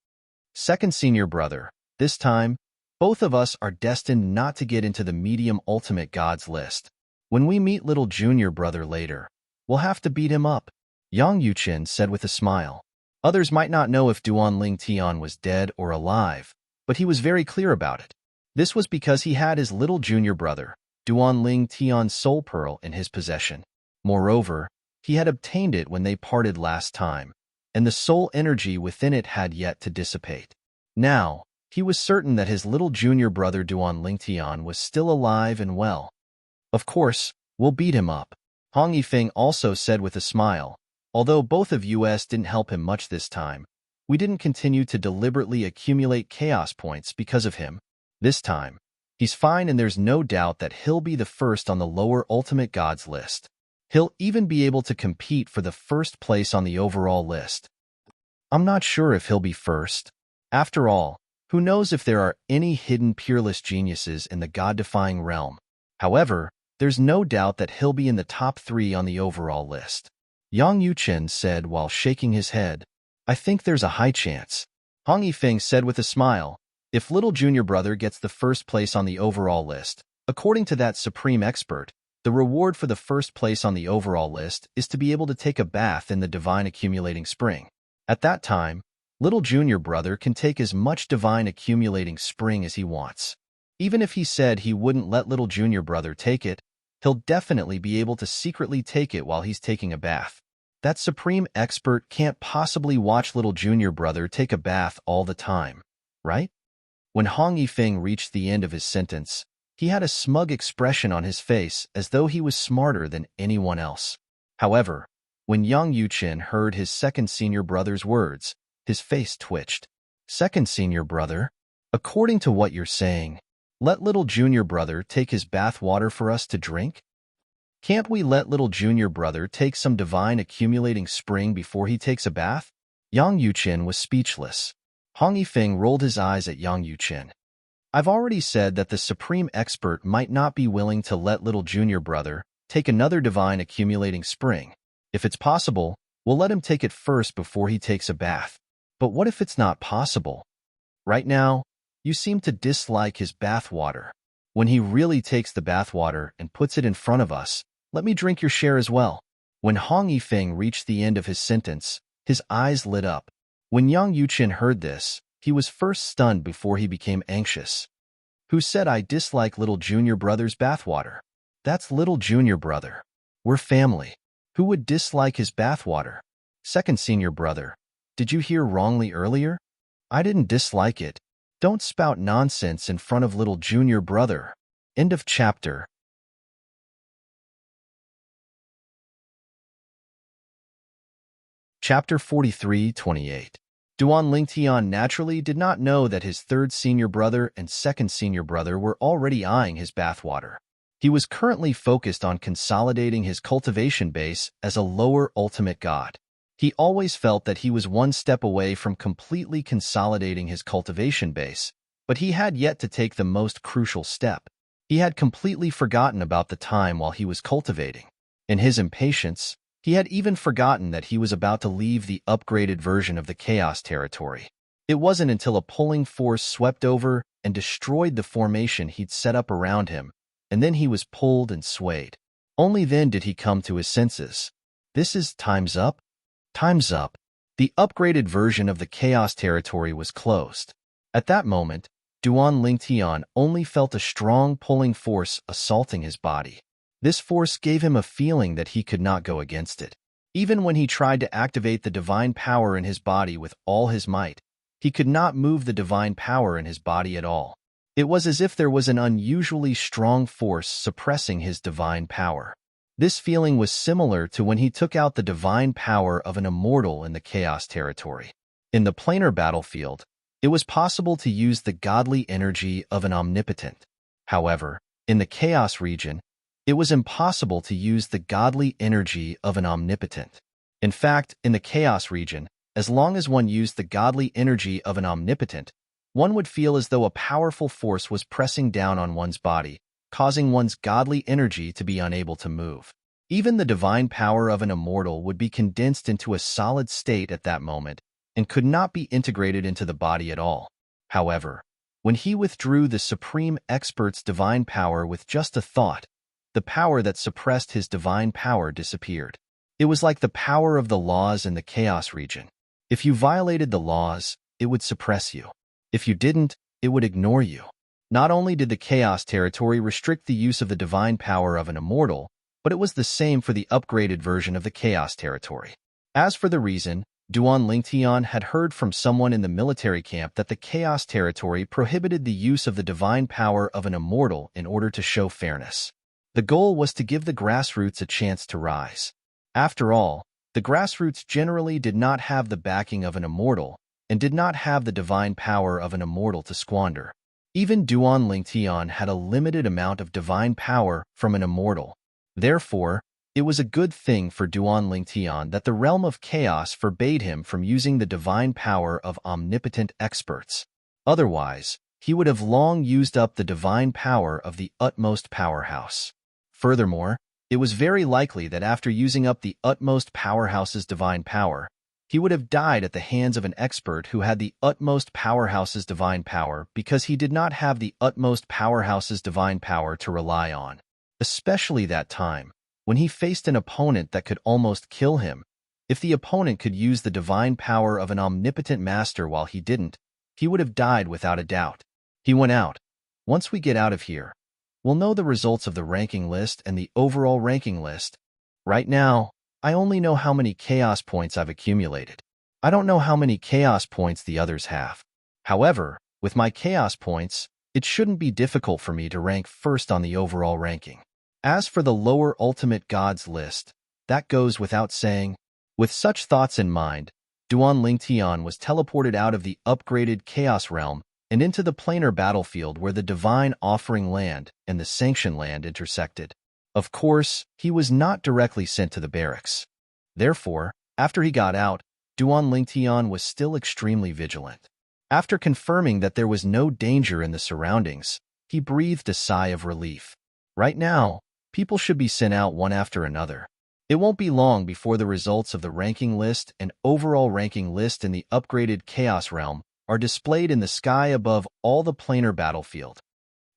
Second senior brother, this time, both of us are destined not to get into the medium ultimate gods list. When we meet little junior brother later, we'll have to beat him up, Yang Yuchen said with a smile. Others might not know if Duan Lingtian was dead or alive, but he was very clear about it. This was because he had his little junior brother, Duan Lingtian's soul pearl, in his possession. Moreover, He had obtained it when they parted last time, and the soul energy within it had yet to dissipate. Now, he was certain that his little junior brother Duan Lingtian was still alive and well. Of course, we'll beat him up, Hong Yifeng also said with a smile. Although both of us didn't help him much this time, we didn't continue to deliberately accumulate chaos points because of him. This time, he's fine and there's no doubt that he'll be the first on the lower ultimate gods list. He'll even be able to compete for the first place on the overall list. I'm not sure if he'll be first. After all, who knows if there are any hidden peerless geniuses in the god-defying realm. However, there's no doubt that he'll be in the top 3 on the overall list. Yang Yuchen said while shaking his head. I think there's a high chance. Hong Yifeng said with a smile. If little junior brother gets the first place on the overall list, according to that supreme expert, the reward for the first place on the overall list is to be able to take a bath in the divine accumulating spring. At that time, little junior brother can take as much divine accumulating spring as he wants. Even if he said he wouldn't let little junior brother take it, he'll definitely be able to secretly take it while he's taking a bath. That supreme expert can't possibly watch little junior brother take a bath all the time, right? When Hong Yifeng reached the end of his sentence, he had a smug expression on his face as though he was smarter than anyone else. However, when Yang Yuchen heard his second senior brother's words, his face twitched. Second senior brother? According to what you're saying, let little junior brother take his bath water for us to drink? Can't we let little junior brother take some divine accumulating spring before he takes a bath? Yang Yuchen was speechless. Hong Yifeng rolled his eyes at Yang Yuchen. I've already said that the supreme expert might not be willing to let little junior brother take another divine accumulating spring. If it's possible, we'll let him take it first before he takes a bath. But what if it's not possible? Right now, you seem to dislike his bath water. When he really takes the bath water and puts it in front of us, let me drink your share as well. When Hong Yifeng reached the end of his sentence, his eyes lit up. When Yang Yuchen heard this, he was first stunned before he became anxious. Who said I dislike little junior brother's bathwater? That's little junior brother. We're family. Who would dislike his bathwater? Second senior brother. Did you hear wrongly earlier? I didn't dislike it. Don't spout nonsense in front of little junior brother. End of chapter. Chapter 43-28. Duan Lingtian naturally did not know that his third senior brother and second senior brother were already eyeing his bathwater. He was currently focused on consolidating his cultivation base as a lower ultimate god. He always felt that he was one step away from completely consolidating his cultivation base, but he had yet to take the most crucial step. He had completely forgotten about the time while he was cultivating. In his impatience, he had even forgotten that he was about to leave the upgraded version of the Chaos Territory. It wasn't until a pulling force swept over and destroyed the formation he'd set up around him, and then he was pulled and swayed. Only then did he come to his senses. This is time's up? Time's up. The upgraded version of the Chaos Territory was closed. At that moment, Duan Lingtian only felt a strong pulling force assaulting his body. This force gave him a feeling that he could not go against it. Even when he tried to activate the divine power in his body with all his might, he could not move the divine power in his body at all. It was as if there was an unusually strong force suppressing his divine power. This feeling was similar to when he took out the divine power of an immortal in the Chaos Territory. In the planar battlefield, it was possible to use the godly energy of an omnipotent. However, in the Chaos region, it was impossible to use the godly energy of an omnipotent. In fact, in the Chaos region, as long as one used the godly energy of an omnipotent, one would feel as though a powerful force was pressing down on one's body, causing one's godly energy to be unable to move. Even the divine power of an immortal would be condensed into a solid state at that moment and could not be integrated into the body at all. However, when he withdrew the supreme expert's divine power with just a thought, the power that suppressed his divine power disappeared. It was like the power of the laws in the Chaos region. If you violated the laws, it would suppress you. If you didn't, it would ignore you. Not only did the Chaos Territory restrict the use of the divine power of an immortal, but it was the same for the upgraded version of the Chaos Territory. As for the reason, Duan Lingtian had heard from someone in the military camp that the Chaos Territory prohibited the use of the divine power of an immortal in order to show fairness. The goal was to give the grassroots a chance to rise. After all, the grassroots generally did not have the backing of an immortal and did not have the divine power of an immortal to squander. Even Duan Lingtian had a limited amount of divine power from an immortal. Therefore, it was a good thing for Duan Lingtian that the realm of chaos forbade him from using the divine power of omnipotent experts. Otherwise, he would have long used up the divine power of the utmost powerhouse. Furthermore, it was very likely that after using up the utmost powerhouse's divine power, he would have died at the hands of an expert who had the utmost powerhouse's divine power because he did not have the utmost powerhouse's divine power to rely on. Especially that time, when he faced an opponent that could almost kill him. If the opponent could use the divine power of an omnipotent master while he didn't, he would have died without a doubt. He went out. Once we get out of here, we'll know the results of the ranking list and the overall ranking list. Right now, I only know how many chaos points I've accumulated. I don't know how many chaos points the others have. However, with my chaos points, it shouldn't be difficult for me to rank first on the overall ranking. As for the lower ultimate gods list, that goes without saying. With such thoughts in mind, Duan Lingtian was teleported out of the upgraded Chaos Realm and into the planar battlefield where the Divine Offering Land and the Sanction Land intersected. Of course, he was not directly sent to the barracks. Therefore, after he got out, Duan Lingtian was still extremely vigilant. After confirming that there was no danger in the surroundings, he breathed a sigh of relief. Right now, people should be sent out one after another. It won't be long before the results of the ranking list and overall ranking list in the upgraded Chaos Realm are displayed in the sky above all the planar battlefield.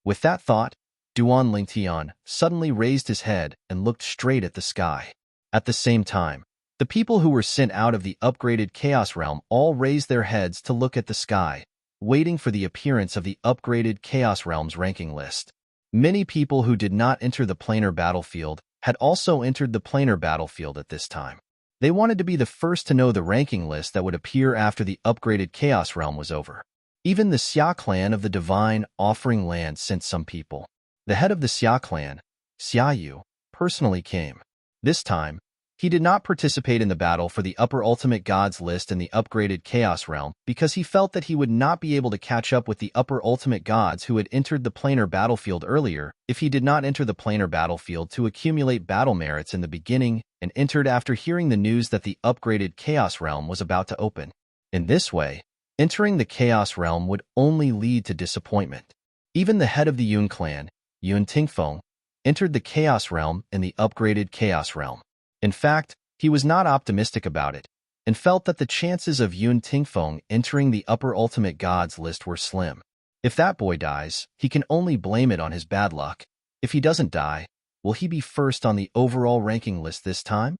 With that thought, Duan Lingtian suddenly raised his head and looked straight at the sky. At the same time, the people who were sent out of the upgraded Chaos Realm all raised their heads to look at the sky, waiting for the appearance of the upgraded Chaos Realm's ranking list. Many people who did not enter the planar battlefield had also entered the planar battlefield at this time. They wanted to be the first to know the ranking list that would appear after the upgraded Chaos Realm was over. Even the Xia clan of the Divine Offering Land sent some people. The head of the Xia clan, Xia Yu, personally came. This time, he did not participate in the battle for the upper ultimate gods list in the upgraded Chaos Realm because he felt that he would not be able to catch up with the upper ultimate gods who had entered the planar battlefield earlier if he did not enter the planar battlefield to accumulate battle merits in the beginning and entered after hearing the news that the upgraded Chaos Realm was about to open. In this way, entering the Chaos Realm would only lead to disappointment. Even the head of the Yun clan, Yun Tingfeng, entered the Chaos Realm in the upgraded Chaos Realm. In fact, he was not optimistic about it, and felt that the chances of Yun Tingfeng entering the upper ultimate gods list were slim. If that boy dies, he can only blame it on his bad luck. If he doesn't die, will he be first on the overall ranking list this time?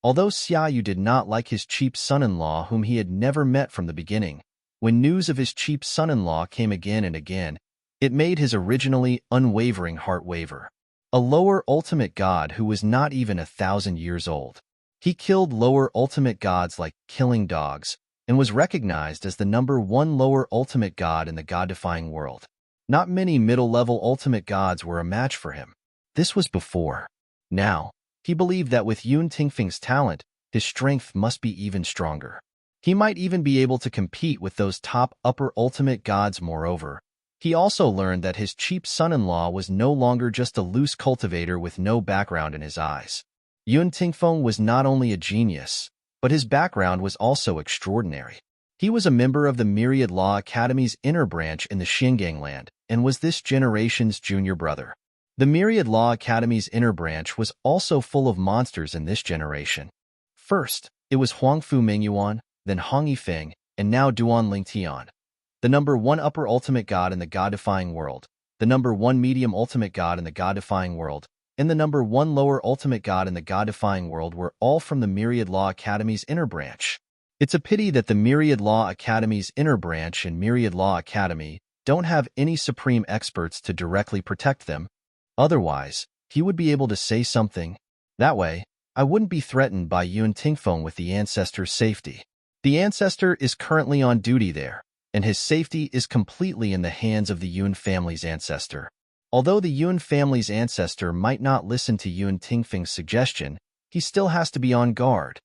Although Xia Yu did not like his cheap son-in-law whom he had never met from the beginning, when news of his cheap son-in-law came again and again, it made his originally unwavering heart waver. A lower ultimate god who was not even 1,000 years old. He killed lower ultimate gods like killing dogs, and was recognized as the #1 lower ultimate god in the god-defying world. Not many middle-level ultimate gods were a match for him. This was before. Now, he believed that with Yun Tingfeng's talent, his strength must be even stronger. He might even be able to compete with those top upper ultimate gods. Moreover, he also learned that his cheap son-in-law was no longer just a loose cultivator with no background in his eyes. Yun Tingfeng was not only a genius, but his background was also extraordinary. He was a member of the Myriad Law Academy's inner branch in the Xingang land and was this generation's junior brother. The Myriad Law Academy's inner branch was also full of monsters in this generation. First, it was Huangfu Mingyuan, then Hong Yifeng, and now Duan Lingtian. The #1 upper ultimate god in the god-defying world, the #1 medium ultimate god in the god-defying world, and the #1 lower ultimate god in the god-defying world were all from the Myriad Law Academy's inner branch. It's a pity that the Myriad Law Academy's inner branch and Myriad Law Academy don't have any supreme experts to directly protect them. Otherwise, he would be able to say something, That way, I wouldn't be threatened by Yun Tingfeng with the ancestor's safety. The ancestor is currently on duty there, and his safety is completely in the hands of the Yun family's ancestor. Although the Yun family's ancestor might not listen to Yun Tingfeng's suggestion, he still has to be on guard.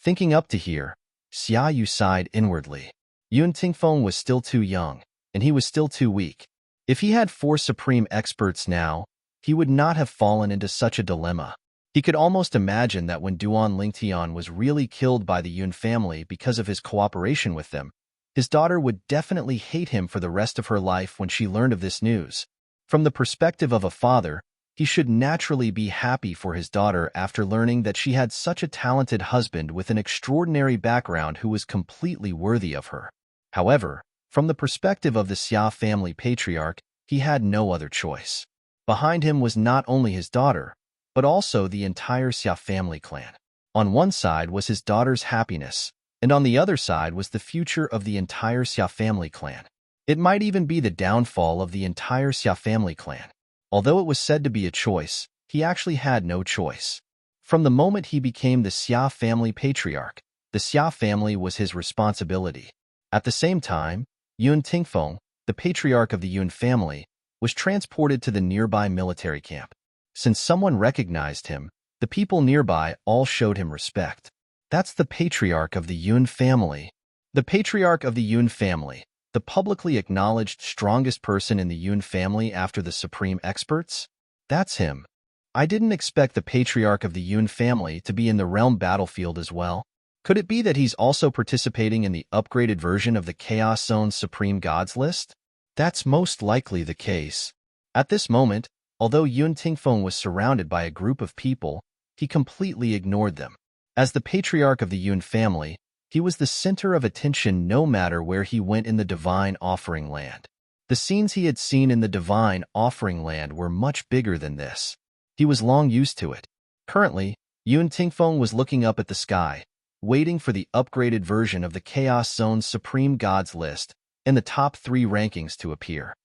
Thinking up to here, Xia Yu sighed inwardly. Yun Tingfeng was still too young, and he was still too weak. If he had 4 supreme experts now, he would not have fallen into such a dilemma. He could almost imagine that when Duan Lingtian was really killed by the Yun family because of his cooperation with them, his daughter would definitely hate him for the rest of her life when she learned of this news. From the perspective of a father, he should naturally be happy for his daughter after learning that she had such a talented husband with an extraordinary background who was completely worthy of her. However, from the perspective of the Xia family patriarch, he had no other choice. Behind him was not only his daughter, but also the entire Xia family clan. On one side was his daughter's happiness, and on the other side was the future of the entire Xia family clan. It might even be the downfall of the entire Xia family clan. Although it was said to be a choice, he actually had no choice. From the moment he became the Xia family patriarch, the Xia family was his responsibility. At the same time, Yun Tingfeng, the patriarch of the Yun family, was transported to the nearby military camp. Since someone recognized him, the people nearby all showed him respect. That's the patriarch of the Yun family. The patriarch of the Yun family, the publicly acknowledged strongest person in the Yun family after the supreme experts? That's him. I didn't expect the patriarch of the Yun family to be in the realm battlefield as well. Could it be that he's also participating in the upgraded version of the Chaos Zone's Supreme Gods list? That's most likely the case. At this moment, although Yun Tingfeng was surrounded by a group of people, he completely ignored them. As the patriarch of the Yun family, he was the center of attention no matter where he went in the Divine Offering Land. The scenes he had seen in the Divine Offering Land were much bigger than this. He was long used to it. Currently, Yun Tingfeng was looking up at the sky, waiting for the upgraded version of the Chaos Zone's Supreme Gods list and the top 3 rankings to appear.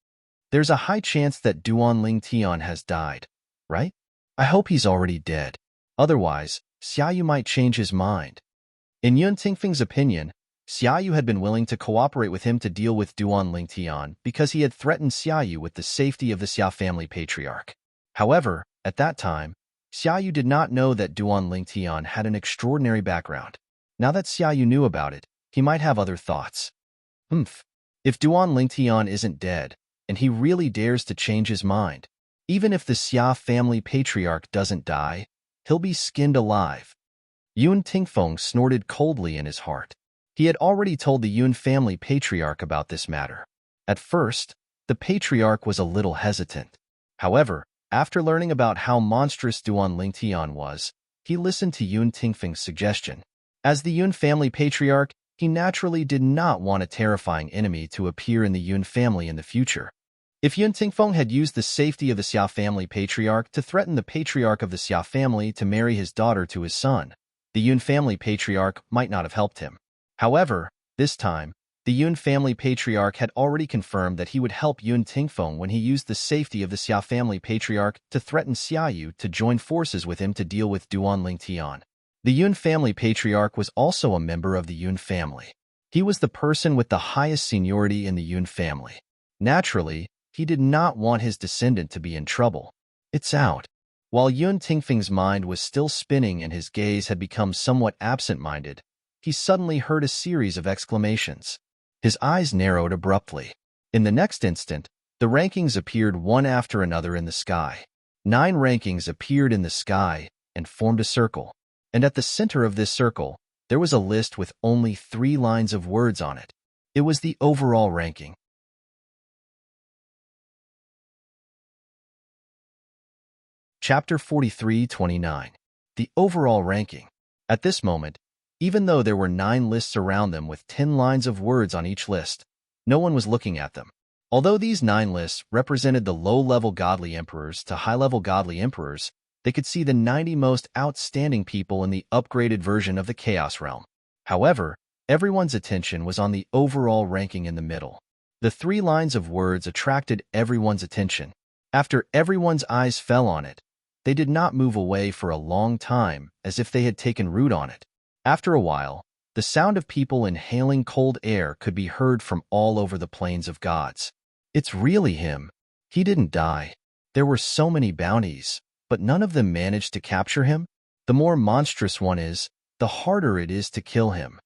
There's a high chance that Duan Lingtian has died, right? I hope he's already dead. Otherwise, Xia Yu might change his mind. In Yun Tingfeng's opinion, Xia Yu had been willing to cooperate with him to deal with Duan Lingtian because he had threatened Xia Yu with the safety of the Xia family patriarch. However, at that time, Xia Yu did not know that Duan Lingtian had an extraordinary background. Now that Xia Yu knew about it, he might have other thoughts. If Duan Lingtian isn't dead, and he really dares to change his mind, even if the Xia family patriarch doesn't die, he'll be skinned alive. Yun Tingfeng snorted coldly in his heart. He had already told the Yun family patriarch about this matter. At first, the patriarch was a little hesitant. However, after learning about how monstrous Duan Lingtian was, he listened to Yun Tingfeng's suggestion. As the Yun family patriarch, he naturally did not want a terrifying enemy to appear in the Yun family in the future. If Yun Tingfeng had used the safety of the Xia family patriarch to threaten the patriarch of the Xia family to marry his daughter to his son, the Yun family patriarch might not have helped him. However, this time, the Yun family patriarch had already confirmed that he would help Yun Tingfeng when he used the safety of the Xia family patriarch to threaten Xia Yu to join forces with him to deal with Duan Lingtian. The Yun family patriarch was also a member of the Yun family. He was the person with the highest seniority in the Yun family. Naturally, he did not want his descendant to be in trouble. It's out. While Yun Tingfeng's mind was still spinning and his gaze had become somewhat absent-minded, he suddenly heard a series of exclamations. His eyes narrowed abruptly. In the next instant, the rankings appeared one after another in the sky. 9 rankings appeared in the sky and formed a circle. And at the center of this circle, there was a list with only 3 lines of words on it. It was the overall ranking. Chapter 43-29. The overall ranking. At this moment, even though there were 9 lists around them with 10 lines of words on each list, no one was looking at them. Although these 9 lists represented the low-level godly emperors to high-level godly emperors, they could see the 90 most outstanding people in the upgraded version of the Chaos Realm. However, everyone's attention was on the overall ranking in the middle. The 3 lines of words attracted everyone's attention. After everyone's eyes fell on it, they did not move away for a long time, as if they had taken root on it. After a while, the sound of people inhaling cold air could be heard from all over the plains of gods. It's really him. He didn't die. There were so many bounties, but none of them managed to capture him. The more monstrous one is, the harder it is to kill him.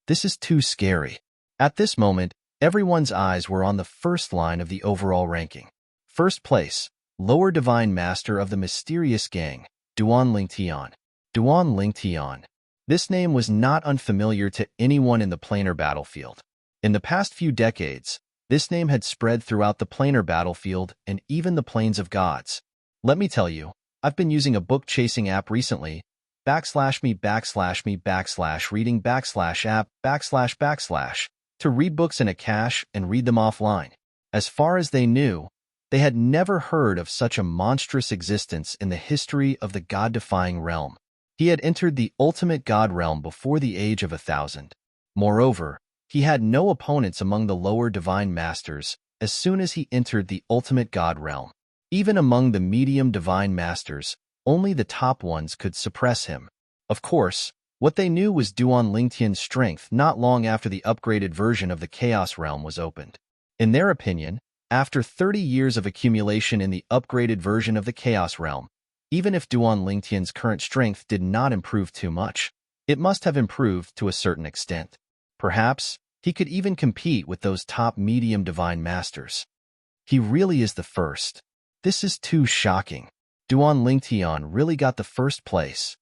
This is too scary. At this moment, everyone's eyes were on the first line of the overall ranking. First place, Lower Divine Master of the Mysterious Gang, Duan Lingtian. Duan Lingtian. This name was not unfamiliar to anyone in the planar battlefield. In the past few decades, this name had spread throughout the planar battlefield and even the plains of gods. Let me tell you, I've been using a book-chasing app recently, /me/reading/app// to read books in a cache and read them offline. As far as they knew, they had never heard of such a monstrous existence in the history of the god-defying realm. He had entered the ultimate god realm before the age of 1,000. Moreover, he had no opponents among the lower divine masters as soon as he entered the ultimate god realm. Even among the medium divine masters, only the top ones could suppress him. Of course, what they knew was Duan Lingtian's strength not long after the upgraded version of the Chaos Realm was opened. In their opinion, after 30 years of accumulation in the upgraded version of the Chaos Realm, even if Duan Lingtian's current strength did not improve too much, it must have improved to a certain extent. Perhaps, he could even compete with those top medium divine masters. He really is the first. This is too shocking. Duan Lingtian really got the first place.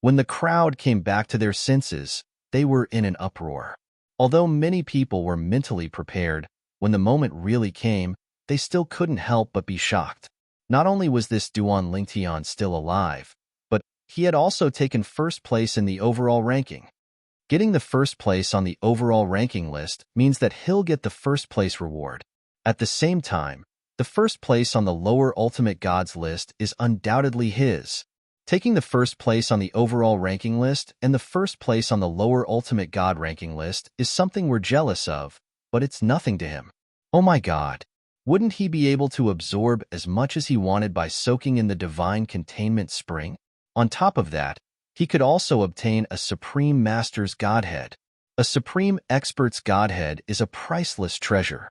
When the crowd came back to their senses, they were in an uproar. Although many people were mentally prepared, when the moment really came, they still couldn't help but be shocked. Not only was this Duan Lingtian still alive, but he had also taken first place in the overall ranking. Getting the first place on the overall ranking list means that he'll get the first place reward. At the same time, the first place on the lower Ultimate Gods list is undoubtedly his. Taking the first place on the overall ranking list and the first place on the lower Ultimate God ranking list is something we're jealous of, but it's nothing to him. Oh my God! Wouldn't he be able to absorb as much as he wanted by soaking in the divine containment spring? On top of that, he could also obtain a Supreme Master's Godhead. A Supreme Expert's Godhead is a priceless treasure.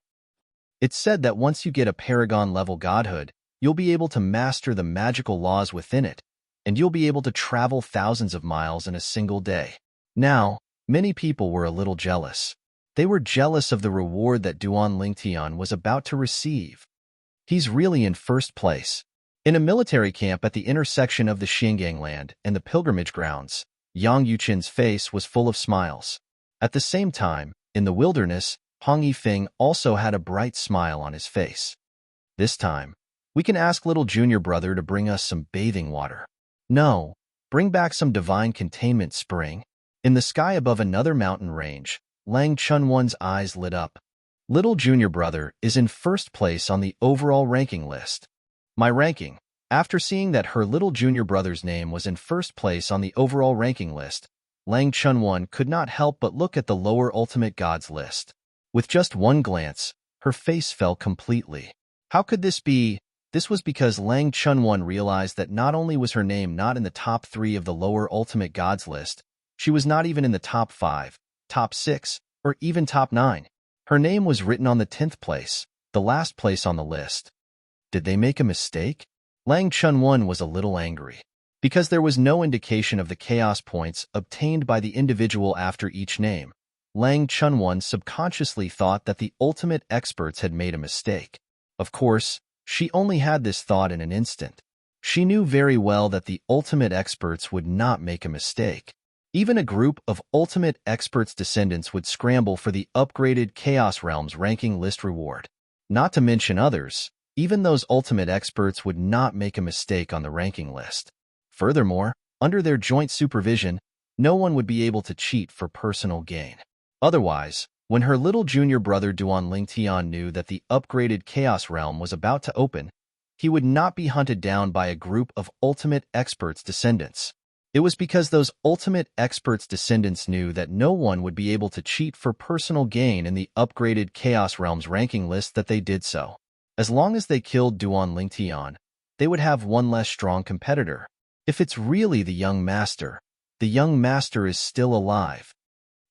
It's said that once you get a Paragon-level Godhood, you'll be able to master the magical laws within it, and you'll be able to travel thousands of miles in a single day. Now, many people were a little jealous. They were jealous of the reward that Duan Lingtian was about to receive. He's really in first place. In a military camp at the intersection of the Xinjiangland and the pilgrimage grounds, Yang Yuqin's face was full of smiles. At the same time, in the wilderness, Hong Yifeng also had a bright smile on his face. This time, we can ask little junior brother to bring us some bathing water. No, bring back some divine containment spring. In the sky above another mountain range, Lang Chunwon's eyes lit up. Little junior brother is in first place on the overall ranking list. My ranking, after seeing that her little junior brother's name was in first place on the overall ranking list, Lang Chunwon could not help but look at the lower Ultimate Gods list. With just one glance, her face fell completely. How could this be? This was because Lang Chunwon realized that not only was her name not in the top 3 of the lower Ultimate Gods list, she was not even in the top 5, top 6, or even top 9. Her name was written on the 10th place, the last place on the list. Did they make a mistake? Lang Chunwon was a little angry. Because there was no indication of the chaos points obtained by the individual after each name, Lang Chunwon subconsciously thought that the ultimate experts had made a mistake. Of course, she only had this thought in an instant. She knew very well that the ultimate experts would not make a mistake. Even a group of ultimate experts' descendants would scramble for the upgraded Chaos Realms ranking list reward. Not to mention others, even those ultimate experts would not make a mistake on the ranking list. Furthermore, under their joint supervision, no one would be able to cheat for personal gain. Otherwise, when her little junior brother Duan Lingtian knew that the upgraded Chaos Realm was about to open, he would not be hunted down by a group of ultimate experts' descendants. It was because those ultimate experts' descendants knew that no one would be able to cheat for personal gain in the upgraded Chaos Realms ranking list that they did so. As long as they killed Duan Lingtian, they would have one less strong competitor. If it's really the young master is still alive.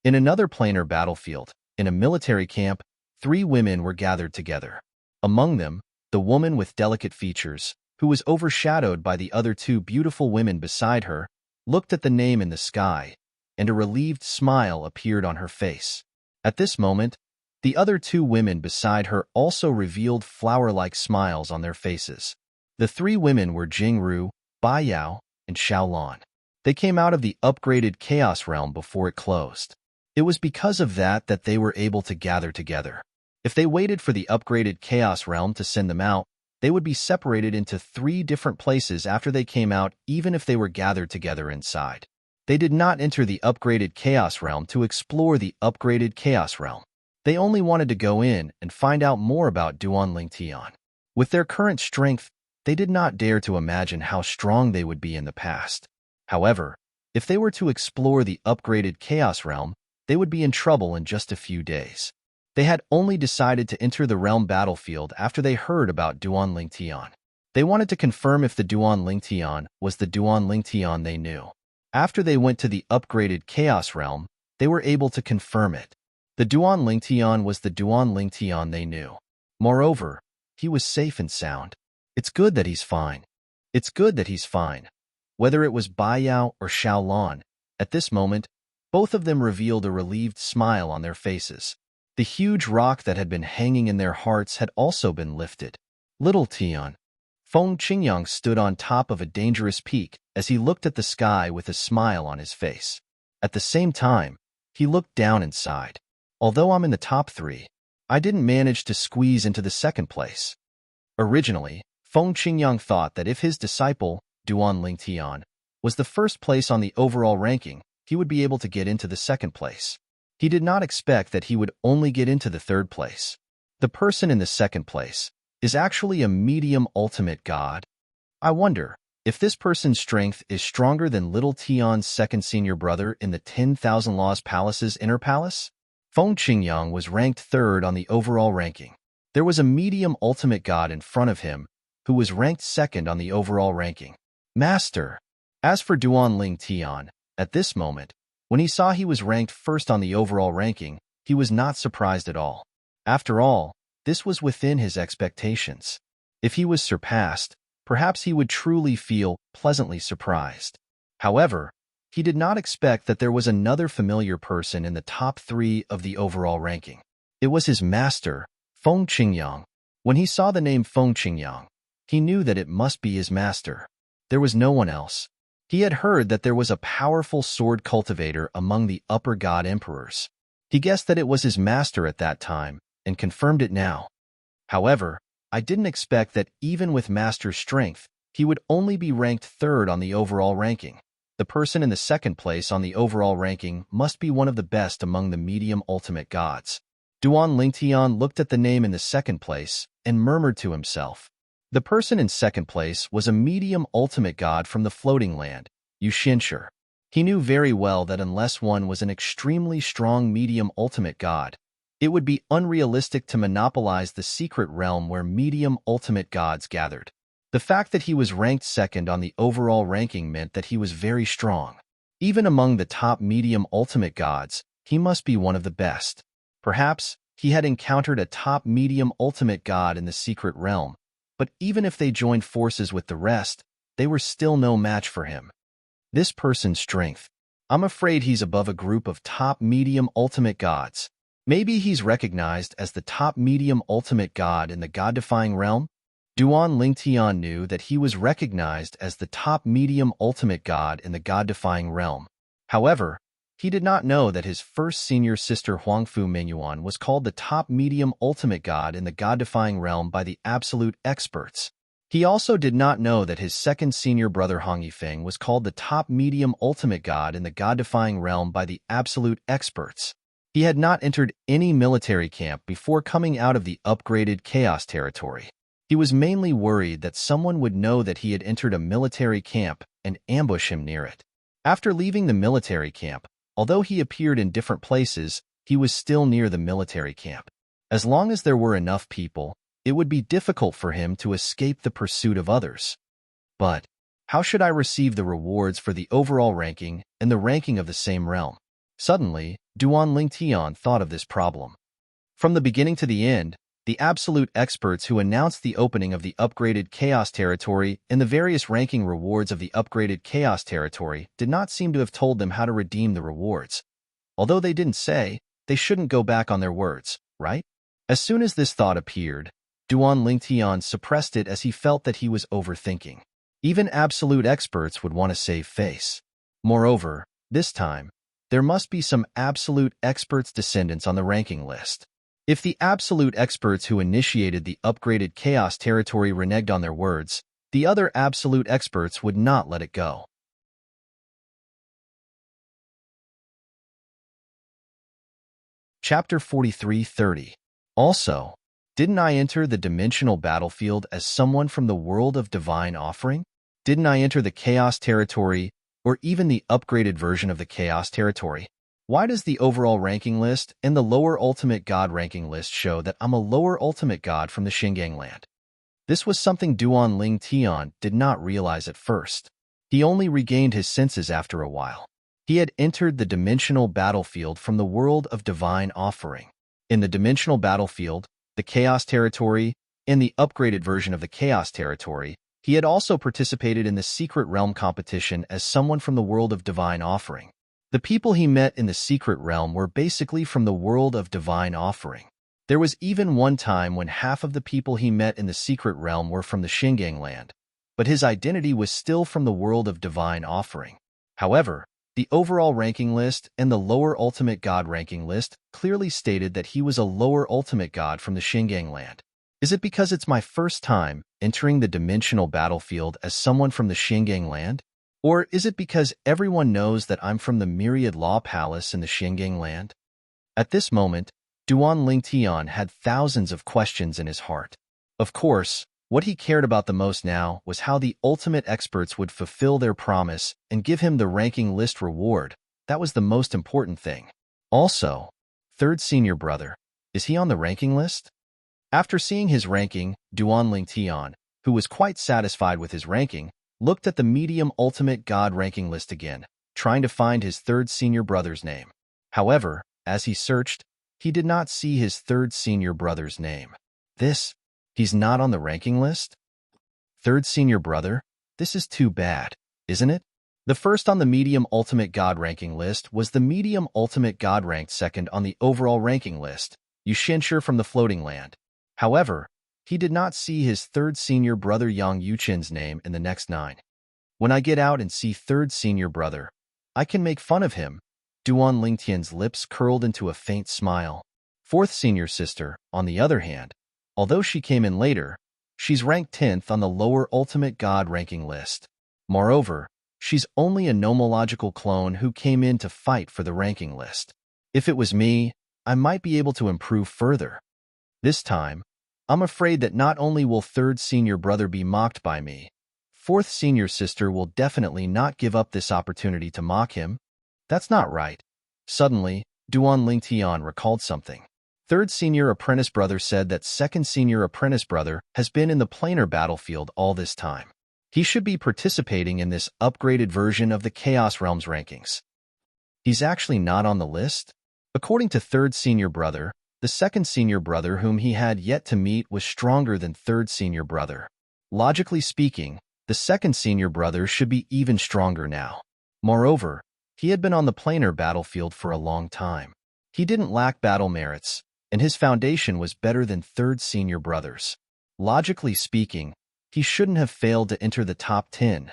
In another planar battlefield, in a military camp, 3 women were gathered together. Among them, the woman with delicate features, who was overshadowed by the other 2 beautiful women beside her, looked at the name in the sky, and a relieved smile appeared on her face. At this moment, the other 2 women beside her also revealed flower-like smiles on their faces. The 3 women were Jingru, Bai Yao, and Xiaolon. They came out of the upgraded Chaos Realm before it closed. It was because of that they were able to gather together. If they waited for the upgraded Chaos Realm to send them out, they would be separated into 3 different places after they came out, even if they were gathered together inside. They did not enter the upgraded Chaos Realm to explore the upgraded Chaos Realm. They only wanted to go in and find out more about Duanling Tian. With their current strength, they did not dare to imagine how strong they would be in the past. However, if they were to explore the upgraded Chaos Realm, they would be in trouble in just a few days. They had only decided to enter the realm battlefield after they heard about Duanling Tian. They wanted to confirm if the Duanling Tian was the Duanling Tian they knew. After they went to the upgraded Chaos Realm, they were able to confirm it. The Duanling Tian was the Duanling Tian they knew. Moreover, he was safe and sound. It's good that he's fine. It's good that he's fine. Whether it was Bai Yao or Xiaolon, at this moment, both of them revealed a relieved smile on their faces. The huge rock that had been hanging in their hearts had also been lifted. Little Tian. Feng Qingyang stood on top of a dangerous peak as he looked at the sky with a smile on his face. At the same time, he looked down and sighed. Although I'm in the top 3, I didn't manage to squeeze into the 2nd place. Originally, Feng Qingyang thought that if his disciple, Duanling Tian, was the 1st place on the overall ranking, he would be able to get into the 2nd place. He did not expect that he would only get into the 3rd place. The person in the 2nd place is actually a medium ultimate god. I wonder if this person's strength is stronger than Little Tian's 2nd senior brother in the 10,000 Laws Palace's inner palace. Feng Qingyang was ranked 3rd on the overall ranking. There was a medium ultimate god in front of him who was ranked 2nd on the overall ranking. Master. As for Duanling Tian, at this moment, when he saw he was ranked 1st on the overall ranking, he was not surprised at all. After all, this was within his expectations. If he was surpassed, perhaps he would truly feel pleasantly surprised. However, he did not expect that there was another familiar person in the top 3 of the overall ranking. It was his master, Feng Qingyang. When he saw the name Feng Qingyang, he knew that it must be his master. There was no one else. He had heard that there was a powerful sword cultivator among the upper god emperors. He guessed that it was his master at that time, and confirmed it now. However, I didn't expect that even with master strength, he would only be ranked 3rd on the overall ranking. The person in the 2nd place on the overall ranking must be one of the best among the medium ultimate gods. Duanling Tian looked at the name in the 2nd place and murmured to himself. The person in 2nd place was a medium ultimate god from the floating land, Yuxinsher. He knew very well that unless one was an extremely strong medium ultimate god, it would be unrealistic to monopolize the secret realm where medium ultimate gods gathered. The fact that he was ranked 2nd on the overall ranking meant that he was very strong. Even among the top medium ultimate gods, he must be one of the best. Perhaps he had encountered a top medium ultimate god in the secret realm, but even if they joined forces with the rest, they were still no match for him. This person's strength. I'm afraid he's above a group of top medium ultimate gods. Maybe he's recognized as the top medium ultimate god in the god-defying realm? Duanling Tian knew that he was recognized as the top medium ultimate god in the god-defying realm. However, he did not know that his 1st senior sister Huangfu Mingyuan was called the top medium ultimate god in the god-defying realm by the absolute experts. He also did not know that his 2nd senior brother Hong Yifeng was called the top medium ultimate god in the god-defying realm by the absolute experts. He had not entered any military camp before coming out of the upgraded Chaos territory. He was mainly worried that someone would know that he had entered a military camp and ambush him near it. After leaving the military camp, although he appeared in different places, he was still near the military camp. As long as there were enough people, it would be difficult for him to escape the pursuit of others. But how should I receive the rewards for the overall ranking and the ranking of the same realm? Suddenly, Duan Lingtian thought of this problem. From the beginning to the end, the absolute experts who announced the opening of the upgraded Chaos Territory and the various ranking rewards of the upgraded Chaos Territory did not seem to have told them how to redeem the rewards. Although they didn't say, they shouldn't go back on their words, right? As soon as this thought appeared, Duan Lingtian suppressed it as he felt that he was overthinking. Even absolute experts would want to save face. Moreover, this time, there must be some absolute experts' descendants on the ranking list. If the absolute experts who initiated the upgraded Chaos Territory reneged on their words, the other absolute experts would not let it go. Chapter 43:30. Also, didn't I enter the dimensional battlefield as someone from the world of divine offering? Didn't I enter the Chaos Territory, or even the upgraded version of the Chaos Territory? Why does the overall ranking list and the lower ultimate god ranking list show that I'm a lower ultimate god from the Xinjiang land? This was something Duan Lingtian did not realize at first. He only regained his senses after a while. He had entered the dimensional battlefield from the world of divine offering. In the dimensional battlefield, the Chaos Territory, and the upgraded version of the Chaos Territory, he had also participated in the Secret Realm competition as someone from the world of divine offering. The people he met in the Secret Realm were basically from the world of divine offering. There was even one time when half of the people he met in the Secret Realm were from the Xinjiang land, but his identity was still from the world of divine offering. However, the overall ranking list and the lower ultimate god ranking list clearly stated that he was a lower ultimate god from the Xinjiang land. Is it because it's my first time entering the dimensional battlefield as someone from the Xinjiang land? Or is it because everyone knows that I'm from the Myriad Law Palace in the Xinjiang land? At this moment, Duan Lingtian had thousands of questions in his heart. Of course, what he cared about the most now was how the ultimate experts would fulfill their promise and give him the ranking list reward. That was the most important thing. Also, third senior brother, is he on the ranking list? After seeing his ranking, Duan Lingtian, who was quite satisfied with his ranking, looked at the medium ultimate god ranking list again, trying to find his third senior brother's name. However, as he searched, he did not see his third senior brother's name. He's not on the ranking list? Third senior brother? This is too bad, isn't it? The first on the medium ultimate god ranking list was the medium ultimate god ranked second on the overall ranking list, Yu Xinsher from the floating land. However, he did not see his third senior brother Yang Yuchin's name in the next 9. When I get out and see third senior brother, I can make fun of him. Duan Lingtian's lips curled into a faint smile. Fourth senior sister, on the other hand, although she came in later, she's ranked 10th on the lower ultimate god ranking list. Moreover, she's only a nomological clone who came in to fight for the ranking list. If it was me, I might be able to improve further. This time, I'm afraid that not only will third senior brother be mocked by me, fourth senior sister will definitely not give up this opportunity to mock him. That's not right. Suddenly, Duan Lingtian recalled something. Third senior apprentice brother said that second senior apprentice brother has been in the planar battlefield all this time. He should be participating in this upgraded version of the Chaos Realms rankings. He's actually not on the list? According to third senior brother, the second senior brother whom he had yet to meet was stronger than third senior brother. Logically speaking, the second senior brother should be even stronger now. Moreover, he had been on the planar battlefield for a long time. He didn't lack battle merits, and his foundation was better than third senior brother's. Logically speaking, he shouldn't have failed to enter the top 10.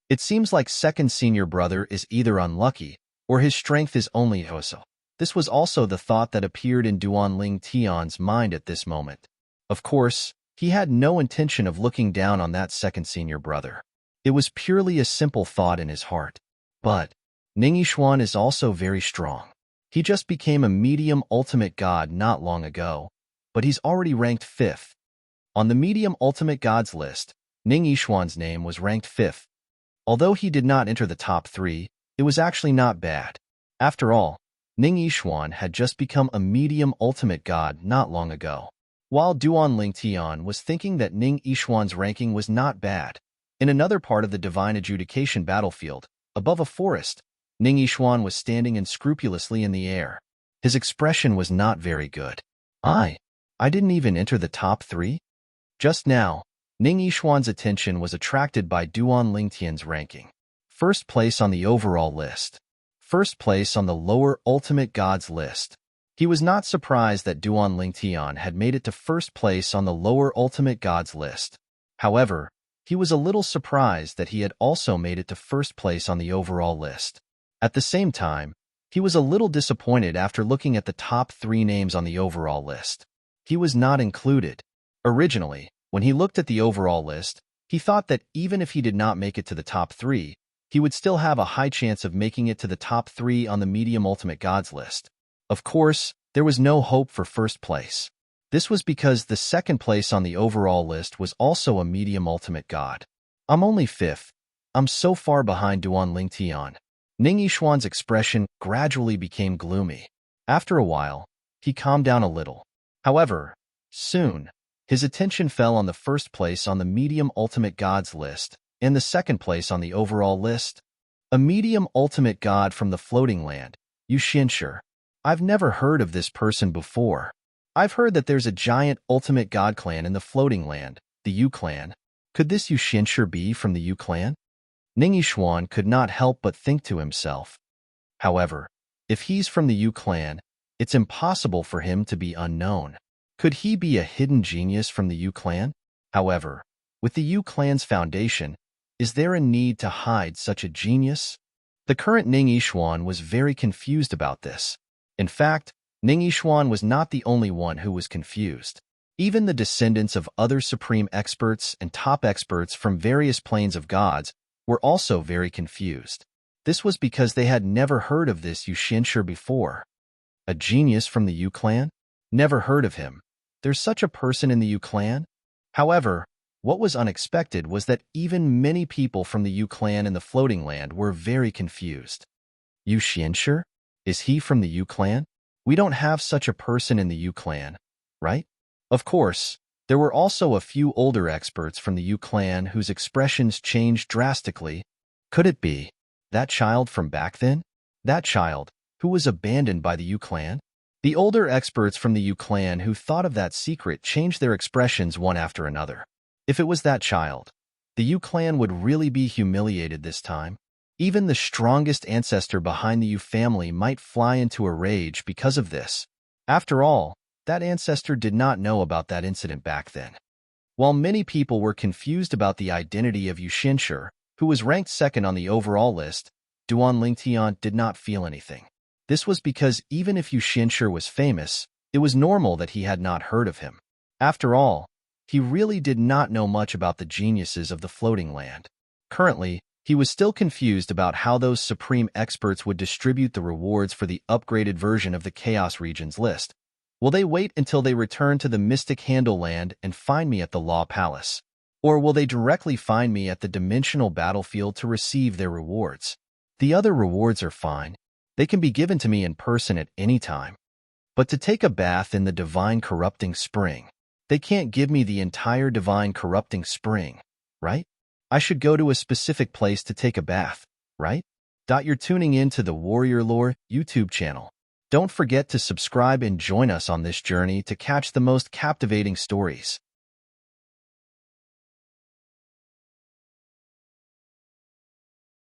It seems like second senior brother is either unlucky, or his strength is only Hoso. This was also the thought that appeared in Duan Lingtian's mind at this moment. Of course, he had no intention of looking down on that second senior brother. It was purely a simple thought in his heart. But Ning Yishuan is also very strong. He just became a medium ultimate god not long ago, but he's already ranked 5th. On the medium ultimate gods list, Ning Yishuan's name was ranked 5th. Although he did not enter the top 3, it was actually not bad. After all, Ning Yishuan had just become a medium ultimate god not long ago. While Duan Lingtian was thinking that Ning Yishuan's ranking was not bad, in another part of the divine adjudication battlefield, above a forest, Ning Yishuan was standing unscrupulously in the air. His expression was not very good. I didn't even enter the top 3? Just now, Ning Yishuan's attention was attracted by Duan Lingtian's ranking. First place on the overall list. First place on the lower ultimate gods list. He was not surprised that Duan Lingtian had made it to first place on the lower ultimate gods list. However, he was a little surprised that he had also made it to first place on the overall list. At the same time, he was a little disappointed after looking at the top 3 names on the overall list. He was not included. Originally, when he looked at the overall list, he thought that even if he did not make it to the top 3, he would still have a high chance of making it to the top 3 on the medium ultimate gods list. Of course, there was no hope for first place. This was because the second place on the overall list was also a medium ultimate god. I'm only 5th. I'm so far behind Duan Lingtian. Ning Yishuan's expression gradually became gloomy. After a while, he calmed down a little. However, soon, his attention fell on the first place on the medium ultimate gods list and the second place on the overall list. A medium ultimate god from the floating land, Yuxinsher. I've never heard of this person before. I've heard that there's a giant ultimate god clan in the floating land, the Yu clan. Could this Yuxinsher be from the Yu clan? Ning Yishuan could not help but think to himself. However, if he's from the Yu clan, it's impossible for him to be unknown. Could he be a hidden genius from the Yu clan? However, with the Yu clan's foundation, is there a need to hide such a genius? The current Ning Yishuan was very confused about this. In fact, Ning Yishuan was not the only one who was confused. Even the descendants of other supreme experts and top experts from various planes of gods were also very confused. This was because they had never heard of this Yuxinsher before. A genius from the Yu clan? Never heard of him. There's such a person in the Yu clan? However, what was unexpected was that even many people from the Yu clan in the floating land were very confused. Yuxinsher? Is he from the Yu clan? We don't have such a person in the Yu clan, right? Of course, there were also a few older experts from the Yu clan whose expressions changed drastically. Could it be that child from back then? That child who was abandoned by the Yu clan? The older experts from the Yu clan who thought of that secret changed their expressions one after another. If it was that child, the Yu clan would really be humiliated this time. Even the strongest ancestor behind the Yu family might fly into a rage because of this. After all, that ancestor did not know about that incident back then. While many people were confused about the identity of Yuxinsher, who was ranked second on the overall list, Duan Lingtian did not feel anything. This was because even if Yuxinsher was famous, it was normal that he had not heard of him. After all, he really did not know much about the geniuses of the floating land. Currently, he was still confused about how those supreme experts would distribute the rewards for the upgraded version of the Chaos Regions list. Will they wait until they return to the Mystic Handle Land and find me at the Law Palace? Or will they directly find me at the Dimensional Battlefield to receive their rewards? The other rewards are fine. They can be given to me in person at any time. But to take a bath in the Divine Corrupting Spring, they can't give me the entire Divine Corrupting Spring, right? I should go to a specific place to take a bath, right? You're tuning in to the Warrior Lore YouTube channel. Don't forget to subscribe and join us on this journey to catch the most captivating stories.